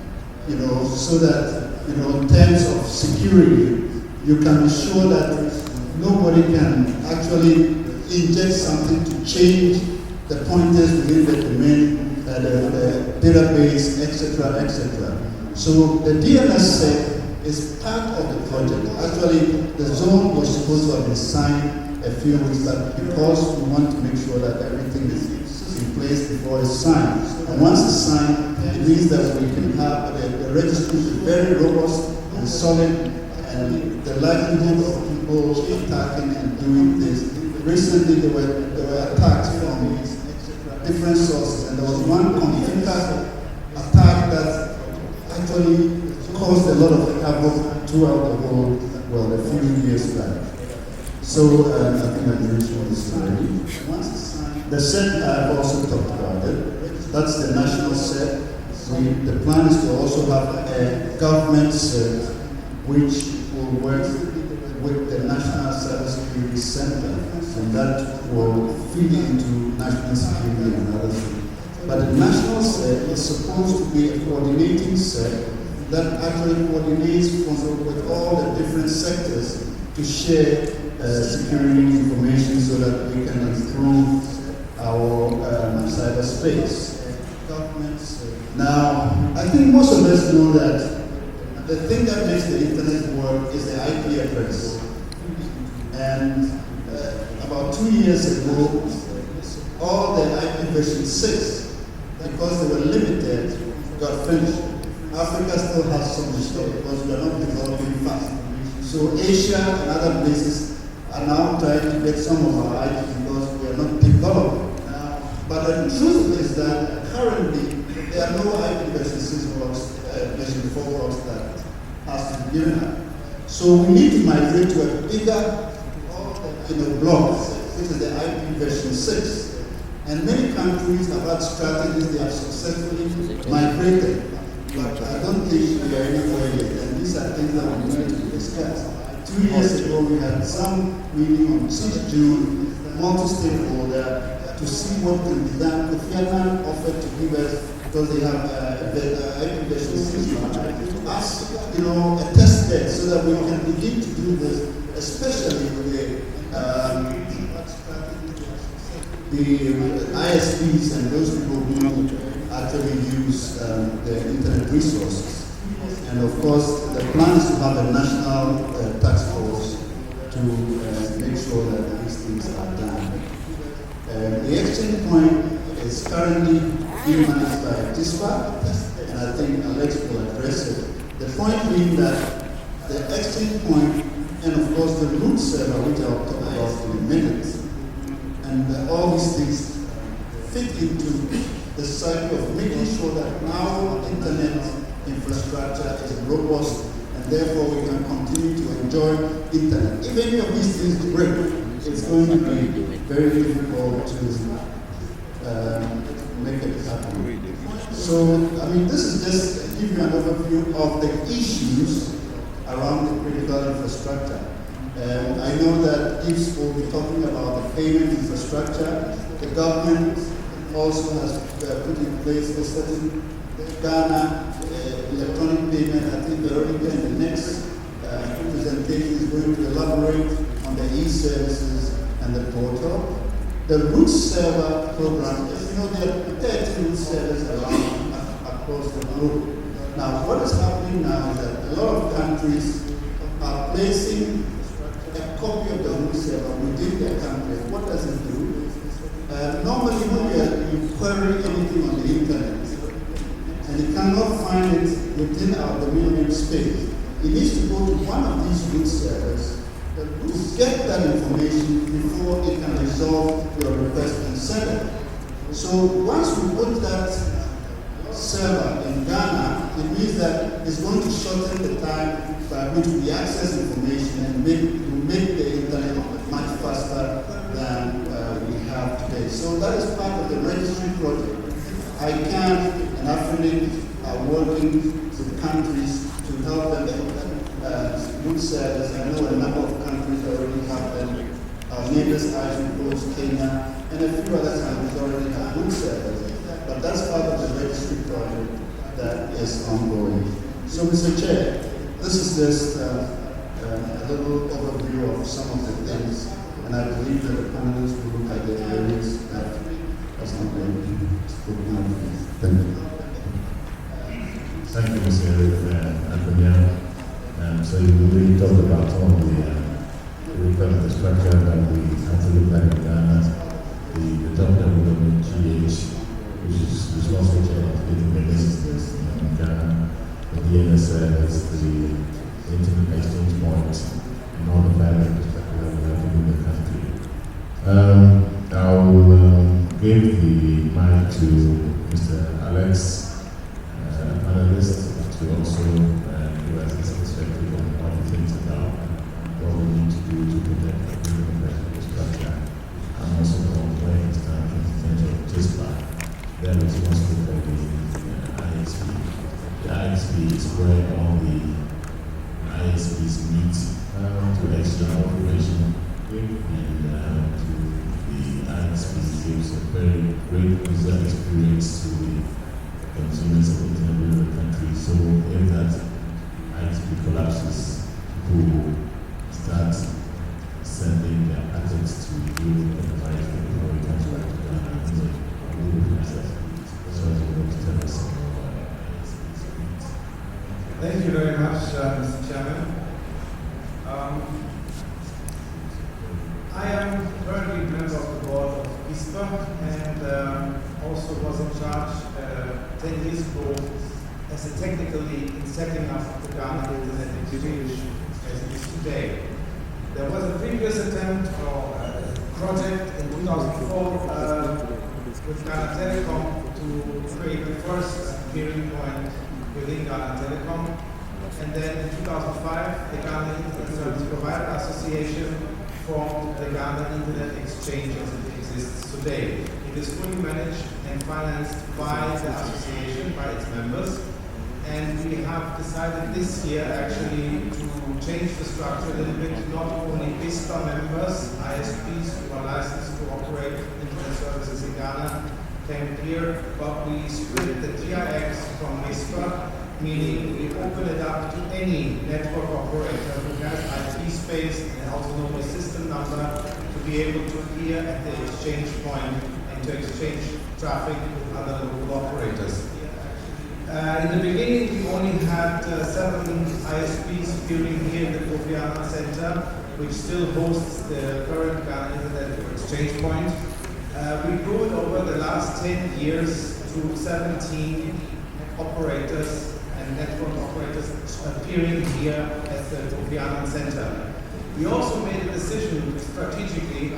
so that, in terms of security, you can be sure that nobody can actually inject something to change the pointers within the domain, the database, etc., etc. So the DNSSEC is part of the project. Actually, the zone was supposed to have been signed a few weeks back because we want to make sure that everything is in place before it's signed. And once it's signed, it means that we can have the registry is very robust and solid, and the likelihood of people attacking and doing this. Recently, there were attacks from different sources, and there was one computer attack that actually caused a lot of havoc throughout the whole world a few years back. So I think I mentioned this already. The SET, I've also talked about it. That's the national SET. The plan is to also have a government SET which will work with the National Cybersecurity Center, and that will feed into national security and other things. But the national SET is supposed to be a coordinating SET that actually coordinates with all the different sectors to share security information so that we can improve our cyberspace. Now, I think most of us know that the thing that makes the internet work is the IP address. And about 2 years ago, all the IP version 6, because they were limited, got finished. Africa still has some to stop because we are not developing fast. So Asia and other places are now trying to get some of our IP because we are not developing. But the truth is that currently there are no IP version 6 blocks, version 4 blocks that has to be given up. So we need to migrate to a bigger block, which is the IP version 6. And many countries have had strategies they have successfully migrated. But I don't think we are anywhere yet. And these are things that we need to discuss. 2 years ago, we had some meeting on 6th June, multi-stakeholder, to see what can be done. Kofi Annan offered to give us, because they have IP version 6, to ask, a test bed so that we can begin to do this, especially with the ISPs and those people who actually use the internet resources. And of course, the plan is to have a national task force to make sure that these things are done. The exchange point is currently being managed by TISPA, and I think Alex will address it. The point being that the exchange point, and of course the root server, which I'll talk about in a minute, and all these things fit into the cycle of making sure that our internet infrastructure is robust, and therefore we can continue to enjoy internet. If any of these things break, it's going to be very difficult to make it happen. So, this is just to give you an overview of the issues around the critical infrastructure. I know that Gibbs will be talking about the payment infrastructure. The government also has put in place a certain Ghana electronic payment. I think Veronica in the next presentation is going to elaborate on the e-services and the portal. The root server program, there are 30 root servers around across the globe. Now, what is happening now is that a lot of countries are placing a copy of the root server within their country. What does it do? Normally, when you query anything on the internet, and you cannot find it within our domain name space, it needs to go to one of these root servers to get that information before it can resolve your request and send it. So once we put that server in Ghana, it means that it's going to shorten the time by which we access information and make the internet much faster than we have today. So that is part of the registry project. I can and Africa are working with countries to help them good service. I know a number of countries already have them. Our neighbors, Ivory Coast, Kenya, and a few other countries already have good service. But that's part of the registry project that is ongoing. So, Mr. Chair, this is just a little overview of some of the things, and I believe that the panelists will look at the areas that was not going to be spoken of. Thank you. Thank you, Mr. Antonio. So you really talked about all the structure that we have to look at in Ghana, the WWGH, which is responsible for getting the business in Ghana, the DNSS, the Internet Exchange Point, and all the value infrastructure that we have in the country. I will give the mic to Mr. Alex, panelist, to also give us his perspective on what he thinks about what we need to do to protect the infrastructure structure, and also from where he stands in terms of TISPA. They are responsible for the ISP. The ISP is where all the ISPs meet to exchange information, and the ISP gives a very great user experience to the consumers of internet in the country. So if that ISP collapses, people will start sending their packets to you and advise them before it comes back to Ghana. So I want to tell us Thank you very much, Mr. Chairman. I am currently a member of the board of ISPA and also was in charge 10 years ago as a technical lead in setting up the Ghana Internet Exchange as it is today. There was a previous attempt or project in 2004 with Ghana Telecom to create the first peering point within Ghana Telecom. And then in 2005, the Ghana Internet Service Provider Association formed the Ghana Internet Exchange as it exists today. It is fully managed and financed by the association, by its members. And we have decided this year actually to change the structure a little bit. Not only ISPA members, ISPs who are licensed to operate internet services in Ghana came here, but we split the GIX from ISPA, meaning we open it up to any network operator who has IP space and autonomous system number to be able to appear at the exchange point and to exchange traffic with other local operators. In the beginning, we only had 7 ISPs appearing here in the Kofi Annan Center, which still hosts the current Ghana Internet Exchange Point. We grew it over the last 10 years to 17 operators and network operators appearing here at the Kofi Annan Center. We also made a decision strategically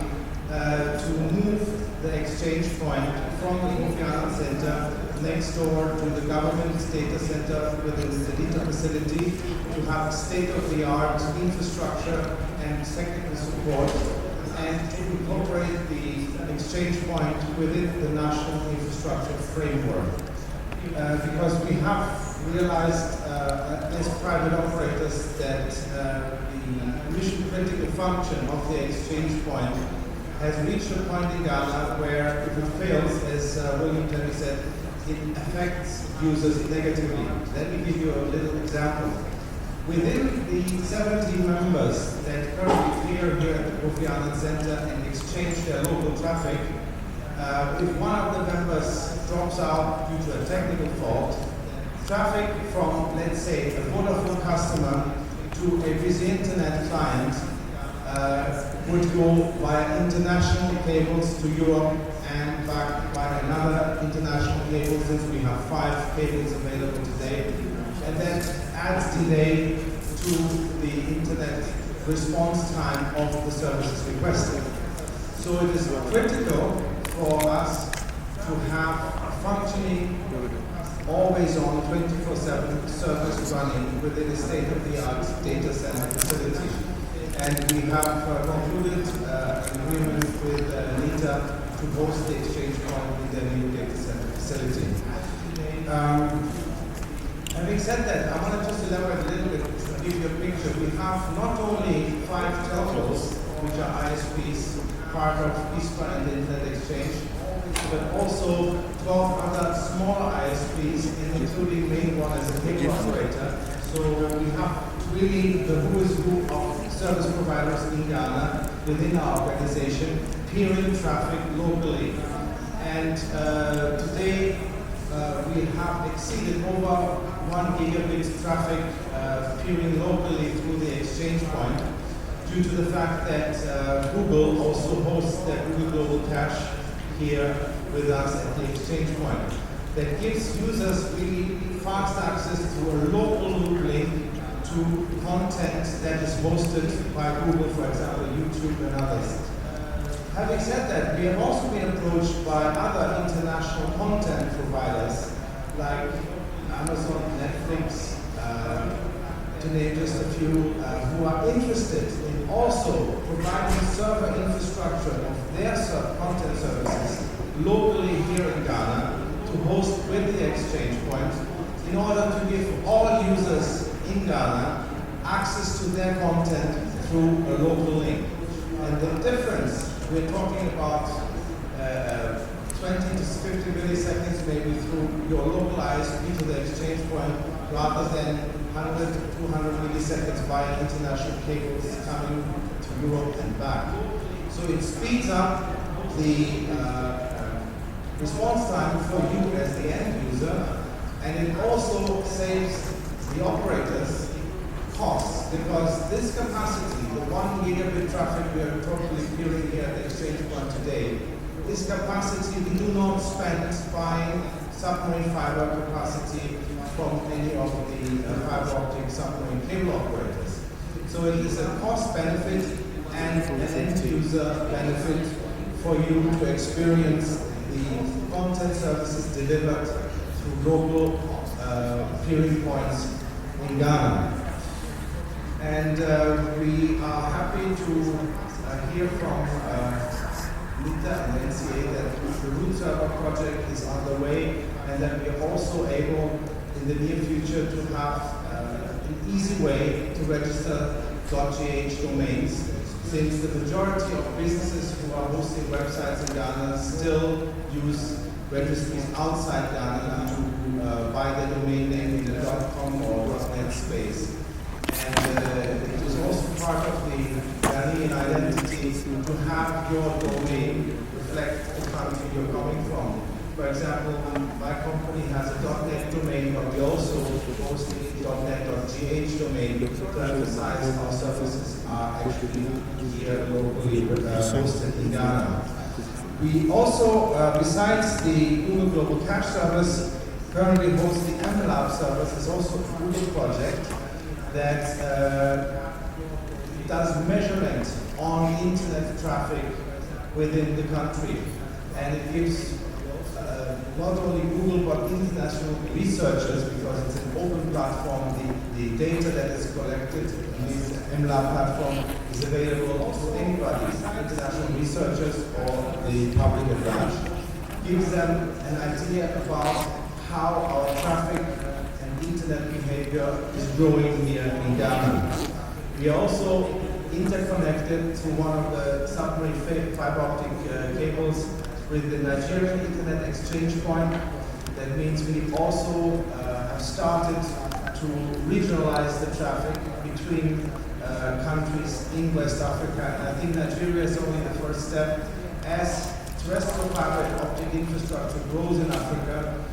to move the exchange point from the Kofi Annan Center next door to the government data center within the DITA facility to have state-of-the-art infrastructure and technical support and to incorporate the exchange point within the national infrastructure framework. Because we have realized as private operators that the mission-critical function of the exchange point has reached a point in Ghana where if it fails, as William Tenney said, it affects users negatively. Let me give you a little example. Within the 70 members that currently appear here at the Kofi Annan Center and exchange their local traffic, if one of the members drops out due to a technical fault, traffic from, let's say, a Vodafone customer to a busy internet client would go via international cables to Europe and back by another international cable, since we have 5 cables available today, and then adds delay to the internet response time of the services requested. So it is critical for us to have a functioning, always on 24/7 service running within a state-of-the-art data center facility. And we have concluded an agreement with NITA to host the exchange point in the new data center facility. Having said that, I want to just elaborate a little bit to give you a picture. We have not only 5 telcos, which are ISPs, part of ISPA and the Internet Exchange, but also 12 other smaller ISPs, including main one as a cable operator. So we have really the who is who of service providers in Ghana within our organization, peering traffic locally. And today we have exceeded over 1 gigabit traffic peering locally through the exchange point, due to the fact that Google also hosts their Google Global Cache here with us at the exchange point. That gives users really fast access to a local loop link to content that is hosted by Google, for example, YouTube and others. Having said that, we have also been approached by other international content providers like Amazon, Netflix, to name just a few, who are interested in also providing server infrastructure of their content services locally here in Ghana to host with the exchange point in order to give all users in Ghana access to their content through a local link. And the difference, we're talking about 20 to 50 milliseconds maybe through your local ISP to the exchange point, rather than 100 to 200 milliseconds via international cables coming to Europe and back. So it speeds up the response time for you as the end user, and it also saves the operators costs, because this capacity, the 1 gigabit traffic we are totally peering here at the exchange point today, this capacity we do not spend buying submarine fiber capacity from any of the fiber optic submarine cable operators. So it is a cost benefit and an end user benefit for you to experience the content services delivered through local peering points in Ghana. And we are happy to hear from NITA and NCA that the root server project is underway, and that we are also able in the near future to have an easy way to register .gh domains, since the majority of businesses who are hosting websites in Ghana still use registries outside Ghana to buy their domain name in the .com or .net space. And it is also part of the Ghanaian identity to have your domain reflect the country you're coming from. For example, my company has a .net domain, but we also host a .net.gh domain to emphasize our services are actually here locally hosted in Ghana. We also, besides the Google Global Cache service, currently host the MLab service. It's also a Google project that does measurement on internet traffic within the country, and it gives not only Google but international researchers, because it's an open platform, the data that is collected in this MLab platform is available to anybody, international researchers or the public at large. Gives them an idea about how our traffic and internet behavior is growing here in Ghana. We are also interconnected to one of the submarine fiber optic cables with the Nigerian Internet Exchange Point. That means we also have started to regionalize the traffic between countries in West Africa. And I think Nigeria is only the first step. As terrestrial fiber optic infrastructure grows in Africa,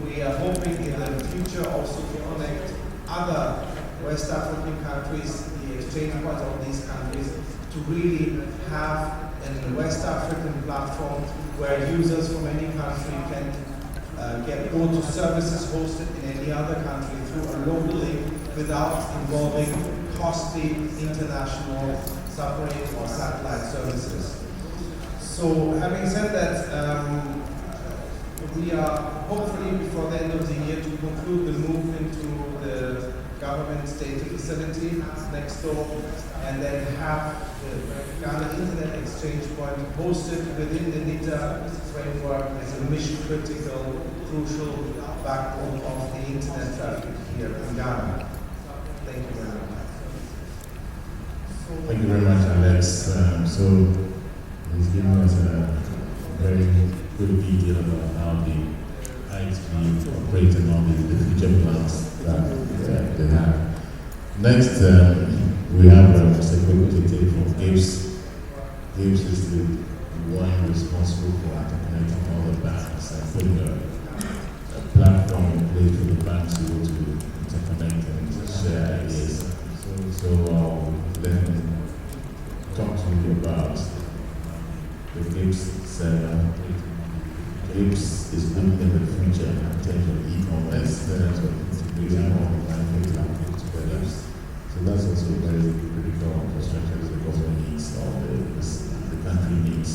we are hoping in the future also to connect other West African countries, the exchange points of these countries, to really have a West African platform where users from any country can go to services hosted in any other country through a local link without involving costly international submarine or satellite services. So having said that, we are hopefully before the end of the year to conclude the move into the government data facility next door, and then have the Ghana Internet Exchange Point hosted within the NITA framework as a mission critical crucial backbone of the internet traffic here in Ghana. Thank you very much. Thank you very much, Alex. So he's given us a very good detail about how the ISP operates and all the future plans that they have. Next, we have Mr. Kwekwe from GIBS. GIBS is the one responsible for interconnecting all the banks and putting a platform in place for the banks to go to interconnect and share ideas. So let me talk to you about the GIBS. GIBS is looking at the future in terms of e-commerce, integrating all the benefits and together. So that's also very critical infrastructure that the government needs, or the country needs,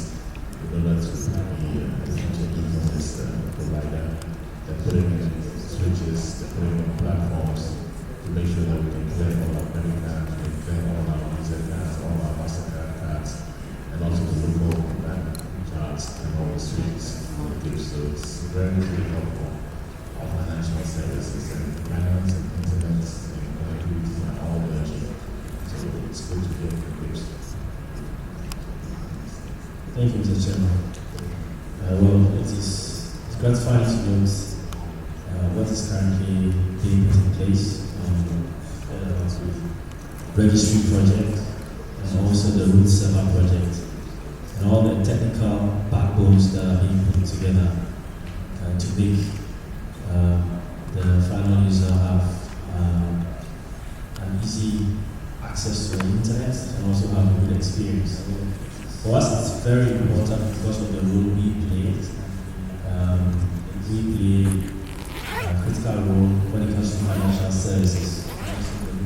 in order to be a future e-commerce provider. They're putting in switches, they're putting in platforms to make sure that we can clear all our credit cards, we can clear all our Visa cards, all our MasterCard cards, and also the local bank cards and all the streets. So it's very, very helpful for financial services and finance and internet and connectivity and all merging. So it's good to get the GIBS. Thank you, Mr. Chairman. Well, it's gratifying to note what is currently being put in place the registry project and also the root server project and all the technical backbones that are being put together to make the final user have an easy access to the internet and also have a good experience. For us, it's very important because of the role we play. We play a critical role when it comes to financial services.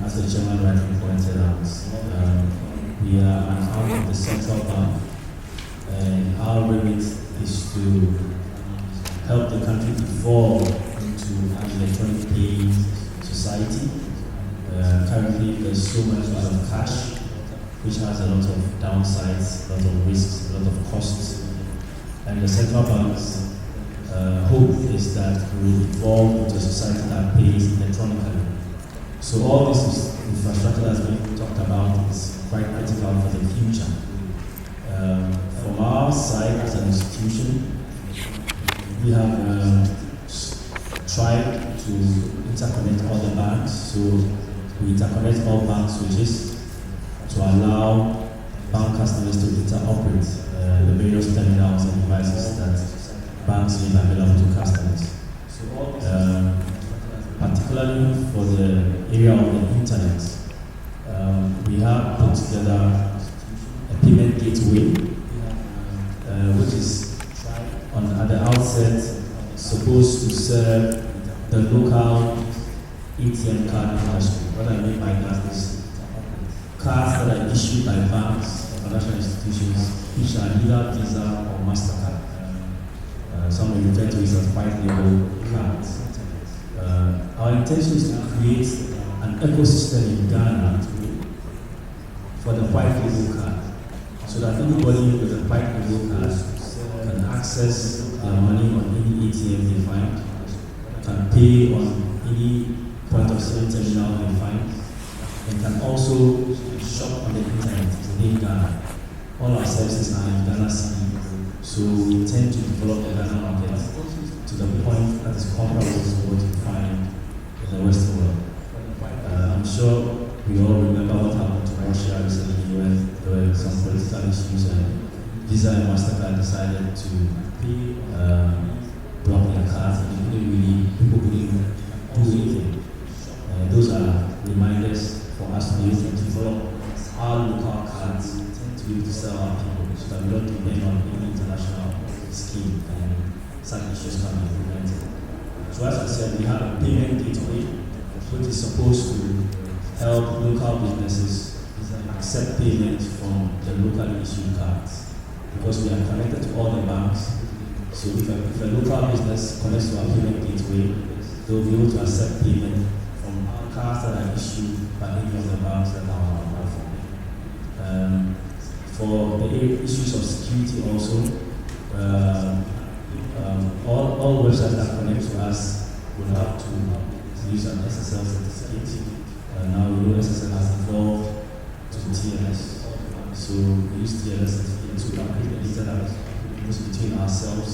As the chairman rightly pointed out, we are an arm of the central bank, and our remit is to help the country evolve into an electronic paying society. Currently, there's so much use of cash, which has a lot of downsides, a lot of risks, a lot of costs. And the central bank's hope is that we will evolve into a society that pays electronically. So all this is infrastructure that's being talked about is quite critical for the future. From our side as an institution, we have tried to interconnect all the banks. So we interconnect all bank switches to allow bank customers to interoperate the various terminals and devices that banks make available to customers. Particularly for the area of the internet, we have put together a payment gateway, which is at the outset supposed to serve the local ATM card industry. What I mean by that is cards that are issued by banks or financial institutions, which are either Visa or MasterCard. Some may refer to it as white label cards. Our intention is to create an ecosystem in Ghana for the white label card, so that anybody with a white label card can access their money on any ATM they find, can pay on any point of sale terminal they find, and can also shop on the internet within Ghana. All our services are in Ghana City, so we intend to develop the Ghana market to the point that is comparable to what you find in the Western world. I'm sure we all remember what happened to Russia recently when there were some political issues and Visa and MasterCard decided to block their cards, and people couldn't do anything. Those are reminders for us to be able to develop our local cards to be able to sell our people, so that we don't depend on any international scheme and such issues can be prevented. So as I said, we have a payment gateway which is supposed to help local businesses accept payment from the locally issued cards, because we are connected to all the banks. So if a local business connects to our payment gateway, they will be able to accept payment from cards that are issued by any of the banks that are on our platform. For the issues of security also, All websites that connect to us will have to use an SSL certificate. Now we know SSL has evolved to TLS. So we use TLS certificate to calculate the data between ourselves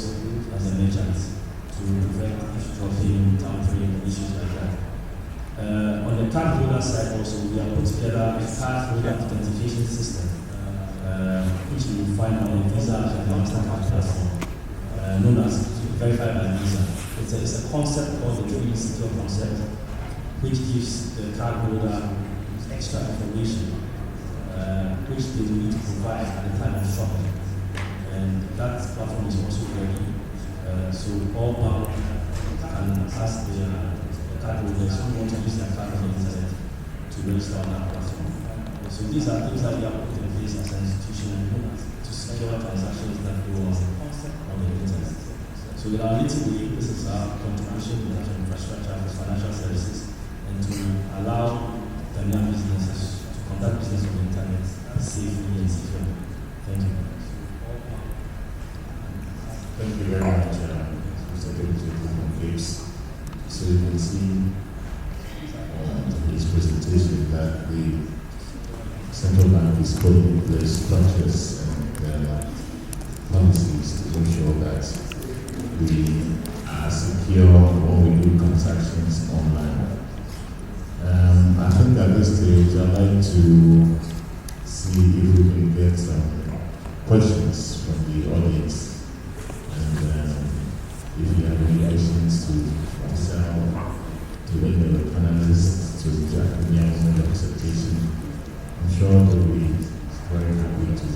as a merchant to prevent dropping, tampering, issues like that. On the card holder side also, we have put together a card holder authentication system, which you will find on the Visa and Mastercard platform, known as Verified by Visa. It's a concept called the Trading Secure concept, which gives the card holder extra information, which they will need to provide at the time of shopping. And that platform is also ready. So all banks can ask their card holders who want to use their card on the internet to register on that platform. So these are things that we have put in place as an institution to secure transactions that go on the internet. So with our little way, this is our contribution to the infrastructure for financial services and to allow Ghanaian businesses to conduct business on the internet safely and securely. Thank you. Thank you very much, Mr. Deputy from Gibbs. So you can see in his presentation that the central bank is putting in place structures and policies to ensure that we are secure when we do transactions online. I think at this stage I'd like to see if we can get some questions from the audience. And if you have any questions to myself, to any of the panelists, to Jack and Yang on the presentation, I'm sure they'll be very happy to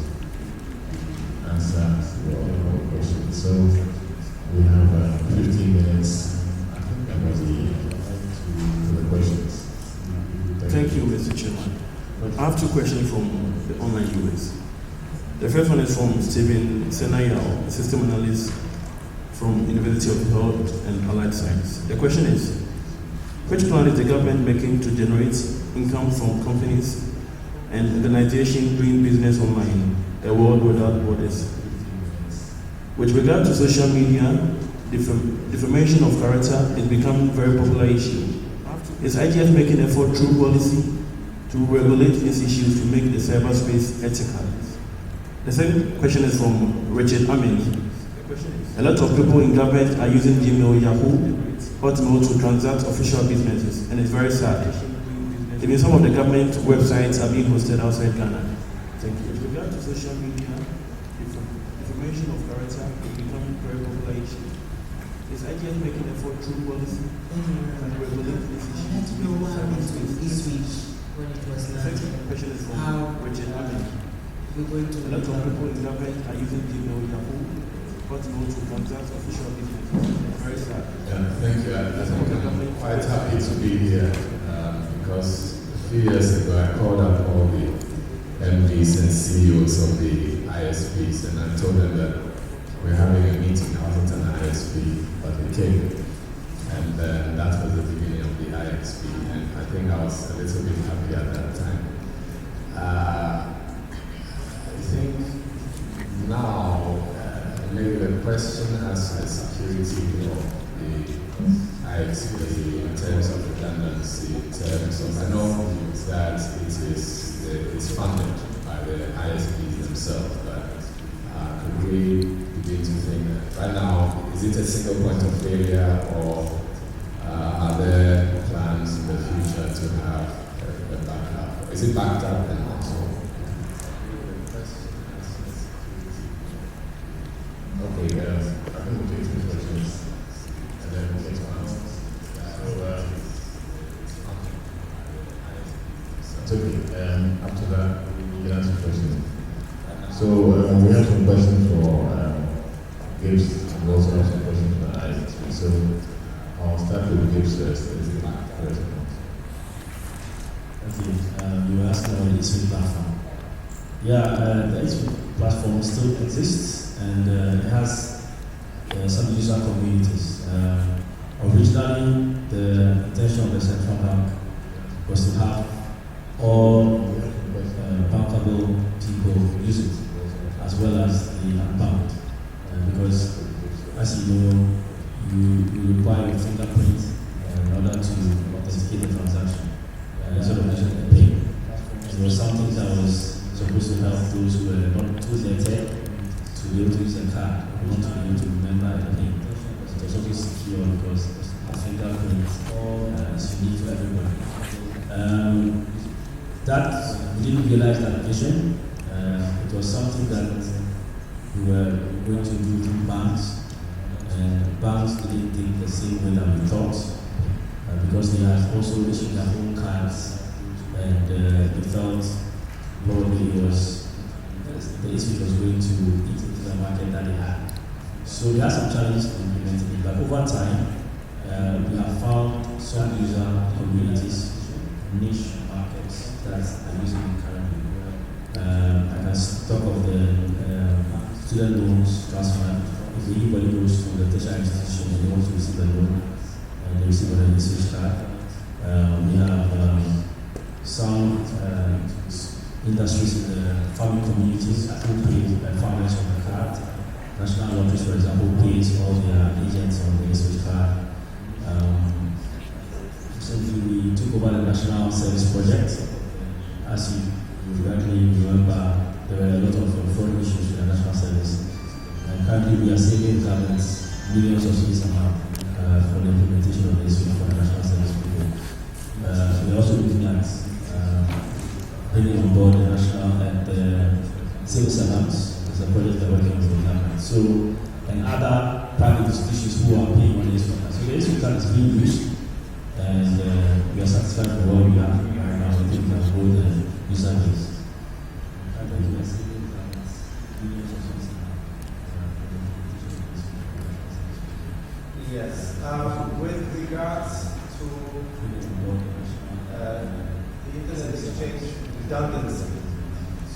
answer your questions. So we have 15 minutes. I think I'm ready for the questions. Thank you, Mr. Chairman. I have two questions from the online viewers. The first one is from Stephen Senayao, a system analyst from University of Health and Allied Science. The question is, which plan is the government making to generate income from companies and organizations doing business online, a world without borders? With regard to social media, defamation of character is becoming a very popular issue. Is IGF making an effort through policy to regulate these issues to make the cyberspace ethical? The second question is from Richard Amin. A lot of people in government are using Gmail, Yahoo, Hotmail to transact official businesses, and it's very sad. Even some of the government websites are being hosted outside Ghana. Thank you. With regard to social media, defamation of character is becoming a very popular issue. Is IGF making an effort through policy to regulate this issue? I had to know what happened to e-switch when it was The second question is from Richard Amin. You're going to a lot of people in government are using Gmail, Yahoo, Hotmail to transact official business. Very sad. Yeah, thank you. I think I'm quite happy to be here because a few years ago I called up all the MDs and CEOs of the ISPs and I told them that we're having a meeting. I wasn't an ISP, but they came. And that was the beginning of the ISP. And I think I was a little bit happy at that time. I think now maybe the question as the security of the ISP in terms of redundancy, in terms of, I know that it's funded by the ISPs themselves, but could we begin to think that right now, is it a single point of failure or are there plans in the future to have a backup? Is it backed up and also? Okay, I think we'll take two questions and then we'll get to answers. So, okay, after that, we can answer questions. So, we have some questions for Gibbs and we also have some questions for ISP. So, I'll start with Gibbs first. Okay, you were asking about the eSwitch platform. Yeah, the eSwitch platform still exists and it has some user communities. Originally, the intention of the central bank was to have all bankable people use it, as well as the unbanked. Because, as was to help those who were not too netted to be able to use a card, who want to be able to remember a PIN. It was also secure because a fingerprint is unique to everybody. That we didn't realize that vision. It was something that we were going to do through banks, and banks didn't think the same way that we thought, because they had also issued their own cards, and they felt probably it was the issue was going to eat into the market that they had. So there are some challenges in implementing it, but over time, we have found some user communities, niche markets that are using it currently. I can talk of the student loans transfer. If anybody goes to the tertiary institution and they want to receive a loan, and they receive a usage card, we have some industries in the farming communities who pay farmers on the card. National Lotteries, for example, pays all their agents on the usage card. Recently, we took over the National Service Project. As you rightly remember, there were a lot of fraud issues with the National Service. And currently, we are saving governments millions of cities amount for the implementation of this for the National Service people. We're also looking at bringing on board the national and the civil servants as a project that we're working with the government. So, and other private institutions who are paying on this one. So the issue card is being used, and we are satisfied with what we have right now. We think we can grow the user base. Yes. With regards to the internet exchange redundancy,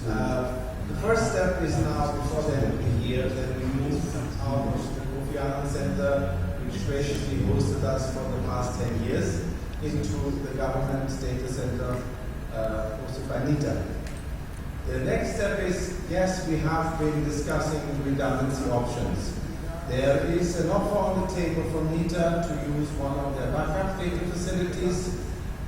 the first step is now, before the end of the year, that we move out of the Kofi Annan Center, which graciously hosted us for the past 10 years, into the government data center hosted by NITA. The next step is, yes, we have been discussing redundancy options. There is an offer on the table from NITA to use one of their backup data facilities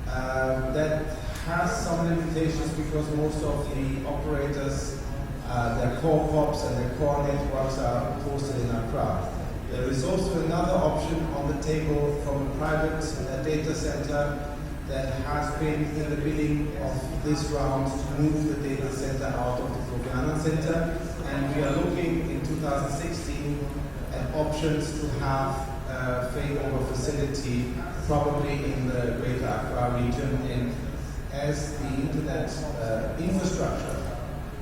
that has some limitations because most of the operators, their core POPs and their core networks are hosted in Accra. There is also another option on the table from a private data center that has been in the bidding of this round to move the data center out of the Kofi Annan Center, and we are looking in 2016 at options to have a failover facility probably in the Greater Accra region, and as the internet infrastructure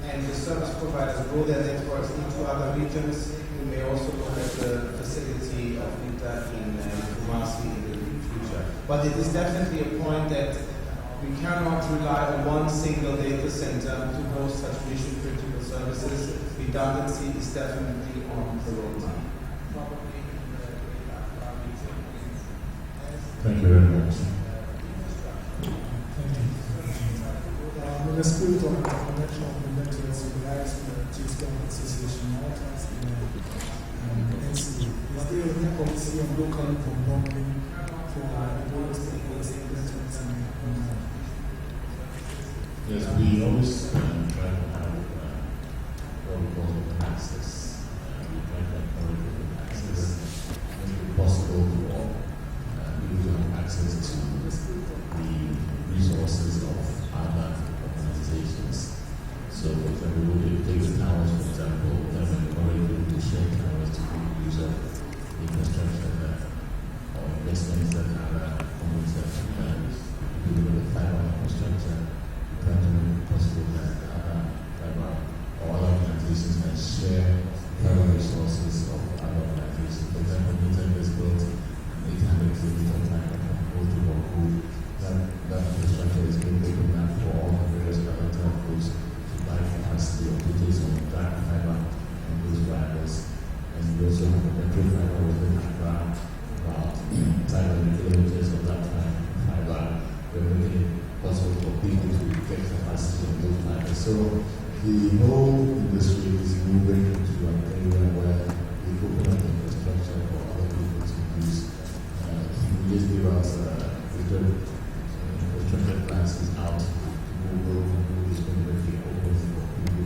and the service providers grow their networks into other regions, we may also look at the facility of NITA in Kumasi in the future. But it is definitely a point that we cannot rely on one single data center to host such mission critical services. Redundancy is definitely on the roadmap. Thank you very much. In the spirit of the connection of the networks, we would like the Chiefs Government Association, Maltas, and NCA. Is there any policy on local bonding for those networks and networks? Yes, we always try to have what we call open access. We try to encourage open access as much as possible to all. People to have access to the resources of other organizations. So, for example, we take the towers, for example, we have encouraged people to share towers to make use of infrastructure or investments that other companies have done. People with the fiber infrastructure, we try to make it possible that other fiber or other organizations can share fiber resources of other organizations. For example, Internet is built 800 kilometer line from both to Baku. That infrastructure is being opened up for all the various other telcos to buy capacity of data on dark fiber and those wires. And we also have a metro fiber within Accra, about 500 kilometers of that fiber. We're making it possible for people to get capacity on those fibers. So the whole industry is moving into an area where we open up the infrastructure for other people to use. Just give us construction plans out to Google is going to be open for people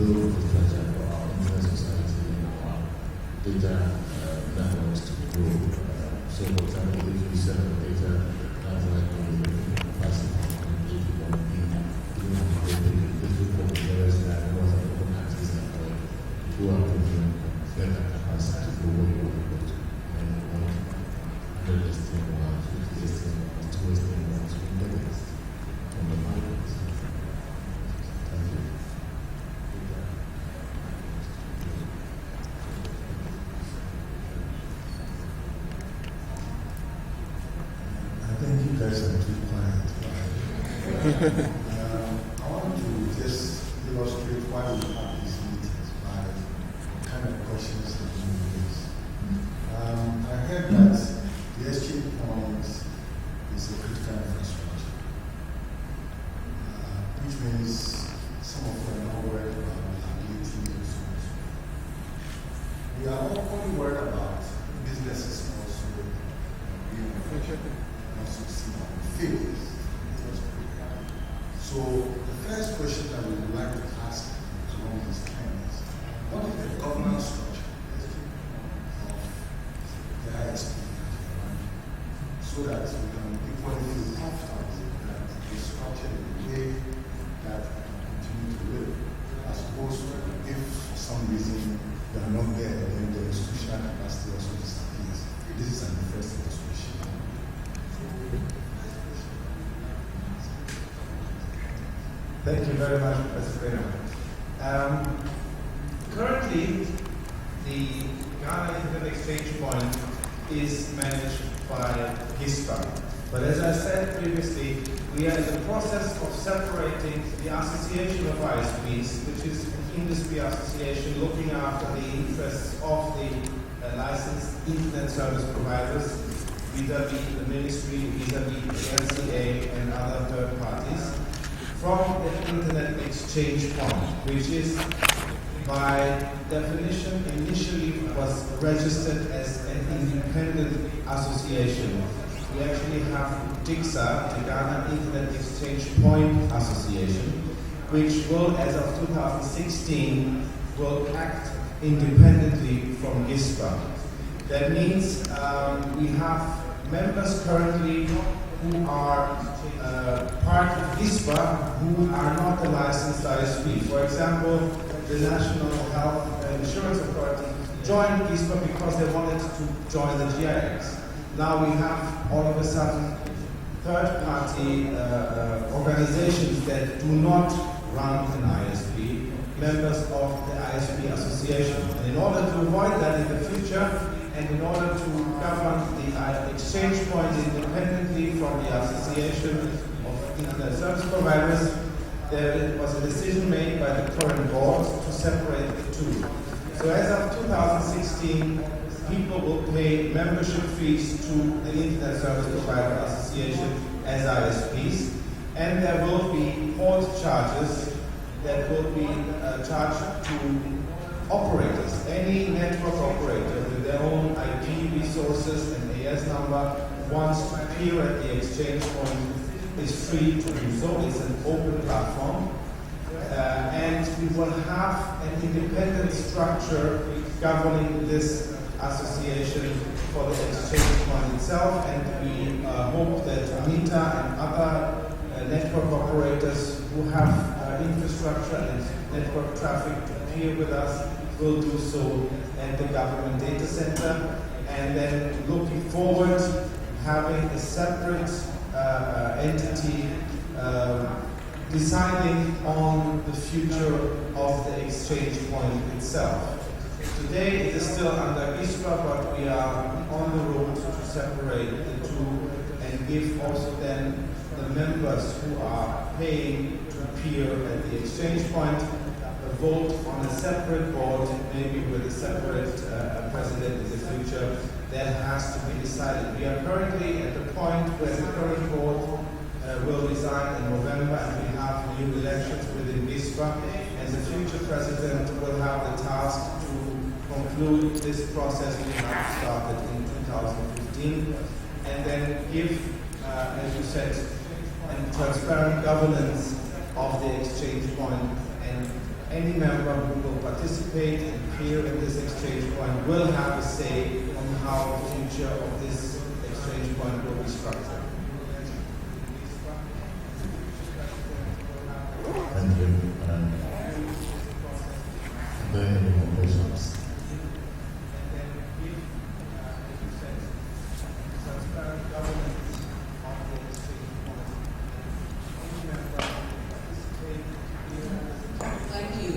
build infrastructure for our internet society and our data networks to grow. So, for example, if you set up a data network and you're looking at capacity, if you want to be difficult areas that are not open access network, who are going to get that capacity for what you want to go to. And you want 100 listing or 50 listing or 2 listing or 3 minutes on the market. Thank you. I think you guys are too quiet. I want to just illustrate why we have these meetings by kind of questions that you raise. I heard that the exchange point is a critical infrastructure, which means some of them are not worried about reliability and so on. We are all worried about businesses also being also see failures. So the first question that we would like to ask along these lines, what is the governance structure of the ISP so that we can equally feel comfortable that it's structured in a way that we can continue to live, as opposed to if for some reason they are not there, then the institutional capacity also disappears. This is an first illustration. Thank you very much, Professor Graham. Currently, the Ghana Internet Exchange Point is managed by GISPA. But as I said previously, we are in the process of separating the Association of ISPs, which is an industry association looking after the interests of the licensed internet service providers, vis-a-vis the ministry, vis-a-vis the LCA and other third parties, from the Internet Exchange Point, which is by definition initially was registered as an independent association. We actually have DICSA, the Ghana Internet Exchange Point Association, which will, as of 2016, will act independently from GISPA. That means we have members currently who are part of GISPA who are not a licensed ISP. For example, the National Health Insurance Authority joined GISPA because they wanted to join the GIX. Now we have all of a sudden third-party organizations that do not run an ISP, members of the ISP association. And in order to avoid that in the future, and in order to govern the exchange point independently from the Association of Internet Service Providers, there was a decision made by the current board to separate the two. So as of 2016, people will pay membership fees to the Internet Service Provider Association as ISPs, and there will be port charges that will be charged to operators. Any network operator with their own IP resources and AS number wants to appear at the exchange point is free to do so. It's an open platform. And we will have an independent structure governing this association for the exchange point itself, and we hope that Amita and other network operators who have infrastructure and network traffic to appear with us will do so at the government data center, and then looking forward having a separate entity deciding on the future of the exchange point itself. Today it is still under GISPA, but we are on the road to separate the two and give also then the members who are paying to appear at the exchange point a vote on a separate board, maybe with a separate president in the future. That has to be decided. We are currently at the point where the current board will resign in November, and we have new elections within GISPA, and the future president will have the task to conclude this process we have started in 2015, and then give, as you said, a transparent governance of the exchange point and any member who will participate and appear in this exchange point will have a say on how the future of this exchange point will be structured. Thank you. Are there any more questions? Thank you.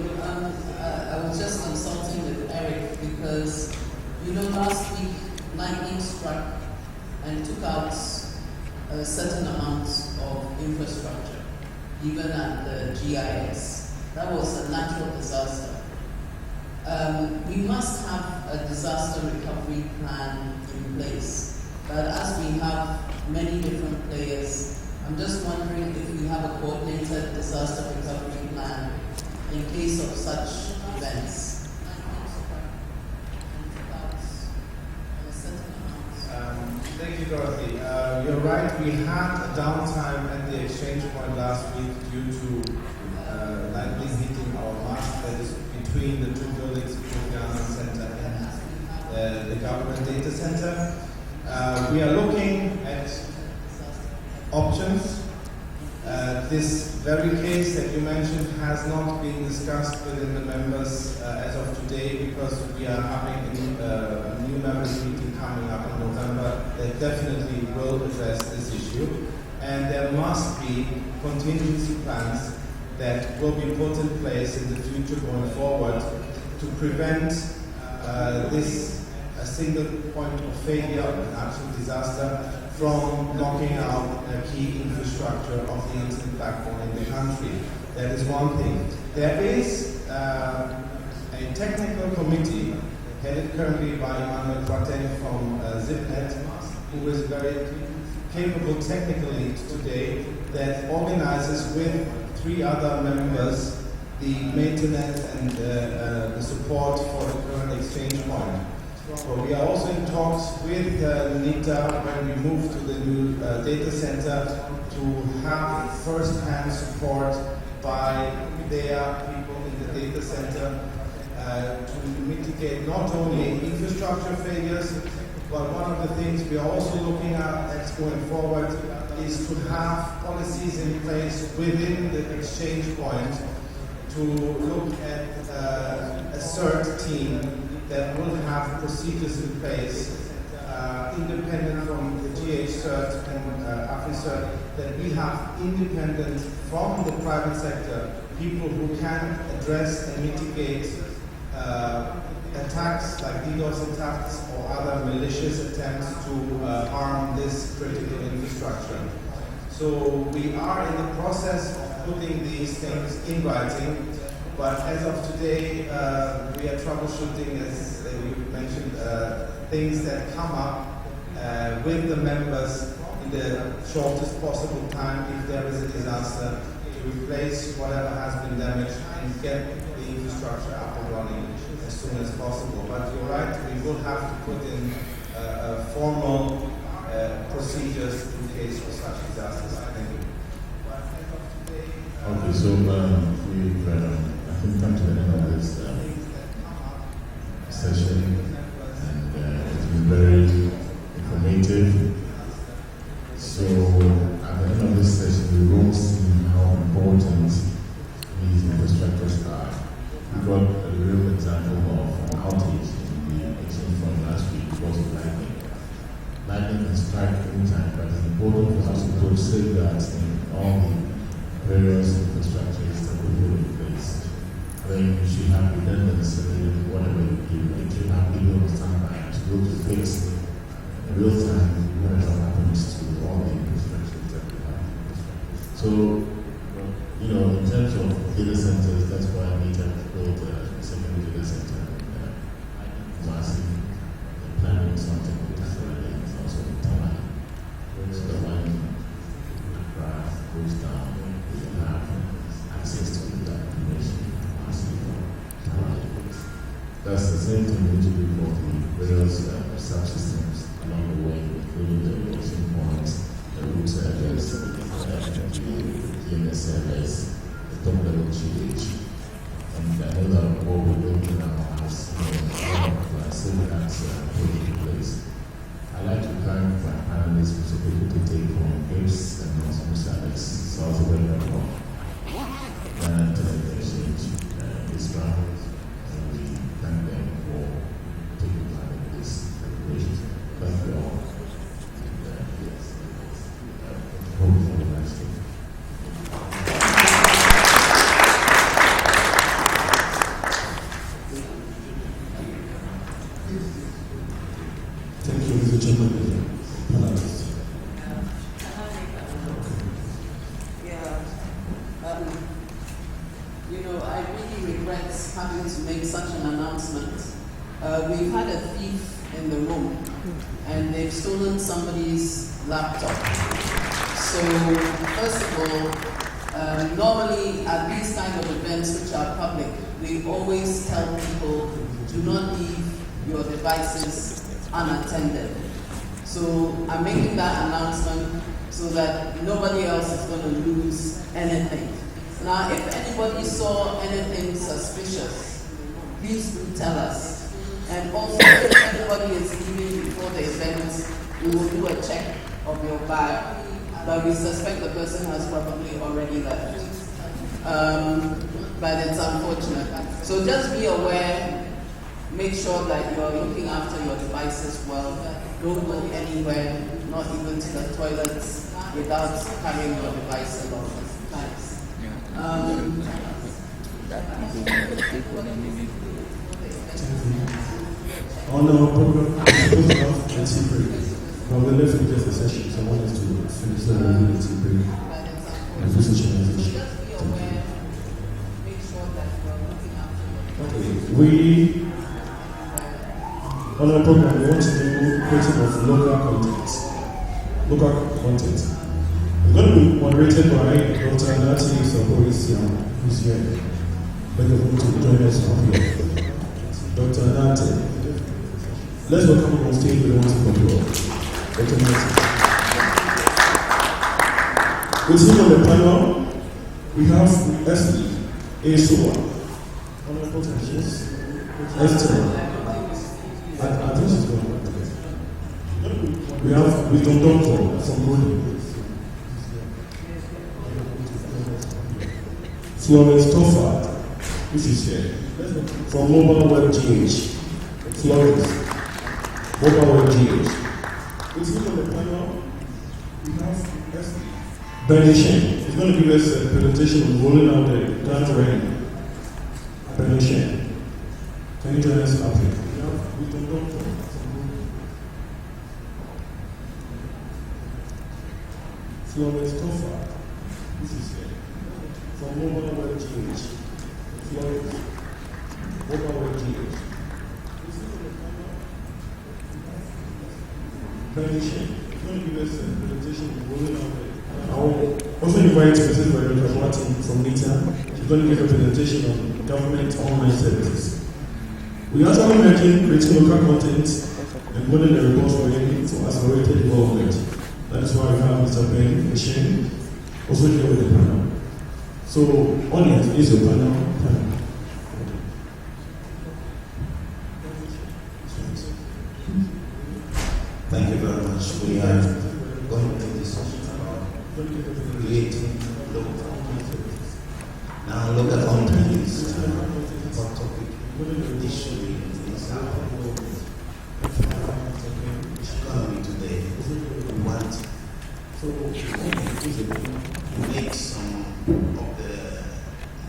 I was just consulting with Eric because, last week lightning struck and took out a certain amount of infrastructure, even at the GIS. That was a natural disaster. We must have a disaster recovery plan in place, but as we have many different players, I'm just wondering if we have a coordinated disaster recovery plan in case of such events. Thank you, Dorothy. You're right, we had a downtime at the exchange point last week due to lightning hitting our mast that is between the two buildings, the Ghana Center and the government data center. We are looking at options. This very case that you mentioned has not been discussed within the members as of today because we are having a new members meeting coming up in November that definitely will address this issue. And there must be contingency plans that will be put in place in the future going forward to prevent this a single point of failure, an actual disaster, from knocking out a key infrastructure of the internet backbone in the country. That is one thing. There is a technical committee headed currently by Emmanuel Quaten from ZipNet, who is very capable technically today, that organizes with 3 other members the maintenance and the support for the current exchange point. So we are also in talks with NITA when we move to the new data center to have first-hand support by their people in the data center to mitigate not only infrastructure failures, but one of the things we are also looking at going forward is to have policies in place within the exchange point to look at a CERT team that will have procedures in place, independent from the GH CERT and AFRICERT, that we have independent from the private sector, people who can address and mitigate attacks like DDoS attacks or other malicious attempts to harm this critical infrastructure. So we are in the process of putting these things in writing. But as of today, we are troubleshooting, as you mentioned, things that come up with the members in the shortest possible time if there is a disaster to replace whatever has been damaged and get the infrastructure up and running as soon as possible. But you're right, we will have to put in formal procedures in case of such disasters. Thank you. Okay, so we've come to the end of this session, and it's been very informative. So at the end of this session, we will see how important these infrastructures are. We got a real example of an outage in the exchange point last week because of lightning. Lightning can strike anytime, but it's important for us to safeguard all the various infrastructures that we put in place. Then you should have redundancy in whatever you do. You should have people on standby to go to fix in real time whatever happens to all the infrastructure that we have. So, in terms of data centers, that's why we need to build a second data center in Massive. The planning is something that is also in time. So that when the graph goes down, we can have access to that information. That's the same thing we need to do for the various subsystems along the way, including the relation points, the root servers, the DNS servers, the top level GH, And I know that what we're doing now has civil acts taking place. I'd like to thank my panelists for able to take from Ace and also Mr. Alex Southwell and exchange this round, and we thank them for taking part in this celebration. Thank you all. Hope you have a nice day. Thank you, Mr. Chairman. Panelists. You know, I really regret having to make such an announcement. We've had a thief in the room, and they've stolen somebody's laptop. So, first of all, normally at these kind of events which are public, we always tell people, do not leave your devices unattended. So I'm making that announcement so that nobody else is going to lose anything. Now, if anybody saw anything suspicious, please do tell us. And also, if anybody is leaving before the event, we will do a check of your bag. But we suspect the person has probably already left. But it's unfortunate. So just be aware. Make sure that you're looking after your devices well. Don't go anywhere, not even to the toilets, without carrying your device along. Thanks. On our program, we're supposed to have a tea break. But we're left with just a session, so I want us to finish the tea break and do socialization. Okay, on our program, we want to do creating of local content. It's going to be moderated by Dr. Nati Saborisian, who's here. But you're going to join us up here. Dr. Nati. Let's welcome him on stage with a wonderful applause. Dr. Nati. With him on the panel, we have Esli Esua. Honorable Tashes. Esther. I think she's going to we have Wisdom Doctor from Rodi. Florence Toffard, which is here. From Mobile Web GH. Florence. Mobile Web GH. With him on the panel, we have Benny Shen. He's going to give us a presentation on rolling out the Ghana Rain. Benny Shen. Can you join us up here? We can go for Florence Toffard, this is here, from Mobile Web GH. Florence, Mobile Web GH. Benny Shen, he's going to give us a presentation on rolling out the. I will also invite Mrs. Veronica Martin from NITA. She's going to give a presentation on government online services. We are also making creating local content and building the report for accelerated development. That is why we have Mr. Ben Michin also here with the panel. So, audience is your panel. Thank you very much. We are going to this session about creating local content. Now, local content is a hot topic. Issue in South economy today. We want to make some of the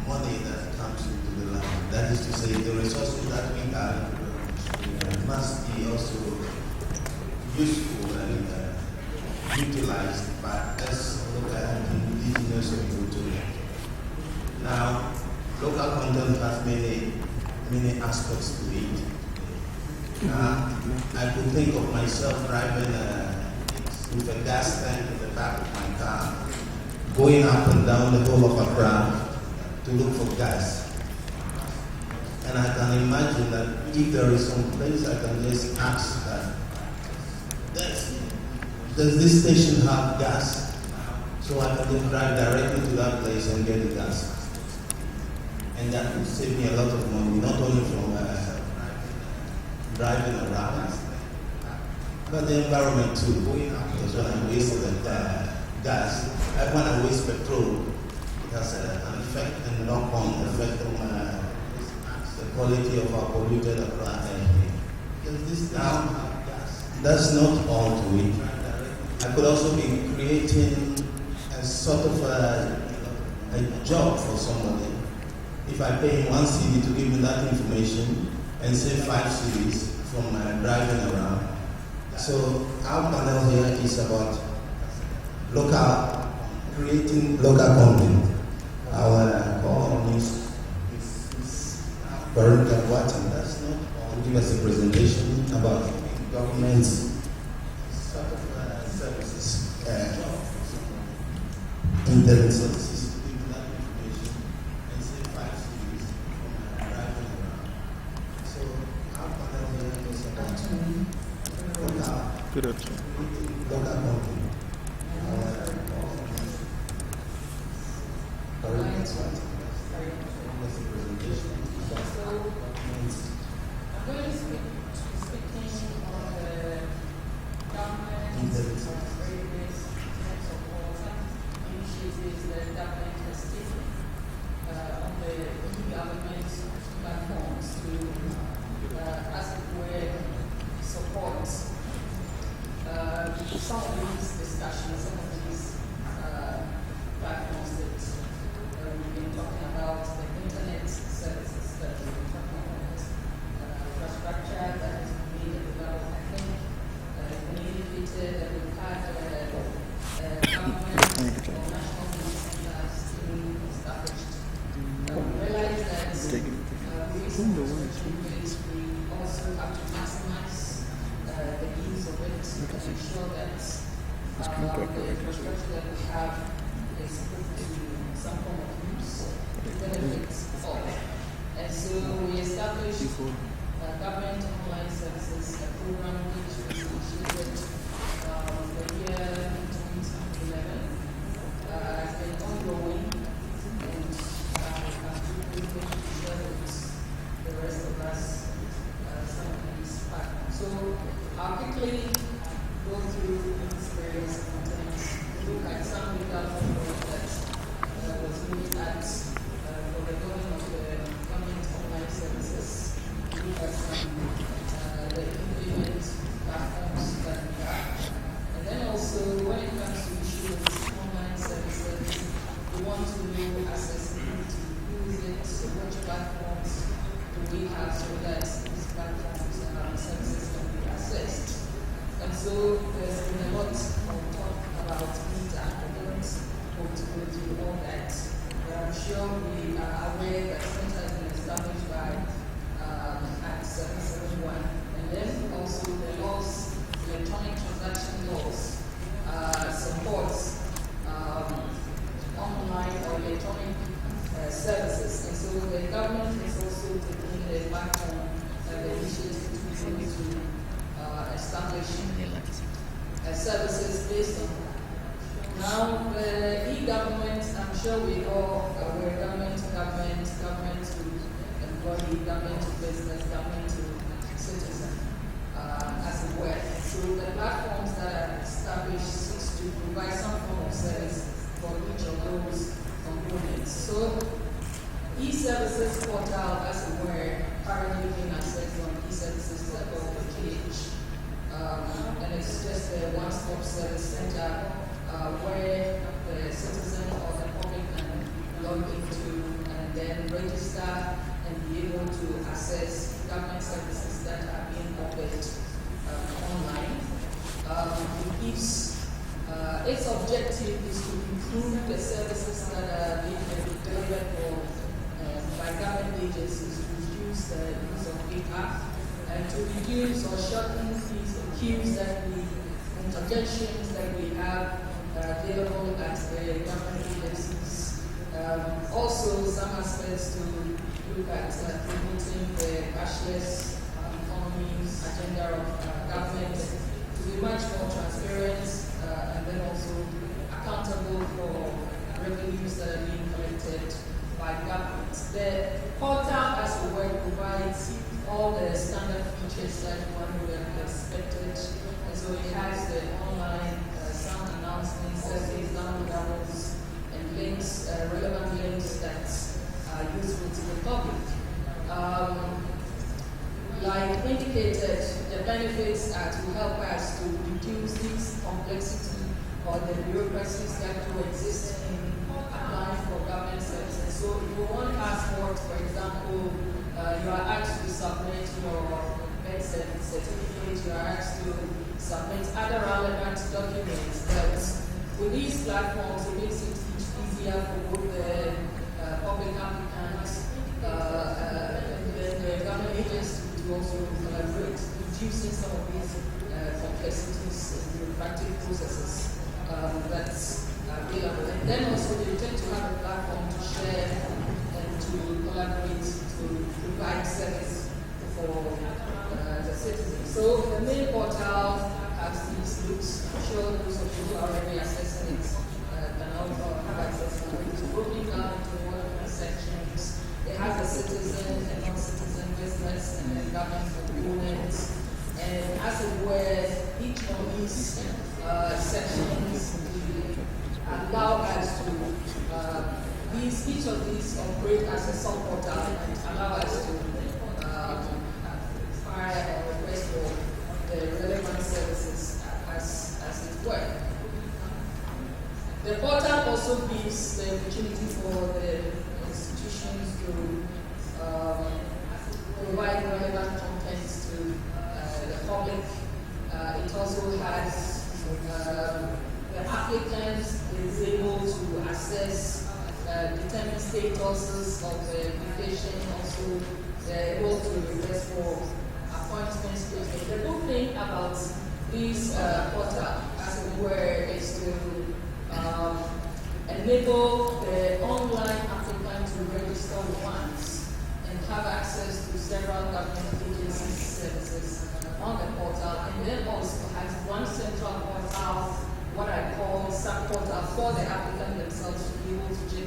money that comes into the land. That is to say, the resources that we have must be also useful and utilized by us local and indigenous people too. Now, local content has many aspects to it. I could think of myself driving with a gas tank in the back of my car, going up and down the whole of Accra to look for gas. And I can imagine that if there is some place I can just ask that, does this station have gas? So I can just drive directly to that place and get the gas. and that would save me a lot of money, not only from driving around, but the environment too. Because when I waste gas, when I waste petrol, it has an effect and knock-on effect on the quality of our polluted air. Now, that's not all to it. I could also be creating a sort of a job for somebody. If I pay him 1 cedi to give me that information and save 5 cedis from driving around. So our panel here is about creating local content. Our co-host is Veronica Watson. That's not to give us a presentation about government's sort of services, internet services. To give that information and save 5 cedis from driving around. So our panel here is about local content. I'm going to speaking on the government various types of initiatives that government has taken on the e-government platforms to, as it were, support some of these discussions, some of these platforms that we've been talking about, the internet services that we've been talking about, infrastructure that has been made available. I think we indicated that we've had government or national centers being established. We realize that we also have to maximize the use of it to ensure that the infrastructure that we have is put to some form of use to benefit all. And so we established government online services, a program which was initiated the year 2011. Has been ongoing, and I'm really going to share with the rest of us some of these platforms. So I'll quickly go through these various contents, look at some legal framework that was looked at for the governing of the government online services. Look at some the implement platforms that we have. And then also when it comes to issues online services, we want to know accessibility, who is it, which platforms do we have so that these platforms and services can be accessed. And so there's been a lot of talk about data. I don't want to go through all that. But I'm sure we are aware that Center has been established by Act 771. And then also the laws, electronic transaction laws, supports online or electronic services. And so the government is also taking the platform the initiative to establish services based on. Now, the e-government, I'm sure we all aware, government to employee, government to business, government to citizen, as it were. So the platforms that are established seeks to provide some form of service for each of those components. So, e-services portal, as it were, currently being accessed on e-services.gov.gh. And it's just a one-stop service center where the citizen or the public can log into and then register and be able to access government services that are being offered online. Its objective is to improve the services that are being delivered by government agencies, to reduce the use of paper and to reduce or shorten these queues interjections that we have available at the government agencies. Also, some aspects to look at promoting the cashless economy agenda of government to be much more transparent and then also accountable for revenues that are being collected by government. The all the standard features like one would have expected. And so it has the online sound announcements, surveys, downloadables, and links, relevant links that are useful to the public. Like indicated, the benefits are to help us to reduce this complexity or the bureaucracies that do exist in applying for government services. So if you want passport, for example, you are asked to submit your birth certificate, you are asked to submit other relevant documents. But with these platforms, it makes it easier for both the public applicants and the government agencies to also collaborate, reducing some of these complexities and bureaucratic processes that's available. And then also they tend to have a platform to share and to collaborate to provide service for the citizens. So the main portal has these looks. I'm sure those of you who are already accessing it can also have access to it. It's broken down into one of the sections. It has a citizen and non-citizen business and then government components. And as it were, each of these sections allow us to each of these operate as a sub-portal and allow us to fire or request for the relevant services as it were. The portal also gives the opportunity for the institutions to provide relevant content to the public. It also has the applicant is able to access determine statuses of the application. Also, they're able to request for appointments. The good thing about this portal, as it were, is to enable the online applicant to register once and have access to several government agencies' services on the portal, and then also has one central portal, what I call sub-portal, for the applicant themselves to be able to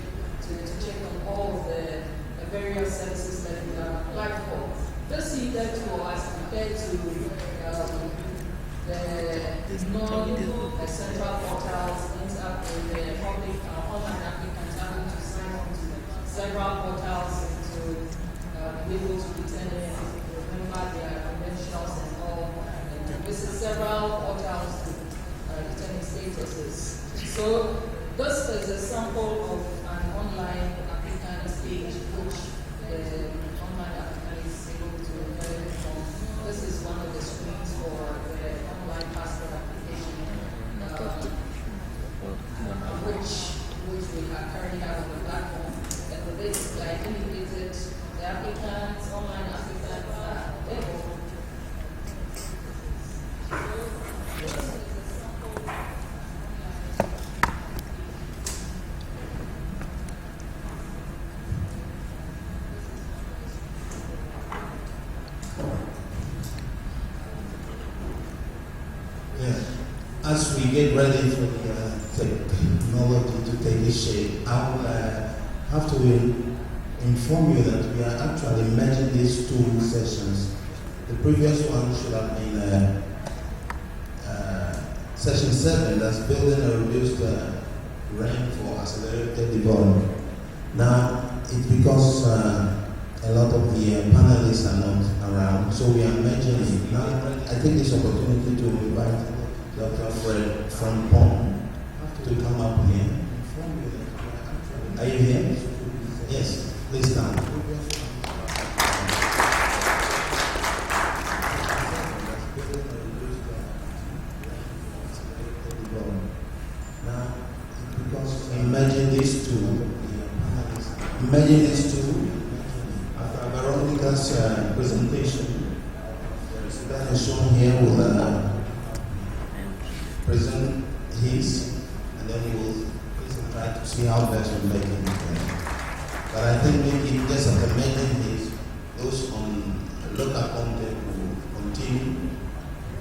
check on all of the various services that they have applied for. Just see that as compared to the non-central portals linked up with the public online applicants having to sign on to several portals and to be able to determine, remember their credentials and all, and to visit several portals to determine statuses. So this is a sample of an online applicant page which the online applicant is able to benefit from. This is one of the screens for the online passport application, which we currently have on the platform. And for this, like indicated, the applicants, online applicants are available. As we get ready for the technology to take its shape, I will have to inform you that we are actually merging these two sessions. The previous one should have been session 7, that's building a reduced range for accelerated development. Now, it's because a lot of the panelists are not around, so we are merging it. Now, I take this opportunity to invite Dr. Fred Frimpong to come up here. Are you here? Yes, please come. Now, because imagine these two, after Veronica's presentation, that is shown here with present his, and then we will try to see how best we make it. But I think maybe just after making his, those on local content will continue,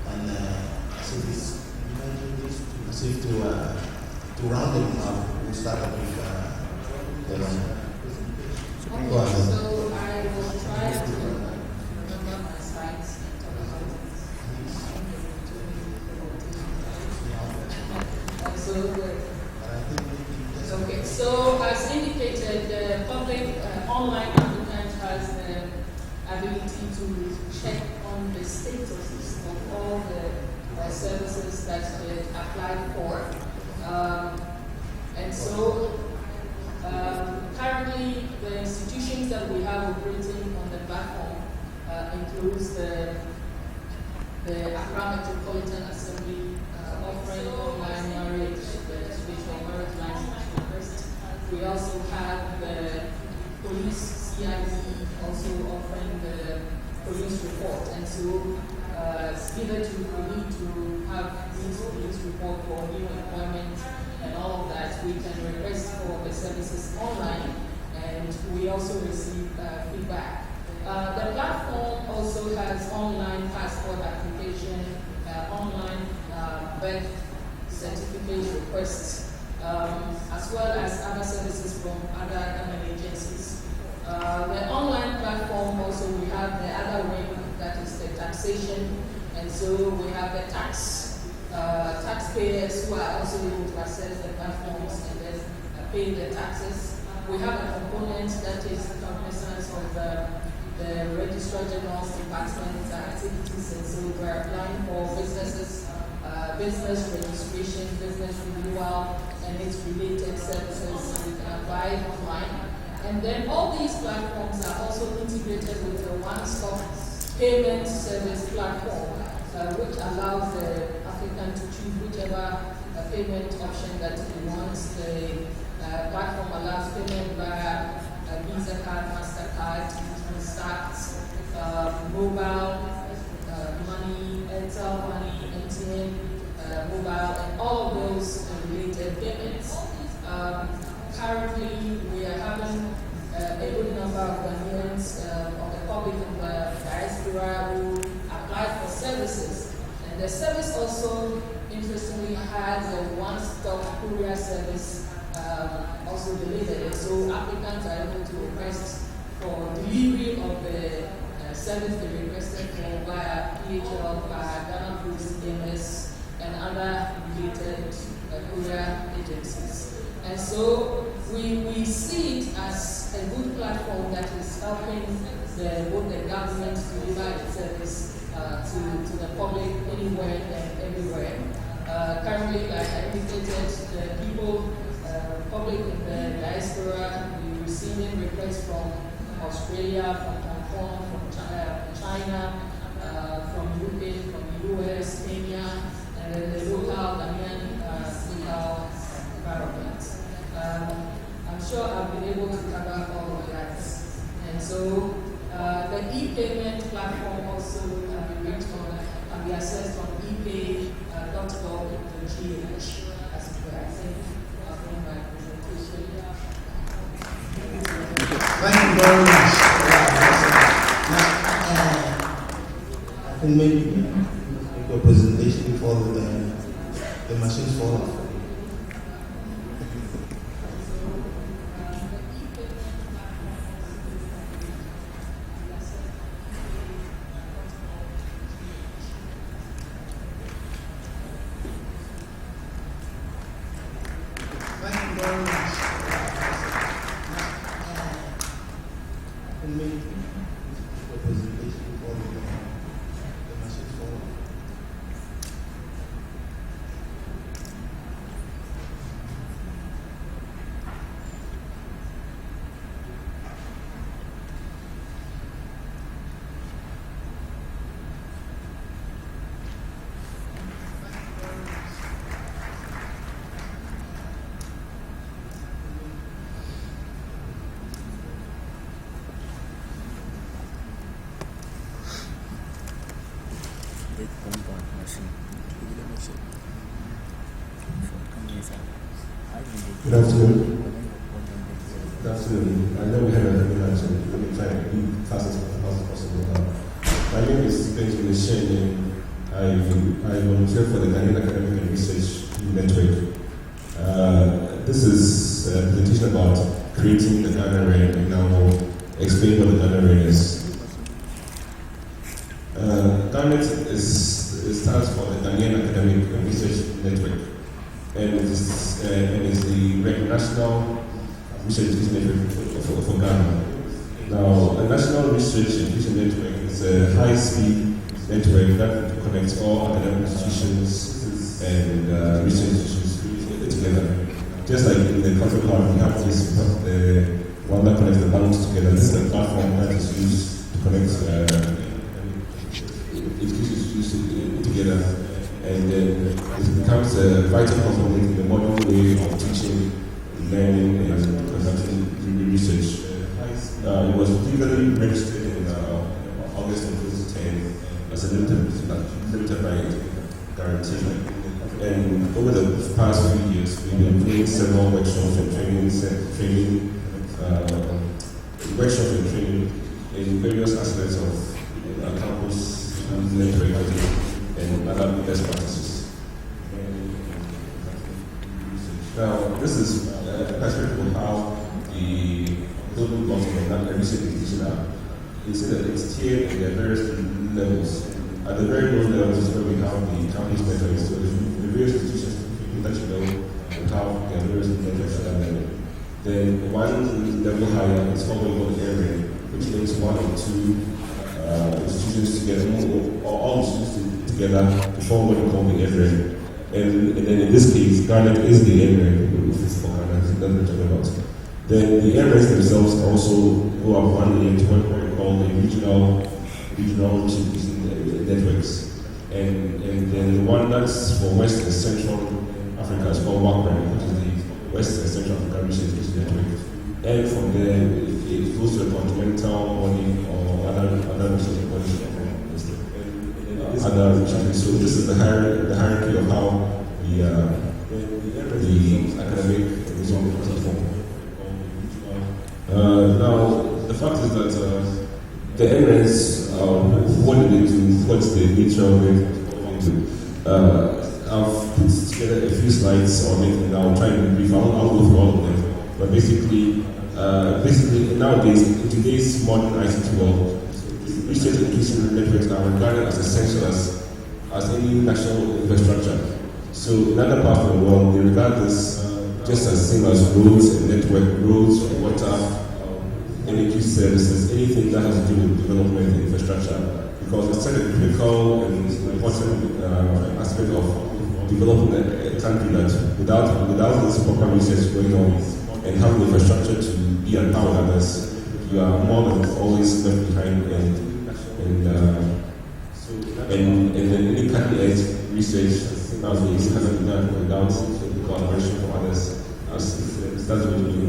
and as if it's imagine this, as if to round them up, we'll start up with the So I will try to remember online applicant has the ability to check on the statuses of all the services that they applied for. And so currently the institutions that we have operating on the platform includes the Accra Metropolitan Assembly offering online marriage registration, marriage license first. We also have the police CID also offering the police report, and so hitherto we need to have this police report for new employment and all of that. We can request for the services online, and we also receive feedback. The platform also has online passport application, online birth certificate requests, as well as other services from other government agencies. The online platform also, we have the other wing, that is the taxation, and so we have the taxpayers who are also able to access the platforms and then pay the taxes. We have a component that is cognizance of the Registrar General's Department's activities, and so we're applying for businesses, business registration, business renewal, and its related services. We can apply online. And then all these platforms are also integrated with a one-stop payment service platform, which allows the applicant to choose whichever payment option that he wants. The platform allows payment via Visa card, MasterCard, SAT, mobile money, Airtel money, MTN, mobile, and all of those related payments. Currently, we are having a good number of Ghanaians of the public and the diaspora who apply for services. And the service also, interestingly, has a one-stop courier service also delivered. And so applicants are able to request for delivery of the service they requested for via PHL, via Ghana Post, MS, and other related courier agencies. And so we see it as a good platform that is helping both the government deliver its service to the public anywhere and everywhere. Currently, like I indicated, the people, public in the diaspora, we're receiving requests from Australia, from Hong Kong, from China, from UK, from the US, Kenya, and then the local Ghanaian legal environment. I'm sure I've been able to cover all of that. And so the e-payment platform also can be reached on, can be accessed on epay.gov.gh. That's where I think I'll bring my presentation. Thank you very much. I think maybe your presentation before the machines fall off. Good afternoon. Good afternoon. I know we have a webinar, so let me try to be fast as possible. My name is Benjamin Shane. I volunteer for the Ghanaian Academic and Research Network. This is a presentation about creating the Ghana RAIN, and now we'll explain what the Ghana RAIN is. GANET stands for the Ghanaian Academic and Research Network, and it is the national research network for Ghana. Research and Education Network is a high-speed network that connects all academic institutions and research institutions together. Just like in the country club, we have this the one that connects the balance together. This is a platform that is used to connect institutions together, and then it becomes a vital component in the modern way of teaching, learning, and conducting research. It was legally registered in August of 2010 as a limited right guarantee. And over the past few years, we've been doing several workshops and training in various aspects of campus networking and other best practices. Now, this is a perspective of how the building blocks of that research institution are. You see that it's tiered and there are various levels. At the very low levels is where we have the campus networks. So the various institutions that you know and how their various networks at that level. Then one level higher is called the area, which links one or two institutions together, or all institutions together to form what we call the area. And then in this case, Ghana is the area, which is for Ghana, that's what we're talking about. Then the areas themselves also go up one layer to what we call the regional networks. And then the one that's for West and Central Africa is called WACRAN, which is the West and Central Africa Research Network. And from there, it goes to a continental body or other research bodies. So this is the hierarchy of how the academic research is formed. Now, the fact is that the areas, what do they do? What's the nature of it? I've put together a few slides on it, and I'll try to be brief. I'll go through all of them. But basically nowadays, in today's modern ICT world, research and education networks are regarded as essential as any national infrastructure. So in other parts of the world, they regard this just as same as roads and network, roads, water, energy services, anything that has to do with development and infrastructure, because it's such a critical and important aspect of developing a country that without this proper research going on and having the infrastructure to be empowered others, you are more than always left behind, and then any cutting-edge research nowadays has to be done without collaboration from others, as that's what we're doing.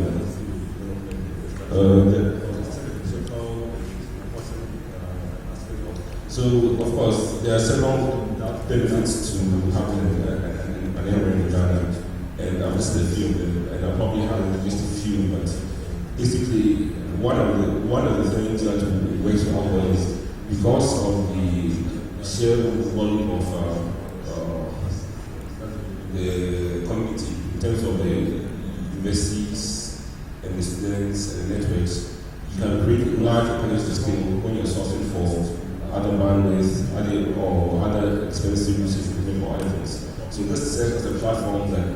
So, of course, there are several benefits to having an area in Ghana, and I've listed a few of them, and I probably haven't listed a few, but basically, one of the things that works out well is because of the sheer volume of the community in terms of the universities and the students and the networks, you can create large economies of scale when you're sourcing for other bandwidth, or other expensive research equipment or other things. So this serves as a platform that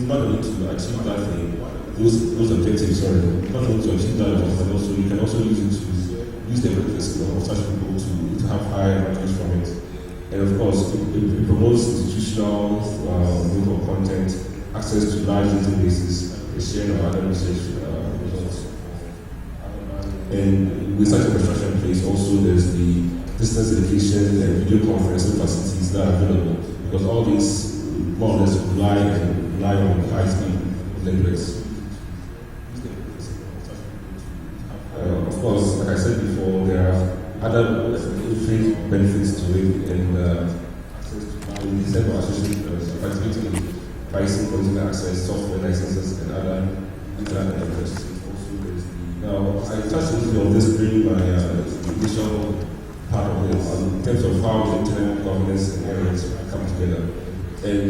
not only to achieve that thing, those objectives, not only to achieve that, but also you can also use it to use the skill of such people to have higher revenues from it. And of course, it promotes institutional local content, access to large databases, the sharing of other research results. And with such infrastructure in place, also there's the distance education and video conferencing facilities that are available, because all these more or less rely on high-speed networks. Of course, like I said before, there are other benefits to it, and in December, participating in pricing, consumer access, software licenses, and other internet interests. Now, I touched on this during my initial part of this, in terms of how the internet governance and areas come together. And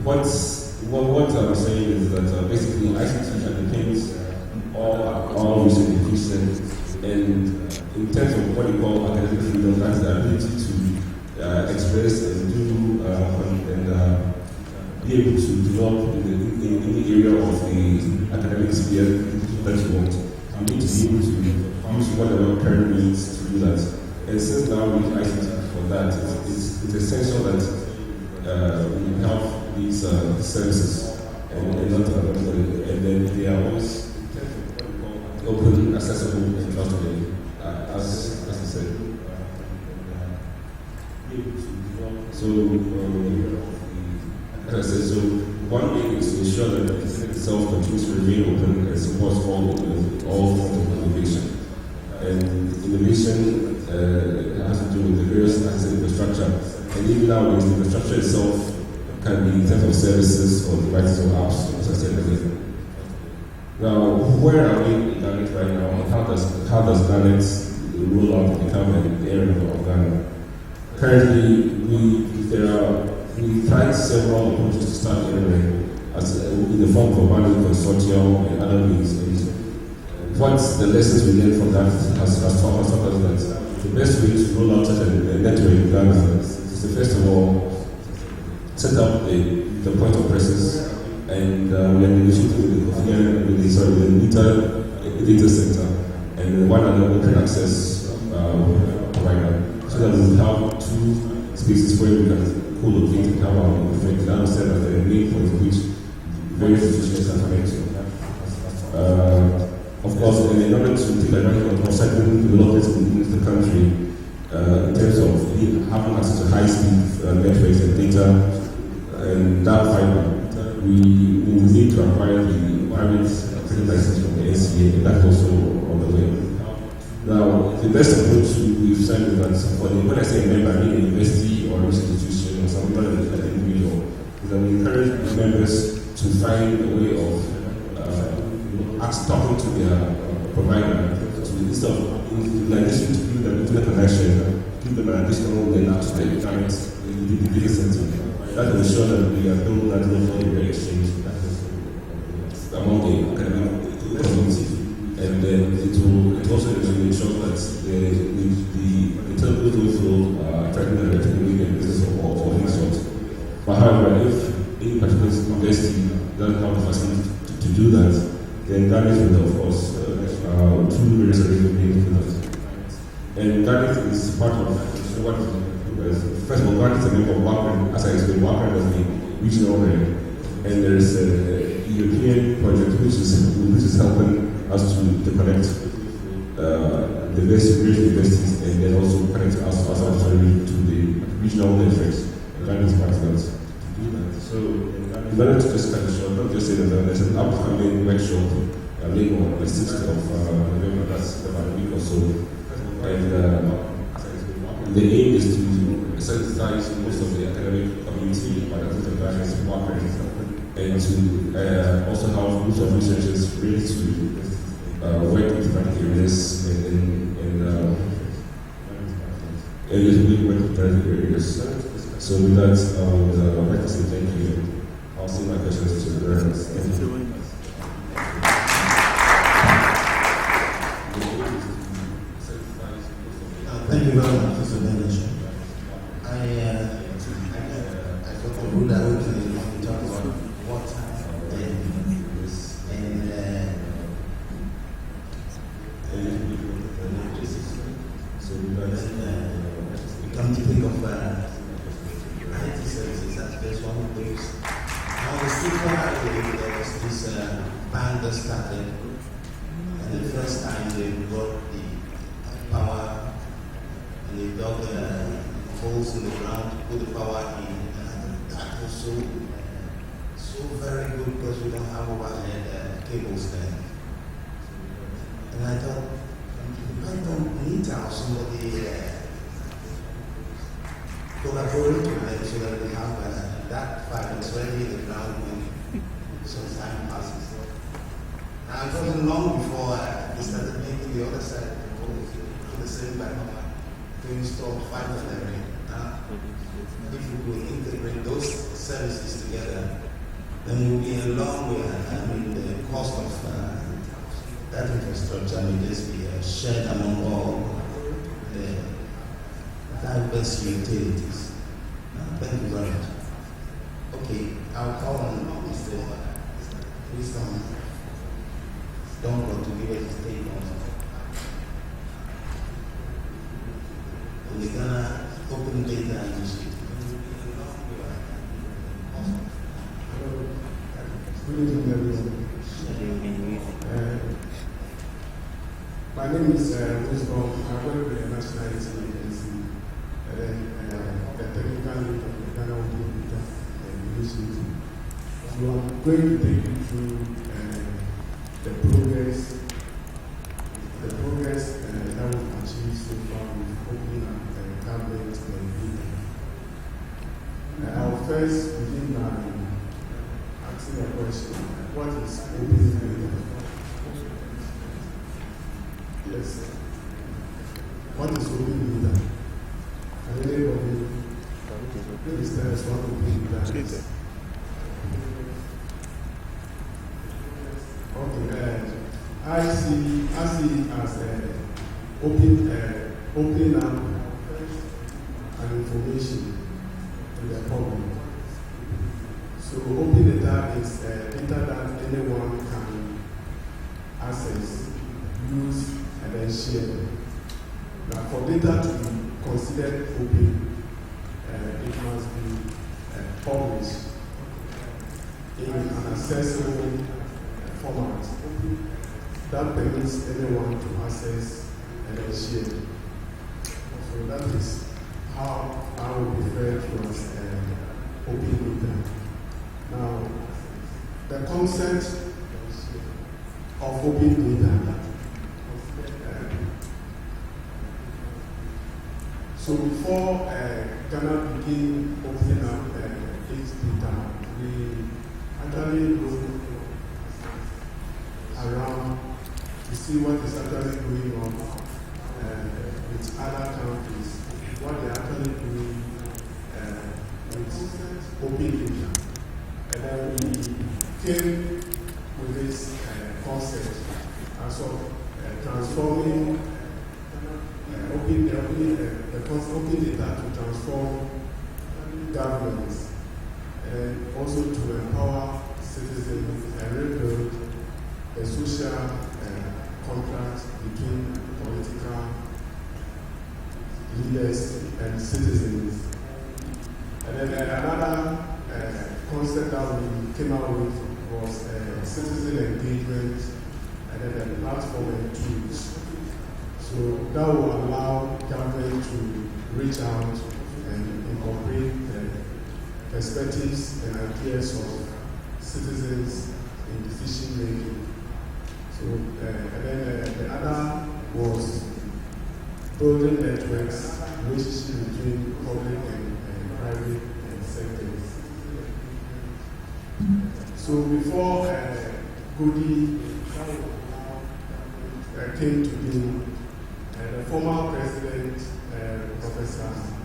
what I'm saying is that basically ICT underpins all research and education, and in terms of what you call academic freedom, that's the ability to express and do and be able to develop in the area of the academic sphere that you want. I need to be able to use whatever current means to do that. And since now we use ICT for that, it's essential that we have these services and then they are always open, accessible, and trustworthy, as I said. So, as I said, so one way is to ensure that the internet itself continues to remain open and supports all forms of innovation. And innovation has to do with the various aspects of infrastructure. And even nowadays, the infrastructure itself can be in terms of services or devices or apps, as I said earlier. Now, where are we in Garnet right now? How does Garnet roll out become an area of Ghana? Currently, we tried several approaches to start delivering in the form of a management consortium and other means. What the lessons we learned from that has taught us that the best way to roll out such a network in Ghana is to first of all set up the point of presence, and we are negotiating with the data center and one other open access provider, so that we will have two spaces where we can co-locate and have our effect. I understand that the main point of which various institutions are connected. Of course, in order to take advantage of certain developments in the country, in terms of having access to high-speed networks and data and dark fiber, we will need to acquire the private license from the NCA, and that's also on the way. Now, the best approach we've said is that when I say a member, I mean a university or an institution or somebody like an individual, is that we encourage the members to find a way of talking to their provider, instead of, in addition to give them internet connection, give them an additional link to the internet in the data center. That will ensure that we are building that local exchange among the academic community. And then it also ensures that the telco flow are tracking the electrical business or any sort. But however, if any particular university doesn't have the facility to do that, then Garnet will, of course, two various arrangements for that. And Garnet is part of what first of all, Garnet is a member of WACREN. As I explained, WACREN is the regional area. And there is a European project which is helping us to connect the various universities and then also connect us as authority to the regional networks. Garnet is part of that. To do that. So, in order to just cut it short, not just say that there's an upcoming workshop on the 6th of November, that's about a week or so. And the aim is to sensitize most of the academic community about the various workers and to also have groups of researchers ready to work with different areas and areas we work with different areas. So with that, I would like to say thank you. I'll send my questions to the learners. Thank you. Thank you very much, Mr. Benesh. I thought the rule originally when we talk about water and electricity. So we come to think of IT services as just one of those. Now the Silver Highway, there was this band that started, and the first time they brought the power. And they dug holes in the ground to put the power in, and that was so very good because we don't have overhead cables then. And I thought, I don't need to have somebody collaborate with them so that we have that fiber is ready in the ground when some time passes. Now it wasn't long before they started making the other side of the pole on the same background. To install fiber there. If we could integrate those services together, then we'll be in a long way. I mean, the cost of that infrastructure will just be shared among all the diverse utilities. Thank you very much. Okay, I'll call on Mr. Wisdom. Don't go to give us a statement on the Ghana Open Data Initiative. Good evening, everyone. My name is Wisdom. I work with the National Agency and then the technical lead of the Ghana Open Data Initiative. So I'm going to take you through the progress that we've achieved so far with opening up the government data. I'll first begin by asking a question. What is open data? Yes. What is open data? Can anybody please tell us what open data is? Okay. I see it as opening up an information to the public. So open data is data that anyone can access, use, and then share. Now for data to be considered open, it must be published in an accessible format that permits anyone to access and then share. So that is how I would refer to as open data. Now, the concept of open data. So before Ghana began opening up its data, we actually looked around to see what is actually going on with other countries, what they are actually doing with open data. And then we came with this concept as of transforming open data to transform governments and also to empower citizens and rebuild a social contract between political leaders and citizens. And then another concept that we came out with was citizen engagement and then the platform and tools. So that will allow government to reach out and incorporate the perspectives and ideas of citizens in decision making. So and then the other was building networks, relationship between public and private sectors. So before Godi came to be, the former president,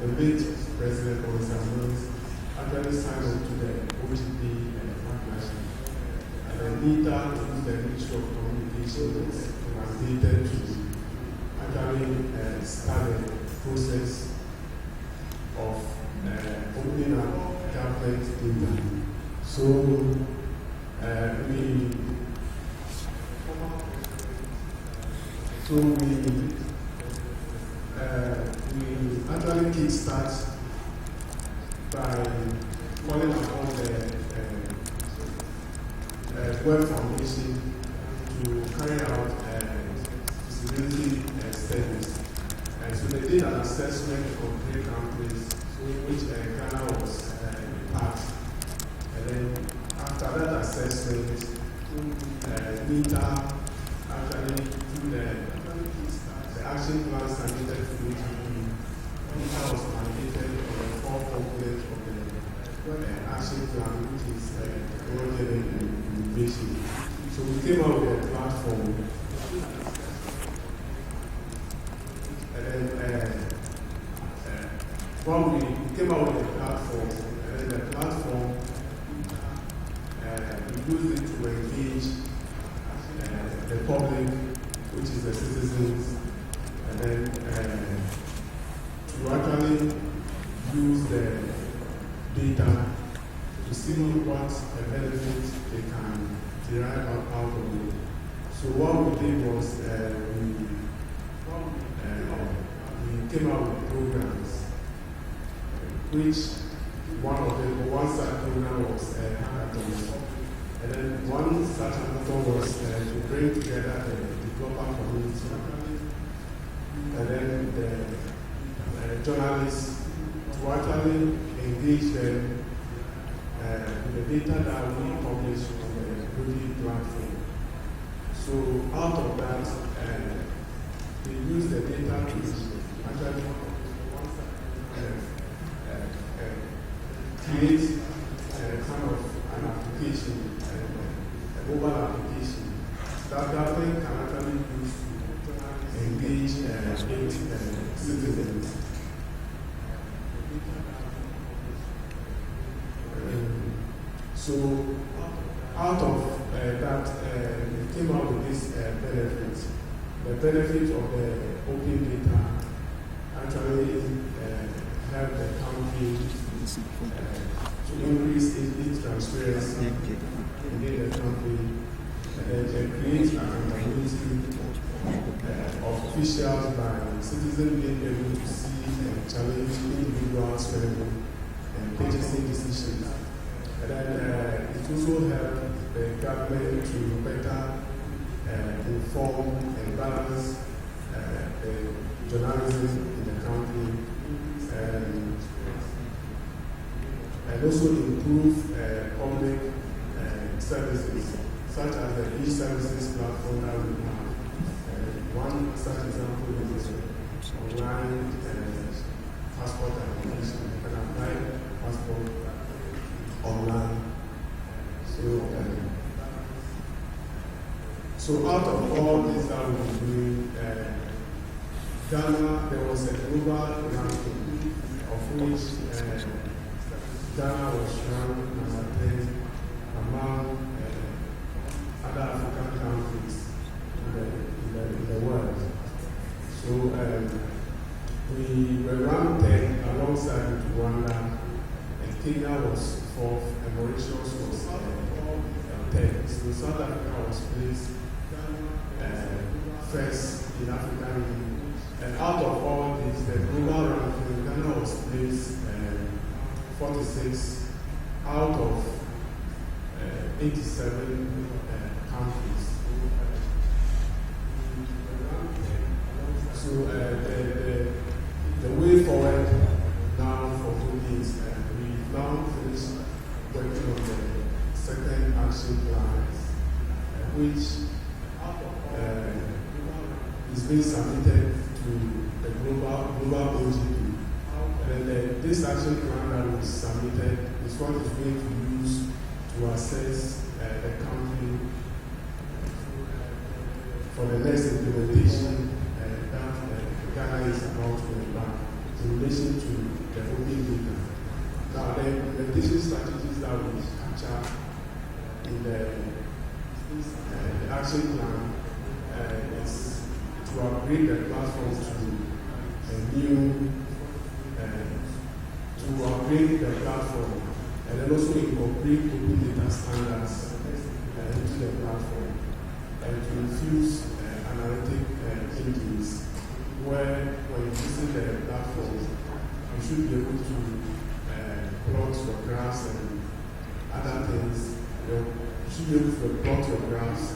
the late president Professor Mills, actually signed up to the OGP partnership. And then NITA, the Ministry of Communications, was needed to actually start the process of opening up government data. So we actually kickstart by calling upon the Web Foundation to carry out feasibility studies. And so they did an assessment of 3 countries, which Ghana was part. And then after that assessment, NITA actually through the action plan submitted to UTP. NITA was mandated on the 4 components of the action plan, which is technology and innovation. So we came out with a platform. And then we came out with a platform, and then the platform we used it to engage the public, which is the citizens, and then to actually use the data to see what benefits they can derive out of it. So what we did was we came out with programs, which one such program was hackathons. And then one such hackathon was to bring together the global community. And then the journalists to actually engage them with the data that we publish on the Ruby platform. So out of that, they use the data to actually create kind of an application, a mobile application that government can actually use to engage citizens. So out of that, we came out with this benefit. The benefit of the open data actually help the country to increase its transparency within the country and create accountability of officials by citizens being able to see and challenge individual spending and purchasing decisions. And then it also helps the government to better inform and balance the journalism in the country and also improve public services, such as the e-services platform that we have. One such example is online passport application. You can apply passport online. So out of all this that we've been doing, Ghana, there was a global ranking of which Ghana was ranked number 10 among other African countries in the world. So we were ranked 10 alongside Rwanda, and Kenya was 4th, and Mauritius was 10th. So South Africa was placed first in African Union. And out of all this, the global ranking, Ghana was placed 46 out of 87 countries. So the way forward now for Ruby is we've now finished working on the second action plan, which is being submitted to the global OGP. And then this action plan that was submitted is what is going to use to assess the country for the next implementation that Ghana is about to embark in relation to the open data. Now, the implementation strategies that we capture in the action plan is to upgrade the platform to a new, to upgrade the platform and then also incorporate open data standards into the platform and to infuse analytic engines where when using the platform you should be able to plot your graphs and other things. You should be able to plot your graphs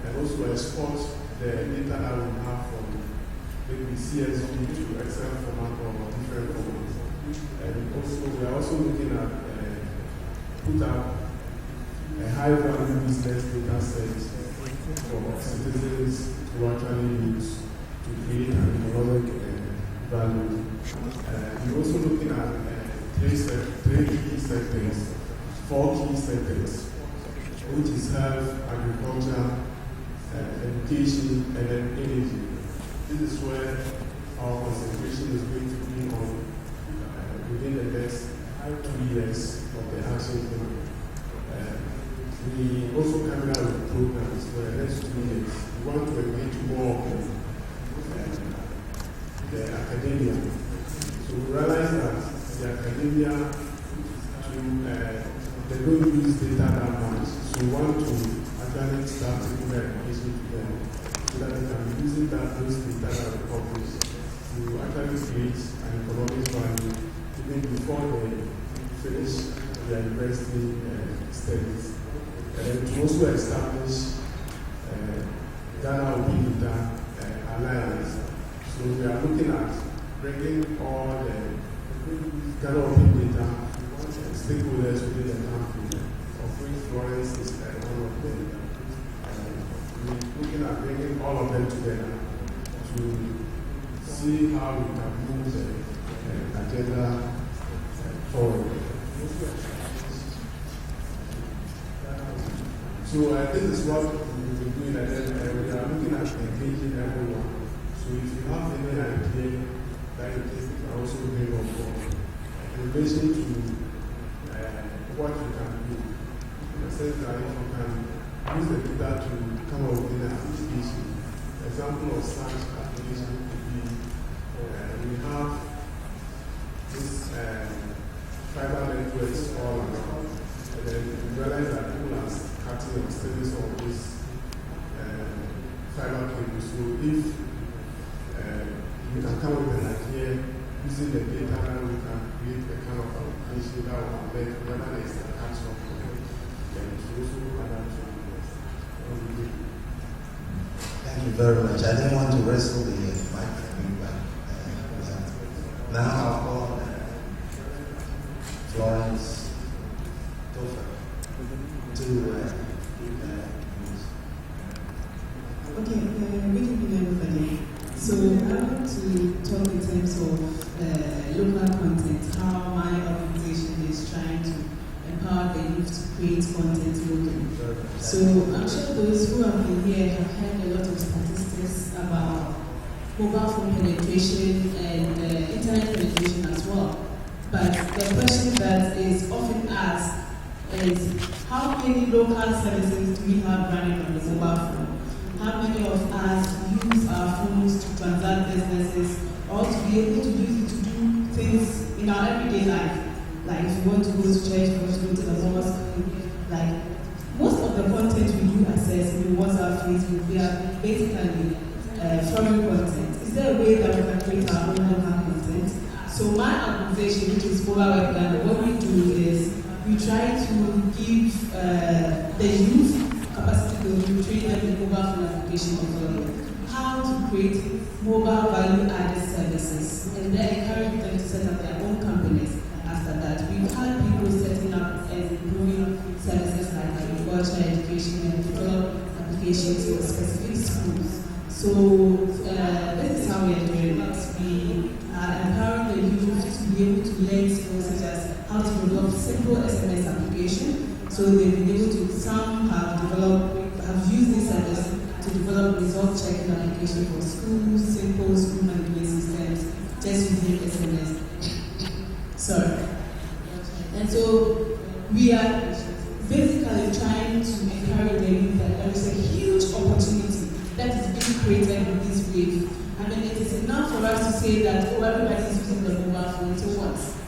and also export the data that we have from maybe CSV to Excel format or different formats. And also we are also looking at put up a high value business data set for citizens to actually use to create an economic value. We're also looking at three key sectors, 4 key sectors, which is health, agriculture, education, and then energy. This is where our concentration is going to be on within the next 2 years of the action plan. We also carry out programs for the next 2 years. We want to engage more of the academia. So we realize that the academia, they don't use data that much. So we want to actually start taking the education to them. State Ghana Republic to actually create an economic value even before they finish their university studies. And then to also establish Ghana Open Data Alliance. So we are looking at bringing all the Ghana Open Data stakeholders within the country, of which Florence is one of them. We're looking at bringing all of them together to see how we can move the agenda forward. So this is what we've been doing, and then we are looking at engaging everyone. So if you have any idea that you think you can also bring on board, in relation to what you can do, in the sense that you can use the data to come up with an application. Example of such application could be we have this fiber networks all around, and then we realize that people are cutting or stealing some of these fiber cables. So if you can come with an idea using the data, we can create a kind of application that will let whoever there is a catch up for them. And to also adapt to Thank you very much. I didn't want to wrestle the mic from you, but now I'll call Florence Topher to Okay, good evening everybody. So I want to talk in terms of local content, how my organization is trying to empower the youth to create content locally. So I'm sure those who have been here have heard a lot of statistics about mobile phone penetration and internet penetration as well. But the question that is often asked is, how many local services do we have running on the mobile phone? How many of us use our phones to transact businesses or to be able to use it to do things in our everyday life? Like if you want to go to church, if you want to go to the mosque, like most of the content we do access in WhatsApp, Facebook, we are basically foreign content. Is there a way that we can create our own local content? So my organization, which is Mobile Web Ghana, what we do is we try to give the youth capacity to train them in mobile phone application development, how to create mobile value-added services, and then encourage them to set up their own companies. After that, we've had people setting up and doing services like agriculture, education, and develop applications for specific schools. So this is how we are doing it. We are empowering the youth to be able to learn skills such as how to develop simple SMS application. So they've been able to, some have used this service to develop result checking application for schools, simple school management systems, just using SMS. Sorry. And so we are basically trying to encourage the youth that there is a huge opportunity that is being created with this wave. I mean, it is enough for us to say that, oh, everybody is using the mobile phone, so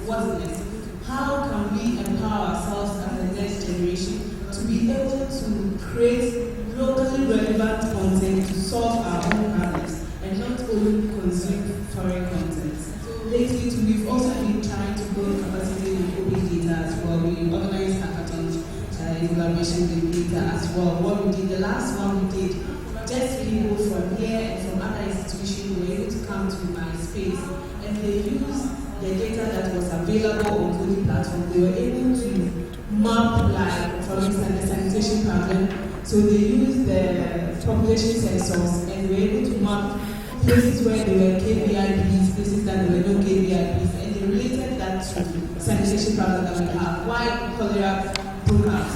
what's next? How can we empower ourselves as the next generation to be able to create locally relevant content to solve our own problems and not only consume foreign content? Lately, we've also been trying to build capacity with open data as well. We organized hackathons in collaboration with data as well. What we did, the last one we did, just people from here and from other institutions were able to come to my space and they used the data that was available on Cody platform. They were able to map, like, for instance, the sanitation problem. So they used the population sensors and were able to map places where there were KBIPs, places that there were no KBIPs, and they related that to sanitation problem that we have. Why cholera broke out?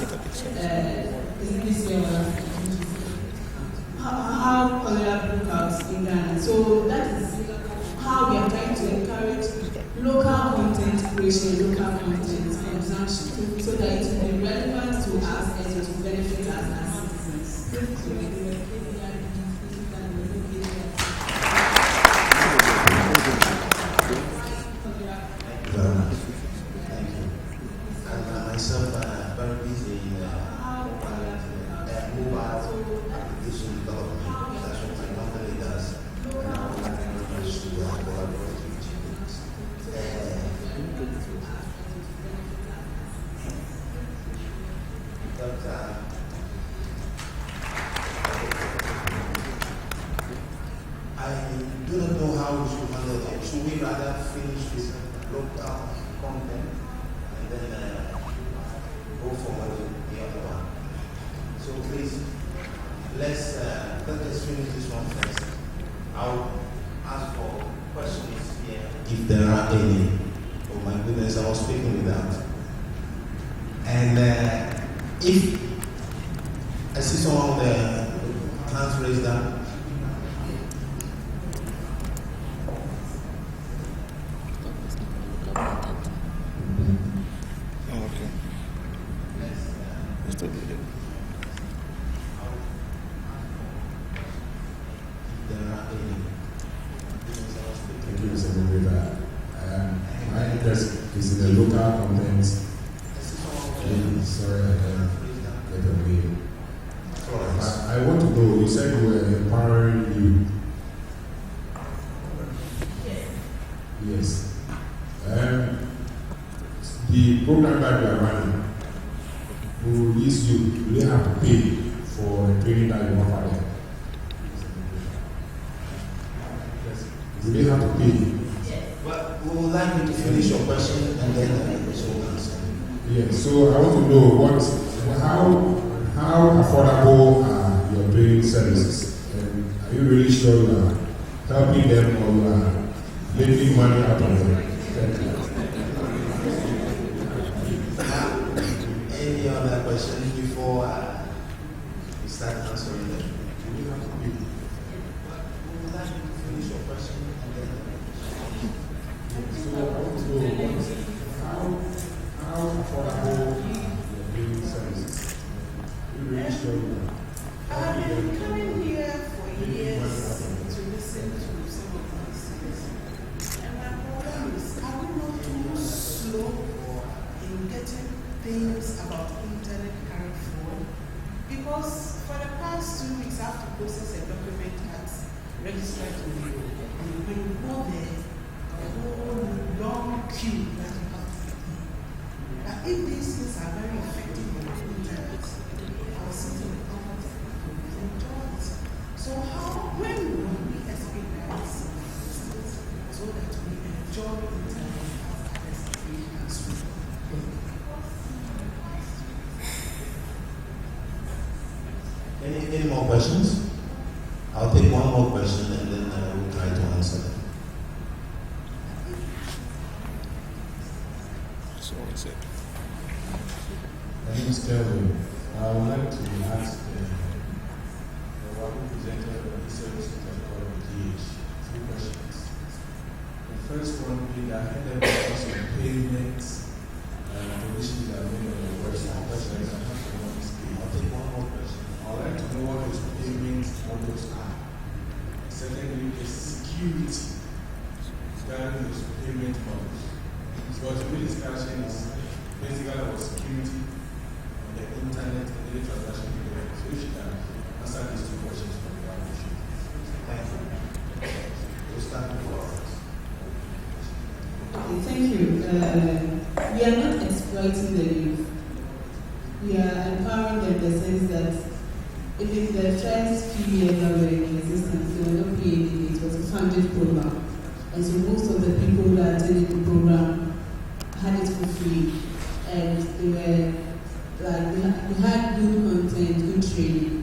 Is it this year or how cholera broke out in Ghana? So that is how we are trying to encourage local content creation, local content consumption, so that it will be relevant to us and it will benefit us as citizens. Myself, very busy in mobile application development. That's what my company does. And I do not know how we should handle them. Should we rather finish with local content and then go forward with the other one? So please, let's finish this one first. I'll ask for questions here if there are any. Oh my goodness, I was speaking without. And if I see some of the hands raised up. Thank you, Mr. River. My interest is in the local content. Sorry, I can't get the name. I want to know, you said you were empowering youth. Yes. The program that we are running, will these youth, do they have to pay for the training that you offer them? Do they have to pay? Well, we would like you to finish your question and then the question will answer. Yes, so I want to know how affordable are your training services? And are you really sure you are helping them or you are making money out of them? Thank you. Any other questions before we start answering them? We would like you to finish your question and then. So I want to know how affordable your training services? You really sure you are? I've been coming here for years to listen to some of these things. And my problem is, are we not too slow in getting things about internet carried forward? Because for the past 2 weeks, I have to process a document that's registered to you. And when you go there, a whole long queue that you have to get in. But if these things are very effective on the internet, I'll sit in the comfort of my home and enjoy it. So when will we experience this so that we enjoy the internet as others as well? Any more questions? I'll take one more question and then we'll try to answer them. So is it? My name is Kelvin. I would like to ask the one who presented on the services of GH 3 questions. The first one being that I had them also payments conditions that are made on the website. Question is, I have to know this payment. I'll take one more question. I'd like to know what those payments models are. Secondly, the security regarding those payment models. Because the real discussion is basically about security on the internet and the transaction period. So if you can answer these 2 questions from the foundation. Thank you. We'll start with Florence. Thank you. We are not exploiting the youth. We are empowering them in the sense that if in the first few years that were in existence, they were not paying anything. It was a funded program. And so most of the people who attended the program had it for free. And they were like, we had good content, good training.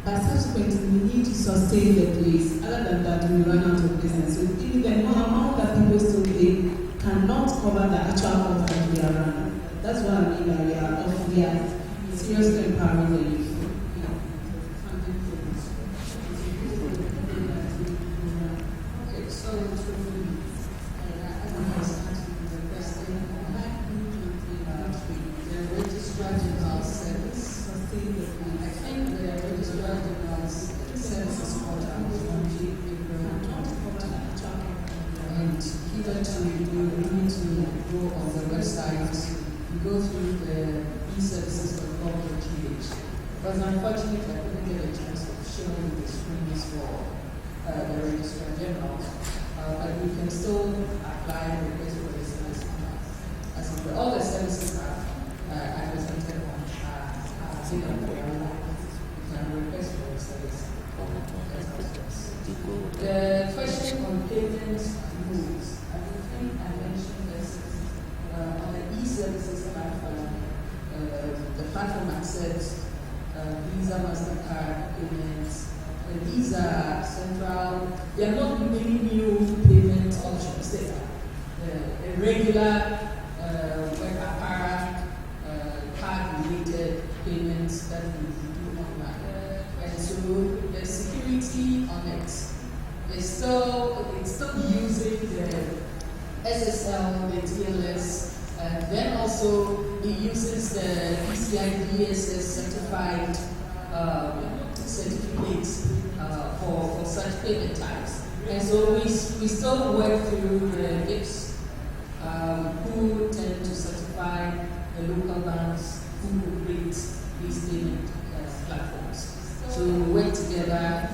But subsequently, we need to sustain the place. Other than that, we run out of business. So even the amount that people still pay cannot cover the actual cost that we are running. That's what I mean by we are seriously empowering the youth. But unfortunately, I couldn't get a chance of showing the screens for the Registrar General. But we can still apply and request for the service. As in all the services I presented on are available. You can request for the service. The question payment modes. I think I mentioned this on the e-services platform. The platform accepts Visa, MasterCard payments. These are central. There are not many new payment options there. A regular web apparat, card-related payments that we do online. And so the security on it is still using the SSL, the TLS, and then also it uses the PCI DSS certified certificates for such payment types. And so we still work through the GIPS who tend to certify the local banks who operate these payment platforms. So we work together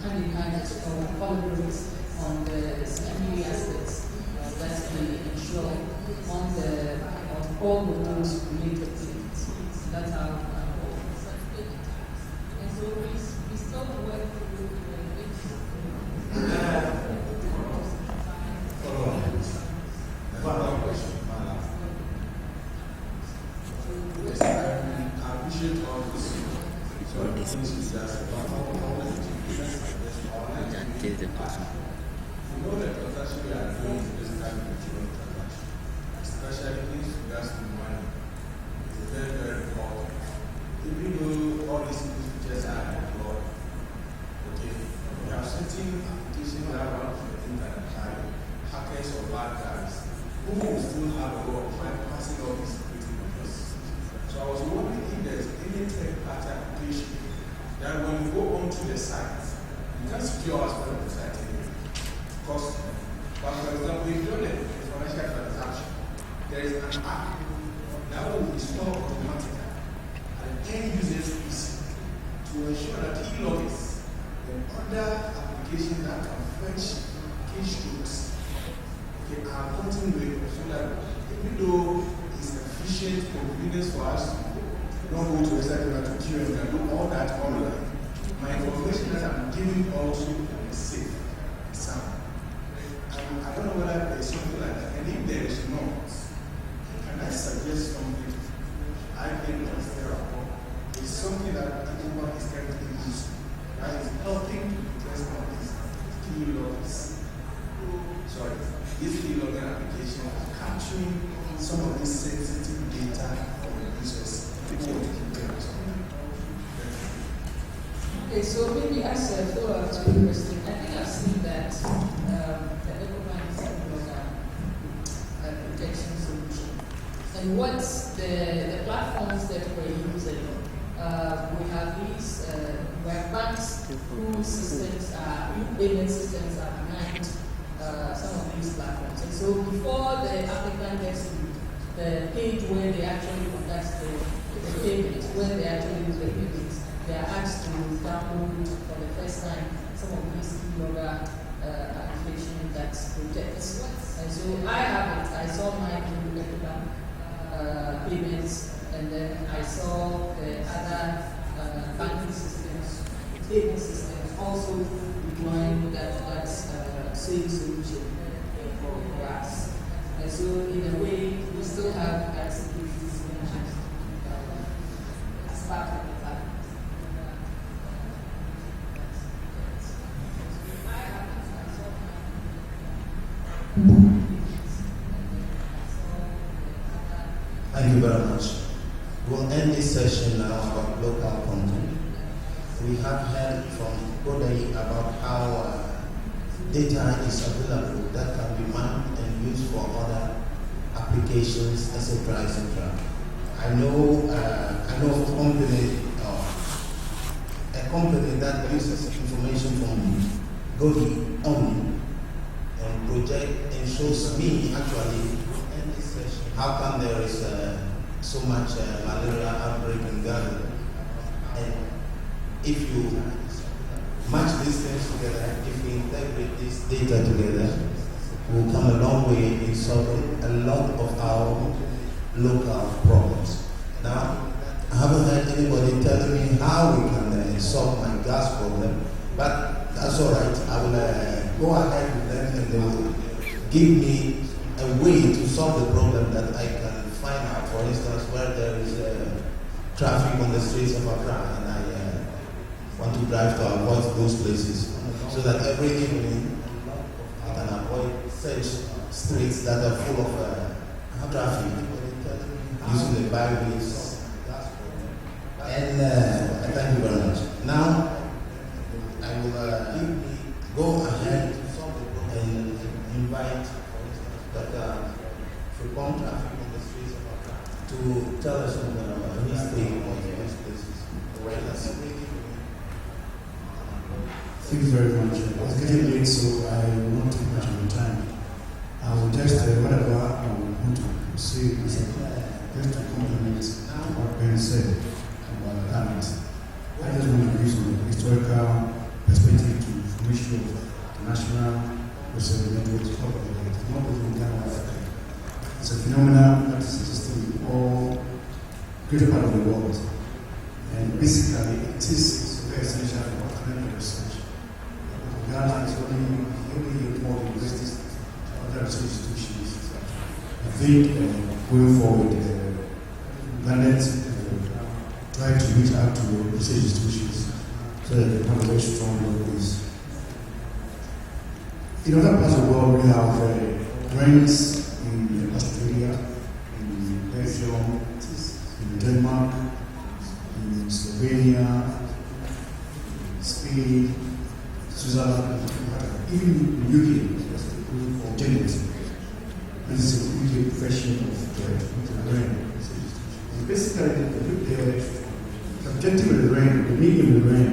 hand in hand to collaborate on the security aspects that we ensure on all of those related payments. That's how such payment types. And so we still work through the GIPS. Follow-up question. Yes, I appreciate all this. So this is just we know that actually are doing this kind of transaction, especially with regards to money. It's very, very important. Even though all these features are deployed, okay, we have certain applications that run from the internet, like hackers or bad guys, who will still have a way of bypassing all these security measures. So I was wondering if there's any third-party application that when you go onto the site, you can secure as well as the site anyway. Because, for example, if you're doing a financial transaction, there is an app that will install automatically an end user's PC to ensure that e-logins and other applications that can fetch keystrokes are gotten with, so that even though it's efficient, convenience for us, don't go to a site to queue and do all that online. My information that I'm giving also is safe, sound. I don't know whether there is something like that, and if there is not, can I suggest something? I think it's something that everyone is currently using, that is helping to address all these key-logs. Sorry, this key-logger application is capturing some of this sensitive data from the users. Okay, so maybe as a follow-up to the question, I think I've seen that the EcoBank is a protection solution. And what's the platforms that we're using? We have these where banks whose systems payment systems are behind some of these platforms. And so before the applicant gets to the page where they actually conduct the payment, where they actually do the payment, they are asked to download for the first time some of these keylogger applications that protects. And so I have it. I saw my keylogger payments, and then I saw the other banking systems, payment systems also deploying that same solution for us. And so in a way, we still have that security solution as part of the platform. Thank you very much. We'll end this session now about local content. We have heard from Kodai about how data is available that can be mined and used for other applications, etc., etc. I know of a company that uses information from Gogi only and project and shows me actually how come there is so much malaria outbreak in Ghana. And if you match these things together, if we integrate this data together, we'll come a long way in solving a lot of our local problems. Now, I haven't heard anybody telling me how we can solve my gas problem, but that's all right. I will go ahead with them and they will give me a way to solve the problem that I can find out. For instance, where there is traffic on the streets of Accra, and I want to drive to avoid those places, so that every evening I can avoid such streets that are full of traffic using the byways. And I thank you very much. Now, I will go ahead and invite Dr. Fripong Traffic on the streets of Accra to tell us about his take on these places. Thank you very much. It's getting late, so I will not take much of your time. I will just, whatever I want to say is just to compliment what Ben said about that. I just want to use a historical perspective to information of the national research network to talk about it. It's not only in Africa. It's a phenomenon that is existing in all greater part of the world. And basically, it is very essential for academic research. Ghana is only more universities and other research institutions. I think going forward, Ghana try to reach out to research institutions so that they have a very strong workplace. In other parts of the world, we have grants in Australia, in Belgium, in Denmark, in Slovenia, Spain, Switzerland, even in UK, for Janet. This is a UK profession of the RAN. Basically, the objective of the RAN, the medium of the RAN,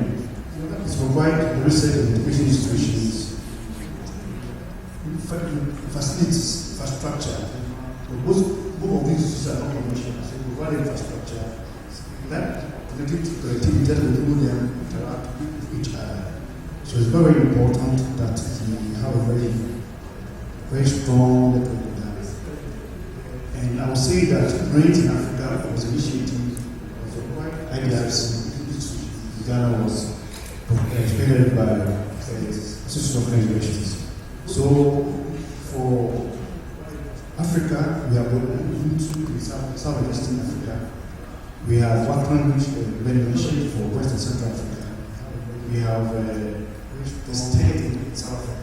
is to provide research and education institutions facilities, infrastructure. Both of these institutions are not commercial, so provide infrastructure that connectivity that will enable them to interact with each other. So it's very important that we have a very strong network. And I would say that Great in Africa was initiated ideas in Ghana was spearheaded by the Association of Universities. So for Africa, we have in Southwestern Africa, we have one language mediation for West and Central Africa. We have the state in South Africa.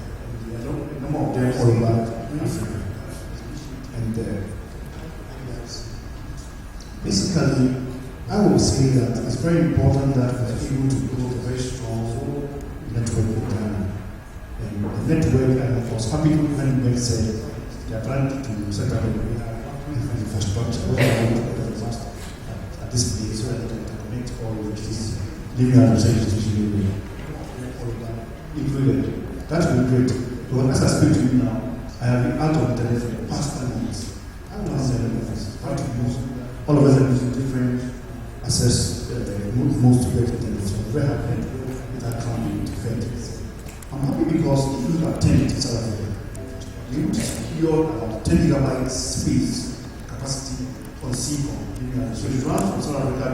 A number of them all over Africa. And basically, I would say that it's very important that we are able to build a very strong network with Ghana. And the network, and I was happy when Ben said they are trying to set up an infrastructure at this place so that they can connect all of these living and research institutions included. That would be great. But as I speak to you now, I have been out of the internet for the past 10 months. I don't know how to use all of us are using different access modes to get internet. So I'm very happy with that coming to Fed. I'm happy because if you look at 10 in South Africa, you would secure about 10 gigabytes space capacity on CCOM. So it runs from South Africa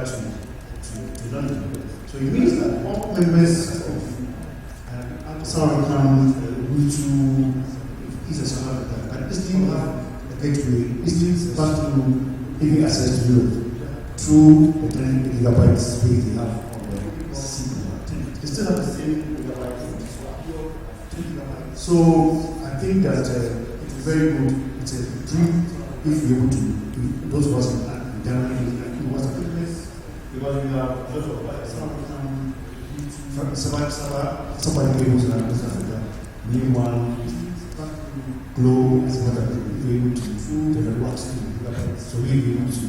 to London. So it means that all members of South African route to East and South Africa can easily have a gateway, easily pass through giving access to Europe through the 10 gigabytes space they have on the CCOM. They still have the same gigabytes. So I think that it's very good. It's a dream if we're able to, those of us in Ghana, it was a good place because we have a lot of somebody cables in Africa, new one, Globe, as well as we're able to develop so we're able to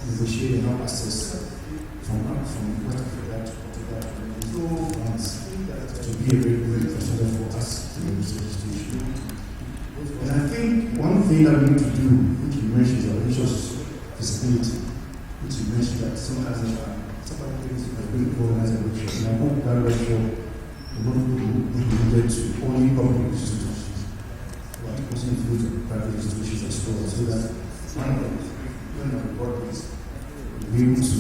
negotiate and have access from West Africa to France to be a very good infrastructure for us in the research institution. And I think one thing that we need to do, which you mentioned, is our religious visibility, which you mentioned that sometimes somebody thinks we're going to organize a workshop. And I hope that workshop will not be limited to only public institutions, but also include private institutions as well, so that when our bodies will be able to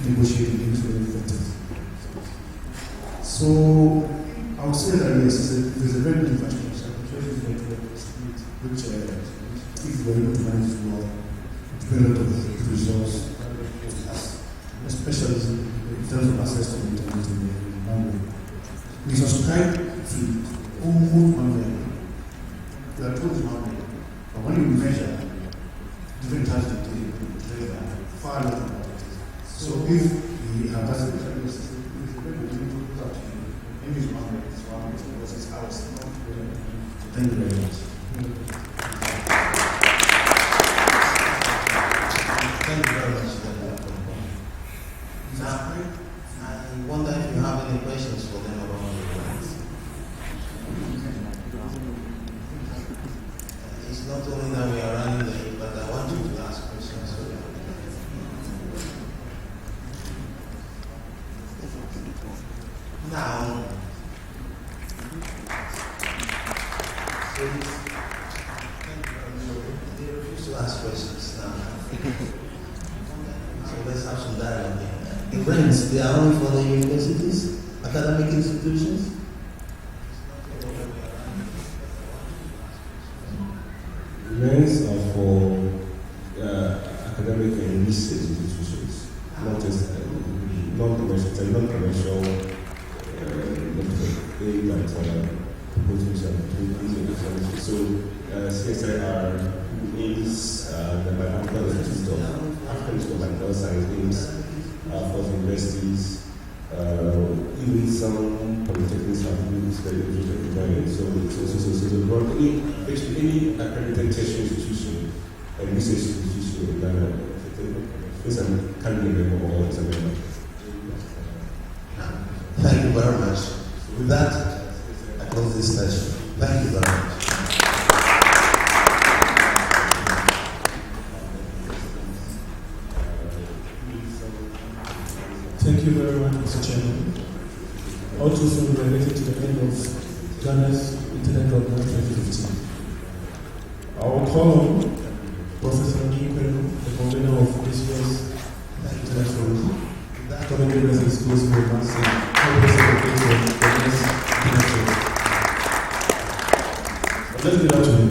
negotiate and use very effective. So I would say that yes, there's a very good infrastructure. this network which if we're able to manage to work, develop the results, especially in terms of access to the internet in the language. We subscribe to almost 1 million. We are told 1 million. But when you measure different times of the day, less than, far less than that. So if we have that, maybe it's 1 million, it's 1 million, because it's ours. Thank you very much. Thank you very much. Now, I wonder if you have any questions for them around the grants. It's not only that we are running late, but I want you to ask questions. Now, they refuse to ask questions now. So let's have some dialogue here. The grants, they are only for the universities, academic institutions? Grants are for academic and research institutions, not just non-commercial aid that so CSIR aims the Biomedical Institute of African Institute of Medical Science aims for universities, even some polytechnics have been very interested in learning. So any accredited tertiary institution and research institution in Ghana, this can be a member of all the members. Thank you very much. With that, I close this session. Thank you very much. Thank you very much, Mr. Chairman. Also, soon we are getting to the end of Ghana's Internet Government 2015. I will call on Professor Nkwenu, the convener of this year's Internet Forum, coming in as exclusive remarks and help us advocate for the next Internet Forum. Let's give that to him.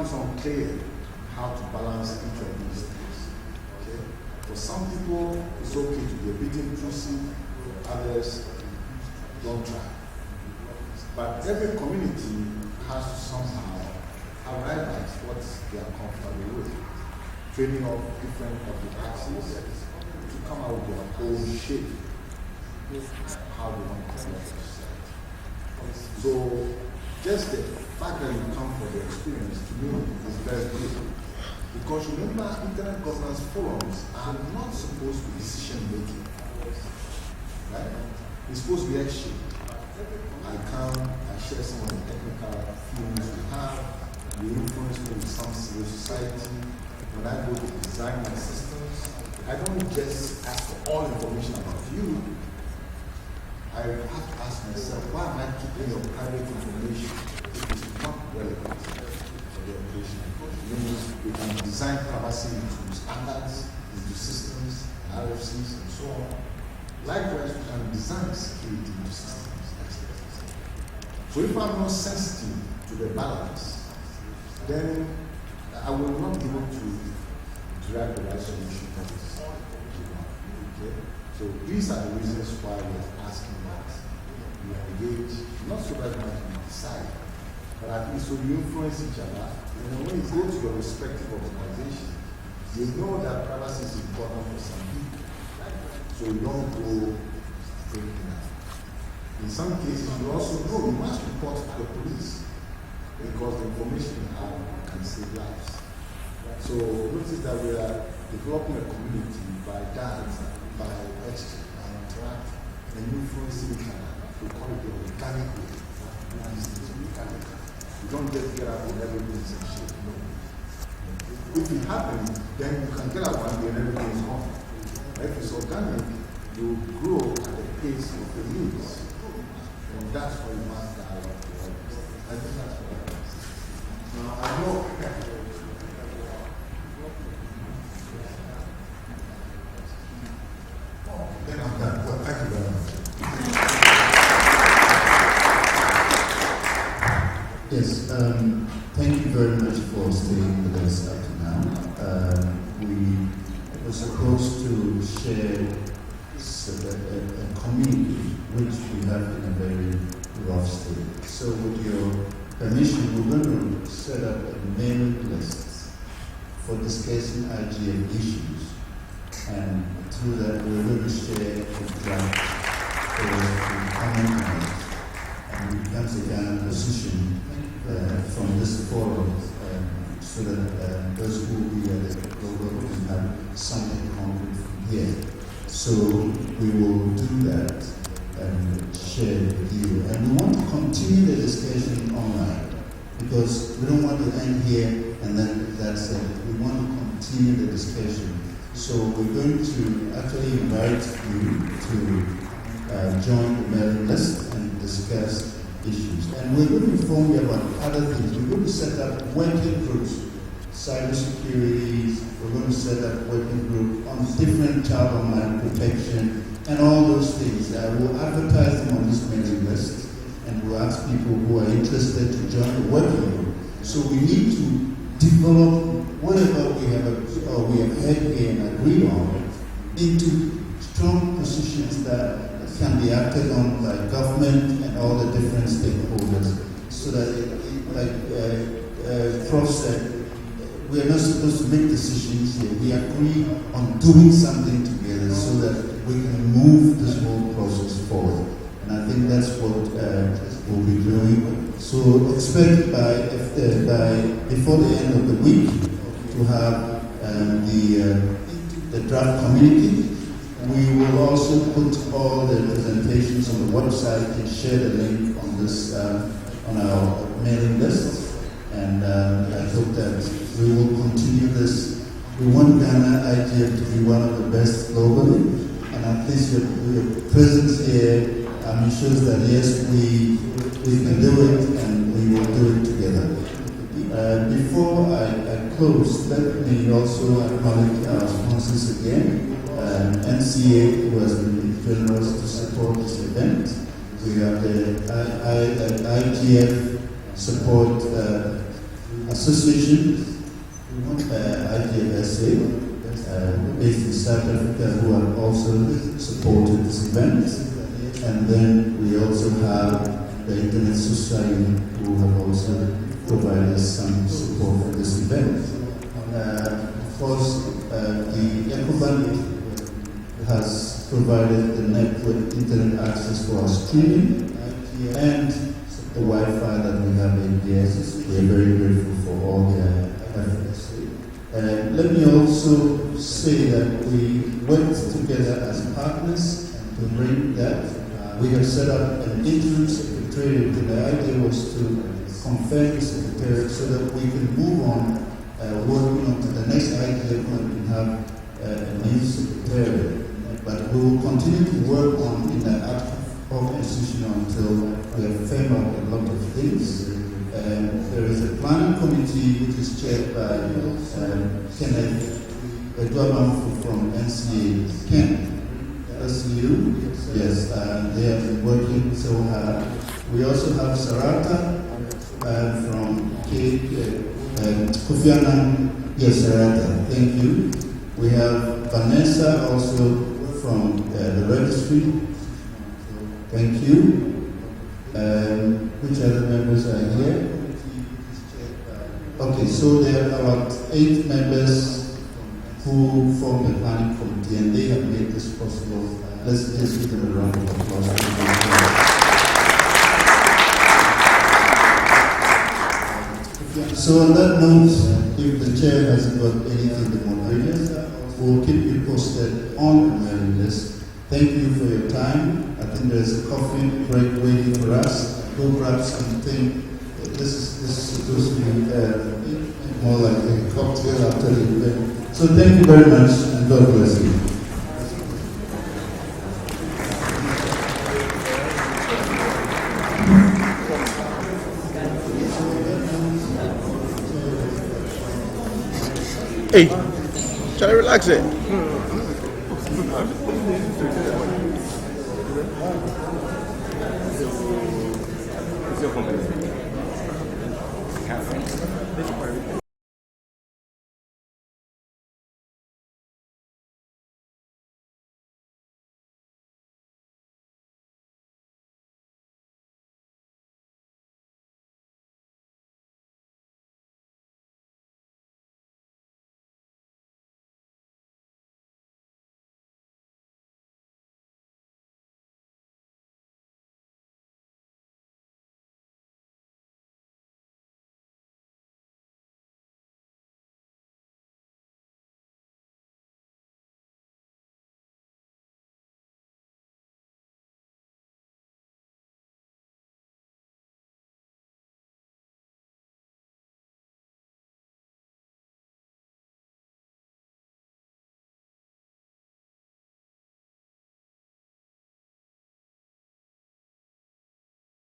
Unclear how to balance each of these things. Okay? For some people, it's okay to be a bit intrusive, for others, don't try. But every community has to somehow arrive at what they are comfortable with. Training of different public access to come out with their own shape, how they want to serve society. So, just the fact that you come for the experience to me is very good. Because remember, internet governance forums are not supposed to be decision making. Right? It's supposed to be exchange. I come, I share some of the technical feelings we have, you influence me with some civil society. When I go to design my systems, I don't just ask for all information about you. I have to ask myself, why am I keeping your private information if it's not relevant for the operation? Meaning we can design privacy into standards, into systems, RFCs, and so on. Likewise, we can design security into systems. So if I'm not sensitive to the balance, then I will not be able to drag the right solution that is okay? So these are the reasons why we're asking that we engage, not so that we decide, but at least so we influence each other. And when you go to your respective organization, you know that privacy is important for some people. So you don't go breaking that. In some cases, you also know you must report to the police because the information you have can save lives. So notice that we are developing a community by that, by exchange, by interacting, and influencing each other. We call it the organic way. You don't just get up and everything is in shape. No. If it happens, then you can get up one day and everything is gone. If it's organic, you grow at the pace of the needs. And that's why you must dialogue to all this. I think that's what I want. Now, I know. Then I'm done. Well, thank you very much. Yes, thank you very much for staying with us up to now. We were supposed to share a community which we have in a very rough state. So with your permission, we're going to set up a mailing list for discussing IGF issues. And through that, we're going to share a draft for comment on it. And it becomes a Ghana position from this forum so that those who will be at the global can have something concrete from here. So we will do that and share with you. And we want to continue the discussion online because we don't want to end here and then that's it. We want to continue the discussion. So we're going to actually invite you to join the mailing list and discuss issues. And we're going to inform you about other things. We're going to set up working groups, cybersecurity, we're going to set up working group on different child online protection and all those things. We'll advertise them on this mailing list and we'll ask people who are interested to join the working group. So we need to develop whatever we have heard here and agreed on into strong positions that can be acted on by government and all the different stakeholders so that, Prof said, we are not supposed to make decisions here. We agree on doing something together so that we can move this whole process forward. And I think that's what we'll be doing. So expect before the end of the week to have the draft community. We will also put all the presentations on the website and share the link on this on our mailing list. And I hope that we will continue this. We want Ghana IGF to be one of the best globally. And at least your presence here shows that yes, we can do it and we will do it together. Before I close, let me also acknowledge our sponsors again. NCA, who has been generous to support this event. We have the IGF Support Association, IGF-SA, based in South Africa, who have also supported this event. And then we also have the Internet Society, who have also provided some support for this event. Of course, the EcoBank has provided the network internet access for our streaming and the Wi-Fi that we have in here. We are very grateful for all their efforts. Let me also say that we worked together as partners to bring that. We have set up an interim secretariat, and the idea was to confirm the secretariat so that we can move on working on to the next idea when we have a new secretariat. But we will continue to work on in the ad hoc institution until we have firmed up a lot of things. There is a planning committee which is chaired by Kenneth Eduabanfu from NCA. Ken, that's you? Yes, they have been working so hard. We also have Sarata from Kofi Annan, yes, Sarata, thank you. We have Vanessa also from the registry. Thank you. Which other members are here? Okay, so there are about 8 members who form the planning committee, and they have made this possible. Let's just give them a round of applause. So on that note, if the chair hasn't got anything to moderate, we'll keep you posted on the mailing list. Thank you for your time. I think there's a coffee break waiting for us. Go grab something. This is supposed to be more like a cocktail after the event. So thank you very much, and God bless you. Hey, try to relax it. It's your company.